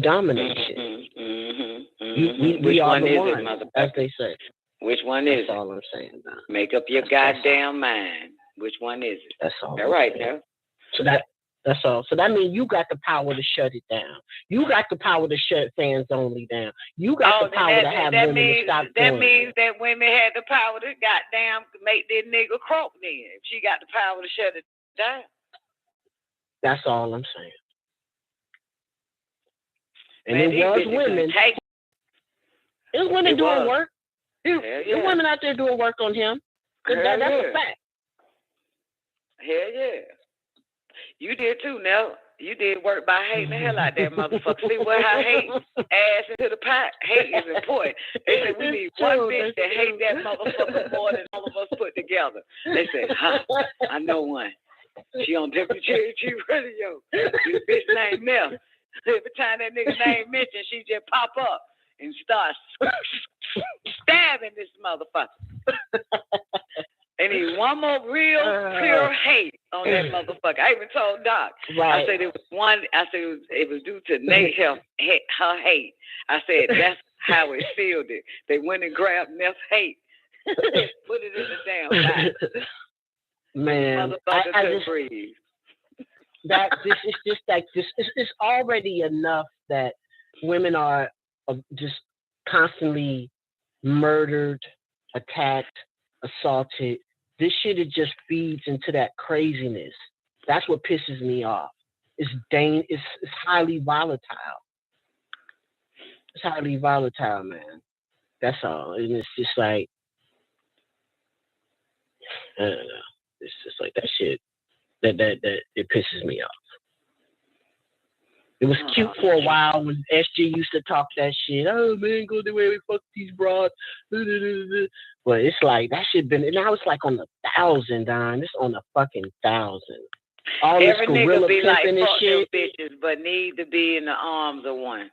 [SPEAKER 17] dominate shit.
[SPEAKER 3] Which
[SPEAKER 17] are
[SPEAKER 3] one
[SPEAKER 17] the
[SPEAKER 3] is
[SPEAKER 17] ones,
[SPEAKER 3] it, motherfucker?
[SPEAKER 17] as they say.
[SPEAKER 3] Which one is it?
[SPEAKER 17] That's all I'm saying. Don.
[SPEAKER 3] Make up your goddamn mind. Which one is it?
[SPEAKER 17] That's all.
[SPEAKER 3] All right, now.
[SPEAKER 17] So that's all. So that means you got the power to shut it down. You got the power to shut fans only down. You got the power to have women to stop doing
[SPEAKER 3] that means that women had the power to goddamn make that nigga croak then. If she got the power to shut it down.
[SPEAKER 17] That's all I'm saying. And it was women. It was women doing work. There were women out there doing work on him. That's a fact.
[SPEAKER 3] Hell yeah.
[SPEAKER 11] You did too, Nell. You did work by hating the hell out of that motherfucker. See what I hate? Ass into the pot. Hate is important. They said we need one bitch that hate that motherfucker more than all of us put together. They said, I know one. She on WGAG radio. This bitch named Mel. Every time that nigga name mentioned, she just pop up and start stabbing this motherfucker. They need one more real pure hate on that motherfucker. I even told Doc. Right. I said it was one. I said it was due to Nate her hate. I said that's how it sealed it. They went and grabbed Neff's hate, put it in the damn bag.
[SPEAKER 17] Man, I just breathe. That this is just like this. It's already enough that women are just constantly murdered, attacked, assaulted. This shit, it just feeds into that craziness. That's what pisses me off. It's highly volatile. It's highly volatile, man. That's all. And it's just like, I don't know. It's just like that shit. That it pisses me off. It was cute for a while when SG used to talk that shit. Oh man, go the way we fuck these broads. But it's like that shit been now it's like on 1,000, Don. It's on 1,000. All this
[SPEAKER 11] every
[SPEAKER 17] gorilla
[SPEAKER 11] nigga be like
[SPEAKER 17] pimping and
[SPEAKER 11] fuck
[SPEAKER 17] shit.
[SPEAKER 11] them bitches, but need to be in the arms of one.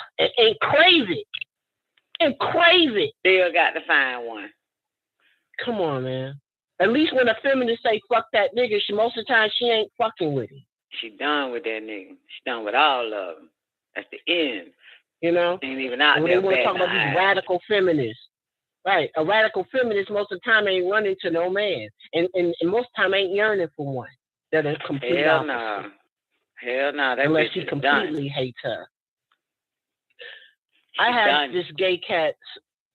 [SPEAKER 17] And crazy.
[SPEAKER 11] Still got to find one.
[SPEAKER 17] Come on, man. At least when a feminist say fuck that nigga, most of the time she ain't fucking with him.
[SPEAKER 11] She done with that nigga. She done with all of them. That's the end.
[SPEAKER 17] You know?
[SPEAKER 11] Ain't even out
[SPEAKER 17] when
[SPEAKER 11] there.
[SPEAKER 17] They want to talk about these radical feminists. Right. A radical feminist most of the time ain't running to no man. And most of the time ain't yearning for one. That are complete
[SPEAKER 11] Hell
[SPEAKER 17] opposite.
[SPEAKER 11] Hell no. That
[SPEAKER 17] unless
[SPEAKER 11] bitch
[SPEAKER 17] he completely hates her. I had this gay cat.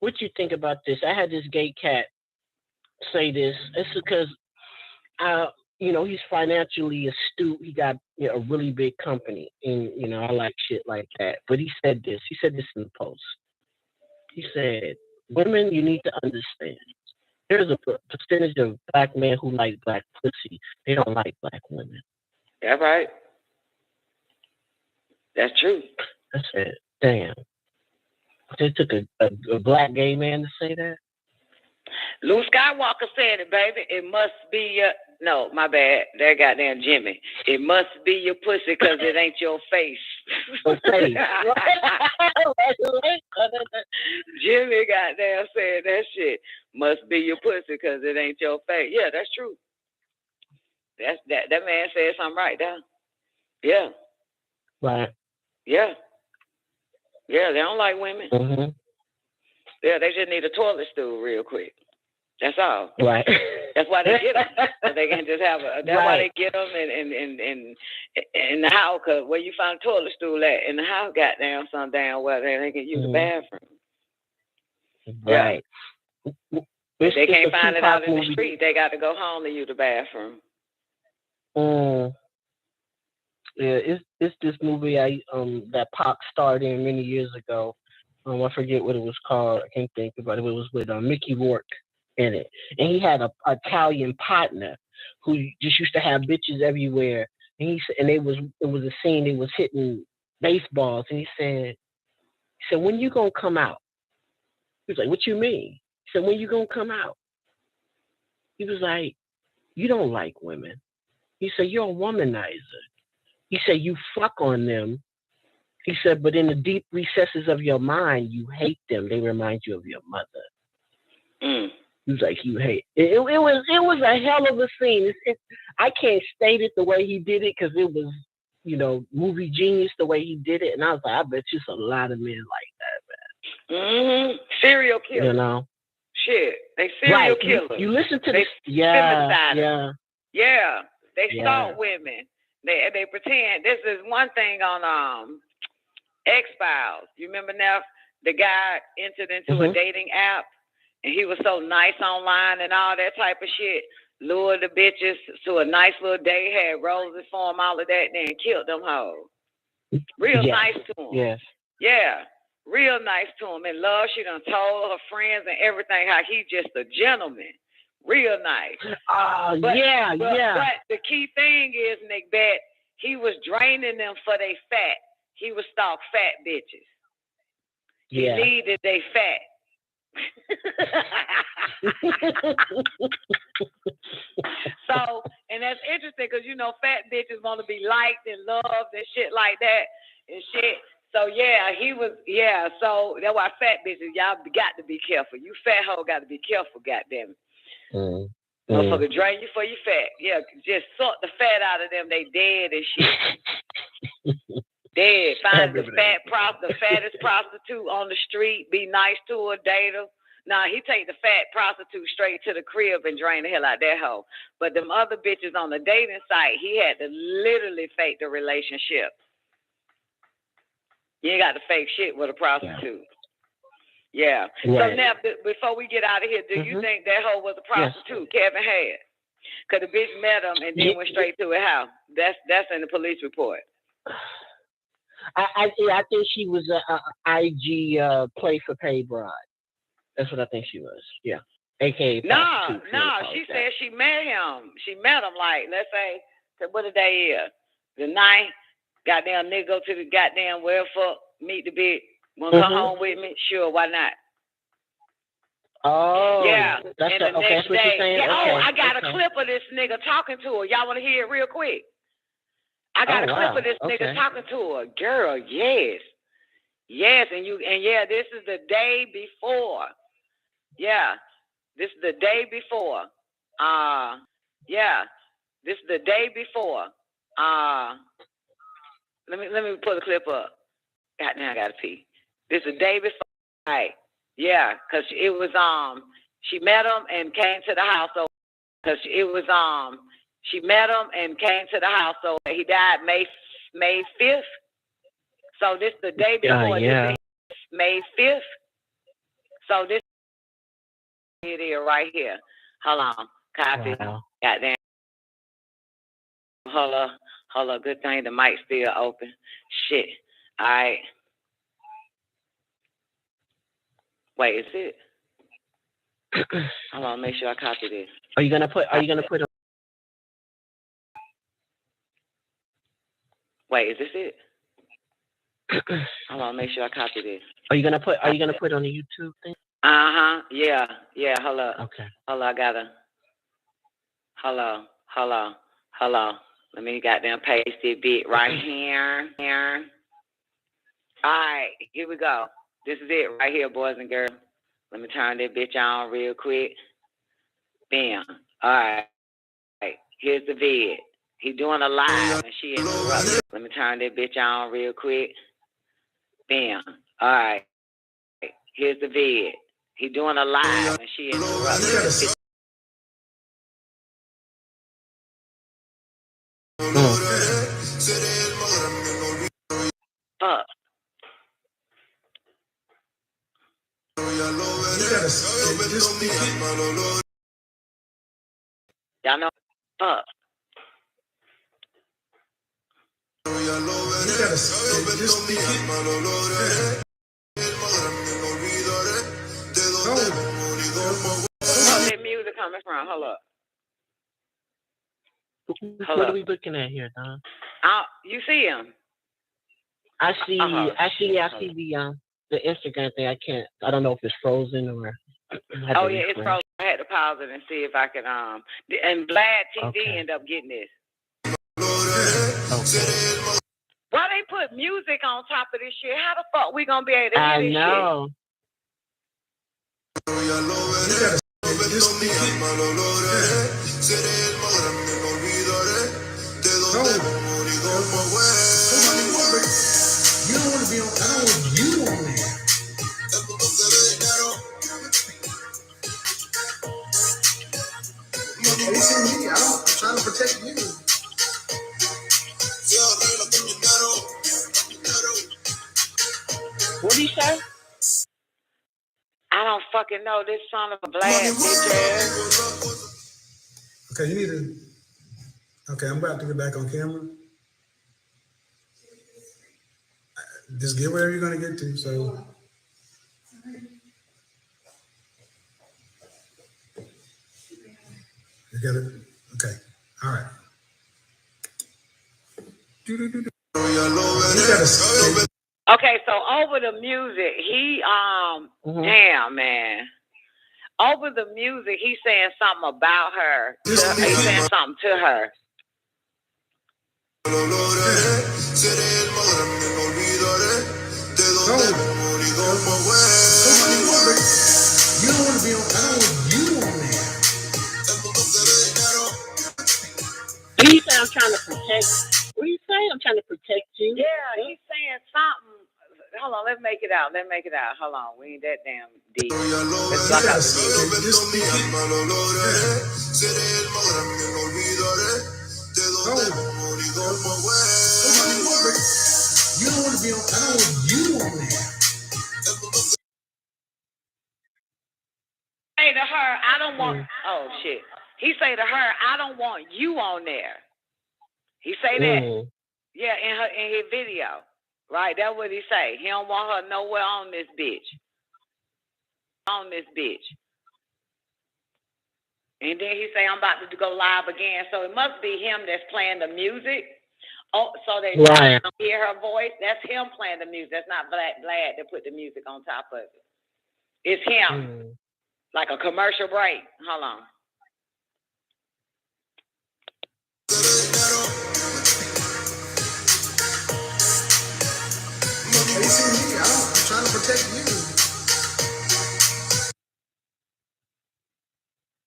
[SPEAKER 17] What you think about this? I had this gay cat say this. It's because he's financially astute. He got a really big company, and I like shit like that. But he said this. He said this in the post. He said, "Women, you need to understand. There's a percentage of black men who like black pussy. They don't like black women."
[SPEAKER 11] That's right. That's true.
[SPEAKER 17] I said, "Damn." It took a black gay man to say that.
[SPEAKER 11] Luke Skywalker said it, baby. It must be your... No, my bad. That goddamn Jimmy. It must be your pussy because it ain't your face.
[SPEAKER 17] Okay.
[SPEAKER 11] Jimmy goddamn said that shit. Must be your pussy because it ain't your face. Yeah, that's true. That man said something right there. Yeah.
[SPEAKER 17] Right.
[SPEAKER 11] Yeah. Yeah, they don't like women.
[SPEAKER 17] Mm-hmm.
[SPEAKER 11] Yeah, they just need a toilet stool real quick. That's all.
[SPEAKER 17] Right.
[SPEAKER 11] That's why they get them. So they can just have a. That's why they get them in the house. Cause where you find a toilet stool at in the house, goddamn, some damn well they can use the bathroom.
[SPEAKER 17] Right.
[SPEAKER 11] Yeah. If they can't find it out in the street, they got to go home to use the bathroom.
[SPEAKER 17] Yeah, it's this movie that Pac starred in many years ago. I forget what it was called. I can't think about it. It was with Mickey Rourke in it, and he had a Italian partner who just used to have bitches everywhere. And it was a scene. They was hitting baseballs, and he said, "When you gonna come out?" He was like, "What you mean?" He said, "When you gonna come out?" He was like, "You don't like women." He said, "You're a womanizer." He said, "You fuck on them." He said, "But in the deep recesses of your mind, you hate them. They remind you of your mother." He was like, "You hate." It was a hell of a scene. I can't state it the way he did it because it was, movie genius the way he did it. And I was like, I bet you it's a lot of men like that, man.
[SPEAKER 11] Serial killer. Shit, they serial killers.
[SPEAKER 17] You listen to
[SPEAKER 11] this.
[SPEAKER 17] Yeah.
[SPEAKER 11] They stalk women. They pretend. This is one thing on X-Files. You remember now? The guy entered into a dating app, and he was so nice online and all that type of shit. Lured the bitches to a nice little day, had roses for him, all of that, then killed them hoes. Real nice to him.
[SPEAKER 17] Yes.
[SPEAKER 11] Yeah, real nice to him. In love, she done told her friends and everything how he just a gentleman. real nice.
[SPEAKER 17] Yeah.
[SPEAKER 11] But the key thing is, Nick, that he was draining them for their fat. He was stalk fat bitches. He needed they fat. So, and that's interesting because, you know, fat bitches want to be liked and loved and shit like that and shit. So, yeah, so that's why fat bitches, y'all got to be careful. You fat hoe got to be careful, goddamn it. Motherfucker drain you for your fat. Yeah, just sort the fat out of them. They dead and shit. Dead. Find the fattest prostitute on the street. Be nice to her, date her. Nah, he take the fat prostitute straight to the crib and drain the hell out that hoe. But them other bitches on the dating site, he had to literally fake the relationship. You ain't got to fake shit with a prostitute. Yeah. Right. So now, before we get out of here, do you think that hoe was a prostitute Kevin had? Because the bitch met him and then went straight to her house. That's in the police report.
[SPEAKER 17] I think she was a IG play for pay bride. That's what I think she was. Yeah. AKA
[SPEAKER 11] No. She said she met him. She met him like, let's say, what the day is? The night. Goddamn nigga go to the goddamn wherever, meet the bitch. Wanna come home with me? Sure, why not?
[SPEAKER 17] Oh.
[SPEAKER 11] Yeah.
[SPEAKER 17] That's
[SPEAKER 11] and the
[SPEAKER 17] okay,
[SPEAKER 11] next day. I got a clip of this nigga talking to her. Y'all wanna hear it real quick? I got a clip of this nigga talking to her. Girl, yes. Yes, and this is the day before. Yeah. This is the day before. This is the day before. Let me pull the clip up. God damn, I gotta pee. This is the day before. Right. Yeah, cause it was she met him and came to the house. So cause it was she met him and came to the house. So he died May 5th. So this is the day before. This is May 5th. So this it is right here. Hold on. Copy.
[SPEAKER 17] Wow.
[SPEAKER 11] Goddamn. Hold up. Good thing the mic's still open. Shit. All right. Wait, is it? Hold on, make sure I copy this.
[SPEAKER 17] Are you gonna put on?
[SPEAKER 11] Wait, is this it? Hold on, make sure I copy this.
[SPEAKER 17] Are you gonna put on the YouTube thing?
[SPEAKER 11] Yeah. Hold up.
[SPEAKER 17] Okay.
[SPEAKER 11] Hold on, I gotta. Hold on. Let me goddamn paste it bit right here. All right, here we go. This is it right here, boys and girls. Let me turn that bitch on real quick. Bam. All right. Here's the vid. He doing a live and she interrupted. Let me turn that bitch on real quick. Bam. All right. Here's the vid. He doing a live and she interrupted. Fuck. Y'all know? Fuck. Where's that music coming from? Hold up.
[SPEAKER 17] What are we looking at here, Don?
[SPEAKER 11] You see him?
[SPEAKER 17] I see the Instagram thing. I don't know if it's frozen or.
[SPEAKER 11] Oh yeah, it's frozen. I had to pause it and see if I could and Vlad TV ended up getting this.
[SPEAKER 17] Okay.
[SPEAKER 11] Why they put music on top of this shit? How the fuck we gonna be able to hear this shit?
[SPEAKER 17] I know.
[SPEAKER 15] You don't want to be on. I don't want you on there. Chasing me. I'm trying to protect you.
[SPEAKER 17] What did he say?
[SPEAKER 11] I don't fucking know. This son of a blast, bitch ass.
[SPEAKER 15] Okay, you need to. Okay, I'm about to get back on camera. Just get wherever you're gonna get to. So. Together? Okay. All right.
[SPEAKER 11] Okay, so over the music, he damn man. Over the music, he's saying something about her. He's saying something to her.
[SPEAKER 15] You don't want to be on. I don't want you on there.
[SPEAKER 17] What do you say? I'm trying to protect. What do you say? I'm trying to protect you.
[SPEAKER 11] Yeah, he's saying something. Hold on, let's make it out. Hold on, we ain't that damn deep. Let's block out the music.
[SPEAKER 15] You don't want to be on. I don't want you on there.
[SPEAKER 11] Say to her, I don't want. Oh shit. He say to her, I don't want you on there. He say that. Yeah, in his video. Right, that's what he say. He don't want her nowhere on this bitch. On this bitch. And then he say, I'm about to go live again. So it must be him that's playing the music. Oh, so they
[SPEAKER 17] right.
[SPEAKER 11] Hear her voice. That's him playing the music. That's not Vlad that put the music on top of it. It's him. Like a commercial break. Hold on.
[SPEAKER 15] Hey, you see me? I'm trying to protect you.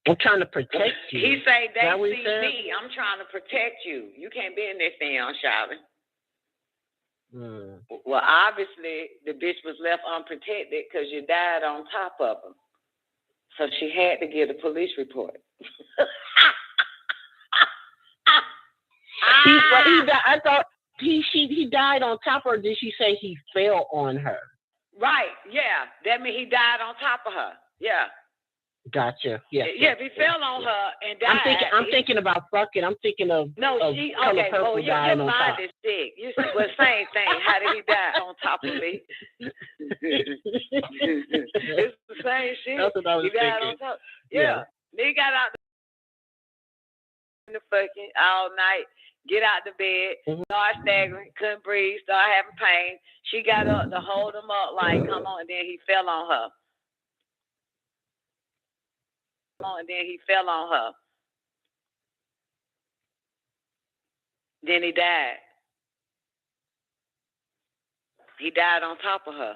[SPEAKER 17] I'm trying to protect you.
[SPEAKER 11] He say they see
[SPEAKER 17] said?
[SPEAKER 11] me. I'm trying to protect you. You can't be in this thing, shouting. Well, obviously, the bitch was left unprotected because you died on top of him. So she had to get a police report.
[SPEAKER 17] I thought he died on top of her. Did she say he fell on her?
[SPEAKER 11] Right, yeah. That means he died on top of her. Yeah.
[SPEAKER 17] Gotcha. Yeah.
[SPEAKER 11] Yeah, if he fell on her and died.
[SPEAKER 17] I'm thinking about fucking. I'm thinking of
[SPEAKER 11] she
[SPEAKER 17] Color
[SPEAKER 11] okay.
[SPEAKER 17] Purple
[SPEAKER 11] Your
[SPEAKER 17] dying on
[SPEAKER 11] mind
[SPEAKER 17] top.
[SPEAKER 11] is sick. You see, well, same thing. How did he die on top of me? It's the same shit.
[SPEAKER 17] That's what I was
[SPEAKER 11] he died
[SPEAKER 17] thinking.
[SPEAKER 11] on top. Yeah. He got out the fucking all night. Get out the bed. Start staggering. Couldn't breathe. Start having pain. She got up to hold him up like, come on. And then he fell on her. And then he fell on her. Then he died. He died on top of her.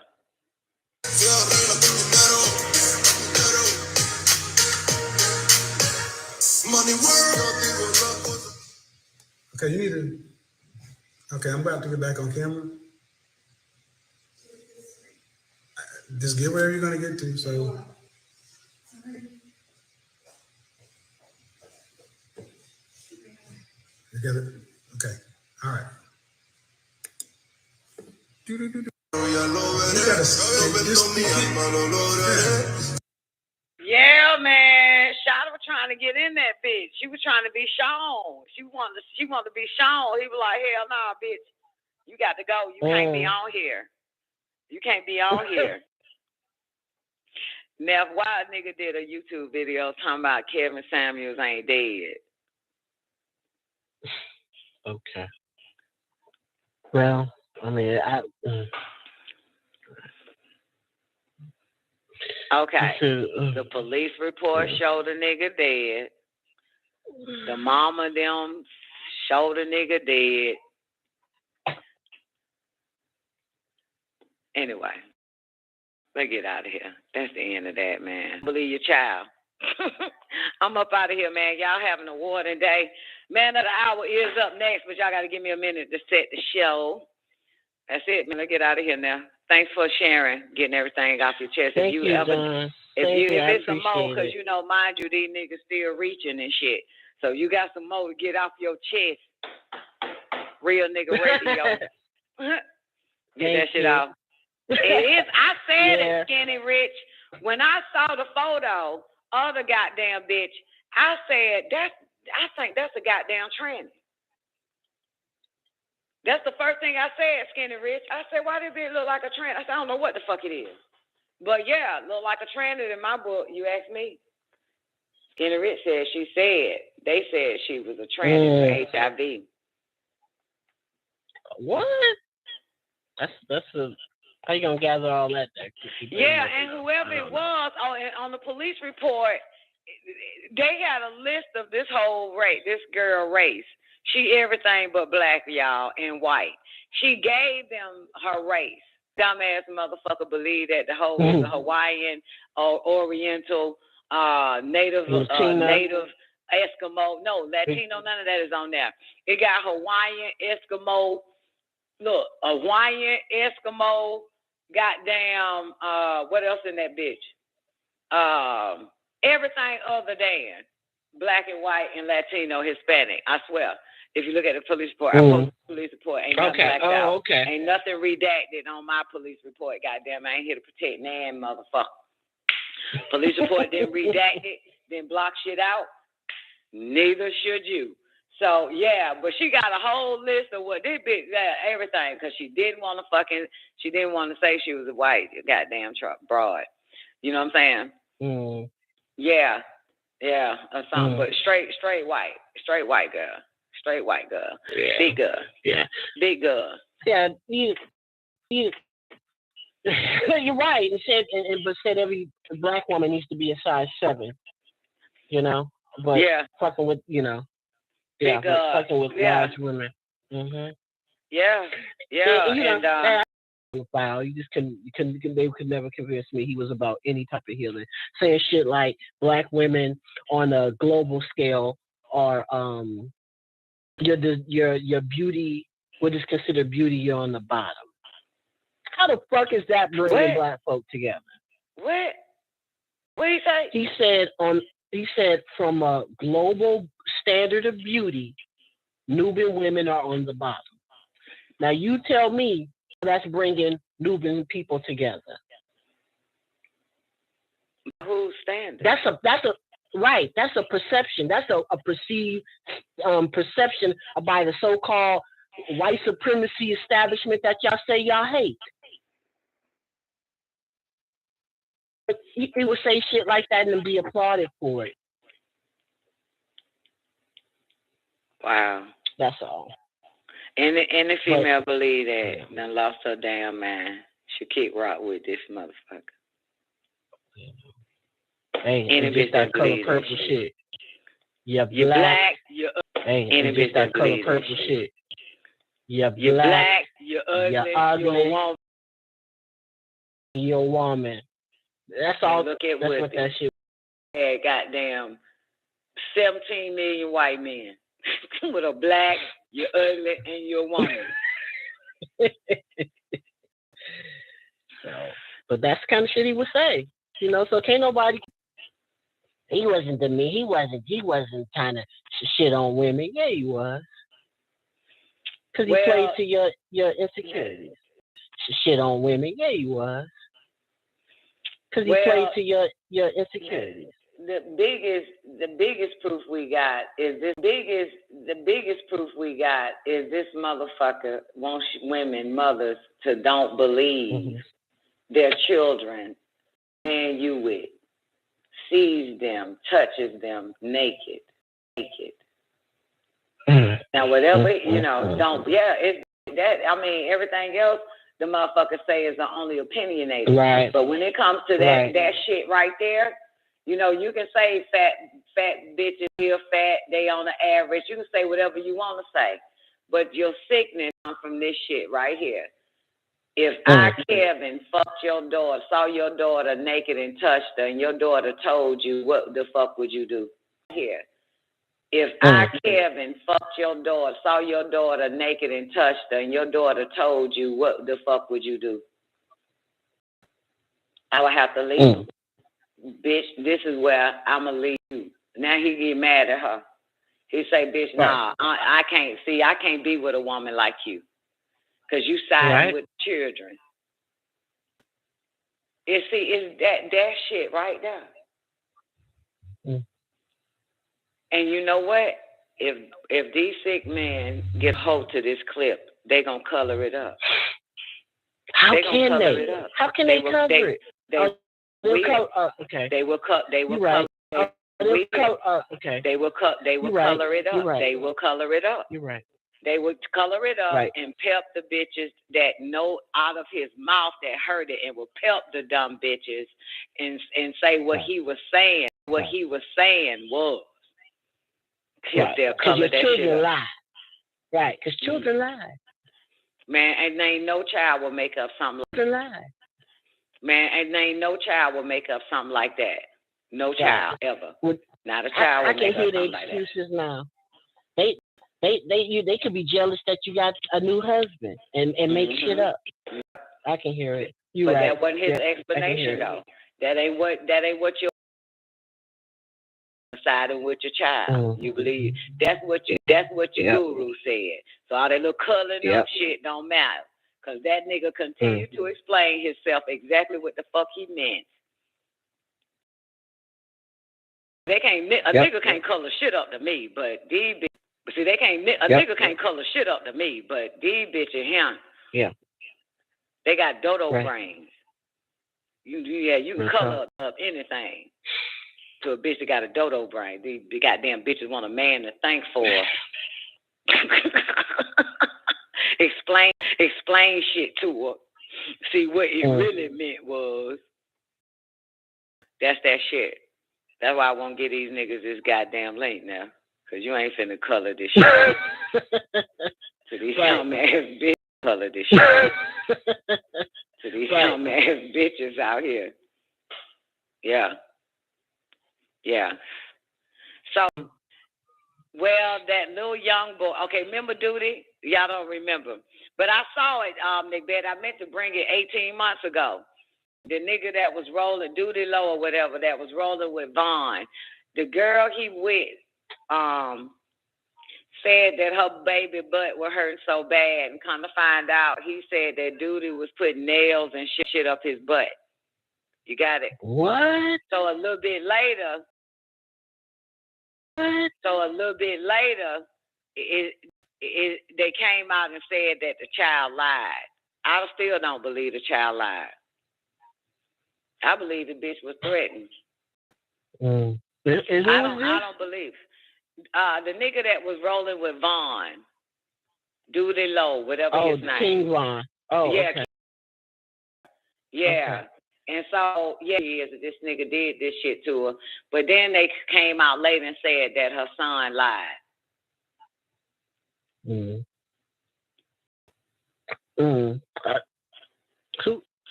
[SPEAKER 15] Okay, you need to. Okay, I'm about to get back on camera. Just get wherever you're gonna get to. So. Together? Okay. All right.
[SPEAKER 11] Yeah, man. Shada was trying to get in that bitch. She was trying to be shown. She wanted to be shown. He was like, hell nah, bitch. You got to go. You can't be on here. You can't be on here. Now, why a nigga did a YouTube video talking about Kevin Samuels ain't dead?
[SPEAKER 17] Okay. Well, I mean,
[SPEAKER 11] Okay. The police report showed the nigga dead. The mama them showed the nigga dead. Anyway, let's get out of here. That's the end of that, man. Believe your child. I'm up out of here, man. Y'all have an awarding day. Man, the hour is up next, but y'all got to give me a minute to set the show. That's it, man. Let's get out of here now. Thanks for sharing, getting everything off your chest.
[SPEAKER 17] Thank you, Don.
[SPEAKER 11] If it's some more, because you know, mind you, these niggas still reaching and shit. So you got some more to get off your chest. Real nigga radio. Get that shit off. It is. I said it, Skinny Rich. When I saw the photo of the goddamn bitch, I said I think that's a goddamn tranny. That's the first thing I said, Skinny Rich. I said, why did it look like a tranny? I said, I don't know what the fuck it is. But yeah, look like a tranny in my book, you ask me. Internet said they said she was a transit for HIV.
[SPEAKER 17] What? That's a how you gonna gather all that?
[SPEAKER 11] Yeah, and whoever it was on the police report, they had a list of this whole race, this girl race. She everything but black, y'all, and white. She gave them her race. Dumbass motherfucker believed that the whole was a Hawaiian or Oriental, Native, Native, Eskimo. No, Latino, none of that is on there. It got Hawaiian, Eskimo. Look, Hawaiian, Eskimo, goddamn, what else in that bitch? Everything other than black and white and Latino, Hispanic. I swear. If you look at the police report, I posted the police report. Ain't nothing blacked out. Ain't nothing redacted on my police report. Goddamn, I ain't here to protect nan, motherfucker. Police report didn't redact it, didn't block shit out. Neither should you. So, yeah, but she got a whole list of what this bitch, everything, because she didn't want to say she was a white goddamn broad. You know what I'm saying? Yeah, or something, but straight white girl. Straight white girl. Yeah. Big girl. Yeah. Big girl.
[SPEAKER 17] Yeah, you're right. But said every black woman needs to be a size 7. You know? But fucking with,
[SPEAKER 11] big girl.
[SPEAKER 17] Fucking with large women. Mm-hmm.
[SPEAKER 11] Yeah.
[SPEAKER 17] You just they could never convince me he was about any type of healing. Saying shit like black women on a global scale are your beauty, what is considered beauty, you're on the bottom. How the fuck is that bringing black folk together?
[SPEAKER 11] What did he say?
[SPEAKER 17] He said from a global standard of beauty, Nubian women are on the bottom. Now you tell me that's bringing Nubian people together.
[SPEAKER 11] Whose standard?
[SPEAKER 17] That's a perception. That's a perceived perception by the so-called white supremacy establishment that y'all say y'all hate. But he would say shit like that and be applauded for it.
[SPEAKER 11] Wow.
[SPEAKER 17] That's all.
[SPEAKER 11] And the female believe that done lost her damn mind. She kick rock with this motherfucker.
[SPEAKER 17] Hey,
[SPEAKER 11] any bitch
[SPEAKER 17] that color purple shit. You're
[SPEAKER 11] black. You're
[SPEAKER 17] any bitch that color purple shit. You're
[SPEAKER 11] black. You're ugly. You're a woman.
[SPEAKER 17] You're a woman. That's all.
[SPEAKER 11] Look at
[SPEAKER 17] that's what that shit.
[SPEAKER 11] Had goddamn 17 million white men with a black. You're ugly and you're a woman.
[SPEAKER 17] But that's the kind of shit he would say. So can't nobody. He wasn't to me. He wasn't trying to shit on women. Yeah, he was. Because he played to your insecurities. Shit on women. Yeah, he was. Because he played to your insecurities.
[SPEAKER 11] The biggest proof we got is this. The biggest proof we got is this motherfucker wants women, mothers, to don't believe their children and you with. Sees them, touches them naked. Now, whatever, don't, it's that, everything else, the motherfuckers say is only opinionated.
[SPEAKER 17] Right.
[SPEAKER 11] But when it comes to that shit right there, you can say fat bitches feel fat, they on the average. You can say whatever you want to say. But your sickness comes from this shit right here. If I, Kevin, fucked your daughter, saw your daughter naked and touched her, and your daughter told you, what the fuck would you do? Here. If I, Kevin, fucked your daughter, saw your daughter naked and touched her, and your daughter told you, what the fuck would you do? I would have to leave. Bitch, this is where I'm going to leave you. Now he get mad at her. He say, bitch, nah, I can't be with a woman like you. Because you siding with children. It's that shit right there. And you know what? If these sick men get hold to this clip, they gonna color it up.
[SPEAKER 17] How can they? How can they cover it?
[SPEAKER 11] They will cut.
[SPEAKER 17] You're right. Okay.
[SPEAKER 3] They will color it up.
[SPEAKER 17] Right.
[SPEAKER 3] They will color it up.
[SPEAKER 17] You're right.
[SPEAKER 3] They would color it up
[SPEAKER 17] Right.
[SPEAKER 3] and pep the bitches that know out of his mouth that heard it, and will pep the dumb bitches and say what he was saying. What he was saying was.
[SPEAKER 17] Right.
[SPEAKER 3] They'll
[SPEAKER 17] Because
[SPEAKER 3] color
[SPEAKER 17] your
[SPEAKER 3] that
[SPEAKER 17] children
[SPEAKER 3] shit up.
[SPEAKER 17] lie. Right. Because children lie.
[SPEAKER 3] Man, and ain't no child will make up something like that. Man, and ain't no child will make up something like that. No child ever. Not a child will make up something like that.
[SPEAKER 17] I can hear the excuses now. They could be jealous that you got a new husband and make shit up. I can hear it.
[SPEAKER 3] But that wasn't his explanation though. That ain't what you're deciding with your child. You believe that's what your guru said. So all that little coloring up shit don't matter. Cause that nigga continued to explain himself exactly what the fuck he meant. They can't nigga can't color shit up to me, but these bitches, see they can't nigga can't color shit up to me, but these bitches him.
[SPEAKER 17] Yeah.
[SPEAKER 3] They got dodo brains. You can color up anything to a bitch that got a dodo brain. These goddamn bitches want a man to thank for. Explain shit to her. See what it really meant was. That's that shit. That's why I won't get these niggas this goddamn link now. Cause you ain't finna color this shit. So these dumb ass bitches color this shit. To these dumb ass bitches out here. Yeah. Yeah. So, well, that little young boy, okay, remember Duty? Y'all don't remember. But I saw it, Nick, I meant to bring it 18 months ago. The nigga that was rolling, Duty Low or whatever, that was rolling with Vaughn. The girl he with said that her baby butt was hurting so bad, and come to find out, he said that Duty was putting nails and shit up his butt. You got it?
[SPEAKER 17] What?
[SPEAKER 3] So a little bit later, they came out and said that the child lied. I still don't believe the child lied. I believe the bitch was threatened. I don't believe. The nigga that was rolling with Vaughn, Duty Low, whatever his name.
[SPEAKER 17] King Vaughn. Oh,
[SPEAKER 3] yeah.
[SPEAKER 17] okay.
[SPEAKER 3] Yeah. Okay. And so, this nigga did this shit to her. But then they came out later and said that her son lied.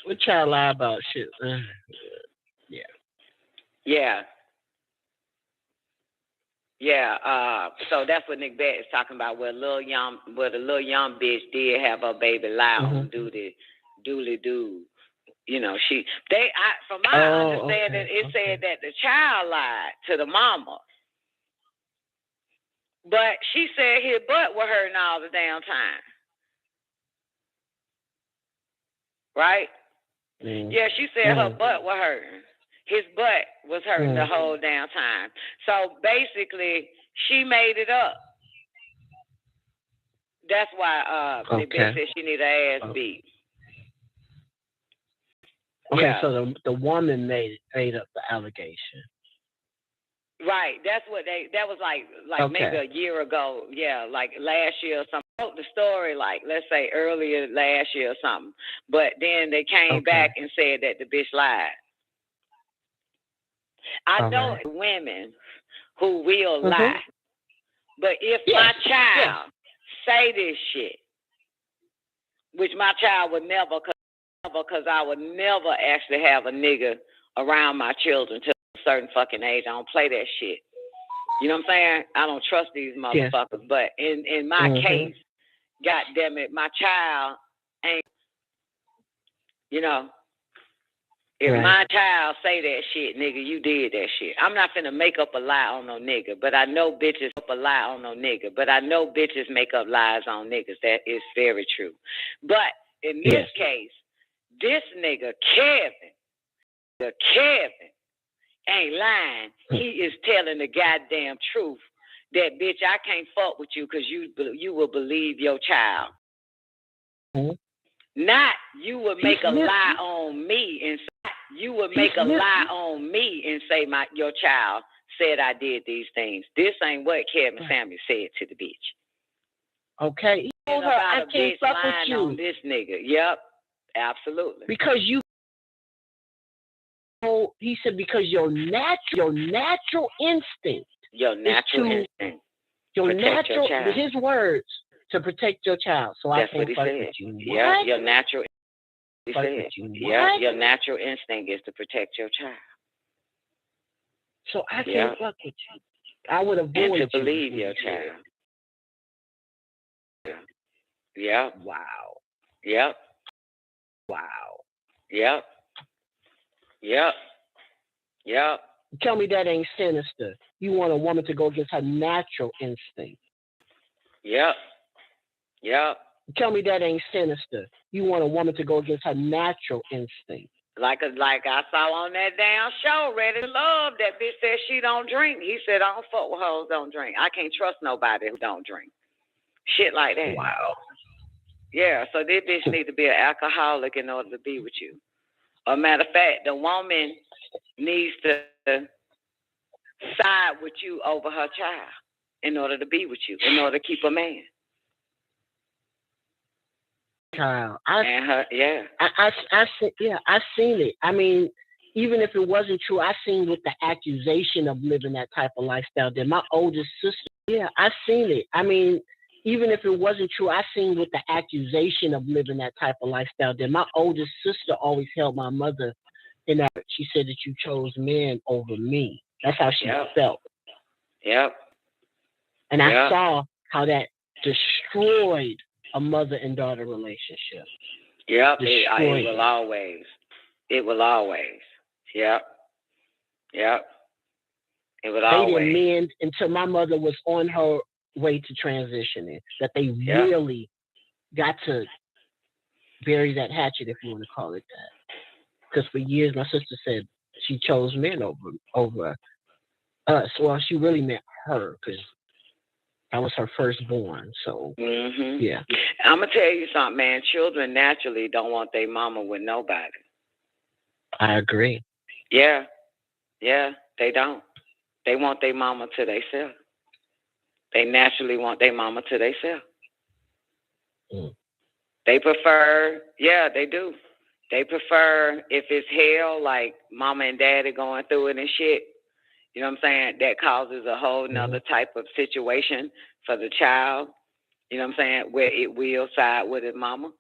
[SPEAKER 17] What child lie about shit?
[SPEAKER 3] So that's what Nick Bat is talking about. Where the little young bitch did have her baby lie on Dooley Dude. You know, from my understanding, it said that the child lied to the mama. But she said his butt was hurting all the damn time. Right? Yeah, she said her butt was hurting. His butt was hurting the whole damn time. So basically, she made it up. That's why the bitch said she need her ass beat.
[SPEAKER 17] Okay, so the woman made up the allegation.
[SPEAKER 3] Right. That was like maybe a year ago. Yeah, like last year or something. I wrote the story like, let's say earlier last year or something. But then they came back and said that the bitch lied. I know women who will lie. But if my child say this shit, which my child would never, because I would never actually have a nigga around my children till a certain fucking age. I don't play that shit. You know what I'm saying? I don't trust these motherfuckers. Yes. But in my case, God damn it, my child ain't, you know, if my child say that shit, nigga, you did that shit. I'm not finna make up a lie on no nigga, but I know bitches make up lies on niggas. That is very true. But in this case, this nigga, Kevin, ain't lying. He is telling the goddamn truth. That bitch, I can't fuck with you because you will believe your child. Not you would make a lie on me and say your child said I did these things. This ain't what Kevin Samuel said to the bitch.
[SPEAKER 17] Okay. He told her, I can't fuck with you.
[SPEAKER 3] On this nigga. Yep. Absolutely.
[SPEAKER 17] Because you, he said, because your natural instinct.
[SPEAKER 3] Your natural instinct.
[SPEAKER 17] Your natural, with his words, to protect your child. So
[SPEAKER 3] that's
[SPEAKER 17] I can't fuck with you.
[SPEAKER 3] Yeah, your natural.
[SPEAKER 17] What?
[SPEAKER 3] Yeah, your natural instinct is to protect your child.
[SPEAKER 17] So I can't fuck with you. I would avoid you.
[SPEAKER 3] And to believe your child. Yep.
[SPEAKER 17] Wow.
[SPEAKER 3] Yep.
[SPEAKER 17] Wow.
[SPEAKER 3] Yep. Yep. Yep.
[SPEAKER 17] Tell me that ain't sinister. You want a woman to go against her natural instinct.
[SPEAKER 3] Yep. Yep.
[SPEAKER 17] Tell me that ain't sinister. You want a woman to go against her natural instinct.
[SPEAKER 3] Like I saw on that damn show, Ready to Love, that bitch said she don't drink. He said, I don't fuck with hoes don't drink. I can't trust nobody who don't drink. Shit like that.
[SPEAKER 17] Wow.
[SPEAKER 3] Yeah, so this bitch need to be an alcoholic in order to be with you. As a matter of fact, the woman needs to side with you over her child in order to be with you, in order to keep a man.
[SPEAKER 17] Child.
[SPEAKER 3] I
[SPEAKER 17] seen it. I mean, even if it wasn't true, I seen with the accusation of living that type of lifestyle. Then my oldest sister, I seen it. I mean, even if it wasn't true, I seen with the accusation of living that type of lifestyle. Then my oldest sister always held my mother in that. She said that you chose men over me. That's how she felt.
[SPEAKER 3] Yep.
[SPEAKER 17] And I saw how that destroyed a mother and daughter relationship.
[SPEAKER 3] Yep. It will always. It will always. Yep. Yep. It will always.
[SPEAKER 17] They didn't mend until my mother was on her way to transitioning. That they really got to bury that hatchet, if you want to call it that. Because for years, my sister said she chose men over us. Well, she really meant her, because I was her firstborn. So, yeah.
[SPEAKER 3] I'm going to tell you something, man. Children naturally don't want their mama with nobody.
[SPEAKER 17] I agree.
[SPEAKER 3] Yeah. Yeah, they don't. They want their mama to themselves. They naturally want their mama to themselves. They prefer, they do. They prefer, if it's hell, like mama and daddy going through it and shit, you know what I'm saying? That causes a whole nother type of situation for the child, you know what I'm saying, where it will side with his mama.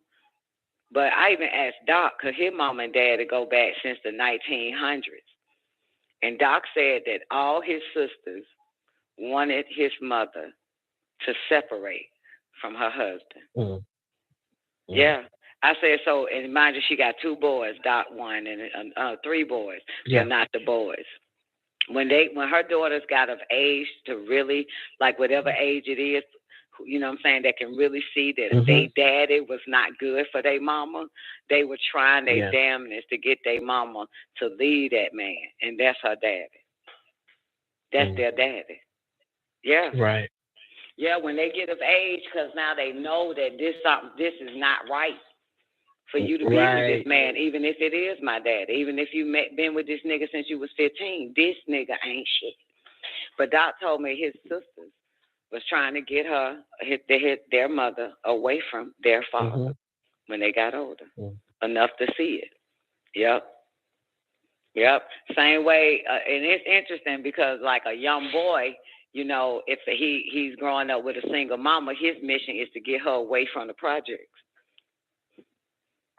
[SPEAKER 3] But I even asked Doc, because his mama and daddy go back since the 1900s. And Doc said that all his sisters wanted his mother to separate from her husband. Yeah. I said, so, and mind you, she got 2 boys, Doc one, and 3 boys, but not the boys. When her daughters got of age to really, like whatever age it is, you know what I'm saying, that can really see that if their daddy was not good for their mama, they were trying their damnedest to get their mama to leave that man, and that's her daddy. That's their daddy. Yeah.
[SPEAKER 17] Right.
[SPEAKER 3] Yeah, when they get of age, because now they know that this is not right for you to be with this man, even if it is my dad, even if you been with this nigga since you was 15, this nigga ain't shit. But Doc told me his sisters was trying to get their mother away from their father when they got older, enough to see it. Yep. Same way, and it's interesting because like a young boy, you know, if he's growing up with a single mama, his mission is to get her away from the projects.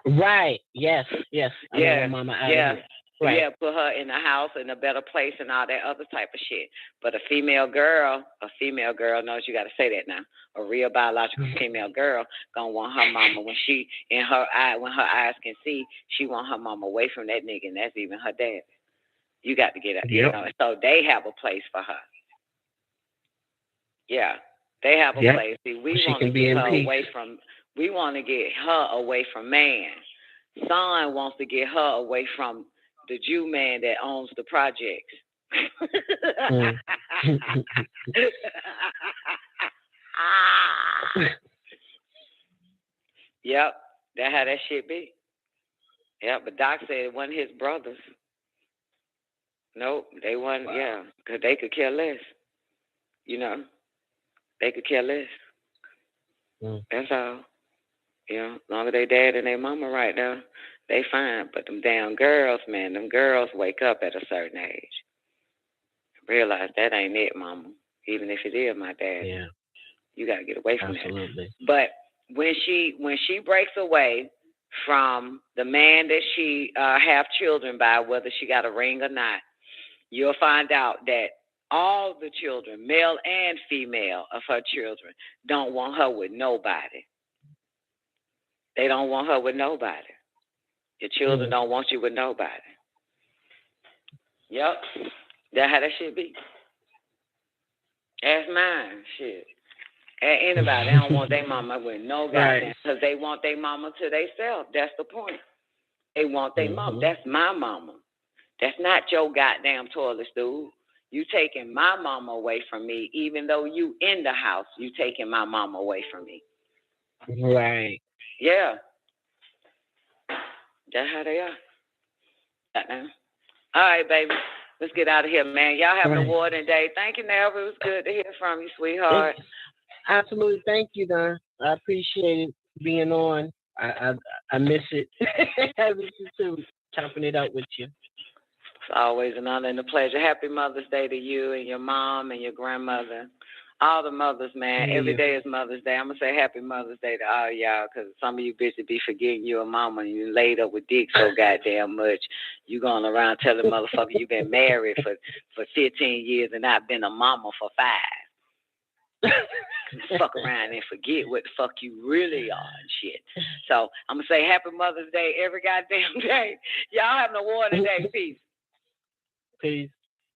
[SPEAKER 17] Right. Yes.
[SPEAKER 3] Yeah.
[SPEAKER 17] Mama out of here. Right.
[SPEAKER 3] Yeah, put her in a house in a better place and all that other type of shit. But a female girl knows you got to say that now. A real biological female girl gonna want her mama when her eyes can see, she want her mama away from that nigga, and that's even her daddy. You got to get her, you know. So they have a place for her. Yeah, they have a place. See, we want to get her away from. We want to get her away from man. Son wants to get her away from the Jew man that owns the projects. Yep, that's how that shit be. Yeah, but Doc said it wasn't his brothers. Nope, they wasn't. Yeah, because they could care less. You know, they could care less. That's all. You know, as long as they dad and their mama right there, they fine. But them damn girls, man, them girls wake up at a certain age. Realize that ain't it, mama. Even if it is my dad.
[SPEAKER 17] Yeah.
[SPEAKER 3] You got to get away from
[SPEAKER 17] Absolutely.
[SPEAKER 3] that. But when she breaks away from the man that she have children by, whether she got a ring or not, you'll find out that all the children, male and female of her children, don't want her with nobody. They don't want her with nobody. Your children don't want you with nobody. Yep. That's how that shit be. Ask mine. Shit. Ask anybody. They don't want their mama with no goddamn, because they want their mama to themselves. That's the point. They want their mama. That's my mama. That's not your goddamn toilet stool. You taking my mama away from me, even though you in the house, you taking my mama away from me.
[SPEAKER 17] Right.
[SPEAKER 3] Yeah. That's how they are. Goddamn. All right, baby. Let's get out of here, man. Y'all have an awarding day. Thank you, Nelva. It was good to hear from you, sweetheart.
[SPEAKER 17] Absolutely. Thank you, Don. I appreciate it being on. I miss it. I miss it too, chopping it up with you.
[SPEAKER 3] It's always an honor and a pleasure. Happy Mother's Day to you and your mom and your grandmother. All the mothers, man. Every day is Mother's Day. I'm going to say Happy Mother's Day to all y'all, because some of you bitches be forgetting you a mama and you laid up with dick so goddamn much. You going around telling motherfucker you been married for 15 years and not been a mama for 5. Fuck around and forget what the fuck you really are and shit. So I'm going to say Happy Mother's Day every goddamn day. Y'all have an award today. Peace.
[SPEAKER 17] Peace.